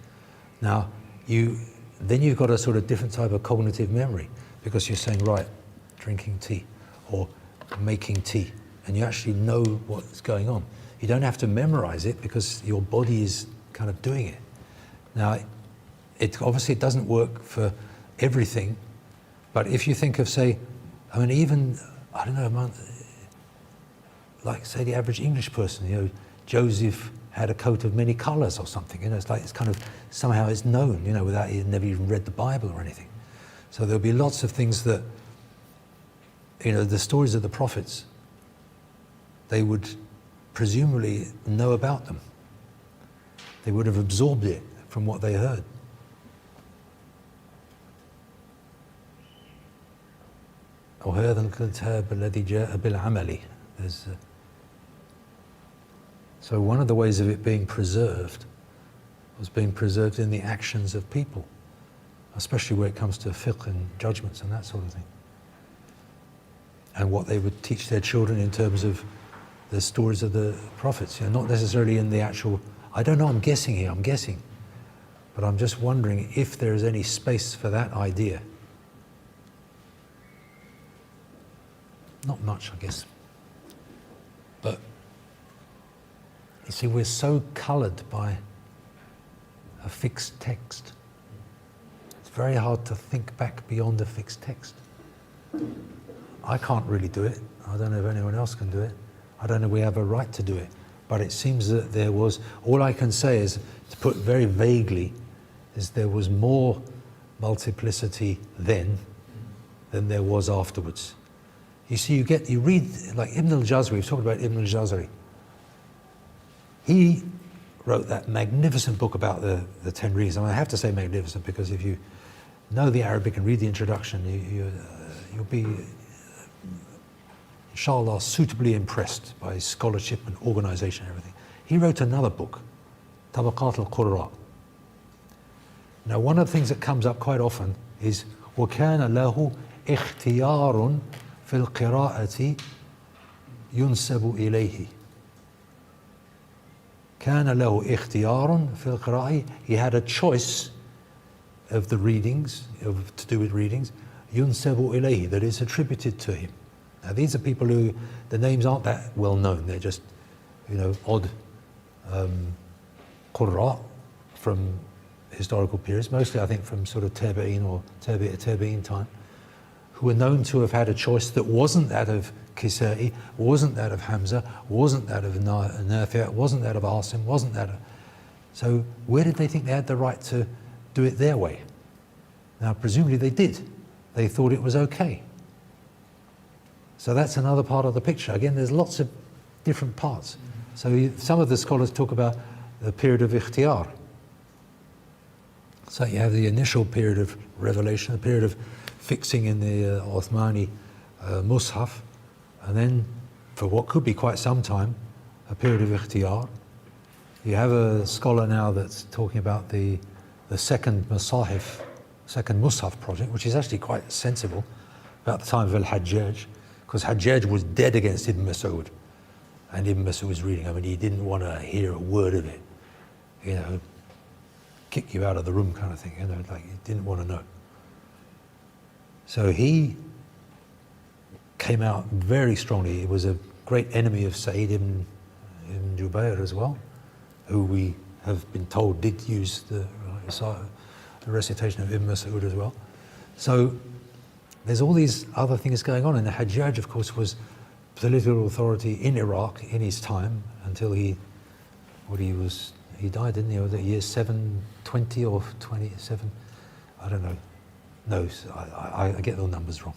Now, then you've got a sort of different type of cognitive memory, because you're saying, right, drinking tea or making tea, and you actually know what's going on. You don't have to memorize it because your body is kind of doing it. Now, obviously it doesn't work for everything, but if you think of, say, I mean, even, I don't know, like, say, the average English person, you know, Joseph had a coat of many colors or something, you know, it's like, it's kind of, somehow it's known, you know, without he had never even read the Bible or anything. So there'll be lots of things that, you know, the stories of the prophets, they would presumably know about them. They would have absorbed it from what they heard. وهذا الكتاب الذي جاء بالعمل. So one of the ways of it being preserved was being preserved in the actions of people, especially where it comes to fiqh and judgments and that sort of thing. And what they would teach their children in terms of the stories of the prophets, you know, not necessarily in the actual, I don't know, I'm guessing here, I'm guessing. But I'm just wondering if there is any space for that idea. Not much, I guess. But, you see, we're so coloured by a fixed text. It's very hard to think back beyond a fixed text. I can't really do it. I don't know if anyone else can do it. I don't know if we have a right to do it. But it seems that there was, all I can say is, to put very vaguely, is there was more multiplicity then than there was afterwards. You see, you read, like Ibn al-Jazari, we've talked about Ibn al-Jazari. He wrote that magnificent book about the 10 reasons. I have to say magnificent because if you know the Arabic and read the introduction, you'll be, inshallah, suitably impressed by his scholarship and organization and everything. He wrote another book, Tabaqat al-Qurra. Now, one of the things that comes up quite often is وَكَانَ لَهُ اخْتِيَارٌ فِي الْقِرَاءَةِ يُنْسَبُ إِلَيْهِ. كَانَ لَهُ اخْتِيَارٌ فِي الْقِرَاءَةِ. He had a choice of the readings, to do with readings, يُنْسَبُ إِلَيْهِ, that is attributed to him. Now, these are people who, the names aren't that well known. They're just, you know, odd qurra from historical periods, mostly I think from sort of Tabi'een or Tabi'een time, who were known to have had a choice that wasn't that of Kisa'i, wasn't that of Hamza, wasn't that of Nafi', wasn't that of Asim, wasn't that of... So where did they think they had the right to do it their way? Now, presumably they did. They thought it was okay. So that's another part of the picture. Again, there's lots of different parts. So some of the scholars talk about the period of ikhtiyar. So you have the initial period of revelation, the period of fixing in the Uthmani Mus'haf, and then for what could be quite some time, a period of ikhtiyar. You have a scholar now that's talking about the second Mus'haf project, which is actually quite sensible, about the time of Al-Hajjaj, because Hajjaj was dead against Ibn Mas'ud, and Ibn Mas'ud was reading. I mean, he didn't want to hear a word of it, you know, kick you out of the room kind of thing, you know, like he didn't want to know. So he came out very strongly. He was a great enemy of Sa'id ibn Jubayr as well, who we have been told did use the recitation of Ibn Mas'ud as well. So there's all these other things going on. And the Hajjaj, of course, was political authority in Iraq in his time until he died, didn't he? Or the year 720 or 27, I don't know. No, I get the numbers wrong.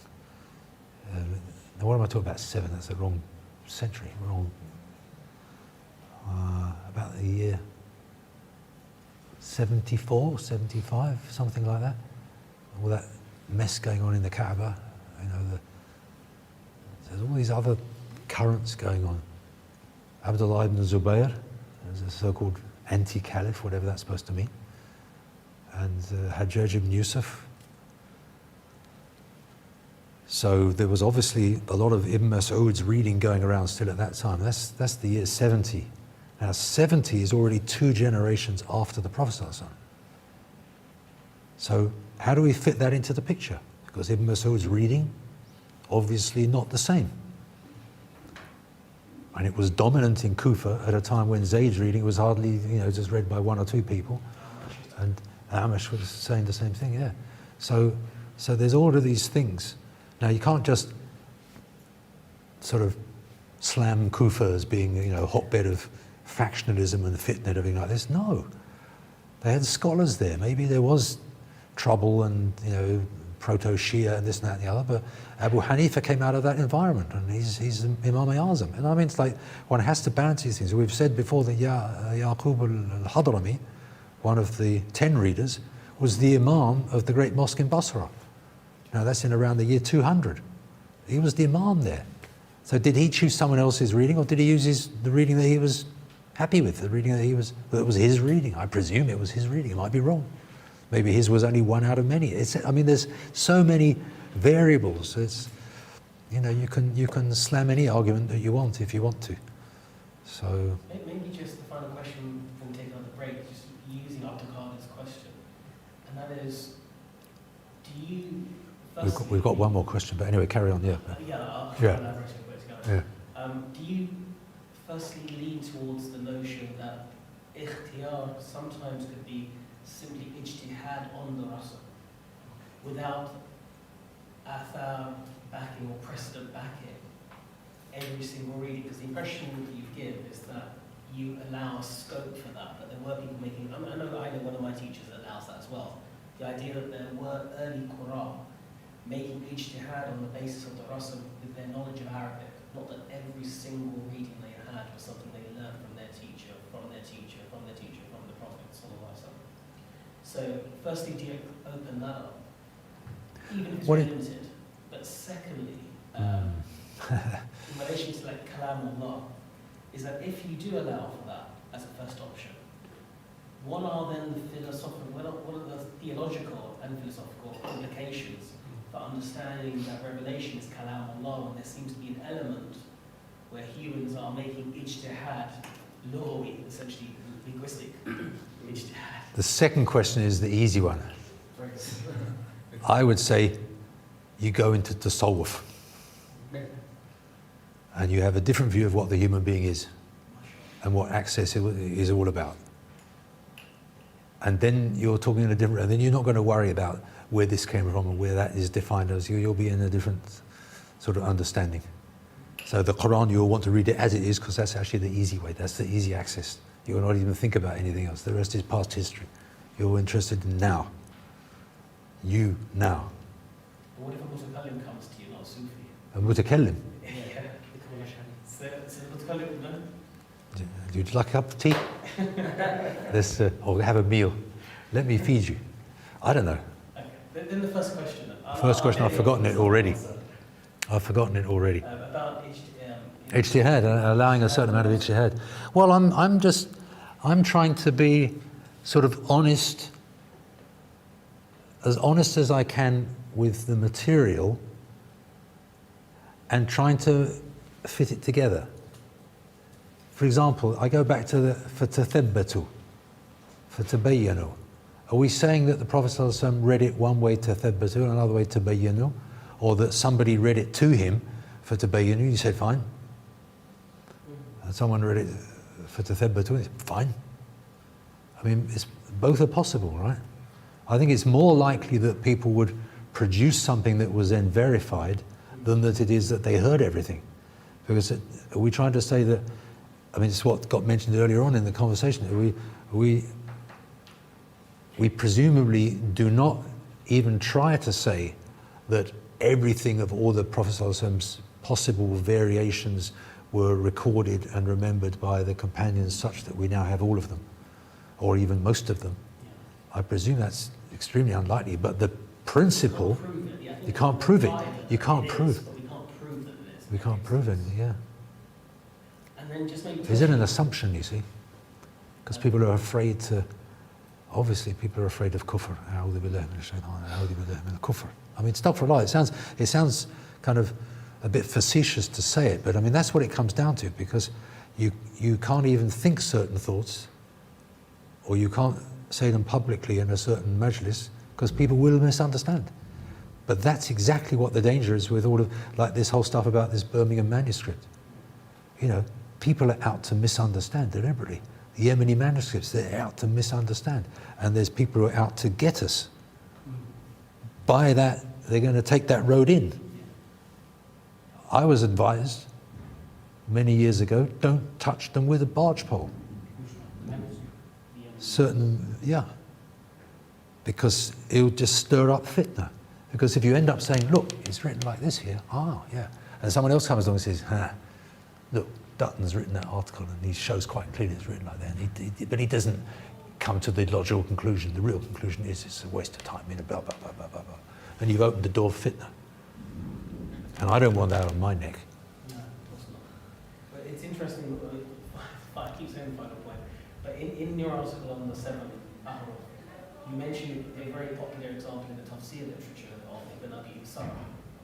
Now what am I talking about? 7, that's the wrong century, wrong. About the year 74, 75, something like that. All that mess going on in the Kaaba, you know, there's all these other currents going on. Abdullah ibn Zubayr, as a so-called anti-caliph, whatever that's supposed to mean, and Hajjaj ibn Yusuf. So there was obviously a lot of Ibn Mas'ud's reading going around still at that time. That's the year 70 Now 70 is already 2 generations after the Prophet ﷺ. So how do we fit that into the picture? Because Ibn Mas'ud's reading, obviously not the same. And it was dominant in Kufa at a time when Zayd's reading was hardly, just read by 1 or 2 people. And Amash was saying the same thing, yeah. So there's all of these things. Now you can't just sort of slam Kufa as being, a hotbed of factionalism and fitna and everything like this. No. They had scholars there. Maybe there was trouble and, proto-Shia and this and that and the other, but Abu Hanifa came out of that environment and he's Imam Azam. And I mean, it's like one has to balance these things. We've said before that Yaqub al-Hadrami, one of the 10 readers, was the Imam of the great mosque in Basra. Now that's in around the year 200. He was the Imam there. So did he choose someone else's reading, or did he use the reading that he was happy with, the reading that was his reading? I presume it was his reading. It might be wrong. Maybe his was only one out of many. There's so many variables. It's, you can slam any argument that you want if you want to. So maybe just the final question when taking on the break, just using Abdelkader's question, and that is, do you? We've got one more question, but anyway, carry on. Yeah. I'll Yeah. elaborate on where it's going. Yeah. Do you firstly lean towards the notion that ikhtiyar sometimes could be simply ijtihad on the rasul without athar backing or precedent backing every single reading? Because the impression that you give is that you allow scope for that, but there were people making, I know one of my teachers allows that as well. The idea that there were early Qur'an making ijtihad on the basis of the rasul with their knowledge of Arabic, not that every single reading they had was something they learned from their teacher, from their teacher, from their teacher, from the Prophet. So, firstly, do you open that up, even if it's limited? But secondly, in relation to like Kalamullah, is that if you do allow for that as a first option, what are then the philosophical, what are the theological and philosophical implications for understanding that revelation is Kalamullah when there seems to be an element where humans are making ijtihad, lughawi, essentially linguistic ijtihad? The second question is the easy one. I would say you go into tasawwuf and you have a different view of what the human being is and what access is all about. And then you're talking in a different, and then you're not going to worry about where this came from and where that is defined as. You'll be in a different sort of understanding. So the Qur'an, you'll want to read it as it is because that's actually the easy way. That's the easy access. You will not even think about anything else. The rest is past history. You're interested in now. You now. What if a mutakallim comes to you, not a Sufi? A mutakallim. Yeah. So the mutakallim, no? Would you like a cup of tea? Let's or have a meal. Let me feed you. I don't know. Okay. Then the first question. First question, I've forgotten it already. I've forgotten it already. About Ijtihad, allowing a certain amount of ijtihad. Well, I'm trying to be sort of honest as I can with the material and trying to fit it together. For example, I go back to the فَتَثَبَّتُوا فَتَبَيَّنُوا. Are we saying that the Prophet ﷺ read it one way تَثَبَّتُوا and another way تَبَيَّنُوا? Or that somebody read it to him فَتَبَيَّنُوا? You said fine. And someone read it فَتَثَبَّتُوا, fine. I mean, both are possible, right? I think it's more likely that people would produce something that was then verified than that it is that they heard everything. Because are we trying to say that, I mean, it's what got mentioned earlier on in the conversation. We presumably do not even try to say that everything of all the Prophet ﷺ's possible variations were recorded and remembered by the companions such that we now have all of them, or even most of them. I presume that's extremely unlikely, but the principle, you can't prove it. You can't prove. We can't prove it, yeah. And then just maybe Is it an assumption, you see? Because people are afraid to, obviously people are afraid of kufr. A'udhu billahi minash shaitan, a'udhu billahi min kufr. I mean, astaghfirullah, it sounds kind of a bit facetious to say it, but I mean, that's what it comes down to, because, you can't even think certain thoughts, or you can't say them publicly in a certain majlis, because people will misunderstand. But that's exactly what the danger is with all of, like this whole stuff about this Birmingham manuscript. You know, people are out to misunderstand deliberately. The Yemeni manuscripts, they're out to misunderstand. And there's people who are out to get us. By that, they're going to take that road in. I was advised many years ago, don't touch them with a barge pole. Certain, yeah. Because it'll just stir up fitna. Because if you end up saying, look, it's written like this here, yeah. And someone else comes along and says, look, Dutton's written that article and he shows quite clearly it's written like that. And but he doesn't come to the logical conclusion. The real conclusion is it's a waste of time, you know, blah, blah, blah, blah, blah, blah. And you've opened the door for fitna. And I don't want that on my neck. No, of course not. But it's interesting, I keep saying the final point, but in your article on the 7th Ahruf, you mentioned a very popular example in the tafsir literature of Ibn Abi Sarah,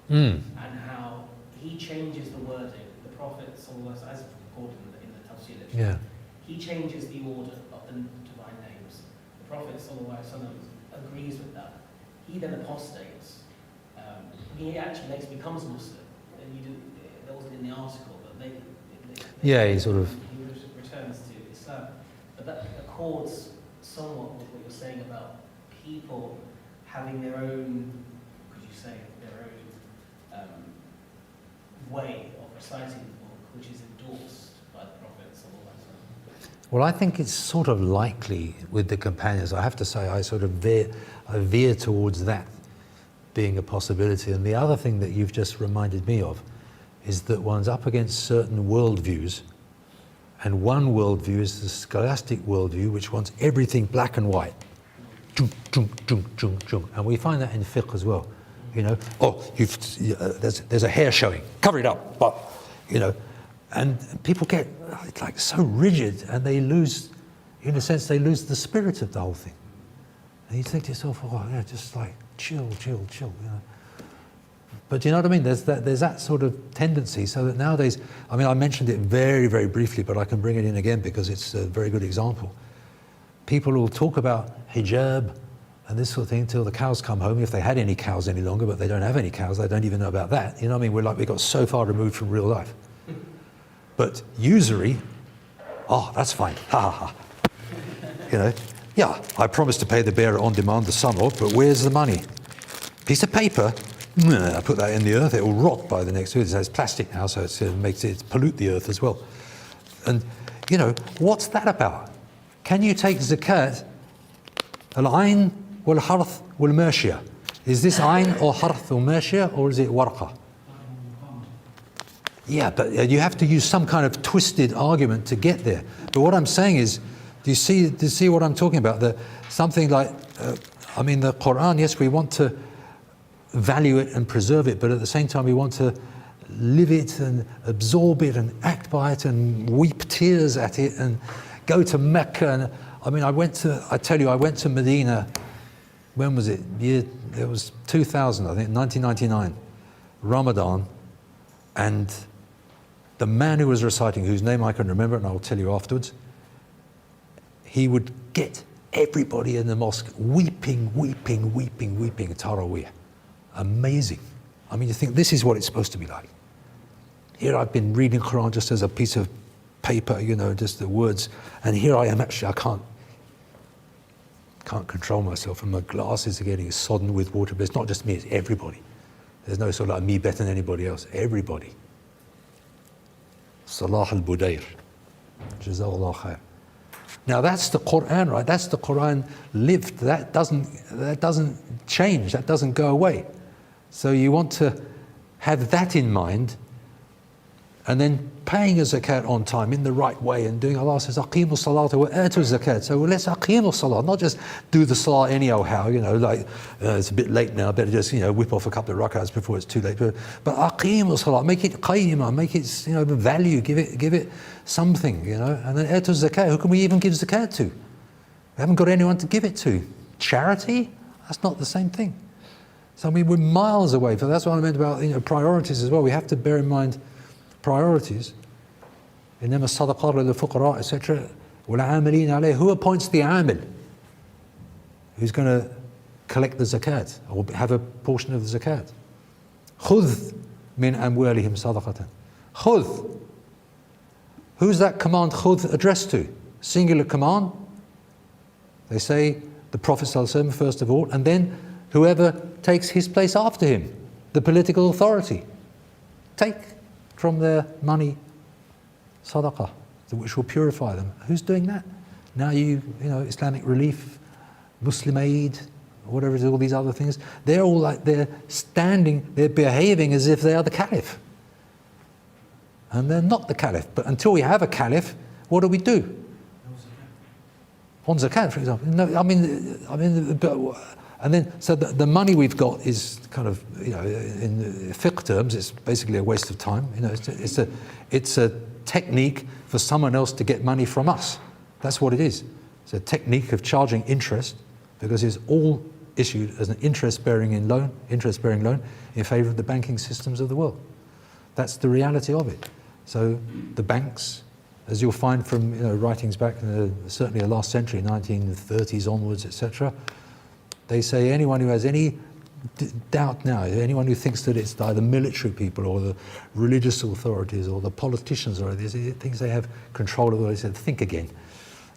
and how he changes the wording. The Prophet, as recorded in the tafsir literature, he changes the order of the divine names. The Prophet agrees with that. He then apostates. He actually becomes Muslim. And that wasn't in the article, but he sort of... He returns to Islam. But that accords somewhat with what you're saying about people having their own, could you say, their own way of reciting the book, which is endorsed by the Prophet. Well, I think it's sort of likely with the companions. I have to say, I sort of veer towards that being a possibility. And the other thing that you've just reminded me of is that one's up against certain worldviews, and one worldview is the scholastic worldview, which wants everything black and white. And we find that in fiqh as well. You know, there's a hair showing, cover it up, but, you know, and people get like so rigid, and they lose, in a sense, they lose the spirit of the whole thing. And you think to yourself, oh yeah, just like chill, you know. But you know what I mean? There's that sort of tendency, so that nowadays, I mean, I mentioned it very, very briefly, but I can bring it in again because it's a very good example. People will talk about hijab and this sort of thing until the cows come home, if they had any cows any longer, but they don't have any cows, they don't even know about that. You know what I mean? We got so far removed from real life. But usury, that's fine, ha ha ha. You know, yeah, I promised to pay the bearer on demand the sum of, but where's the money? Piece of paper, I put that in the earth, it will rot by the next week. It's plastic now, so it makes it pollute the earth as well. And, you know, what's that about? Can you take zakat, al-ayn wal-harth wal-mershia? Is this ayn or harth or mershia, or is it warqa? Yeah, but you have to use some kind of twisted argument to get there. But what I'm saying is, do you see what I'm talking about? Something like, the Qur'an, yes, we want to value it and preserve it, but at the same time we want to live it and absorb it and act by it and weep tears at it and go to Mecca. And I went to Medina, when was it? It was 2000, I think, 1999, Ramadan, and the man who was reciting, whose name I can remember, and I'll tell you afterwards, he would get everybody in the mosque weeping, Taraweeh. Amazing. I mean, you think this is what it's supposed to be like. Here I've been reading Qur'an just as a piece of paper, you know, just the words, and here I am actually, I can't control myself, and my glasses are getting sodden with water, but it's not just me, it's everybody. There's no sort of like me better than anybody else, everybody. Salah al-Budayr. Jazakallah khair. Now that's the Qur'an, right? That's the Qur'an lived. That doesn't change, that doesn't go away. So you want to have that in mind, and then paying a zakat on time in the right way and doing, Allah says, aqimu salata wa atu zakat. So let's aqimu salat, not just do the salah anyhow, you know, like it's a bit late now, I better just, you know, whip off a couple of rak'ahs before it's too late. But aqimu salat, make it qayyimah, make it, you know, value, give it something, you know. And then atu zakat, who can we even give zakat to? We haven't got anyone to give it to. Charity? That's not the same thing. So we're miles away. So that's what I meant about, you know, priorities as well. We have to bear in mind priorities. إنما الصدقات للفقراء, etc. والعاملين عليه. Who appoints the amil? Who's going to collect the zakat or have a portion of the zakat? خذ من أموالهم صدقة. خذ. Who's that command خذ addressed to? Singular command. They say the Prophet ﷺ first of all, and then whoever takes his place after him, the political authority. Take from their money sadaqah, which will purify them. Who's doing that? Now you know, Islamic Relief, Muslim Aid, whatever it is, all these other things, they're all like, they're standing, they're behaving as if they are the caliph. And they're not the caliph. But until we have a caliph, what do we do? On zakat, for example. No, I mean, and then, so the money we've got is kind of, you know, in fiqh terms, it's basically a waste of time. You know, it's a technique for someone else to get money from us. That's what it is. It's a technique of charging interest, because it's all issued as an interest-bearing loan in favour of the banking systems of the world. That's the reality of it. So the banks, as you'll find from, you know, writings back in certainly the last century, 1930s onwards, etc., they say anyone who has any doubt now, anyone who thinks that it's either military people or the religious authorities or the politicians or these things they have control of, they said, think again. It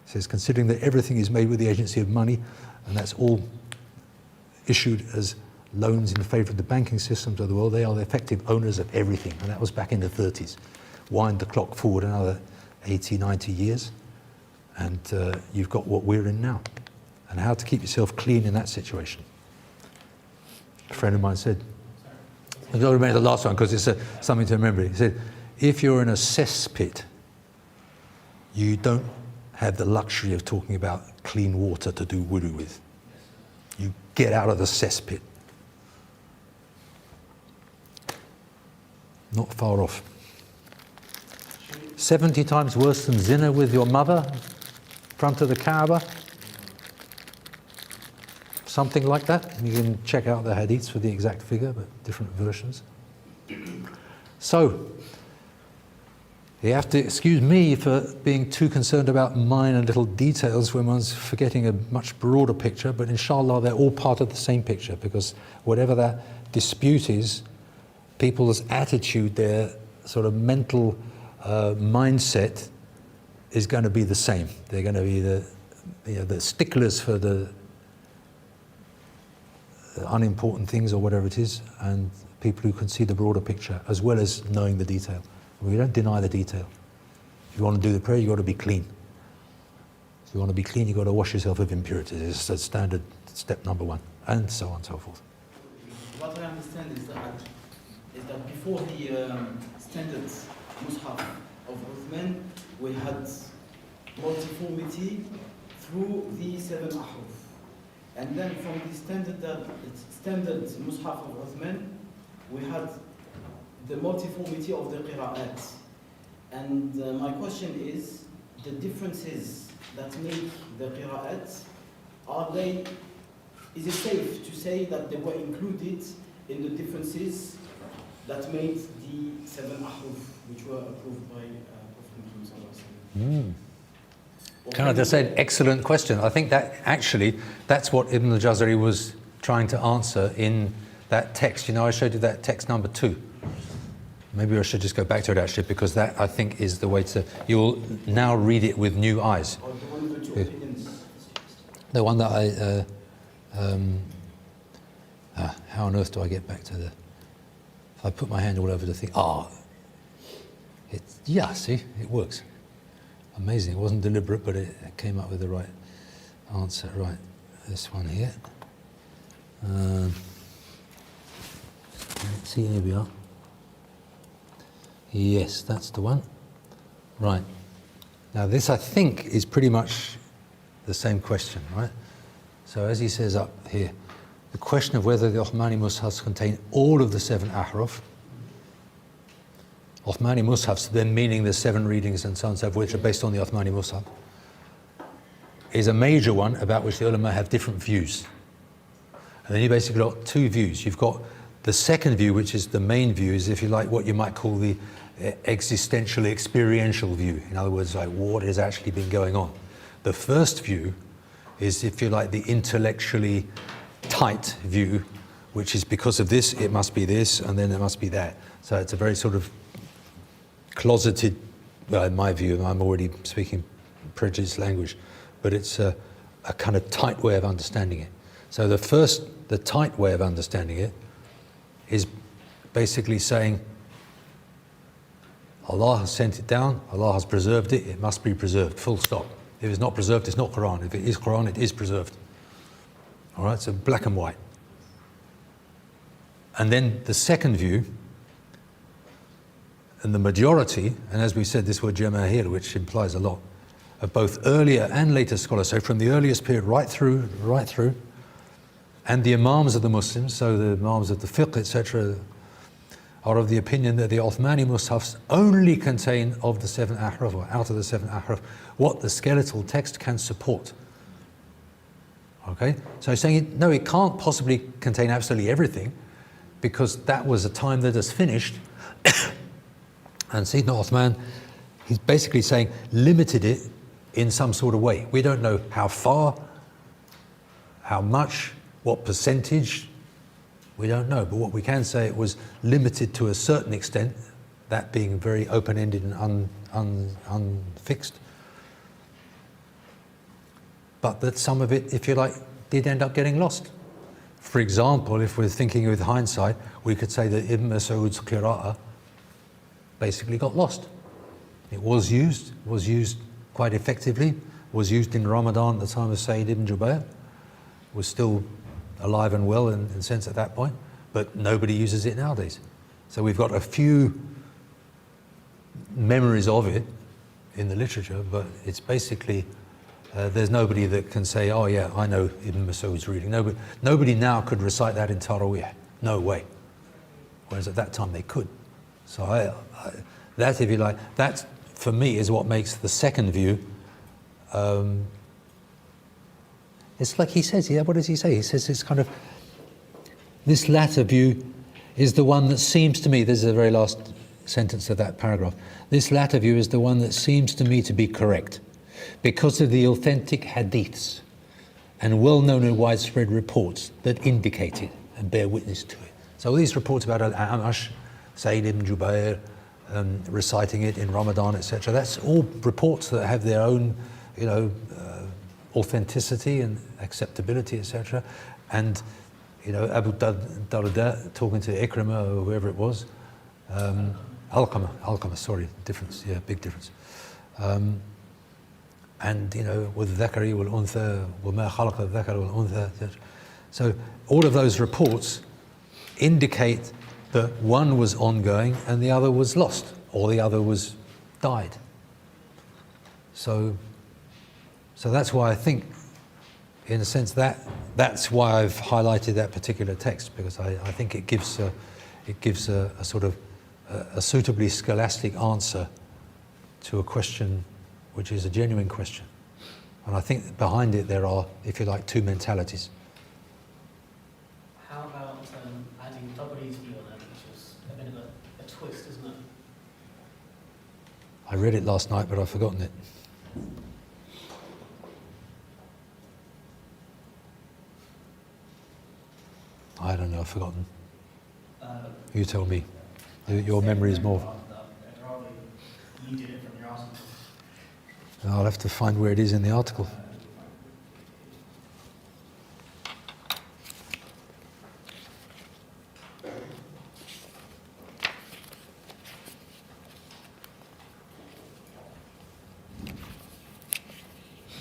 says, considering that everything is made with the agency of money, and that's all issued as loans in favour of the banking systems of the world, they are the effective owners of everything. And that was back in the 30s. Wind the clock forward another 80, 90 years, and you've got what we're in now. And how to keep yourself clean in that situation. A friend of mine said, I've got to remember the last one because it's something to remember. He said, if you're in a cesspit, you don't have the luxury of talking about clean water to do wudu with. You get out of the cesspit. Not far off. 70 times worse than zina with your mother in front of the Kaaba. Something like that. You can check out the hadiths for the exact figure, but different versions. So, you have to excuse me for being too concerned about minor little details when one's forgetting a much broader picture, but inshallah they're all part of the same picture, because whatever that dispute is, people's attitude, their sort of mental mindset is going to be the same. They're going to be the sticklers for the unimportant things or whatever it is, and people who can see the broader picture as well as knowing the detail. We don't deny the detail. If you want to do the prayer, you've got to be clean. If you want to be clean, you've got to wash yourself of impurities. It's a standard step number one, and so on and so forth. What I understand is that before the standard Mus'haf of Uthman, we had multiformity through the 7 ahruf. And then from the standard Mus'haf of Uthman, we had the multiformity of the qira'at. And my question is, the differences that make the qira'at, is it safe to say that they were included in the differences that made the 7 ahruf, which were approved by Prophet Muhammad? Can I just say, an excellent question. I think that actually, that's what Ibn al-Jazari was trying to answer in that text. You know, I showed you that text number 2. Maybe I should just go back to it actually, because that I think is the way to, you'll now read it with new eyes. Or the one with the 2 opinions? The one that how on earth do I get back to the, if I put my hand all over the thing, see, it works. Amazing, it wasn't deliberate, but it came up with the right answer. Right, this one here. Let's see, here we are. Yes, that's the one. Right. Now this, I think, is pretty much the same question, right? So as he says up here, the question of whether the Uthmani Mus'hafs contain all of the 7 ahruf, Uthmani Mus'hafs, then meaning the 7 readings and so on and so forth, which are based on the Uthmani Mus'haf, is a major one about which the ulama have different views. And then you basically got 2 views. You've got the second view, which is the main view, is, if you like, what you might call the existential, experiential view. In other words, like what has actually been going on. The first view is, if you like, the intellectually tight view, which is because of this, it must be this, and then it must be that. So it's a very sort of closeted, well, in my view, I'm already speaking prejudiced language, but it's a kind of tight way of understanding it. So the tight way of understanding it is basically saying, Allah has sent it down, Allah has preserved it, it must be preserved, full stop. If it's not preserved, it's not Qur'an. If it is Qur'an, it is preserved. All right, so black and white. And then the second view, and the majority, and as we said, this word jamahir, which implies a lot, of both earlier and later scholars, so from the earliest period right through, and the imams of the Muslims, so the imams of the fiqh, etc., are of the opinion that the Uthmani Mus'hafs only contain of the 7 ahraf, or out of the 7 ahraf, what the skeletal text can support. Okay? So he's saying, no, it can't possibly contain absolutely everything, because that was a time that has finished. And Sayyidina Uthman, he's basically saying, limited it in some sort of way. We don't know how far, how much, what percentage, we don't know. But what we can say, it was limited to a certain extent, that being very open-ended and unfixed. But that some of it, if you like, did end up getting lost. For example, if we're thinking with hindsight, we could say that Ibn Mas'ud's qira'ah basically got lost. It was used quite effectively, was used in Ramadan at the time of Sayyid ibn Jubayr, was still alive and well in a sense at that point, but nobody uses it nowadays. So we've got a few memories of it in the literature, but it's basically, there's nobody that can say, oh yeah, I know Ibn Mas'ud's reading. Nobody now could recite that in Taraweeh. No way. Whereas at that time they could. So that, if you like, that for me is what makes the second view. It's like he says, yeah, what does he say? He says it's kind of, this latter view is the one that seems to me, this is the very last sentence of that paragraph, this latter view is the one that seems to me to be correct because of the authentic hadiths and well-known and widespread reports that indicate it and bear witness to it. So all these reports about Al-Amash, Sayyid ibn Jubayr, reciting it in Ramadan, etc., that's all reports that have their own, authenticity and acceptability, etc. And, Abu Darda talking to Ikrimah or whoever it was, Alqamah, sorry, difference, yeah, big difference. And, with Dhakari wal Untha, وَمَا خَلَقَ الذَّكَرَ وَالْأُنْثَى, etc. So all of those reports indicate that one was ongoing and the other was lost, or the other was died. So that's why I think, in a sense, that's why I've highlighted that particular text, because I think it gives a sort of a suitably scholastic answer to a question which is a genuine question. And I think behind it there are, if you like, two mentalities. How about adding Tabri's view on that, which is a bit of a twist, isn't it? I read it last night, but I've forgotten it. I don't know, I've forgotten. You tell me. Your memory is more. You did it from your article. I'll have to find where it is in the article.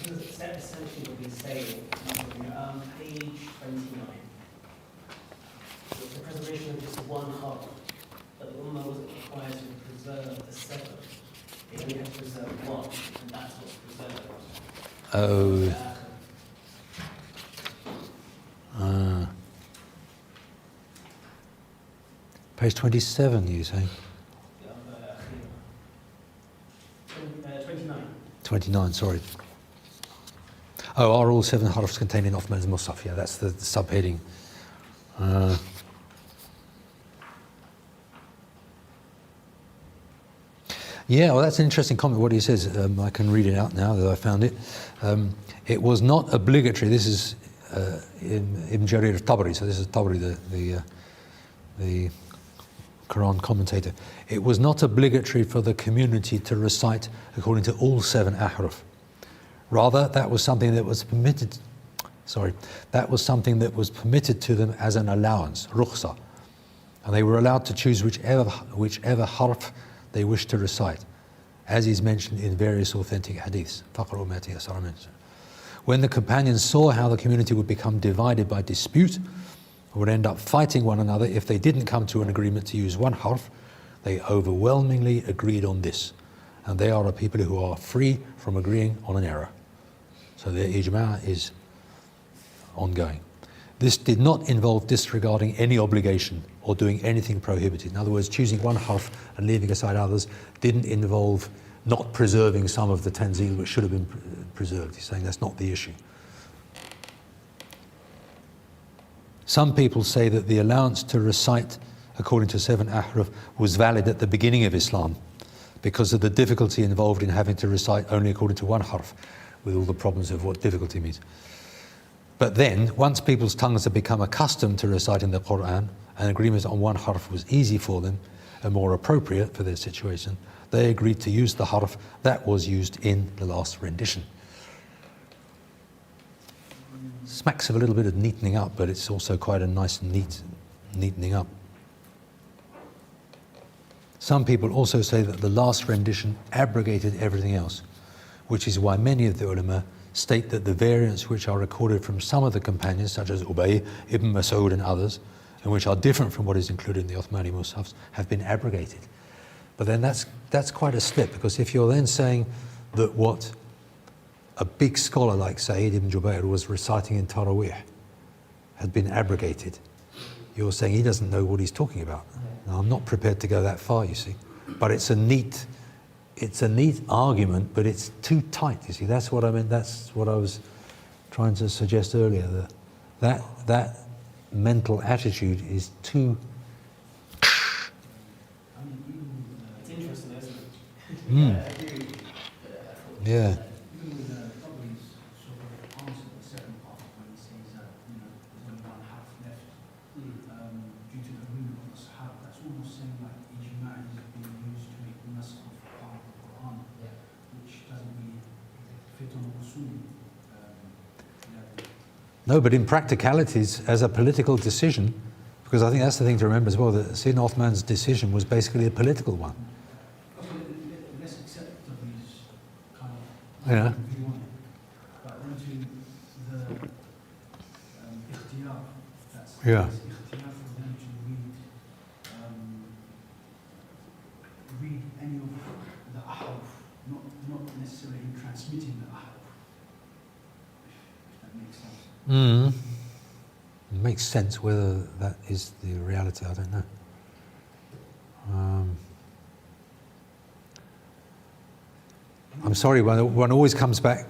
Essentially what we say on page 29. With the preservation of just one harf, but the Ummah wasn't required to preserve the 7. They only had to preserve 1, and that's what's preserved. Page 27, you say? 29. 29, sorry. Oh, are all 7 harfs contained in Uthman's Mus'haf? Yeah, that's the subheading. Yeah, well, that's an interesting comment, what he says. I can read it out now that I found it. It was not obligatory. This is Ibn Jarir al-Tabari, so this is Tabari, the Qur'an commentator. It was not obligatory for the community to recite according to all 7 ahruf. Rather, that was something that was permitted. That was something that was permitted to them as an allowance, rukhsa, and they were allowed to choose whichever harf they wished to recite, as is mentioned in various authentic hadiths. When the companions saw how the community would become divided by dispute, or would end up fighting one another if they didn't come to an agreement to use one harf, they overwhelmingly agreed on this, and they are a people who are free from agreeing on an error. So their ijma' is ongoing. This did not involve disregarding any obligation or doing anything prohibited. In other words, choosing one harf and leaving aside others didn't involve not preserving some of the tanzil which should have been preserved. He's saying that's not the issue. Some people say that the allowance to recite according to 7 ahruf was valid at the beginning of Islam because of the difficulty involved in having to recite only according to one harf, with all the problems of what difficulty means. But then, once people's tongues had become accustomed to reciting the Qur'an, and agreement on one harf was easy for them and more appropriate for their situation, they agreed to use the harf that was used in the last rendition. Smacks of a little bit of neatening up, but it's also quite a nice neatening up. Some people also say that the last rendition abrogated everything else, which is why many of the ulama state that the variants which are recorded from some of the companions, such as Ubay, Ibn Mas'ud and others, and which are different from what is included in the Uthmani Mus'hafs, have been abrogated. But then that's quite a slip, because if you're then saying that what a big scholar like Sa'id ibn Jubayr was reciting in Taraweeh had been abrogated, you're saying he doesn't know what he's talking about. Now, I'm not prepared to go that far, you see, but it's a neat argument, but it's too tight, you see. That's what I meant. That's what I was trying to suggest earlier, that mental attitude is too... It's interesting, isn't it? Yeah. Even with Tabari's sort of answer, the second part, when he says that, there's only one half left, due to the agreement of the Sahaba, that's almost saying like ijma' is being used to make the nasakh of part of the Qur'an, which doesn't really fit on usul. No, but in practicalities, as a political decision, because I think that's the thing to remember as well, that Sayyidina Uthman's decision was basically a political one. Let's accept Tabari's kind of Yeah. view on it, but then to the ikhtiyar, that's Yeah. it's ikhtiyar for them to read any of the ahruf, not necessarily in transmitting the ahruf, if that makes sense. It makes sense. Whether that is the reality, I don't know. I'm sorry, one always comes back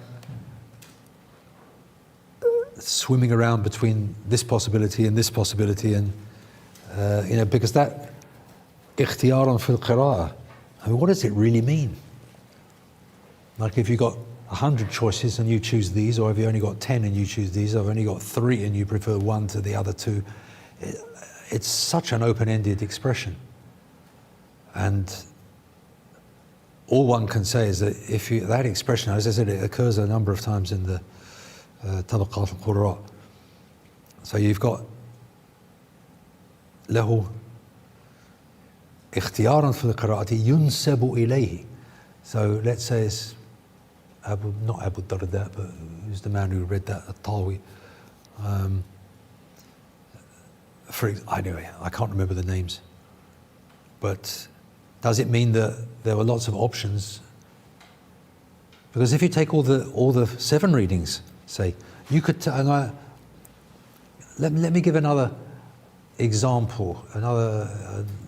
swimming around between this possibility and this possibility, and because that ikhtiyaran fil qira'ah, I mean, what does it really mean? Like if you've got 100 choices and you choose these, or if you only got 10 and you choose these, or if you've only got 3 and you prefer one to the other 2, it's such an open-ended expression. And all one can say is that if that expression, as I said, it occurs a number of times in the Tabaqat al-Qurra. So you've got له اختيارا في القراءة ينسب إليه. So let's say it's not Abu Darda, but who's the man who read that, At-Tawi. Anyway, I can't remember the names. But does it mean that there were lots of options? Because if you take all the 7 readings, say, you could. Let me give another example.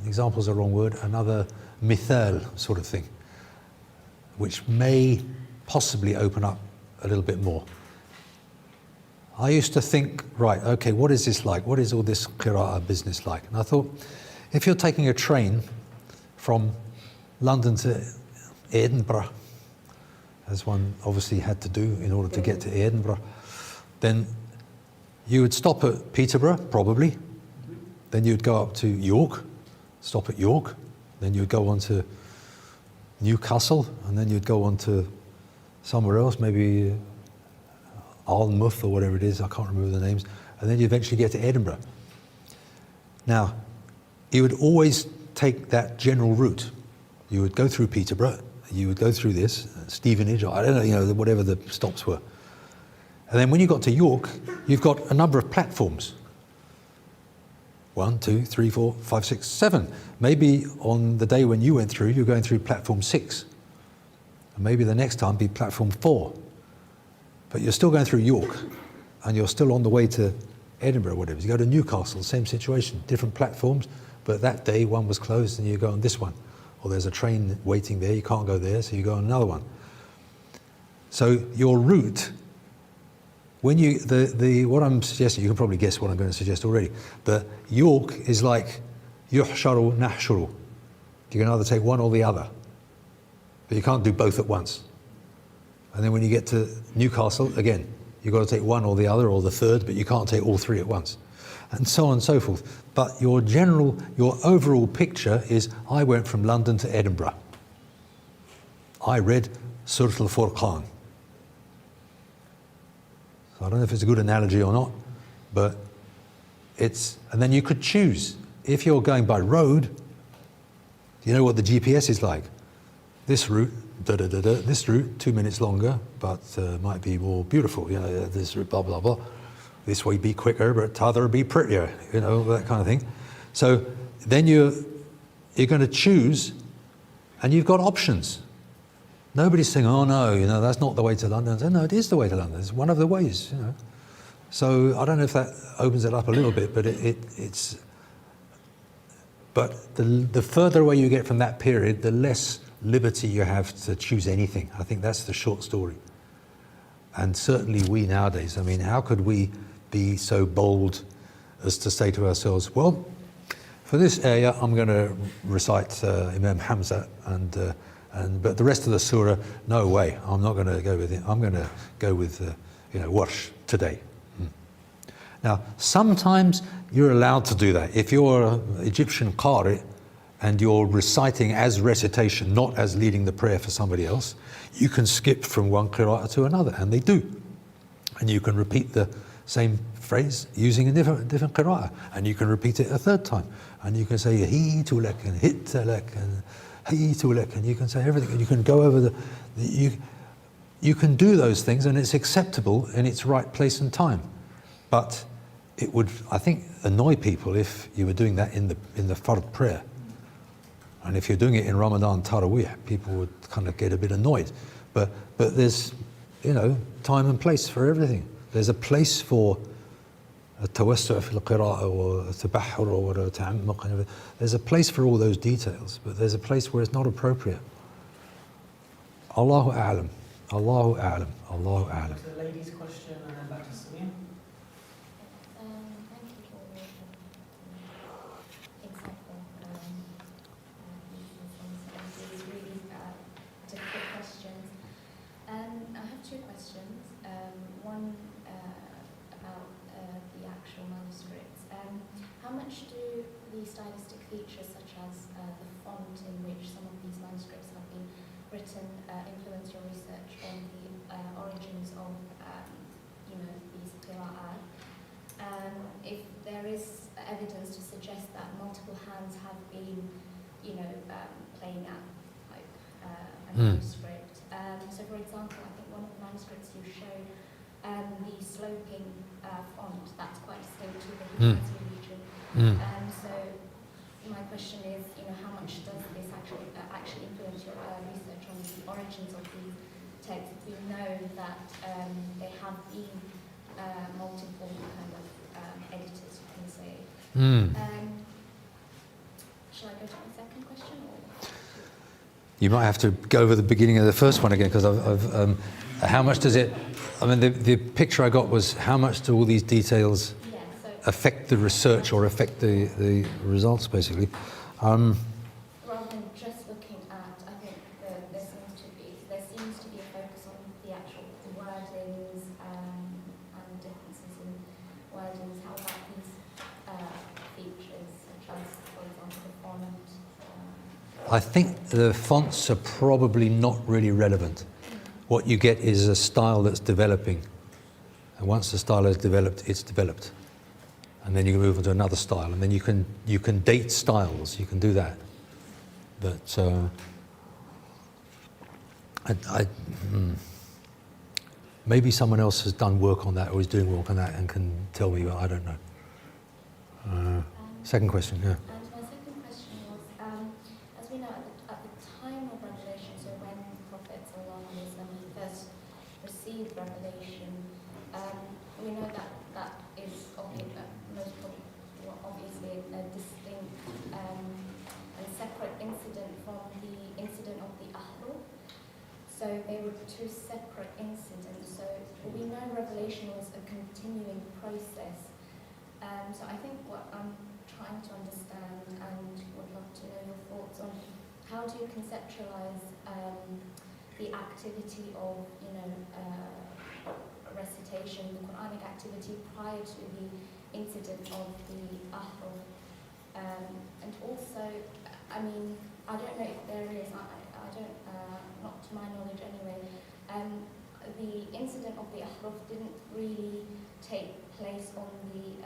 Example's a wrong word. Another mithal sort of thing, which may possibly open up a little bit more. I used to think, right, okay, what is this like? What is all this qira'ah business like? And I thought, if you're taking a train from London to Edinburgh, as one obviously had to do in order to get to Edinburgh, then you would stop at Peterborough, probably. Then you'd go up to York, stop at York. Then you'd go on to Newcastle, and then you'd go on to somewhere else, maybe Alnmouth or whatever it is, I can't remember the names. And then you eventually get to Edinburgh. Now, you would always take that general route. You would go through Peterborough, you would go through this, Stevenage, or I don't know, you know, whatever the stops were. And then when you got to York, you've got a number of platforms. 1, 2, 3, 4, 5, 6, 7. Maybe on the day when you went through, you're going through platform 6. And maybe the next time be platform 4. But you're still going through York, and you're still on the way to Edinburgh or whatever. You go to Newcastle, same situation, different platforms, but that day one was closed and you go on this one. Or there's a train waiting there, you can't go there, so you go on another one. So your route, when you, what I'm suggesting, you can probably guess what I'm going to suggest already. The York is like yuhsharu nahshuru. You can either take one or the other, but you can't do both at once. And then when you get to Newcastle, again, you've got to take one or the other or the third, but you can't take all three at once. And so on and so forth. But your overall picture is, I went from London to Edinburgh. I read Surah Al-Furqan. So I don't know if it's a good analogy or not, but it's, and then you could choose. If you're going by road, you know what the GPS is like. This route, this route, 2 minutes longer, but might be more beautiful, you know, this route, blah, blah, blah. This way be quicker, but t'other be prettier, you know, that kind of thing. So then you're going to choose, and you've got options. Nobody's saying, oh no, you know, that's not the way to London. Say, no, it is the way to London. It's one of the ways, you know. So I don't know if that opens it up a little bit, but it's, but the further away you get from that period, the less liberty you have to choose anything. I think that's the short story. And certainly we nowadays, I mean, how could we be so bold as to say to ourselves, well, for this area, I'm going to recite Imam Hamza, but the rest of the surah, no way, I'm not going to go with it. I'm going to go with, Warsh today. Now, sometimes you're allowed to do that. If you're an Egyptian Qari and you're reciting as recitation, not as leading the prayer for somebody else, you can skip from one qira'ah to another, and they do. And you can repeat the same phrase using a different qira'ah, and you can repeat it a third time. And you can say, hitu lak, and hitta lak, and hitu lak, and you can say everything, and you can go over you can do those things, and it's acceptable in its right place and time. But it would, I think, annoy people if you were doing that in the fard prayer. And if you're doing it in Ramadan Taraweeh, people would kind of get a bit annoyed. But there's, time and place for everything. There's a place for a tawassu' fil qira'ah or a tabahhur or a ta'ammuq. There's a place for all those details, but there's a place where it's not appropriate. Allahu a'lam. Allahu a'lam. Allahu a'lam. The lady's question and then back to Samir. Thank you for insightful these really difficult questions. I have two questions. One about the actual manuscripts. How much do the stylistic features, such as the font in which some of these manuscripts have been written, influence your research on the origins of, these qira'at? If there is evidence to suggest that multiple hands have been, playing out like a manuscript. So, for example, I think one of the manuscripts you showed, the sloping font, that's quite distinct to the Hijazi region. So, my question is, how much does this actually influence your research on the origins of these texts? We know that they have been multiple kind of editors, you can say. Shall I go to the second question? Or? You might have to go over the beginning of the first one again, because how much does it, the picture I got was, how much do all these details affect the research or affect the results, basically? Rather than just looking at, I think there seems to be a focus on the actual wordings and differences in wordings. How about these features, such as, for example, the font? I think the fonts are probably not really relevant. What you get is a style that's developing. And once the style is developed, it's developed. And then you can move on to another style. And then you can date styles. You can do that. But maybe someone else has done work on that or is doing work on that and can tell me, but I don't know. Second question, yeah. And my second question was, as we know, at the time of revelation, so when Prophet ﷺ first received revelation, we know that is obviously a distinct and separate incident from the incident of the Ahruf. So they were two separate incidents. So we know revelation was a continuing process. So I think what I'm trying to understand and would love to know your thoughts on, how do you conceptualize the activity of, recitation, the Quranic activity prior to the incident of the Ahruf? And also, I mean, I don't know if there is, I don't, not to my knowledge anyway, the incident of the Ahruf didn't really take place on the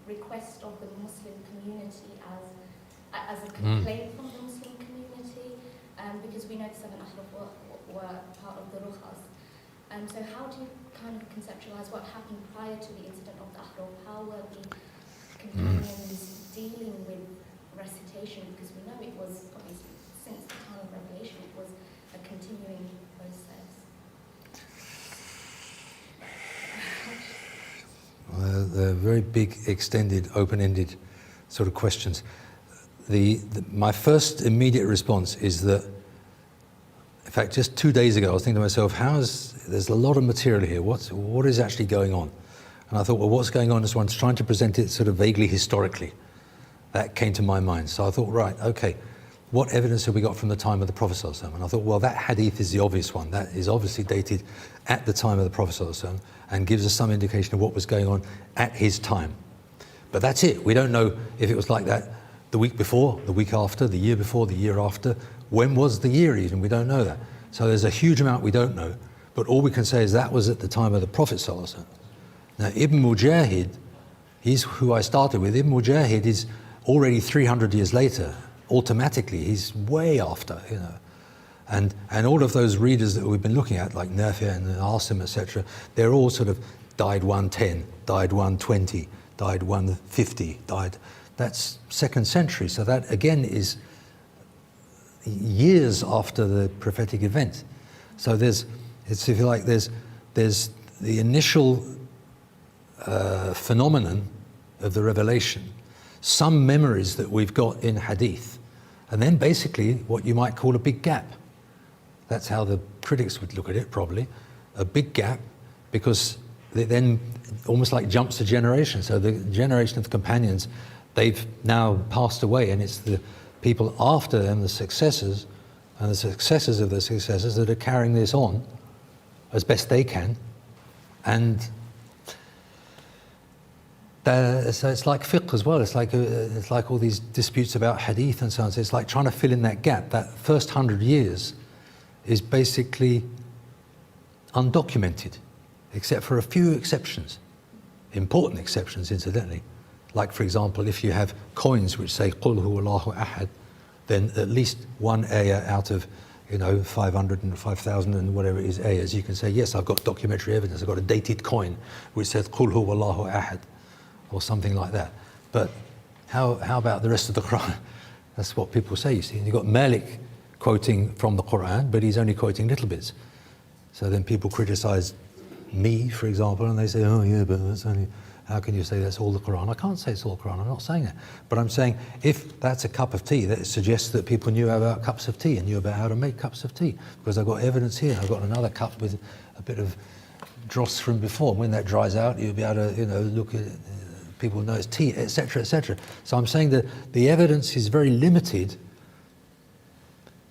request of the Muslim community as a complaint from the Muslim community, because we know the seven Ahruf were part of the Rukhas. So how do you kind of conceptualize what happened prior to the incident of the Ahruf? How were the companions dealing with recitation? Because we know it was, obviously, since the time of revelation, it was a continuing process. They're very big, extended, open-ended sort of questions. My first immediate response is that, in fact, just 2 days ago, I was thinking to myself, there's a lot of material here. What is actually going on? And I thought, well, what's going on is one's trying to present it sort of vaguely historically. That came to my mind. So I thought, right, okay, what evidence have we got from the time of the Prophet ﷺ? And I thought, well, that hadith is the obvious one. That is obviously dated at the time of the Prophet ﷺ and gives us some indication of what was going on at his time. But that's it. We don't know if it was like that the week before, the week after, the year before, the year after. When was the year even? We don't know that. So there's a huge amount we don't know. But all we can say is that was at the time of the Prophet ﷺ. Now, Ibn Mujahid, he's who I started with. Ibn Mujahid is already 300 years later. Automatically, he's way after, And all of those readers that we've been looking at, like Nafi' and Asim, etc., they're all sort of died 110, died 120, died 150, died. That's 2nd century. So that, again, is years after the prophetic event. So there's the initial phenomenon of the revelation, some memories that we've got in hadith, and then basically what you might call a big gap. That's how the critics would look at it, probably. A big gap, because it then almost like jumps a generation. So the generation of the companions, they've now passed away, and it's the people after them, the successors, and the successors of the successors that are carrying this on as best they can. And so it's like fiqh as well. It's like all these disputes about hadith and so on. So it's like trying to fill in that gap. That first 100 years is basically undocumented, except for a few exceptions, important exceptions, incidentally. Like, for example, if you have coins which say "Qul huwallahu ahad," then at least one ayah out of 500 and 5,000 and whatever it is ayahs, you can say, yes, I've got documentary evidence. I've got a dated coin which says "Qul huwallahu ahad," or something like that. But how about the rest of the Qur'an? That's what people say, you see. And you've got Malik quoting from the Qur'an, but he's only quoting little bits. So then people criticize me, for example, and they say, oh yeah, but that's only, how can you say that's all the Qur'an? I can't say it's all the Qur'an, I'm not saying that. But I'm saying if that's a cup of tea, that suggests that people knew about cups of tea and knew about how to make cups of tea. Because I've got evidence here, I've got another cup with a bit of dross from before. When that dries out, you'll be able to, look at it, people know it's tea, etc., etc. So I'm saying that the evidence is very limited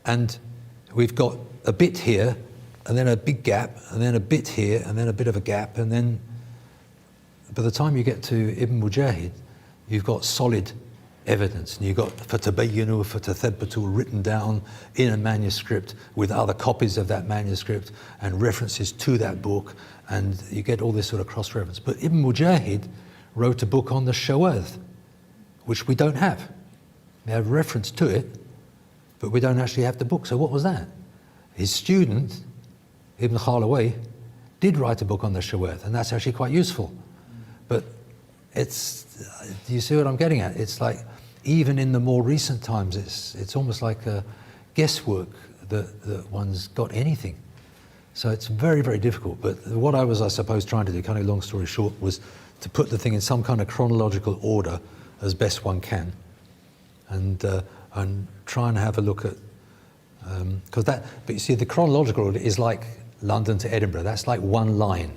And we've got a bit here, and then a big gap, and then a bit here, and then a bit of a gap, and then by the time you get to Ibn Mujahid, you've got solid evidence. And you've got فَتَبَيَّنُوا فَتَثَبَّتُوا written down in a manuscript with other copies of that manuscript and references to that book, and you get all this sort of cross-reference. But Ibn Mujahid wrote a book on the Shawadh, which we don't have. We have reference to it, but we don't actually have the book. So what was that? His student, Ibn Khalaway, did write a book on the Shawadh, and that's actually quite useful. But it's, do you see what I'm getting at? It's like, even in the more recent times, it's almost like a guesswork that one's got anything. So it's very, very difficult. But what I was, I suppose, trying to do, kind of long story short, was to put the thing in some kind of chronological order as best one can, and try and have a look at, because that, but you see, the chronological order is like London to Edinburgh. That's like one line.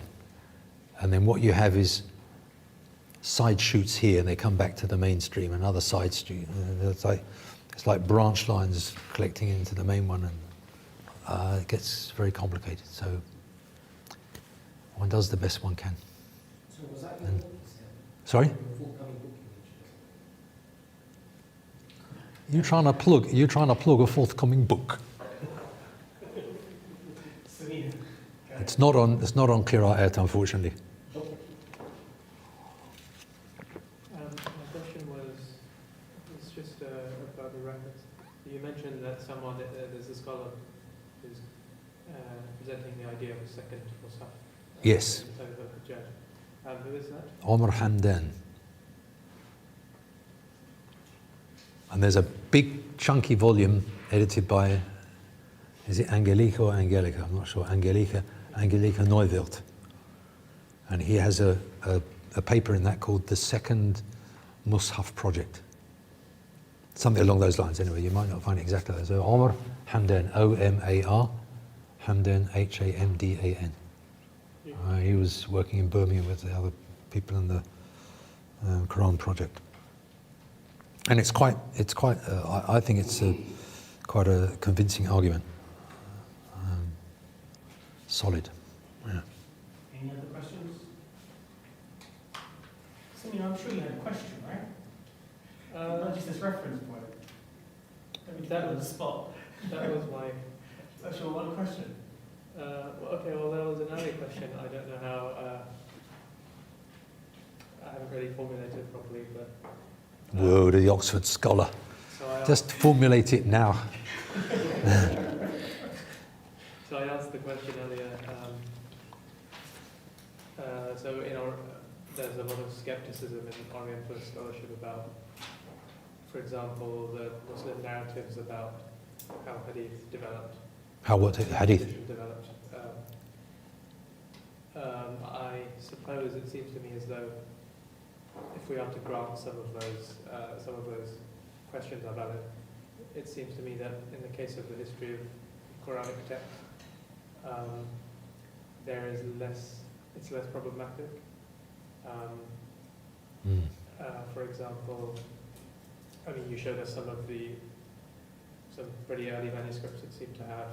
And then what you have is side shoots here, and they come back to the mainstream, another side street. It's like branch lines collecting into the main one, and it gets very complicated. So one does the best one can. So was that your book? Sorry? Your forthcoming book you mentioned? You're trying to plug a forthcoming book. Samina, It's not on Qur'an, unfortunately. My question was, it's just about the reference. You mentioned that there's a scholar who's presenting the idea of a second Mus'haf. Yes. Who is that? Omar Hamdan. And there's a big chunky volume edited by, is it Angelica or Angelica? I'm not sure. Angelica Neuwirth. And he has a paper in that called The Second Mus'haf Project. Something along those lines anyway. You might not find it exactly like that. So Omar Hamdan, O-M-A-R, Hamdan, H-A-M-D-A-N. He was working in Birmingham with the other people in the Qur'an project. And it's quite. I think it's quite a convincing argument. Solid. Yeah. Any other questions? Samina, I'm sure you had a question, right? Not just this reference point. Let me that on the spot. That was my. That's your one question. Okay, well, that was another question. I don't know how. I haven't really formulated it properly, but. Whoa, the Oxford scholar. So Just formulate it now. So I asked the question earlier. So there's a lot of skepticism in Orientalist scholarship about, for example, the Muslim narratives about how hadith developed. How what? Hadith? Developed. I suppose it seems to me as though if we are to grant some of those questions are valid, it seems to me that in the case of the history of Quranic text, it's less problematic. For example, I mean, you showed us some pretty early manuscripts that seem to have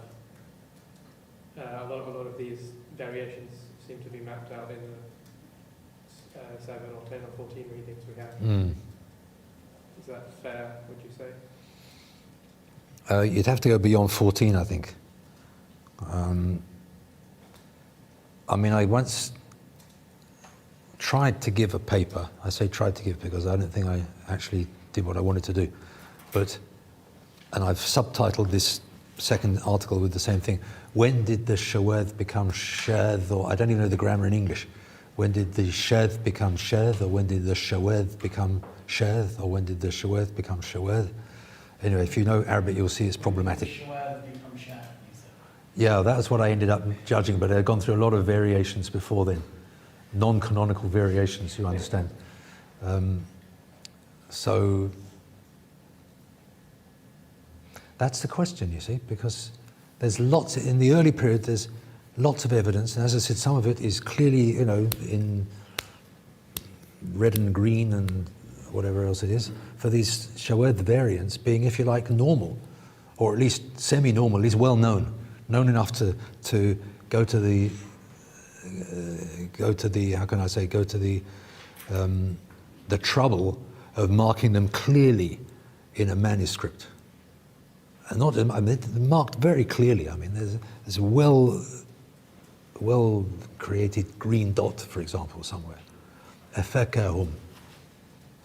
a lot of these variations seem to be mapped out in the 7 or 10 or 14 readings we have. Is that fair, would you say? You'd have to go beyond 14, I think. I mean, I once tried to give a paper. I say tried to give because I don't think I actually did what I wanted to do. And I've subtitled this second article with the same thing. When did the shawadh become shadh? Or I don't even know the grammar in English. When did the shadh become shadh? Or when did the shawadh become shadh? Or when did the shawadh become shawadh? Anyway, if you know Arabic, you'll see it's problematic. Yeah, that's what I ended up judging, but I'd gone through a lot of variations before then. Non-canonical variations, you understand. So that's the question, you see, because there's lots, in the early period, there's lots of evidence, and as I said, some of it is clearly, in red and green and whatever else it is, for these shawadh variants being, if you like, normal. or at least semi-normal, at least well known enough to go to the how can I say, go to the trouble of marking them clearly in a manuscript. And not, I mean, they're marked very clearly. I mean, there's a well created green dot, for example, somewhere. Afakahum.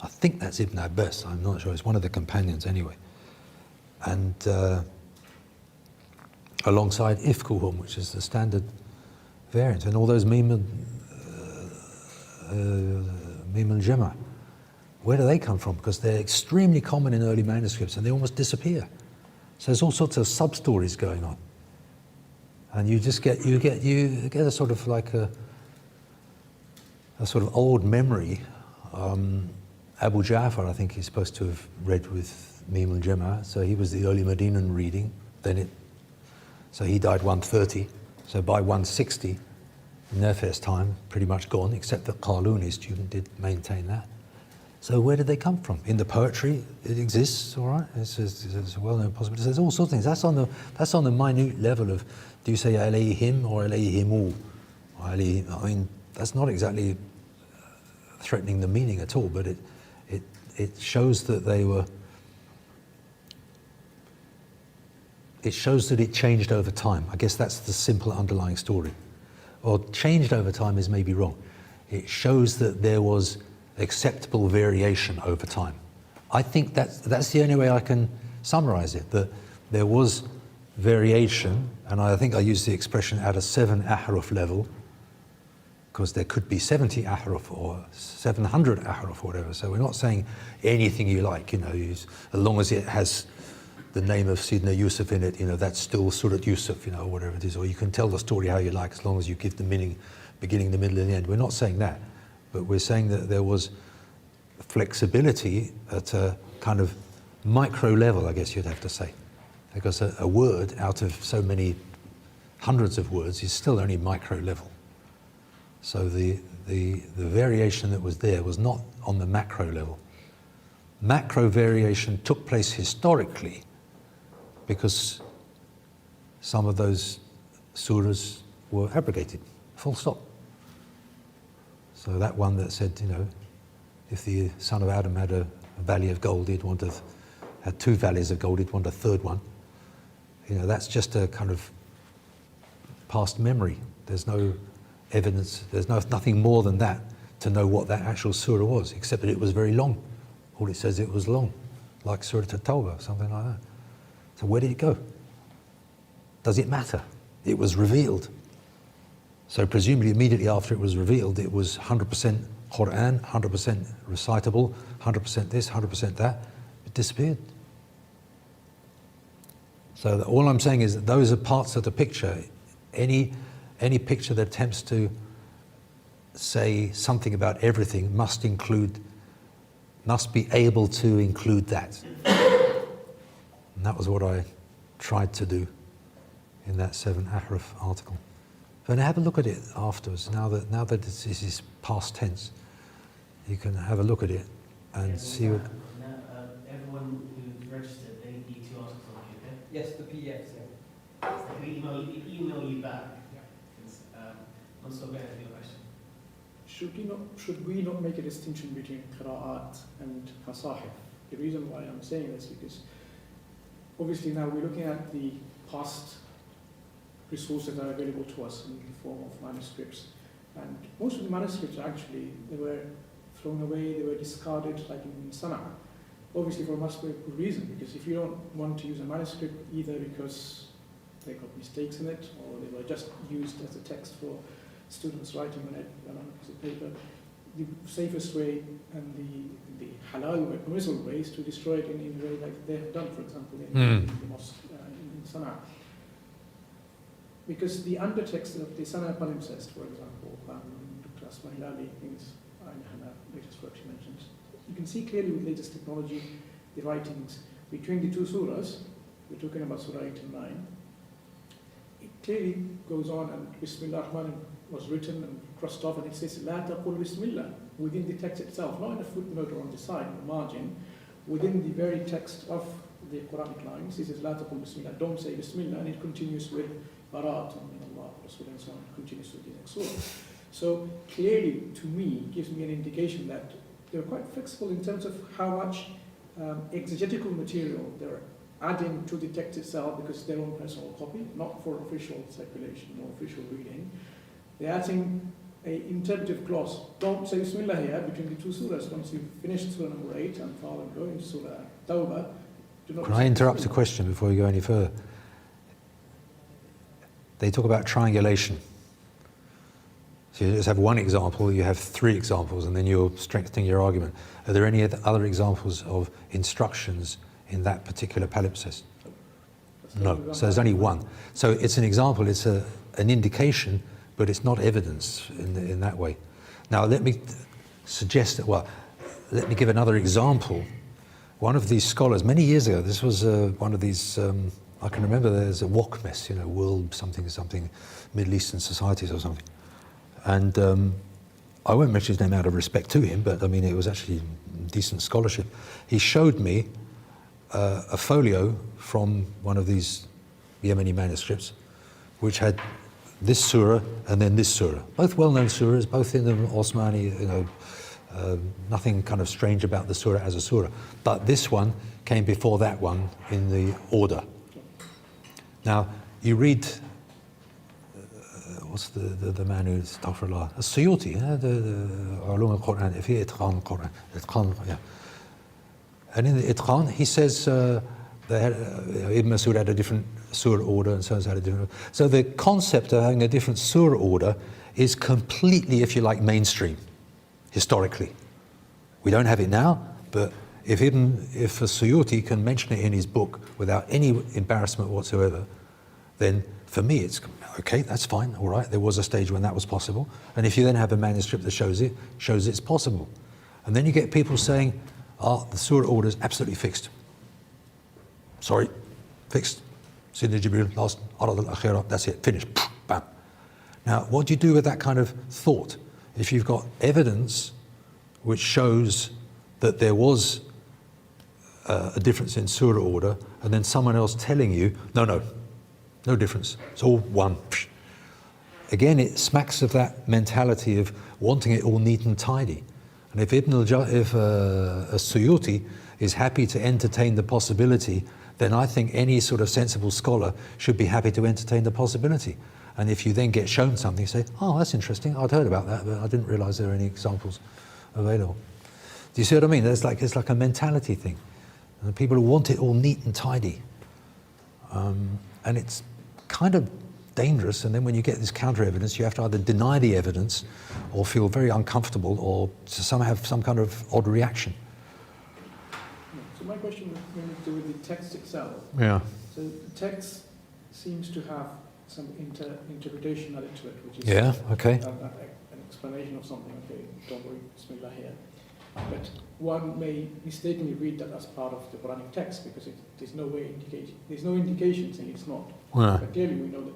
I think that's Ibn Abbas, I'm not sure, it's one of the companions anyway. And alongside Ifkuhum, which is the standard variant, and all those mim al-Jama'. Where do they come from? Because they're extremely common in early manuscripts and they almost disappear. So there's all sorts of sub-stories going on. And you just get a sort of like a sort of old memory. Abu Ja'far, I think he's supposed to have read with Mim al-Jama', so he was the early Medinan reading. So he died 130. So by 160, Nafi's time, pretty much gone, except that Qalun, his student, did maintain that. So where did they come from? In the poetry, it exists, all right? It's a well-known possibility. There's all sorts of things. That's on the minute level of, do you say alayhim or alayhimu? I mean, that's not exactly threatening the meaning at all, but it shows that they were. It shows that it changed over time. I guess that's the simple underlying story. Or changed over time is maybe wrong. It shows that there was acceptable variation over time. I think that's the only way I can summarize it, that there was variation, and I think I use the expression at a 7 ahruf level, because there could be 70 ahruf or 700 ahruf or whatever. So we're not saying anything you like, as long as it has the name of Sidna Yusuf in it, that's still Surat Yusuf, or whatever it is, or you can tell the story how you like as long as you give the meaning, beginning, the middle, and the end. We're not saying that, but we're saying that there was flexibility at a kind of micro level, I guess you'd have to say, because a word out of so many hundreds of words is still only micro level. So the variation that was there was not on the macro level. Macro variation took place historically because some of those surahs were abrogated, full stop. So that one that said, if the son of Adam had a valley of gold, he'd want to had 2 valleys of gold, he'd want a third one. That's just a kind of past memory. There's no evidence, there's nothing more than that to know what that actual surah was, except that it was very long. All it says it was long, like Surah At-Tawbah, something like that. So where did it go? Does it matter? It was revealed. So presumably immediately after it was revealed, it was 100% Qur'an, 100% recitable, 100% this, 100% that. It disappeared. So all I'm saying is that those are parts of the picture. Any picture that attempts to say something about everything must be able to include that. And that was what I tried to do in that 7 ahruf article. And have a look at it afterwards. Now that this is past tense, you can have a look at it and see what. Everyone who's registered, they need 2 articles on it, okay? Yes, the PDFs, yeah. So they email you back. I'm still going to have your question. Should we not make a distinction between qira'at and masahif? The reason why I'm saying this is because obviously now we're looking at the past resources that are available to us in the form of manuscripts. And most of the manuscripts actually, they were thrown away, they were discarded, like in Sana'a. Obviously for a much good reason, because if you don't want to use a manuscript either because they got mistakes in it or they were just used as a text for students writing on a piece of paper, the safest way and the halal way, permissible way is to destroy it in a way like they have done, for example, in the mosque in Sana'a. Because the undertext of the Sana'a palimpsest, for example, Dr. Asma Hilali, in his latest work she mentions, you can see clearly with latest technology, the writings between the 2 surahs, we're talking about Surah 8 and 9, it clearly goes on, and Bismillah Rahman was written and crossed off, and it says La taqul Bismillah within the text itself, not in a footnote or on the side, on the margin, within the very text of the Quranic lines. He says, "La taqul bismillah," don't say bismillah, and it continues with baratun min Allah, Rasul, and so on, continues with the next surah. So clearly, to me, gives me an indication that they're quite flexible in terms of how much exegetical material they're adding to the text itself, because it's their own personal copy, not for official circulation or official reading. They're adding an interpretive clause. Don't say Bismillah here between the two surahs. Once you've finished surah number 8 and further go into surah Tawbah, do not. Can I interrupt a question before you go any further? They talk about triangulation. So you just have one example, you have 3 examples, and then you're strengthening your argument. Are there any other examples of instructions in that particular palimpsest? No. So there's only one. So it's an example, it's an indication, but it's not evidence in that way. Now let me suggest that, well, let me give another example. One of these scholars, many years ago, this was one of these, I can remember there's a WOCMES, World something, Middle Eastern Societies or something. And I won't mention his name out of respect to him, but I mean, it was actually decent scholarship. He showed me a folio from one of these Yemeni manuscripts, which had this surah and then this surah. Both well-known surahs, both in the Osmani, nothing kind of strange about the surah as a surah. But this one came before that one in the order. Now, you read, what's the man who's, astaghfirullah, As-Suyuti, the Ulum al-Qur'an, if he Itqan Qur'an, Itqan, yeah. And in the Itqan, he says Ibn Masud had a different surah order and so on had a different order. So the concept of having a different surah order is completely, if you like, mainstream, historically. We don't have it now, but if As-Suyuti can mention it in his book without any embarrassment whatsoever, then for me it's okay, that's fine, all right, there was a stage when that was possible. And if you then have a manuscript that shows it's possible. And then you get people saying, the surah order is absolutely fixed. Sorry, fixed. Sidna Jibril, last, Arad al-Akhirah, that's it, finished, bam. Now, what do you do with that kind of thought? If you've got evidence which shows that there was a difference in surah order, and then someone else telling you, no difference, it's all one. Again, it smacks of that mentality of wanting it all neat and tidy. And if As-Suyuti is happy to entertain the possibility, then I think any sort of sensible scholar should be happy to entertain the possibility. And if you then get shown something, you say, oh, that's interesting, I'd heard about that, but I didn't realize there were any examples available. Do you see what I mean? It's like a mentality thing. And people who want it all neat and tidy. And it's kind of dangerous, and then when you get this counter evidence, you have to either deny the evidence or feel very uncomfortable or somehow have some kind of odd reaction. So my question was going to do with the text itself. Yeah. So the text seems to have some interpretation added to it, which is yeah, okay. An explanation of something. Okay, don't worry, Bismillah here. But one may mistakenly read that as part of the Quranic text because there's no indication saying it's not. Yeah. But clearly we know that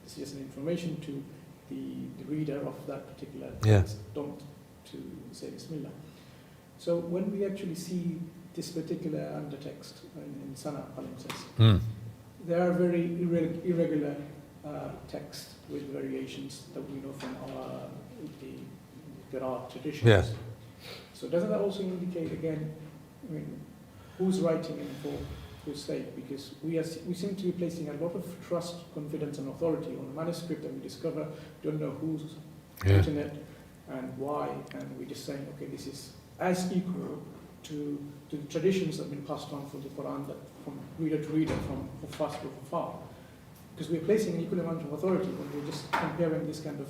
it's just an information to the reader of that particular text. Yeah. Don't to say Bismillah. So when we actually see this particular undertext in Sana palimpsest, there are very irregular texts with variations that we know from the Qur'an traditions. Yeah. So doesn't that also indicate again, who's writing and for whose sake? Because we seem to be placing a lot of trust, confidence, and authority on a manuscript that we discover, don't know who's written it and why, and we're just saying, okay, this is as equal to the traditions that have been passed on from the Quran, that from reader to reader, from fast to far. Because we're placing an equal amount of authority when we're just comparing this kind of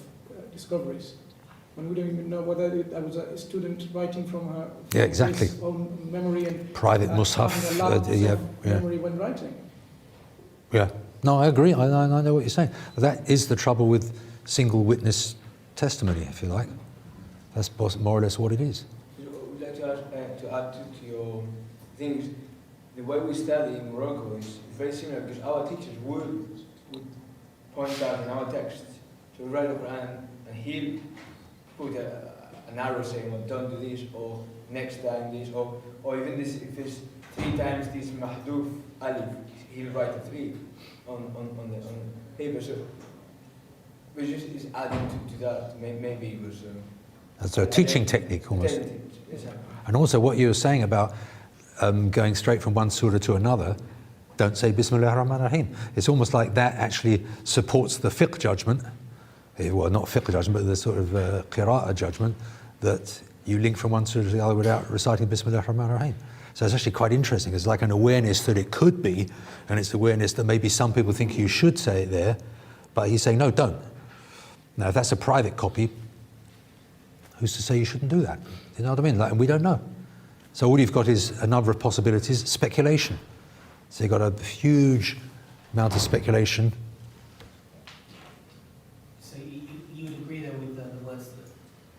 discoveries. When we don't even know whether that was a student writing from her his own memory and private mushaf, memory when writing. Yeah, no, I agree. I know what you're saying. That is the trouble with single witness testimony, if you like. That's more or less what it is. I would like to add to your things. The way we study in Morocco is very similar because our teachers would point out in our text. So we write the Quran and he'll put an arrow saying, well, don't do this, or next time this, or even this, if it's 3 times this mahdoof alif, he'll write a 3 on the paper. So which is adding to that. Maybe it was. That's a teaching technique almost. Exactly. And also what you were saying about going straight from one surah to another, don't say Bismillah ar-Rahman ar-Rahim. It's almost like that actually supports the fiqh judgment, well, not fiqh judgment, but the sort of qira'ah judgment, that you link from one surah to the other without reciting Bismillah ar-Rahman ar-Rahim. So it's actually quite interesting. It's like an awareness that it could be, and it's awareness that maybe some people think you should say it there, but he's saying, no, don't. Now, if that's a private copy, who's to say you shouldn't do that? You know what I mean? Like, and we don't know. So all you've got is a number of possibilities, speculation. So you've got a huge amount of speculation. So you would agree there with the words that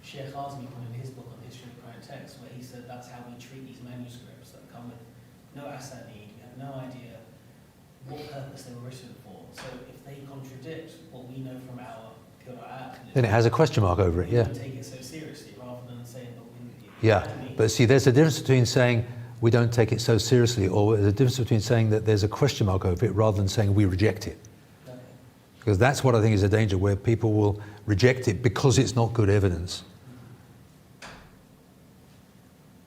Sheikh Azmi put in his book on history of Quranic text, where he said that's how we treat these manuscripts that come with no asanid, we have no idea what purpose they were written for. So if they contradict what we know from our Qur'an, Then it has a question mark over it, we yeah. don't take it so seriously rather than saying that Yeah, but see, there's a difference between saying we don't take it so seriously, or there's a difference between saying that there's a question mark over it rather than saying we reject it. Okay. Because that's what I think is a danger, where people will reject it because it's not good evidence.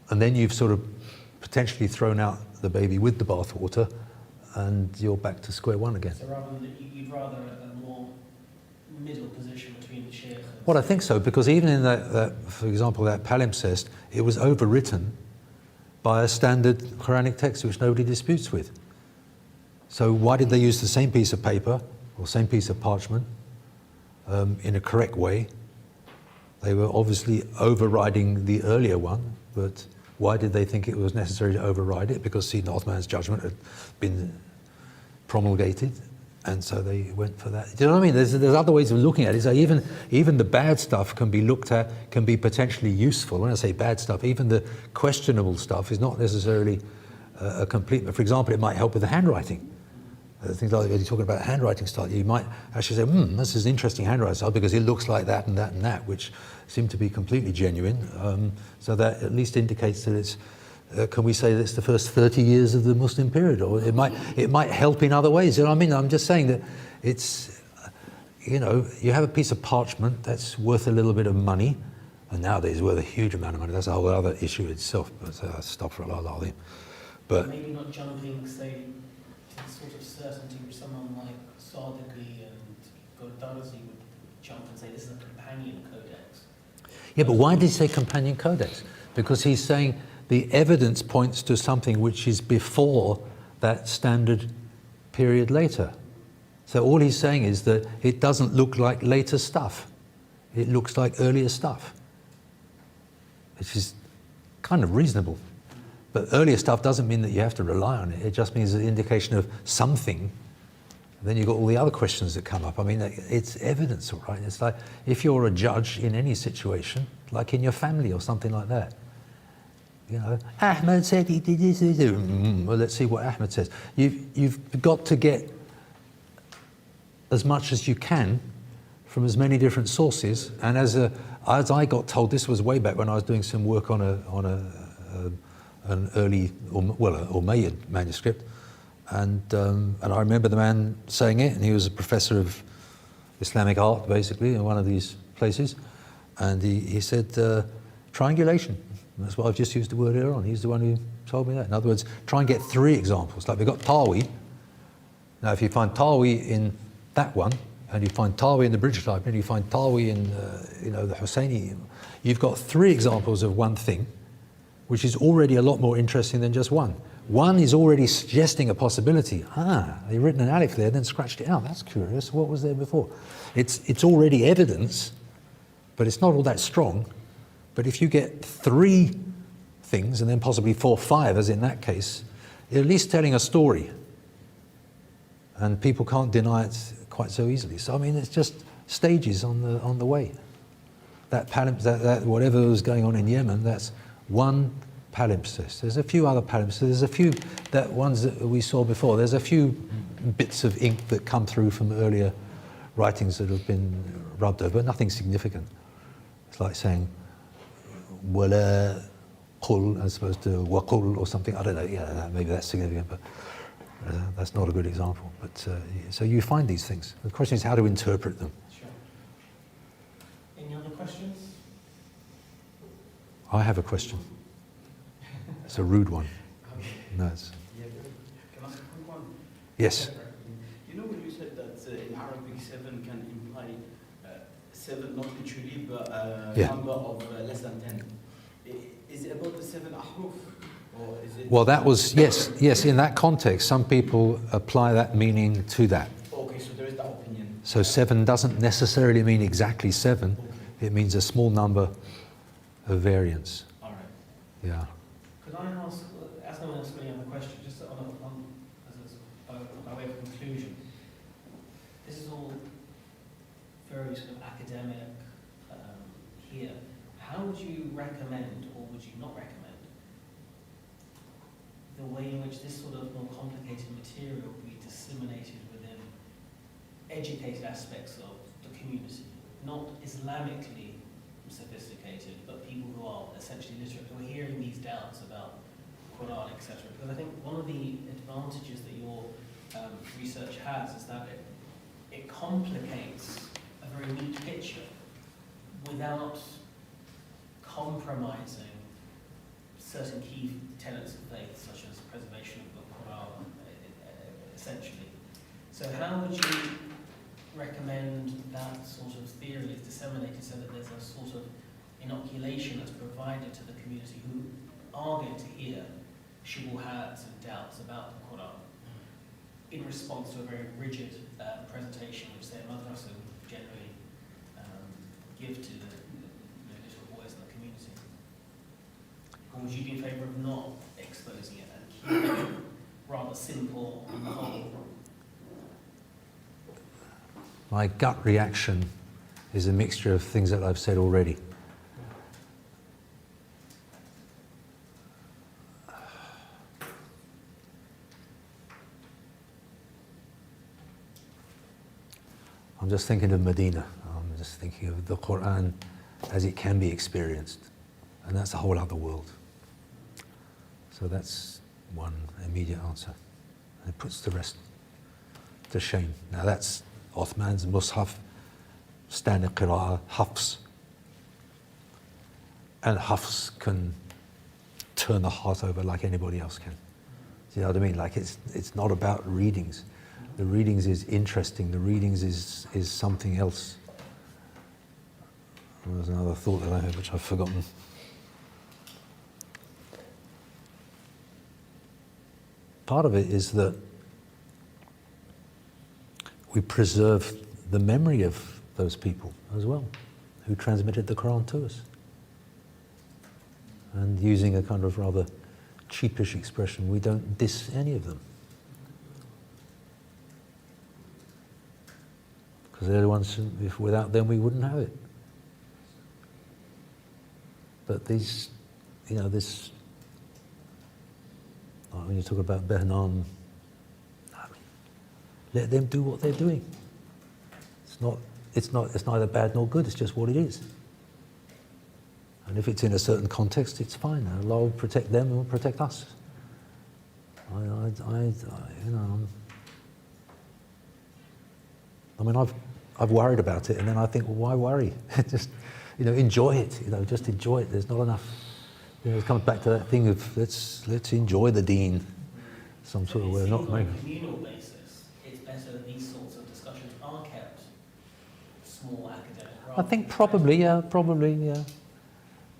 And then you've sort of potentially thrown out the baby with the bathwater, and you're back to square one again. So rather than you'd rather a more middle position between the Sheikh and... Well, I think so, because even in that for example, that palimpsest, it was overwritten by a standard Quranic text which nobody disputes with. So why did they use the same piece of paper or same piece of parchment in a correct way? They were obviously overriding the earlier one, but why did they think it was necessary to override it? Because Sayyidina Uthman's judgment had been promulgated, and so they went for that. Do you know what I mean? There's other ways of looking at it. So even the bad stuff can be looked at, can be potentially useful. When I say bad stuff, even the questionable stuff is not necessarily a complete. For example, it might help with the handwriting. Things like when you're talking about handwriting style, you might actually say, this is an interesting handwriting style because it looks like that and that and that, which seem to be completely genuine. So that at least indicates that it's, can we say that it's the first 30 years of the Muslim period? Or it might help in other ways. You know what I mean? I'm just saying that it's, you have a piece of parchment that's worth a little bit of money, and nowadays it's worth a huge amount of money. That's a whole other issue itself. But astaghfirullah. But maybe not jumping, say, to the sort of certainty which someone like Sadiqi and Darzi would jump and say this is a companion codex. yeah, but why did he say companion codex? Because he's saying the evidence points to something which is before that standard period later. So all he's saying is that it doesn't look like later stuff. It looks like earlier stuff, which is kind of reasonable. But earlier stuff doesn't mean that you have to rely on it. It just means an indication of something. Then you've got all the other questions that come up. I mean, it's evidence, all right? It's like if you're a judge in any situation, like in your family or something like that. Ahmed said he did this. Well, let's see what Ahmed says. You've got to get as much as you can from as many different sources. And as I got told, this was way back when I was doing some work on an early or Umayyad manuscript, and I remember the man saying it, and he was a professor of Islamic art basically in one of these places, and he said triangulation. That's what I've just used the word earlier on. He's the one who told me that. In other words, try and get 3 examples. Like we've got Tawi. Now, if you find Tawi in that one, and you find Tawi in the British Library, and you find Tawi in the Husseini, you've got 3 examples of one thing, which is already a lot more interesting than just one. One is already suggesting a possibility. They've written an alif there, then scratched it out. That's curious. What was there before? It's already evidence, but it's not all that strong. But if you get 3 things, and then possibly 4 or 5, as in that case, you're at least telling a story. And people can't deny it quite so easily. So I mean, it's just stages on the way. That whatever was going on in Yemen, that's one palimpsest. There's a few other palimpsests. There's a few ones that we saw before. There's a few bits of ink that come through from earlier writings that have been rubbed over, but nothing significant. It's like saying, wala qul as opposed to waqul or something. I don't know, yeah, maybe that's significant, but that's not a good example. But so you find these things. The question is how to interpret them. Sure. Any other questions? I have a question. It's a rude one. No, it's, Yeah, can I ask a quick one? yes. You know when you said that in Arabic 7 can imply 7 not literally, but a Yeah. number of less than 10. Is it about the 7 ahruf? Or is it Well, that was, yes, in that context, some people apply that meaning to that. Okay, so there is that opinion. So 7 doesn't necessarily mean exactly 7. It means a small number of variants. All right. Yeah. Could I ask no one else any other question, just by way of conclusion? This is all very sort of academic here. How would you recommend, or would you not recommend, the way in which this sort of more complicated material would be disseminated within educated aspects of the community, not Islamically sophisticated, but people who are essentially literate, who are hearing these doubts about Qur'an, etc. Because I think one of the advantages that your research has is that it complicates a very neat picture without compromising certain key tenets of faith, such as preservation of the Qur'an, essentially. So how would you recommend that sort of theory is disseminated so that there's a sort of inoculation that's provided to the community who are going to hear shubuhats and doubts about the Qur'an in response to a very rigid presentation which their madrasa would generally give to the little boys in the community? Or would you be in favour of not exposing it and keeping it rather simple on the whole? My gut reaction is a mixture of things that I've said already. I'm just thinking of Medina. I'm just thinking of the Qur'an as it can be experienced. And that's a whole other world. So that's one immediate answer. And it puts the rest to shame. Now that's Uthman's Mus'haf, standard Qira'ah, Hafs. And Hafs can turn the heart over like anybody else can. Do you know what I mean? Like it's not about readings. The readings is interesting. The readings is something else. There was another thought that I had which I've forgotten. Part of it is that we preserve the memory of those people as well, who transmitted the Qur'an to us. And using a kind of rather cheapish expression, we don't diss any of them. Because they're the ones, if without them we wouldn't have it. But these, you know, this, when you talk about Behnan, I mean, let them do what they're doing. It's neither bad nor good, it's just what it is. And if it's in a certain context, it's fine. Allah will protect them and will protect us. You know, I mean, I've worried about it, and then I think, well, why worry? Just, you know, enjoy it. You know, just enjoy it. There's not enough. You know, it comes back to that thing of let's enjoy the deen, some sort of way. Not on a communal basis, it's better that these sorts of discussions are kept small, academic. I think probably, yeah.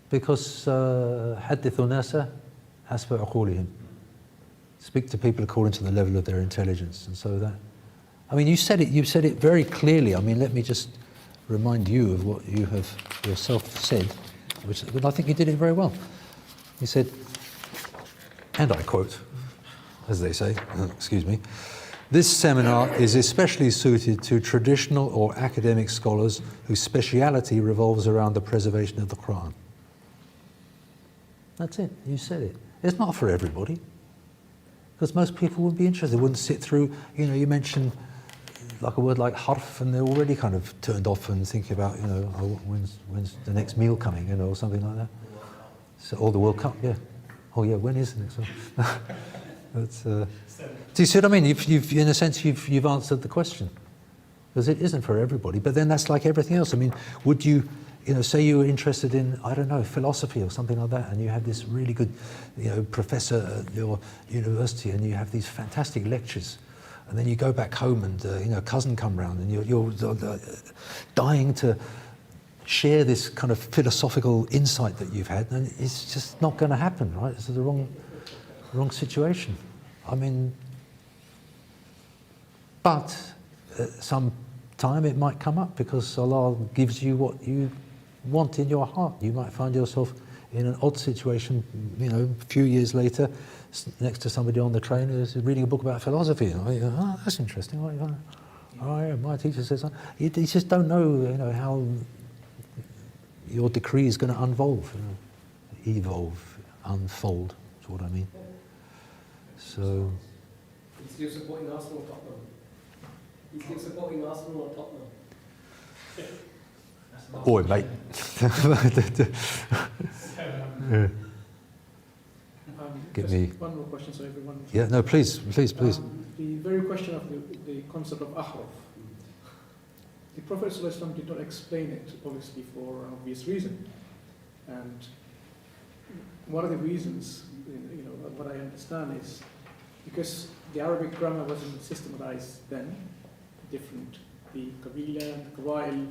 Because حدثوا الناس حسب عقولهم. Speak to people according to the level of their intelligence, and so that. I mean, you said it very clearly. I mean, let me just remind you of what you have yourself said, which I think you did it very well. You said, and I quote, as they say, excuse me, "This seminar is especially suited to traditional or academic scholars whose speciality revolves around the preservation of the Qur'an." That's it, you said it. It's not for everybody, because most people wouldn't be interested, they wouldn't sit through, you know, you mentioned like a word like harf, and they're already kind of turned off and thinking about, you know, oh, when's the next meal coming, you know, or something like that. So, or the World Cup, yeah. Oh yeah, when is the next one? That's, do you see what I mean? You've in a sense, you've answered the question. Because it isn't for everybody, but then that's like everything else. I mean, would you, say you were interested in, I don't know, philosophy or something like that, and you have this really good, professor at your university, and you have these fantastic lectures, and then you go back home and, a cousin come round, and you're dying to share this kind of philosophical insight that you've had, and it's just not going to happen, right? It's the wrong situation. I mean, but at some time it might come up because Allah gives you what you want in your heart. You might find yourself in an odd situation, a few years later, next to somebody on the train who's reading a book about philosophy. And you go, oh, that's interesting. Oh, yeah, my teacher says that. You just don't know, how your decree is going to unfold, unfold. That's what I mean. So. Is still supporting Arsenal or Tottenham? He's still supporting Arsenal or Tottenham? Boy, mate. Give me one more question, so everyone. Yeah, no, please. The very question of the concept of ahraf. The Prophet ﷺ did not explain it, obviously, for an obvious reason. And one of the reasons, what I understand is because the Arabic grammar wasn't systematized then, the Qabila and the Qawail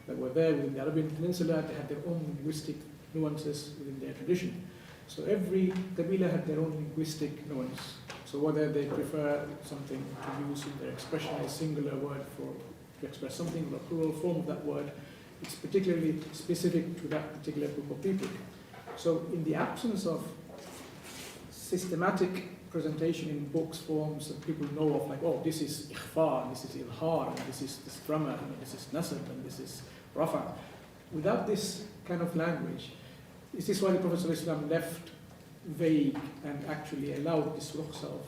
that were there within the Arabian Peninsula, they had their own linguistic nuances within their tradition. So every Qabila had their own linguistic nuance. So whether they prefer something to use in their expression, a singular word to express something, or a plural form of that word, it's particularly specific to that particular group of people. So in the absence of systematic presentation in books, forms that people know of, like, oh, this is ikhfa, and this is ilhar, and this is this grammar, and this is nasab, and this is rafa. Without this kind of language, is this why the Prophet ﷺ left vague and actually allowed this rukhsa of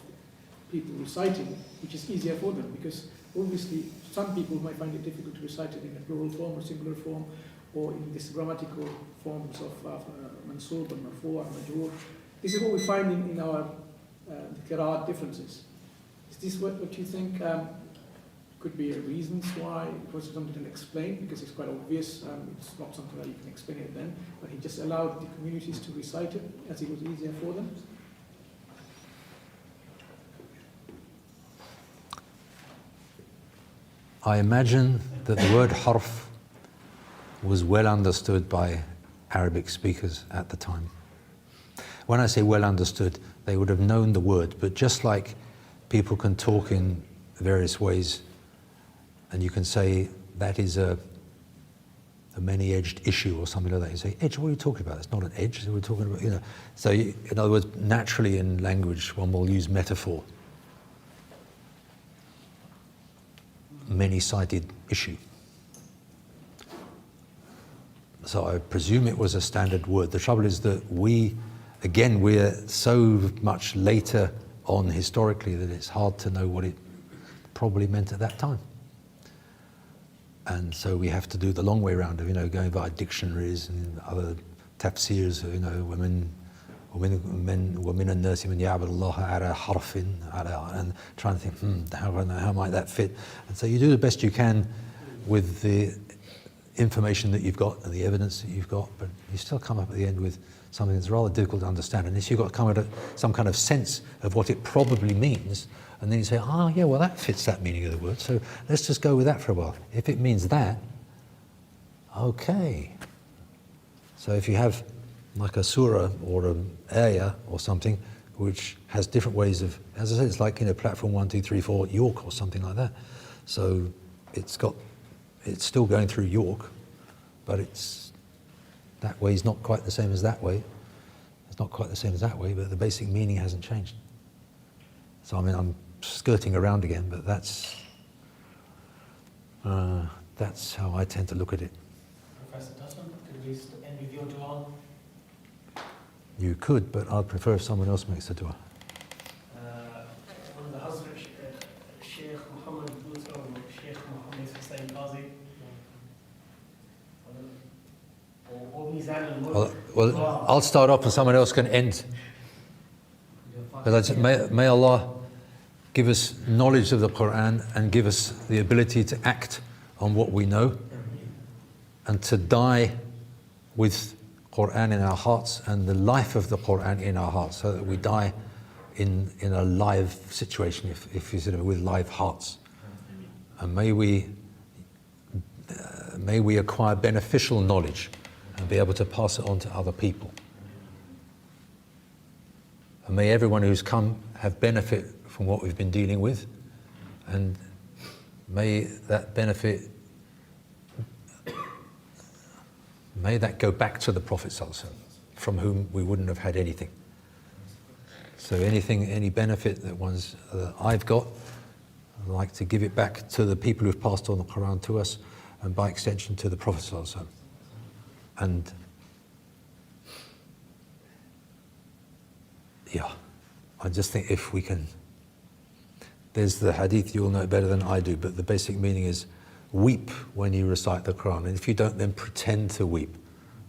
people reciting, which is easier for them? Because obviously some people might find it difficult to recite it in a plural form or singular form, or in these grammatical forms of mansoob and marfu' and majroor. This is what we find in our the qira'at differences. Is this what you think could be a reasons why the Prophet didn't explain? Because it's quite obvious, it's not something that you can explain it then, but he just allowed the communities to recite it as it was easier for them? I imagine that the word harf was well understood by Arabic speakers at the time. When I say well understood, they would have known the word, but just like people can talk in various ways, and you can say that is a many-edged issue or something like that. You say, edge, what are you talking about? It's not an edge, we're talking about, So in other words, naturally in language, one will use metaphor. Many-sided issue. So I presume it was a standard word. The trouble is that we're so much later on historically that it's hard to know what it probably meant at that time. And so we have to do the long way around of, going via dictionaries and other tafsirs, وَمِنَ النَّاسِ مَنْ يَعْبُدُ اللَّهَ عَلَى حَرْفٍ, and trying to think, how might that fit? And so you do the best you can with the information that you've got and the evidence that you've got, but you still come up at the end with something that's rather difficult to understand. Unless you've got to come at some kind of sense of what it probably means, and then you say, yeah, well, that fits that meaning of the word, so let's just go with that for a while. If it means that, okay. So if you have like a surah or an ayah or something which has different ways of, as I said, it's like, platform 1, 2, 3, 4 York or something like that. So it's still going through York, but that way is not quite the same as that way. It's not quite the same as that way, but the basic meaning hasn't changed. So I'm skirting around again, but that's how I tend to look at it. Professor Dutton, could we end with your dua? You could, but I'd prefer if someone else makes the dua. One of the Hazrat, Sheikh Muhammad Dutton or Sheikh Muhammad Hussein Qazi, or Mizan al-Mulk. Well, I'll start off and someone else can end. But may Allah give us knowledge of the Qur'an and give us the ability to act on what we know and to die with Qur'an in our hearts and the life of the Qur'an in our hearts, so that we die in a live situation, if you said it, with live hearts. And may we acquire beneficial knowledge and be able to pass it on to other people. And may everyone who's come have benefit from what we've been dealing with, and may that benefit, may that go back to the Prophet ﷺ, from whom we wouldn't have had anything. So any benefit that I've got, I'd like to give it back to the people who've passed on the Qur'an to us, and by extension to the Prophet ﷺ. And yeah, I just think if we can, there's the hadith, you'll know it better than I do, but the basic meaning is weep when you recite the Qur'an. And if you don't, then pretend to weep,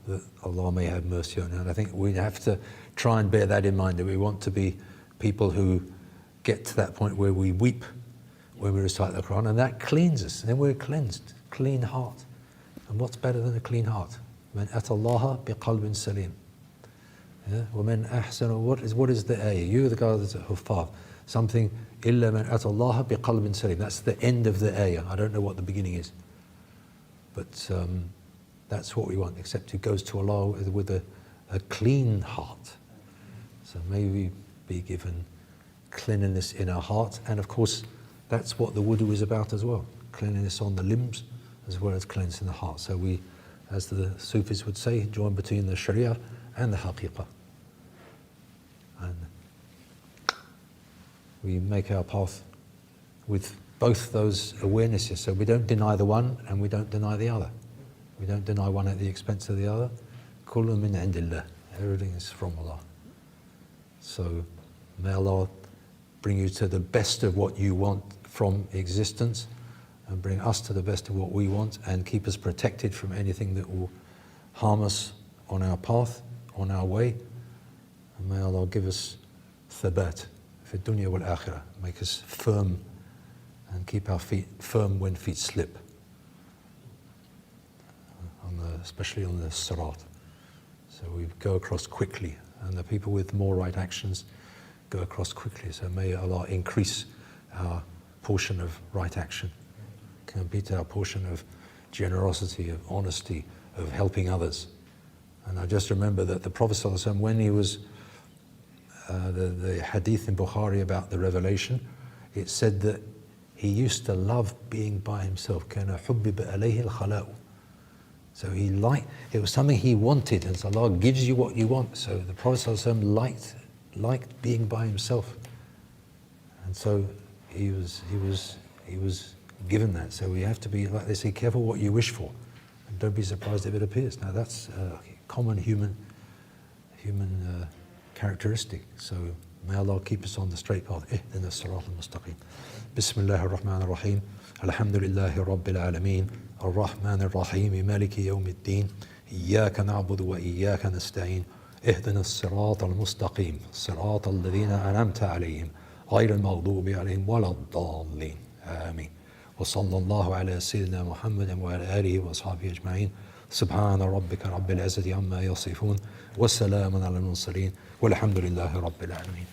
that Allah may have mercy on you. And I think we have to try and bear that in mind, that we want to be people who get to that point where we weep when we recite the Qur'an, and that cleans us, and then we're cleansed, clean heart. And what's better than a clean heart? Man atallaha biqalbin salim. Yeah? وَمَنْ أَحْسَنُ, what is the ayah? You, the guy that's a huffaz. Something, إِلَّا مَنْ أَتَى اللَّهَ بِقَلْبٍ سَلِيمٍ. That's the end of the ayah. I don't know what the beginning is. But that's what we want, except it goes to Allah with a clean heart. So may we be given cleanliness in our heart. And of course, that's what the wudu is about as well. Cleanliness on the limbs, as well as cleansing the heart. So we, as the Sufis would say, join between the Sharia and the Haqiqah. And we make our path with both those awarenesses, so we don't deny the one and we don't deny the other. We don't deny one at the expense of the other. Kullu min indillah. Everything is from Allah. So may Allah bring you to the best of what you want from existence, and bring us to the best of what we want, and keep us protected from anything that will harm us on our path, on our way. And may Allah give us thabat fi dunya wal akhirah, make us firm and keep our feet firm when feet slip, especially on the sirat. So we go across quickly, and the people with more right actions go across quickly. So may Allah increase our portion of right action, complete our portion of generosity, of honesty, of helping others. And I just remember that the Prophet ﷺ, when he was, the hadith in Bukhari about the revelation, it said that he used to love being by himself. كَانَ حُبِّبَ عَلَيْهِ الْخَلَاءُ. So it was something he wanted, and so Allah gives you what you want. So the Prophet ﷺ liked being by himself. And so he was given that. So we have to be, like they say, careful what you wish for, and don't be surprised if it appears. Now that's a common human characteristic. So may Allah keep us on the straight path. Ihdina as-sirat al-mustaqim. Bismillahir Rahmanir Rahim. Alhamdulillahi Rabbil Alameen. Ar-Rahmanir Rahim. Maliki Yawmiddin. Iyyaka na'budu wa iyyaka nasta'in. Ihdina as-sirat al-mustaqim. Sirat alladhina an'amta alayhim. غير المغضوب عليهم ولا الضالين. آمين. وصلى الله على سيدنا محمد وعلى آله وأصحابه أجمعين. سبحان ربك رب العزة عما يصفون، والسلام على المرسلين، والحمد لله رب العالمين.